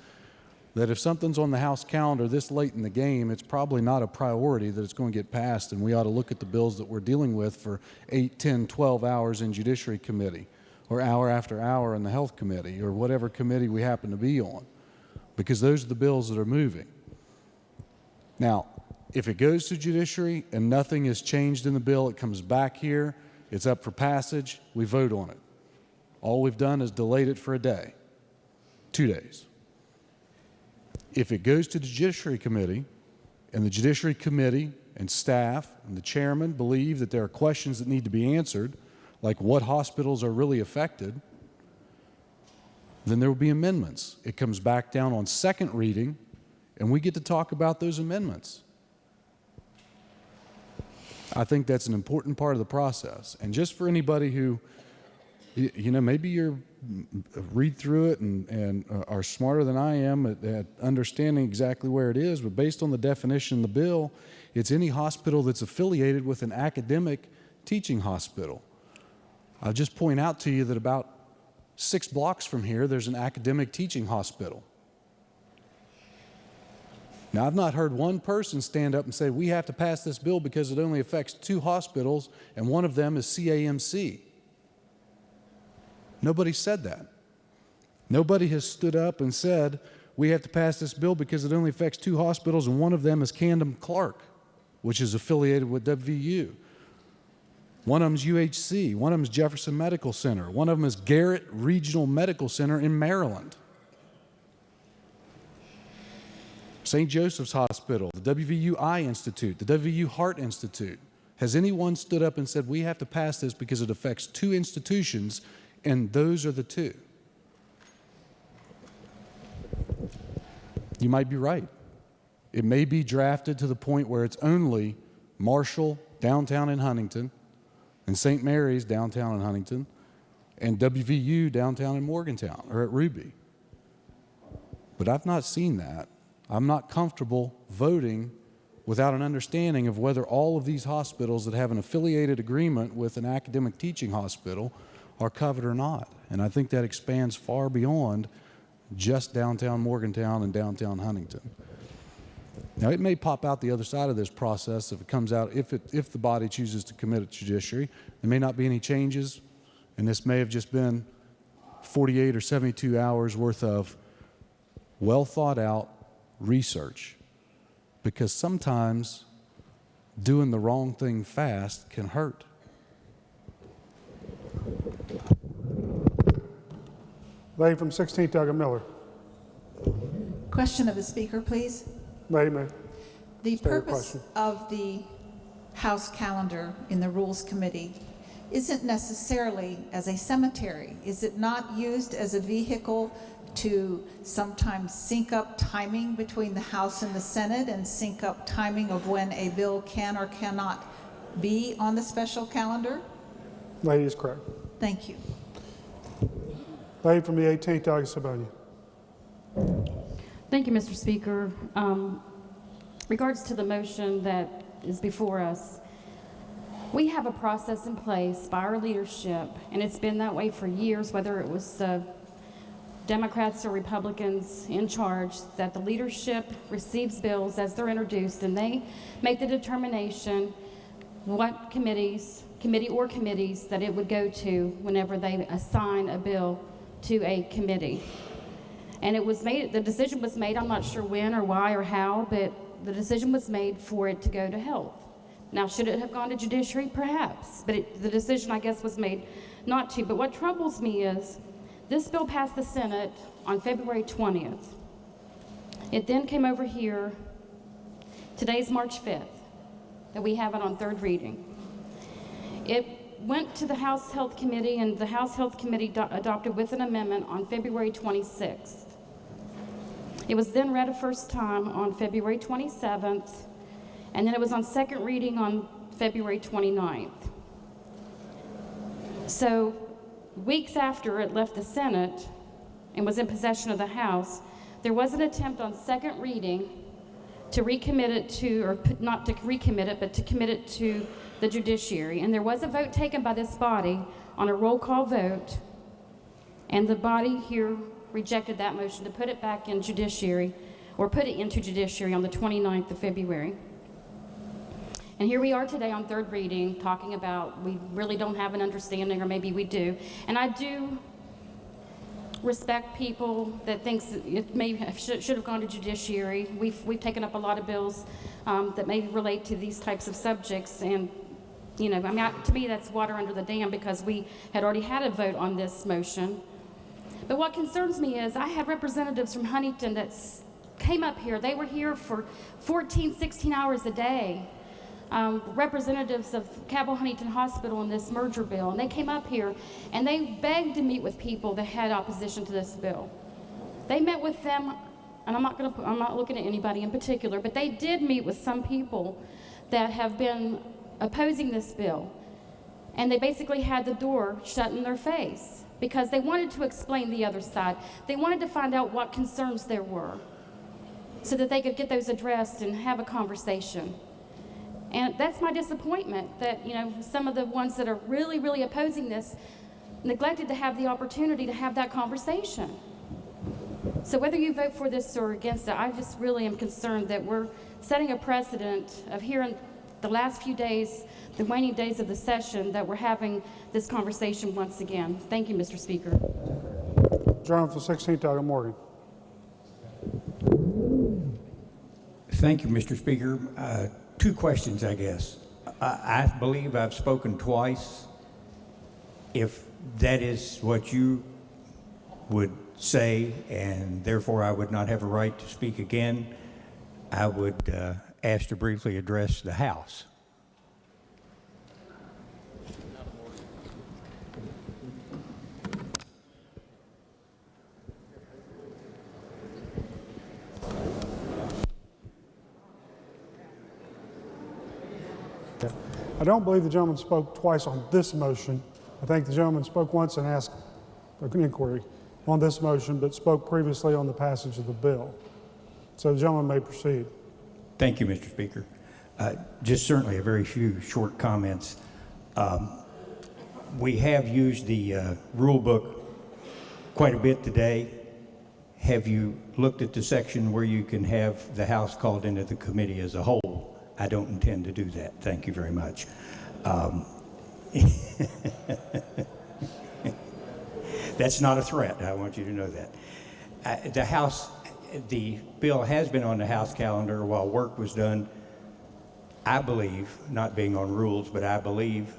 that if something's on the House calendar this late in the game, it's probably not a priority that it's going to get passed, and we ought to look at the bills that we're dealing with for 8, 10, 12 hours in Judiciary Committee, or hour after hour in the Health Committee, or whatever committee we happen to be on, because those are the bills that are moving. Now, if it goes to Judiciary and nothing is changed in the bill, it comes back here, it's up for passage, we vote on it. All we've done is delayed it for a day, 2 days. If it goes to the Judiciary Committee, and the Judiciary Committee and staff and the chairman believe that there are questions that need to be answered, like what hospitals are really affected, then there will be amendments. It comes back down on second reading, and we get to talk about those amendments. I think that's an important part of the process. And just for anybody who, you know, maybe you're read through it and are smarter than I am at understanding exactly where it is, but based on the definition in the bill, it's any hospital that's affiliated with an academic teaching hospital. I'll just point out to you that about 6 blocks from here, there's an academic teaching hospital. Now, I've not heard one person stand up and say, we have to pass this bill because it only affects 2 hospitals, and one of them is CAMC. Nobody said that. Nobody has stood up and said, we have to pass this bill because it only affects 2 hospitals, and one of them is Camden Clark, which is affiliated with WVU. One of them is UHC. One of them is Jefferson Medical Center. One of them is Garrett Regional Medical Center in Maryland. St. Joseph's Hospital, the WVU Eye Institute, the WVU Heart Institute. Has anyone stood up and said, we have to pass this because it affects 2 institutions, and those are the 2? You might be right. It may be drafted to the point where it's only Marshall, downtown in Huntington, and St. Mary's, downtown in Huntington, and WVU, downtown in Morgantown, or at Ruby. But I've not seen that. I'm not comfortable voting without an understanding of whether all of these hospitals that have an affiliated agreement with an academic teaching hospital are covered or not. And I think that expands far beyond just downtown Morgantown and downtown Huntington. Now, it may pop out the other side of this process if it comes out, if the body chooses to commit it to judiciary. There may not be any changes, and this may have just been 48 or 72 hours worth of well thought out research, because sometimes doing the wrong thing fast can hurt. Lady from 16th, Doug Miller. Question of the speaker, please. Lady, may. The purpose of the House calendar in the Rules Committee isn't necessarily as a cemetery. Is it not used as a vehicle to sometimes sync up timing between the House and the Senate and sync up timing of when a bill can or cannot be on the special calendar? Lady is correct. Thank you. Lady from the 18th, Doug Sabonia. Thank you, Mr. Speaker. Regards to the motion that is before us, we have a process in place by our leadership, and it's been that way for years, whether it was Democrats or Republicans in charge, that the leadership receives bills as they're introduced, and they make the determination what committee or committees that it would go to whenever they assign a bill to a committee. And it was made, the decision was made, I'm not sure when or why or how, but the decision was made for it to go to health. Now, should it have gone to judiciary? Perhaps, but the decision, I guess, was made not to. But what troubles me is this bill passed the Senate on February 20th. It then came over here, today's March 5th, that we have it on 3rd reading. It went to the House Health Committee, and the House Health Committee adopted with an amendment on February 26th. It was then read a first time on February 27th, and then it was on 2nd reading on February 29th. So weeks after it left the Senate and was in possession of the House, there was an attempt on 2nd reading to recommit it to, or not to recommit it, but to commit it to the judiciary. And there was a vote taken by this body on a roll call vote, and the body here rejected that motion to put it back in judiciary, or put it into judiciary on the 29th of February. And here we are today on 3rd reading talking about we really don't have an understanding, or maybe we do. And I do respect people that thinks it may should have gone to judiciary. We've taken up a lot of bills that may relate to these types of subjects, and you know, I mean, to me that's water under the dam, because we had already had a vote on this motion. But what concerns me is I had representatives from Huntington that came up here. They were here for 14, 16 hours a day. Representatives of Cabell Huntington Hospital in this merger bill, and they came up here and they begged to meet with people that had opposition to this bill. They met with them, and I'm not looking at anybody in particular, but they did meet with some people that have been opposing this bill, and they basically had the door shut in their face because they wanted to explain the other side. They wanted to find out what concerns there were so that they could get those addressed and have a conversation. And that's my disappointment, that, you know, some of the ones that are really, really opposing this neglected to have the opportunity to have that conversation. So whether you vote for this or against it, I just really am concerned that we're setting a precedent of here in the last few days, the waning days of the session, that we're having this conversation once again. Thank you, Mr. Speaker. Gentleman from 16th, Elgin Morgan. Thank you, Mr. Speaker. Two questions, I guess. I believe I've spoken twice. If that is what you would say, and therefore I would not have a right to speak again, I would ask to briefly address the House. I don't believe the gentleman spoke twice on this motion. I think the gentleman spoke once and asked an inquiry on this motion, but spoke previously on the passage of the bill. So the gentleman may proceed. Thank you, Mr. Speaker. Just certainly a very few short comments. We have used the rule book quite a bit today. Have you looked at the section where you can have the House called into the committee as a whole? I don't intend to do that. Thank you very much. That's not a threat. I want you to know that. The bill has been on the House calendar while work was done, I believe, not being on rules, but I believe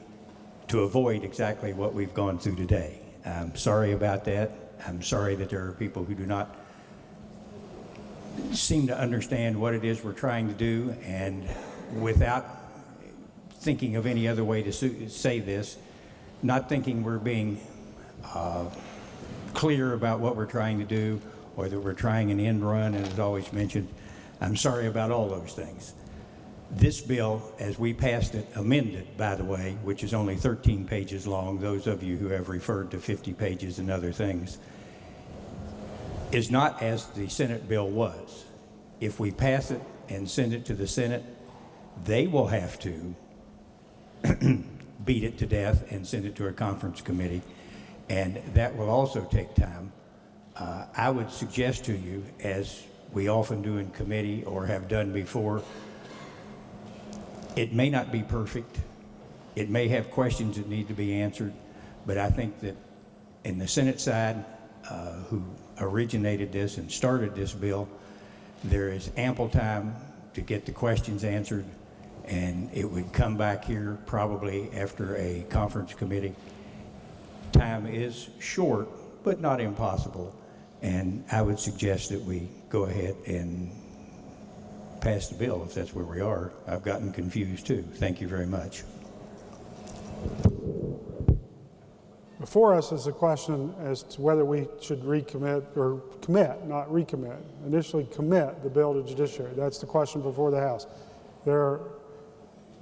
to avoid exactly what we've gone through today. I'm sorry about that. I'm sorry that there are people who do not seem to understand what it is we're trying to do, and without thinking of any other way to say this, not thinking we're being clear about what we're trying to do, or that we're trying an end run, as is always mentioned. I'm sorry about all those things. This bill, as we passed it, amended, by the way, which is only 13 pages long, those of you who have referred to 50 pages and other things, is not as the Senate bill was. If we pass it and send it to the Senate, they will have to beat it to death and send it to a conference committee, and that will also take time. I would suggest to you, as we often do in committee or have done before, it may not be perfect. It may have questions that need to be answered, but I think that in the Senate side, who originated this and started this bill, there is ample time to get the questions answered, and it would come back here probably after a conference committee. Time is short, but not impossible, and I would suggest that we go ahead and pass the bill if that's where we are. I've gotten confused too. Thank you very much. Before us is a question as to whether we should recommit, or commit, not recommit, initially commit the bill to judiciary. That's the question before the House.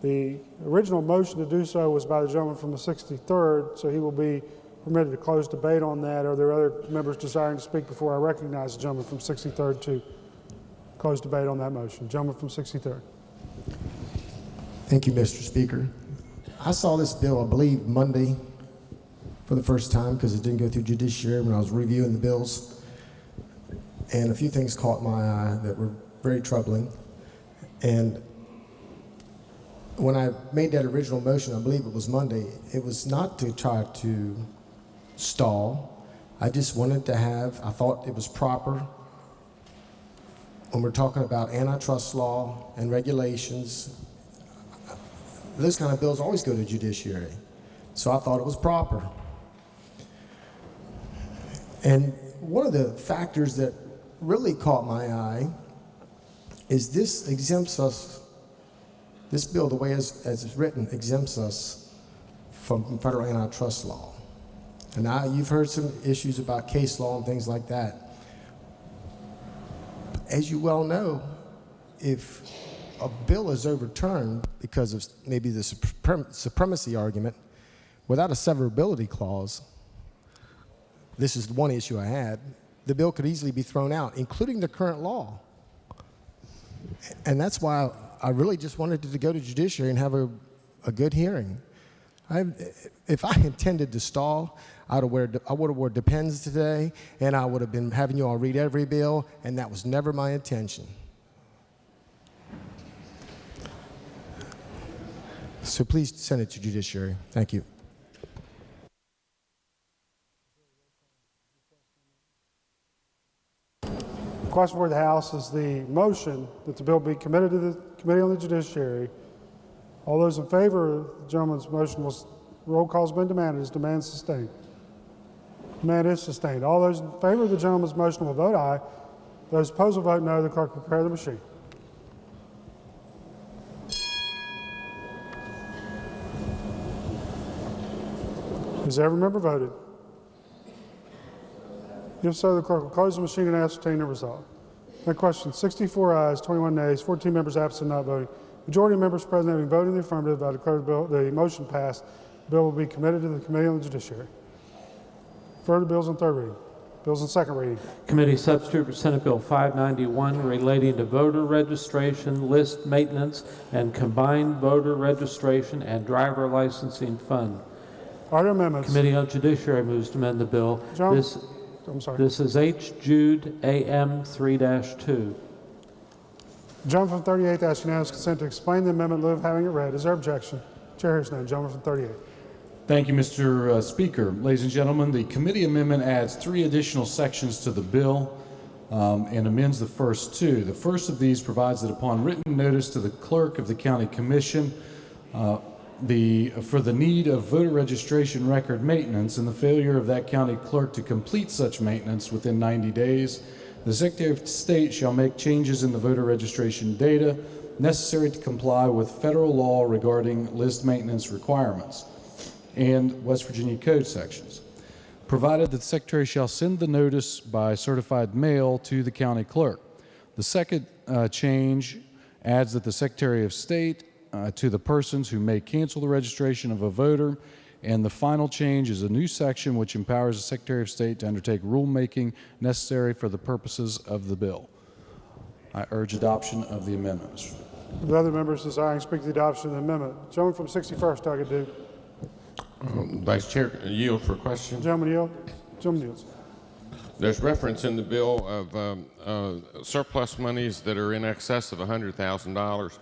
The original motion to do so was by the gentleman from the 63rd, so he will be permitted to close debate on that. Are there other members desiring to speak before I recognize the gentleman from 63rd to close debate on that motion? Gentleman from 63rd. Thank you, Mr. Speaker. I saw this bill, I believe, Monday for the first time because it didn't go through judiciary when I was reviewing the bills. And a few things caught my eye that were very troubling. And when I made that original motion, I believe it was Monday, it was not to try to stall. I just wanted to have, I thought it was proper when we're talking about antitrust law and regulations. Those kind of bills always go to judiciary. So I thought it was proper. And one of the factors that really caught my eye is this exempts us, this bill, the way as it's written, exempts us from federal antitrust law. And now you've heard some issues about case law and things like that. As you well know, if a bill is overturned because of maybe the supremacy argument without a severability clause, this is one issue I had, the bill could easily be thrown out, including the current law. And that's why I really just wanted to go to judiciary and have a good hearing. If I intended to stall, I would have worn depends today, and I would have been having you all read every bill, and that was never my intention. So please send it to judiciary. Thank you. question for the House is the motion that the bill be committed to the Committee on the Judiciary. All those in favor of the gentleman's motion was roll call has been demanded. Is demand sustained? Demand is sustained. All those in favor of the gentleman's motion will vote aye. Those opposed will vote no. The clerk will prepare the machine. Has every member voted? If so, the clerk will close the machine and ascertain the result. That question, 64 ayes, 21 nays, 14 members absent not voting. Majority of members present having voted in the affirmative, I declare the motion passed. The bill will be committed to the Committee on the Judiciary. Further bills on third reading. Bills on second reading. Committee substitute for Senate Bill 591 relating to voter registration, list maintenance, and combined voter registration and driver licensing fund. Are there amendments? Committee on Judiciary moves to amend the bill. I'm sorry. This is H. Jude AM 3-2. Gentleman from 38th asks unanimous consent to explain the amendment in lieu of having it read. Is there objection? Chair hears none. Gentleman from 38. Thank you, Mr. Speaker. Ladies and gentlemen, the committee amendment adds 3 additional sections to the bill and amends the first 2. The first of these provides that upon written notice to the clerk of the county commission for the need of voter registration record maintenance and the failure of that county clerk to complete such maintenance within 90 days, the Secretary of State shall make changes in the voter registration data necessary to comply with federal law regarding list maintenance requirements and West Virginia Code sections, provided that the Secretary shall send the notice by certified mail to the county clerk. The second change adds that the Secretary of State to the persons who may cancel the registration of a voter, and the final change is a new section which empowers the Secretary of State to undertake rulemaking necessary for the purposes of the bill. I urge adoption of the amendment, Mr. Speaker. The other members desiring to speak to the adoption of the amendment. Gentleman from 61st, Doug Duke. Vice Chair, yield for question. Gentleman yield. Gentleman yields. There's reference in the bill of surplus monies that are in excess of $100,000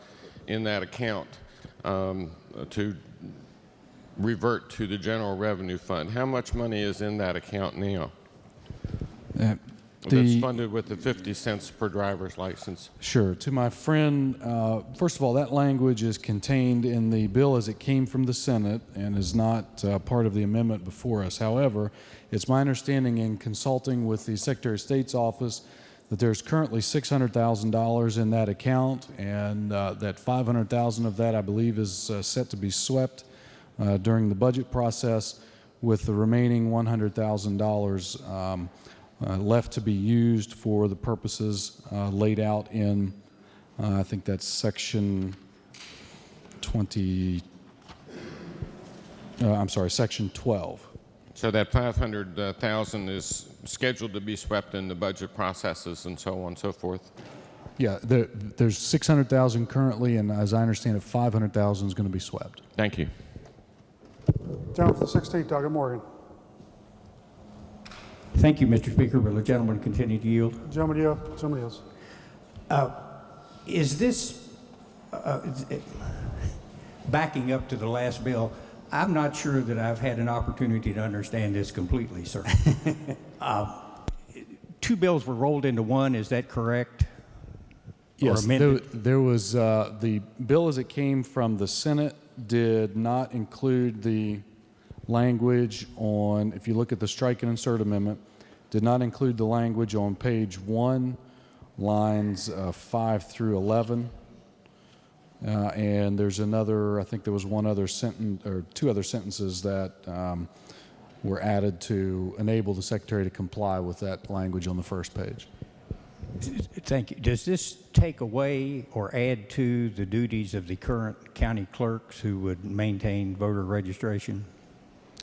in that account to revert to the general revenue fund. How much money is in that account now? That's funded with the 50 cents per driver's license. Sure. To my friend, first of all, that language is contained in the bill as it came from the Senate and is not part of the amendment before us. However, it's my understanding in consulting with the Secretary of State's office that there's currently $600,000 in that account, and that $500,000 of that, I believe, is set to be swept during the budget process, with the remaining $100,000 left to be used for the purposes laid out in, I think that's section 12. So that $500,000 is scheduled to be swept in the budget processes and so on and so forth? Yeah, there's $600,000 currently, and as I understand it, $500,000 is going to be swept. Thank you. Gentleman from 16th, Doug Morgan. Thank you, Mr. Speaker. Will the gentleman continue to yield? Gentleman yield. Gentleman yields. Is this, backing up to the last bill, I'm not sure that I've had an opportunity to understand this completely, sir. 2 bills were rolled into one, is that correct? Yes, there was the bill as it came from the Senate did not include the language on, if you look at the strike and insert amendment, did not include the language on page 1, lines 5 through 11. And there's another, I think there was one other sentence, or 2 other sentences that were added to enable the Secretary to comply with that language on the first page. Thank you. Does this take away or add to the duties of the current county clerks who would maintain voter registration?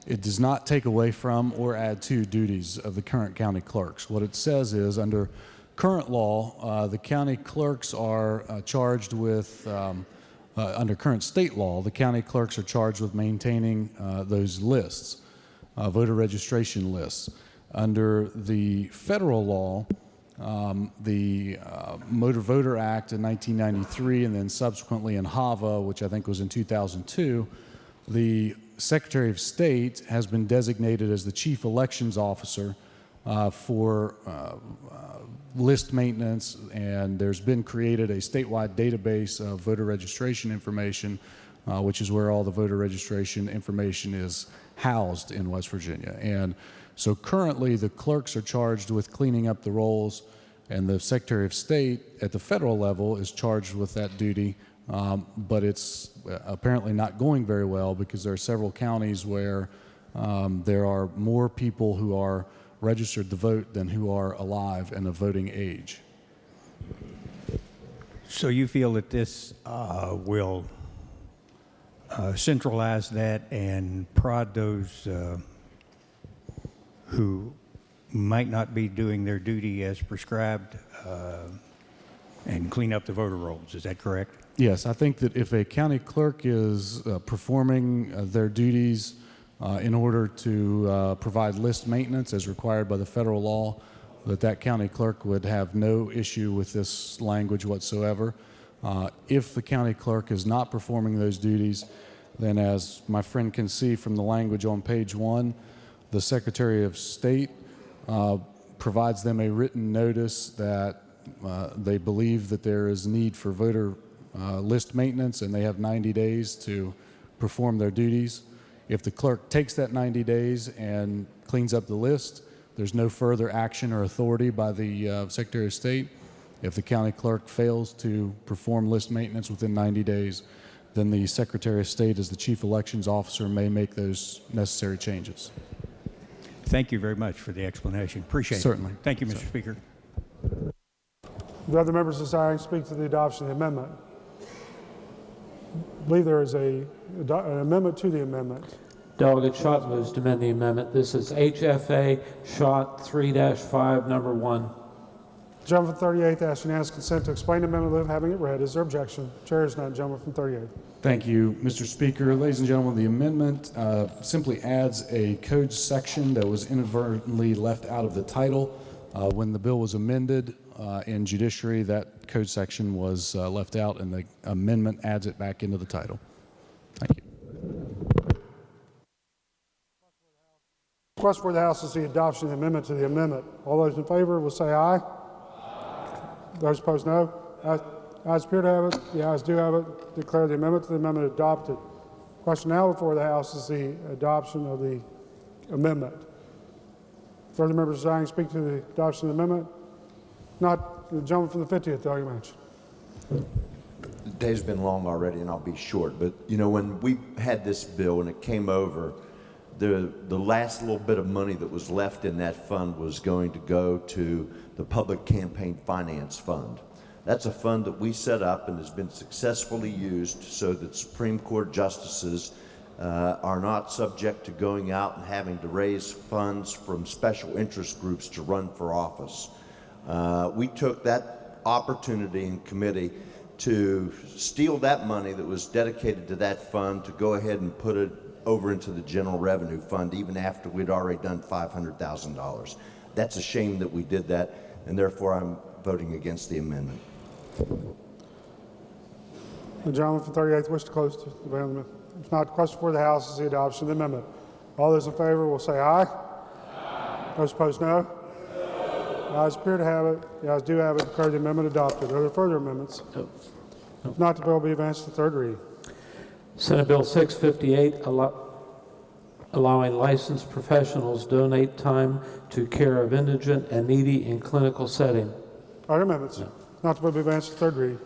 It does not take away from or add to duties of the current county clerks. What it says is, under current law, the county clerks are charged with, under current state law, the county clerks are charged with maintaining those lists, voter registration lists. Under the federal law, the Motor Voter Act in 1993, and then subsequently in HAVA, which I think was in 2002, the Secretary of State has been designated as the Chief Elections Officer for list maintenance, and there's been created a statewide database of voter registration information, which is where all the voter registration information is housed in West Virginia. And so currently the clerks are charged with cleaning up the rolls, and the Secretary of State at the federal level is charged with that duty, but it's apparently not going very well because there are several counties where there are more people who are registered to vote than who are alive and of voting age. So you feel that this will centralize that and prod those who might not be doing their duty as prescribed and clean up the voter rolls. Is that correct? Yes, I think that if a county clerk is performing their duties in order to provide list maintenance as required by the federal law, that county clerk would have no issue with this language whatsoever. If the county clerk is not performing those duties, then as my friend can see from the language on page 1, the Secretary of State provides them a written notice that they believe that there is need for voter list maintenance, and they have 90 days to perform their duties. If the clerk takes that 90 days and cleans up the list, there's no further action or authority by the Secretary of State. If the county clerk fails to perform list maintenance within 90 days, then the Secretary of State, as the Chief Elections Officer, may make those necessary changes. Thank you very much for the explanation. Appreciate it. Certainly. Thank you, Mr. Speaker. Do other members desiring to speak to the adoption of the amendment? I believe there is an amendment to the amendment. Delegate Schott moves to amend the amendment. This is HFA Schott 3-5, number 1. Gentleman from 38th asks unanimous consent to explain the amendment without having it read. Is there objection? Chair is none. Gentleman from 38th. Thank you, Mr. Speaker. Ladies and gentlemen, the amendment simply adds a code section that was inadvertently left out of the title. When the bill was amended in Judiciary, that code section was left out, and the amendment adds it back into the title. Thank you. Request for the House is the adoption of the amendment to the amendment. All those in favor will say aye. Those opposed, no. Ayes appear to have it. The ayes do have it. Declare the amendment to the amendment adopted. Question now before the House is the adoption of the amendment. Further members desiring to speak to the adoption of the amendment? Not the gentleman from the 50th, Delegate Mensch. The day's been long already, and I'll be short. But, you know, when we had this bill and it came over, the last little bit of money that was left in that fund was going to go to the Public Campaign Finance Fund. That's a fund that we set up and has been successfully used so that Supreme Court justices are not subject to going out and having to raise funds from special interest groups to run for office. We took that opportunity in committee to steal that money that was dedicated to that fund to go ahead and put it over into the general revenue fund even after we'd already done $500,000. That's a shame that we did that, and therefore I'm voting against the amendment. The gentleman from 38th wish to close the amendment. If not, the question for the House is the adoption of the amendment. All those in favor will say aye. Aye. Those opposed, no. The ayes appear to have it. The ayes do have it. Declare the amendment adopted. Are there further amendments? No. If not, the bill will be advanced to third reading. Senate Bill 658, allowing licensed professionals donate time to care of indigent and needy in clinical setting. Are there amendments? No. If not, the bill will be advanced to third reading.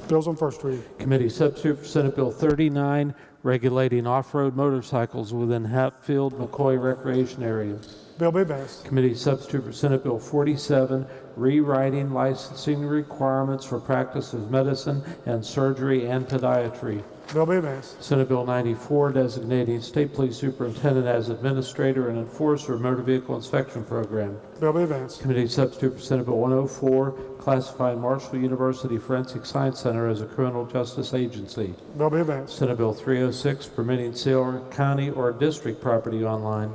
Bills on first reading. Committee substitute for Senate Bill 39, regulating off-road motorcycles within Hatfield-McCoy Recreation Area. Bill be advanced. Committee substitute for Senate Bill 47, rewriting licensing requirements for practice of medicine and surgery and podiatry. Bill be advanced. Senate Bill 94, designating State Police Superintendent as administrator and enforcer of motor vehicle inspection program. Bill be advanced. Committee substitute for Senate Bill 104, classifying Marshall University Forensic Science Center as a criminal justice agency. Bill be advanced. Senate Bill 306, permitting sale of county or district property online.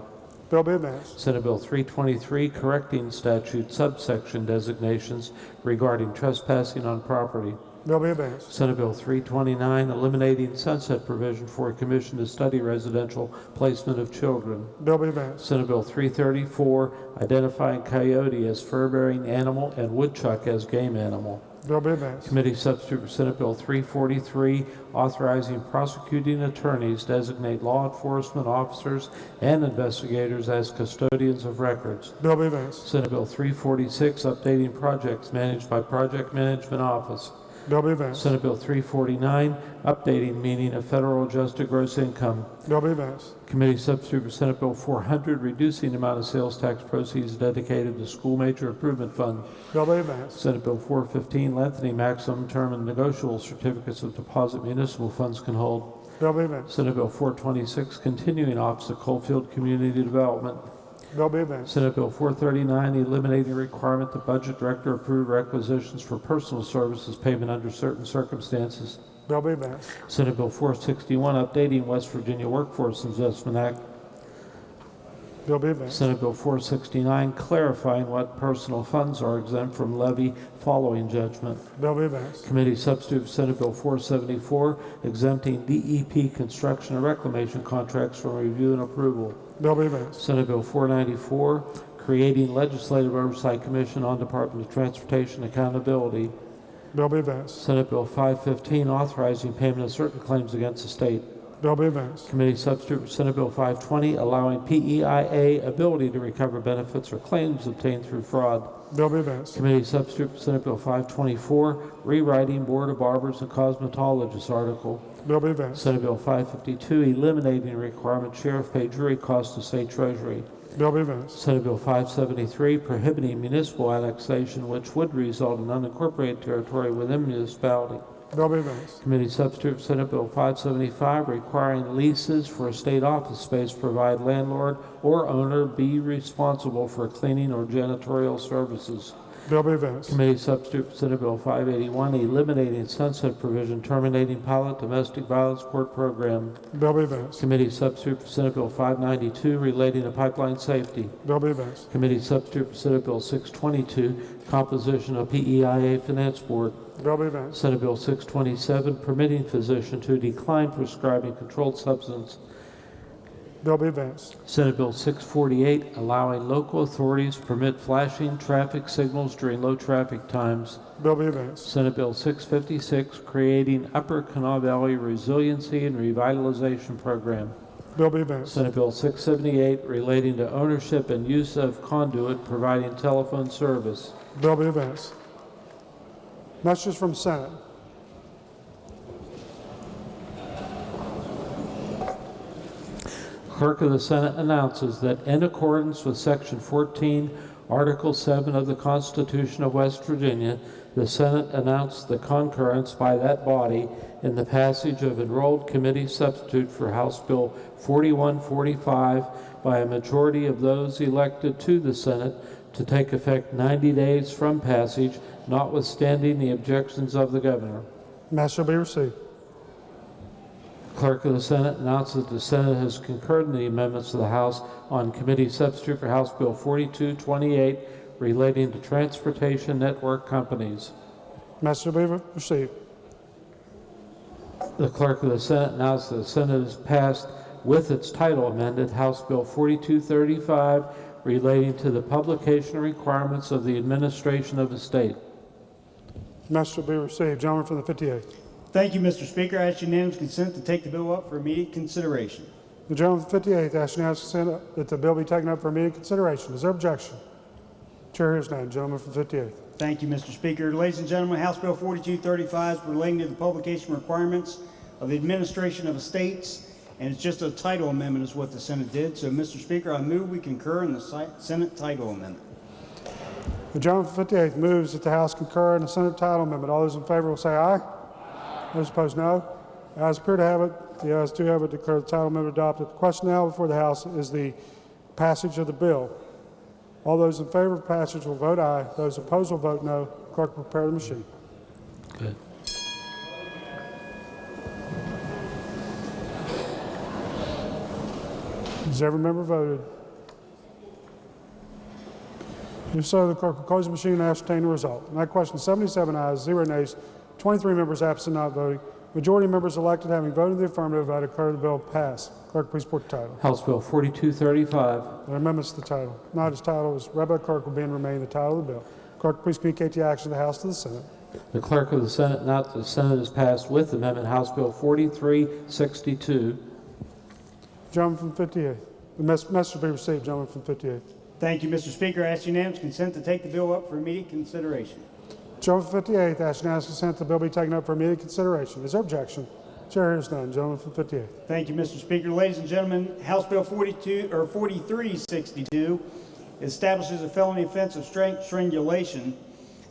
Bill be advanced. Senate Bill 323, correcting statute subsection designations regarding trespassing on property. Bill be advanced. Senate Bill 329, eliminating sunset provision for a commission to study residential placement of children. Bill be advanced. Senate Bill 334, identifying coyote as fur-bearing animal and woodchuck as game animal. Bill be advanced. Committee substitute for Senate Bill 343, authorizing prosecuting attorneys designate law enforcement officers and investigators as custodians of records. Bill be advanced. Senate Bill 346, updating projects managed by Project Management Office. Bill be advanced. Senate Bill 349, updating meaning of federal adjusted gross income. Bill be advanced. Committee substitute for Senate Bill 400, reducing the amount of sales tax proceeds dedicated to school major improvement fund. Bill be advanced. Senate Bill 415, lengthening maximum term and negotiable certificates of deposit municipal funds can hold. Bill be advanced. Senate Bill 426, continuing Office of Coalfield Community Development. Bill be advanced. Senate Bill 439, eliminating the requirement the budget director approve requisitions for personal services payment under certain circumstances. Bill be advanced. Senate Bill 461, updating West Virginia Workforce Investment Act. Bill be advanced. Senate Bill 469, clarifying what personal funds are exempt from levy following judgment. Bill be advanced. Committee substitute for Senate Bill 474, exempting DEP construction and reclamation contracts from review and approval. Bill be advanced. Senate Bill 494, creating Legislative Oversight Commission on Department of Transportation Accountability. Bill be advanced. Senate Bill 515, authorizing payment of certain claims against the state. Bill be advanced. Committee substitute for Senate Bill 520, allowing PEIA ability to recover benefits or claims obtained through fraud. Bill be advanced. Committee substitute for Senate Bill 524, rewriting Board of Barbers and Cosmetologists article. Bill be advanced. Senate Bill 552, eliminating the requirement sheriff pay jury costs to state treasury. Bill be advanced. Senate Bill 573, prohibiting municipal annexation which would result in unincorporated territory within municipality. Bill be advanced. Committee substitute for Senate Bill 575, requiring leases for state office space provide landlord or owner be responsible for cleaning or janitorial services. Bill be advanced. Committee substitute for Senate Bill 581, eliminating sunset provision terminating pilot domestic violence court program. Bill be advanced. Committee substitute for Senate Bill 592, relating to pipeline safety. Bill be advanced. Committee substitute for Senate Bill 622, composition of PEIA Finance Board. Bill be advanced. Senate Bill 627, permitting physician to decline prescribing controlled substance. Bill be advanced. Senate Bill 648, allowing local authorities to permit flashing traffic signals during low traffic times. Bill be advanced. Senate Bill 656, creating Upper Kanawha Valley Resiliency and Revitalization Program. Bill be advanced. Senate Bill 678, relating to ownership and use of conduit providing telephone service. Bill be advanced. Messages from Senate. Clerk of the Senate announces that in accordance with Section 14, Article 7 of the Constitution of West Virginia, the Senate announced the concurrence by that body in the passage of enrolled committee substitute for House Bill 4145 by a majority of those elected to the Senate to take effect 90 days from passage, notwithstanding the objections of the governor. Mass shall be received. Clerk of the Senate announces that the Senate has concurred in the amendments of the House on committee substitute for House Bill 4228 relating to transportation network companies. Mass shall be received. The Clerk of the Senate announced that the Senate has passed with its title amended House Bill 4235 relating to the publication requirements of the administration of the state. Mass shall be received. Gentleman from the 58th. Thank you, Mr. Speaker. I ask unanimous consent to take the bill up for immediate consideration. The gentleman from the 58th asks unanimous consent that the bill be taken up for immediate consideration. Is there objection? Chair hears none. Gentleman from the 58th. Thank you, Mr. Speaker. Ladies and gentlemen, House Bill 4235 is relating to the publication requirements of the administration of estates, and it's just a title amendment is what the Senate did. So, Mr. Speaker, I move we concur in the Senate title amendment. The gentleman from the 58th moves that the House concur in the Senate title amendment. All those in favor will say aye. Those opposed, no. The ayes appear to have it. The ayes do have it. Declare the title amendment adopted. The question now before the House is the passage of the bill. All those in favor of passage will vote aye. Those opposed will vote no. Clerk, prepare the machine. Good. Has every member voted? If so, the clerk will close the machine and ascertain the result. On that question, 77 ayes, 0 nays, 23 members absent, not voting. Majority of members elected having voted in the affirmative, I declare the bill passed. Clerk, please report the title. House Bill 4235. There are amendments to the title. Not as title is read by the clerk will be and remain the title of the bill. Clerk, please communicate the action of the House to the Senate. The Clerk of the Senate, now that the Senate has passed with amendment House Bill 4362. Gentleman from 58. The message will be received. Gentleman from 58. Thank you, Mr. Speaker. I ask unanimous consent to take the bill up for immediate consideration. Gentleman from 58. Ask unanimous consent the bill be taken up for immediate consideration. Is there objection? Chair hears none. Gentleman from 58. Thank you, Mr. Speaker. Ladies and gentlemen, House Bill 4362 establishes a felony offense of strangulation.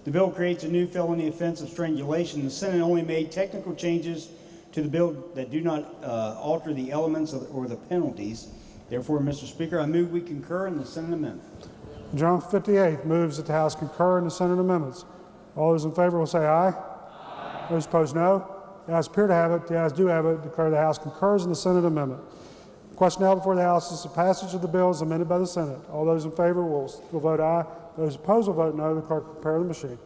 The bill creates a new felony offense of strangulation. The Senate only made technical changes to the bill that do not alter the elements or the penalties. Therefore, Mr. Speaker, I move we concur in the Senate amendment. Gentleman from 58 moves that the House concur in the Senate amendments. All those in favor will say aye. Aye. Those opposed, no. The ayes appear to have it. The ayes do have it. Declare the House concurs in the Senate amendment. The question now before the House is the passage of the bill as amended by the Senate. All those in favor will vote aye. Those opposed will vote no. The clerk will prepare the machine.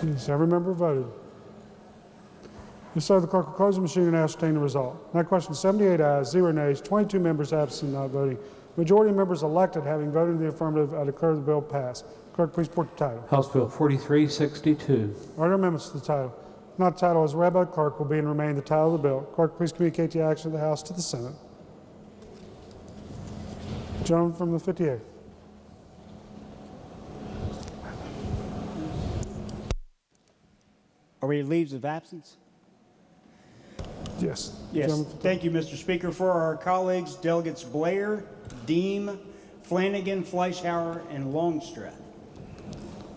Yes, every member voted. If so, the clerk will close the machine and ascertain the result. On that question, 78 ayes, 0 nays, 22 members absent, not voting. Majority of members elected having voted in the affirmative, I declare the bill passed. Clerk, please report the title. House Bill 4362. Are there amendments to the title? Not the title as read by the clerk will be and remain the title of the bill. Clerk, please communicate the action of the House to the Senate. Gentleman from the 58th. Are we leaves of absence? Yes. Yes. Thank you, Mr. Speaker. For our colleagues, Delegates Blair, Deem, Flanagan, Fleischhauer, and Longstreth.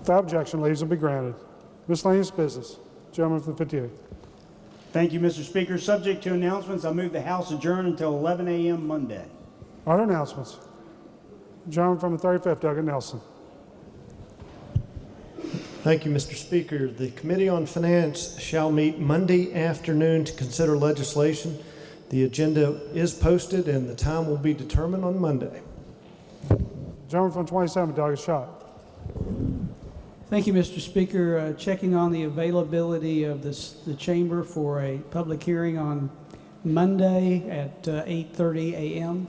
Without objection, leaves will be granted. Miscellaneous business. Gentleman from the 58th. Thank you, Mr. Speaker. Subject to announcements, I move the House adjourn until 11 a.m. Monday. Are there announcements? Gentleman from the 35th, Douglas Nelson. Thank you, Mr. Speaker. The Committee on Finance shall meet Monday afternoon to consider legislation. The agenda is posted and the time will be determined on Monday. Gentleman from 27th, Douglas Schott. Thank you, Mr. Speaker. Checking on the availability of the chamber for a public hearing on Monday at 8:30 a.m.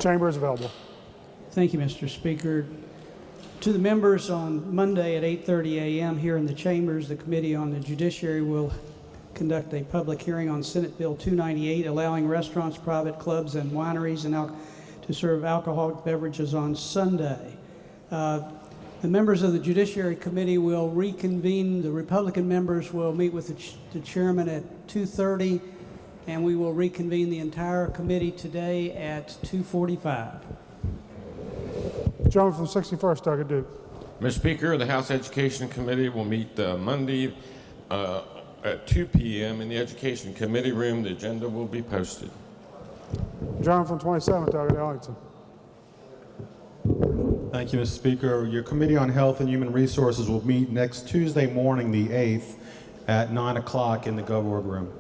Chamber is available. Thank you, Mr. Speaker. To the members, on Monday at 8:30 a.m. here in the chambers, the Committee on the Judiciary will conduct a public hearing on Senate Bill 298, allowing restaurants, private clubs, and wineries to serve alcoholic beverages on Sunday. The members of the Judiciary Committee will reconvene. The Republican members will meet with the chairman at 2:30, and we will reconvene the entire committee today at 2:45. Gentleman from 61st, Douglas Duke. Mr. Speaker, the House Education Committee will meet Monday at 2 p.m. in the Education Committee room. The agenda will be posted. Gentleman from 27th, Douglas Ellington. Thank you, Mr. Speaker. Your Committee on Health and Human Resources will meet next Tuesday morning, the 8th, at 9 o'clock in the GovOrg room.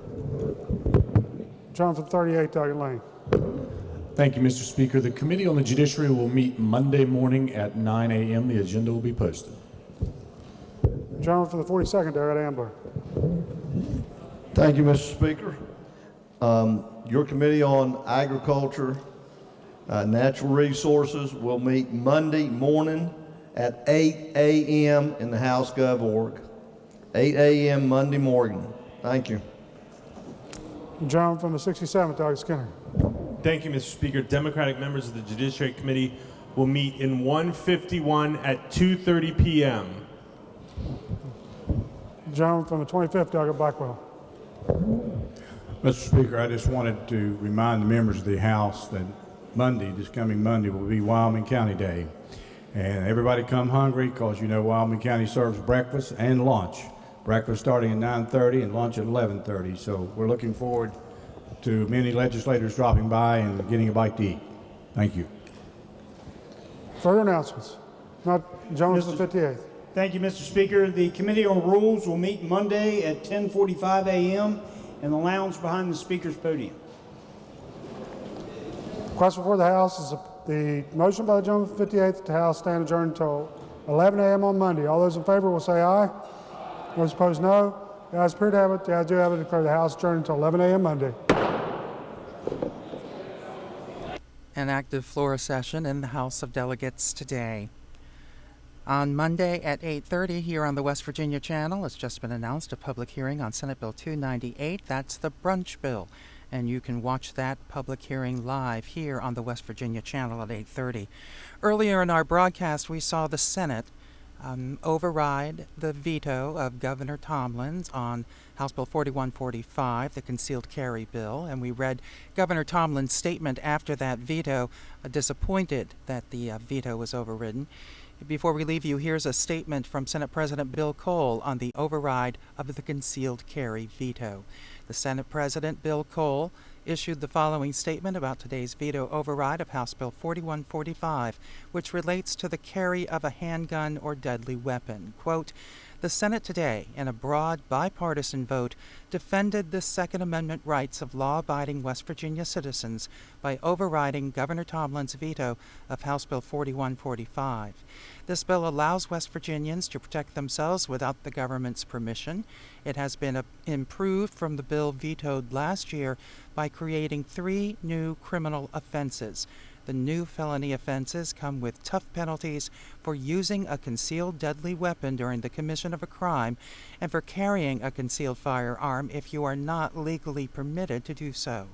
Gentleman from 38, Douglas Lane. Thank you, Mr. Speaker. The Committee on the Judiciary will meet Monday morning at 9 a.m. The agenda will be posted. Gentleman from the 42nd, Douglas Ambler. Thank you, Mr. Speaker. Your Committee on Agriculture, Natural Resources will meet Monday morning at 8 a.m. in the House GovOrg. 8 a.m. Monday morning. Thank you. Gentleman from the 67th, Douglas Skinner. Thank you, Mr. Speaker. Democratic members of the Judiciary Committee will meet in 151 at 2:30 p.m. Gentleman from the 25th, Douglas Blackwell. Mr. Speaker, I just wanted to remind the members of the House that Monday, this coming Monday, will be Wyoming County Day. And everybody come hungry because you know Wyoming County serves breakfast and lunch. Breakfast starting at 9:30 and lunch at 11:30. So we're looking forward to many legislators dropping by and getting a bite to eat. Thank you. Further announcements? Not gentleman from the 58th. Thank you, Mr. Speaker. The Committee on Rules will meet Monday at 10:45 a.m. in the lounge behind the Speaker's podium. Question before the House is the motion by the gentleman from the 58th that the House stand adjourned until 11 a.m. on Monday. All those in favor will say aye. Those opposed, no. The ayes appear to have it. The ayes do have it. Declare the House adjourned until 11 a.m. Monday. An active floor session in the House of Delegates today. On Monday at 8:30 here on the West Virginia Channel, it's just been announced a public hearing on Senate Bill 298. That's the brunch bill. And you can watch that public hearing live here on the West Virginia Channel at 8:30. Earlier in our broadcast, we saw the Senate override the veto of Governor Tomlin's on House Bill 4145, the concealed carry bill, and we read Governor Tomlin's statement after that veto, disappointed that the veto was overridden. Before we leave you, here's a statement from Senate President Bill Cole on the override of the concealed carry veto. The Senate President, Bill Cole, issued the following statement about today's veto override of House Bill 4145, which relates to the carry of a handgun or deadly weapon. Quote, "The Senate today, in a broad bipartisan vote, defended the Second Amendment rights of law-abiding West Virginia citizens by overriding Governor Tomlin's veto of House Bill 4145. This bill allows West Virginians to protect themselves without the government's permission. It has been improved from the bill vetoed last year by creating 3 new criminal offenses. The new felony offenses come with tough penalties for using a concealed deadly weapon during the commission of a crime and for carrying a concealed firearm if you are not legally permitted to do so.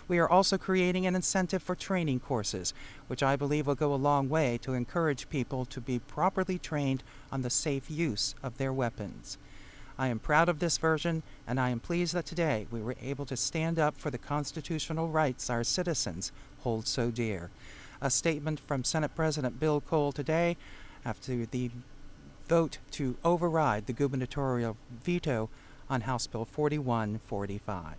We are also creating an incentive for training courses, which I believe will go a long way to encourage people to be properly trained on the safe use of their weapons. I am proud of this version, and I am pleased that today we were able to stand up for the constitutional rights our citizens hold so dear." A statement from Senate President Bill Cole today after the vote to override the gubernatorial veto on House Bill 4145.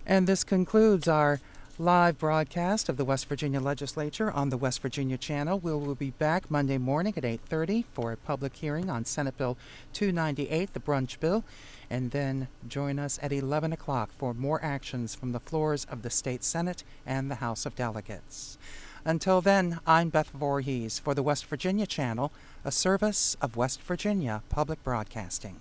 And this concludes our live broadcast of the West Virginia Legislature on the West Virginia Channel. We will be back Monday morning at 8:30 for a public hearing on Senate Bill 298, the brunch bill, and then join us at 11 o'clock for more actions from the floors of the State Senate and the House of Delegates. Until then, I'm Beth Voorhees for the West Virginia Channel, a service of West Virginia Public Broadcasting.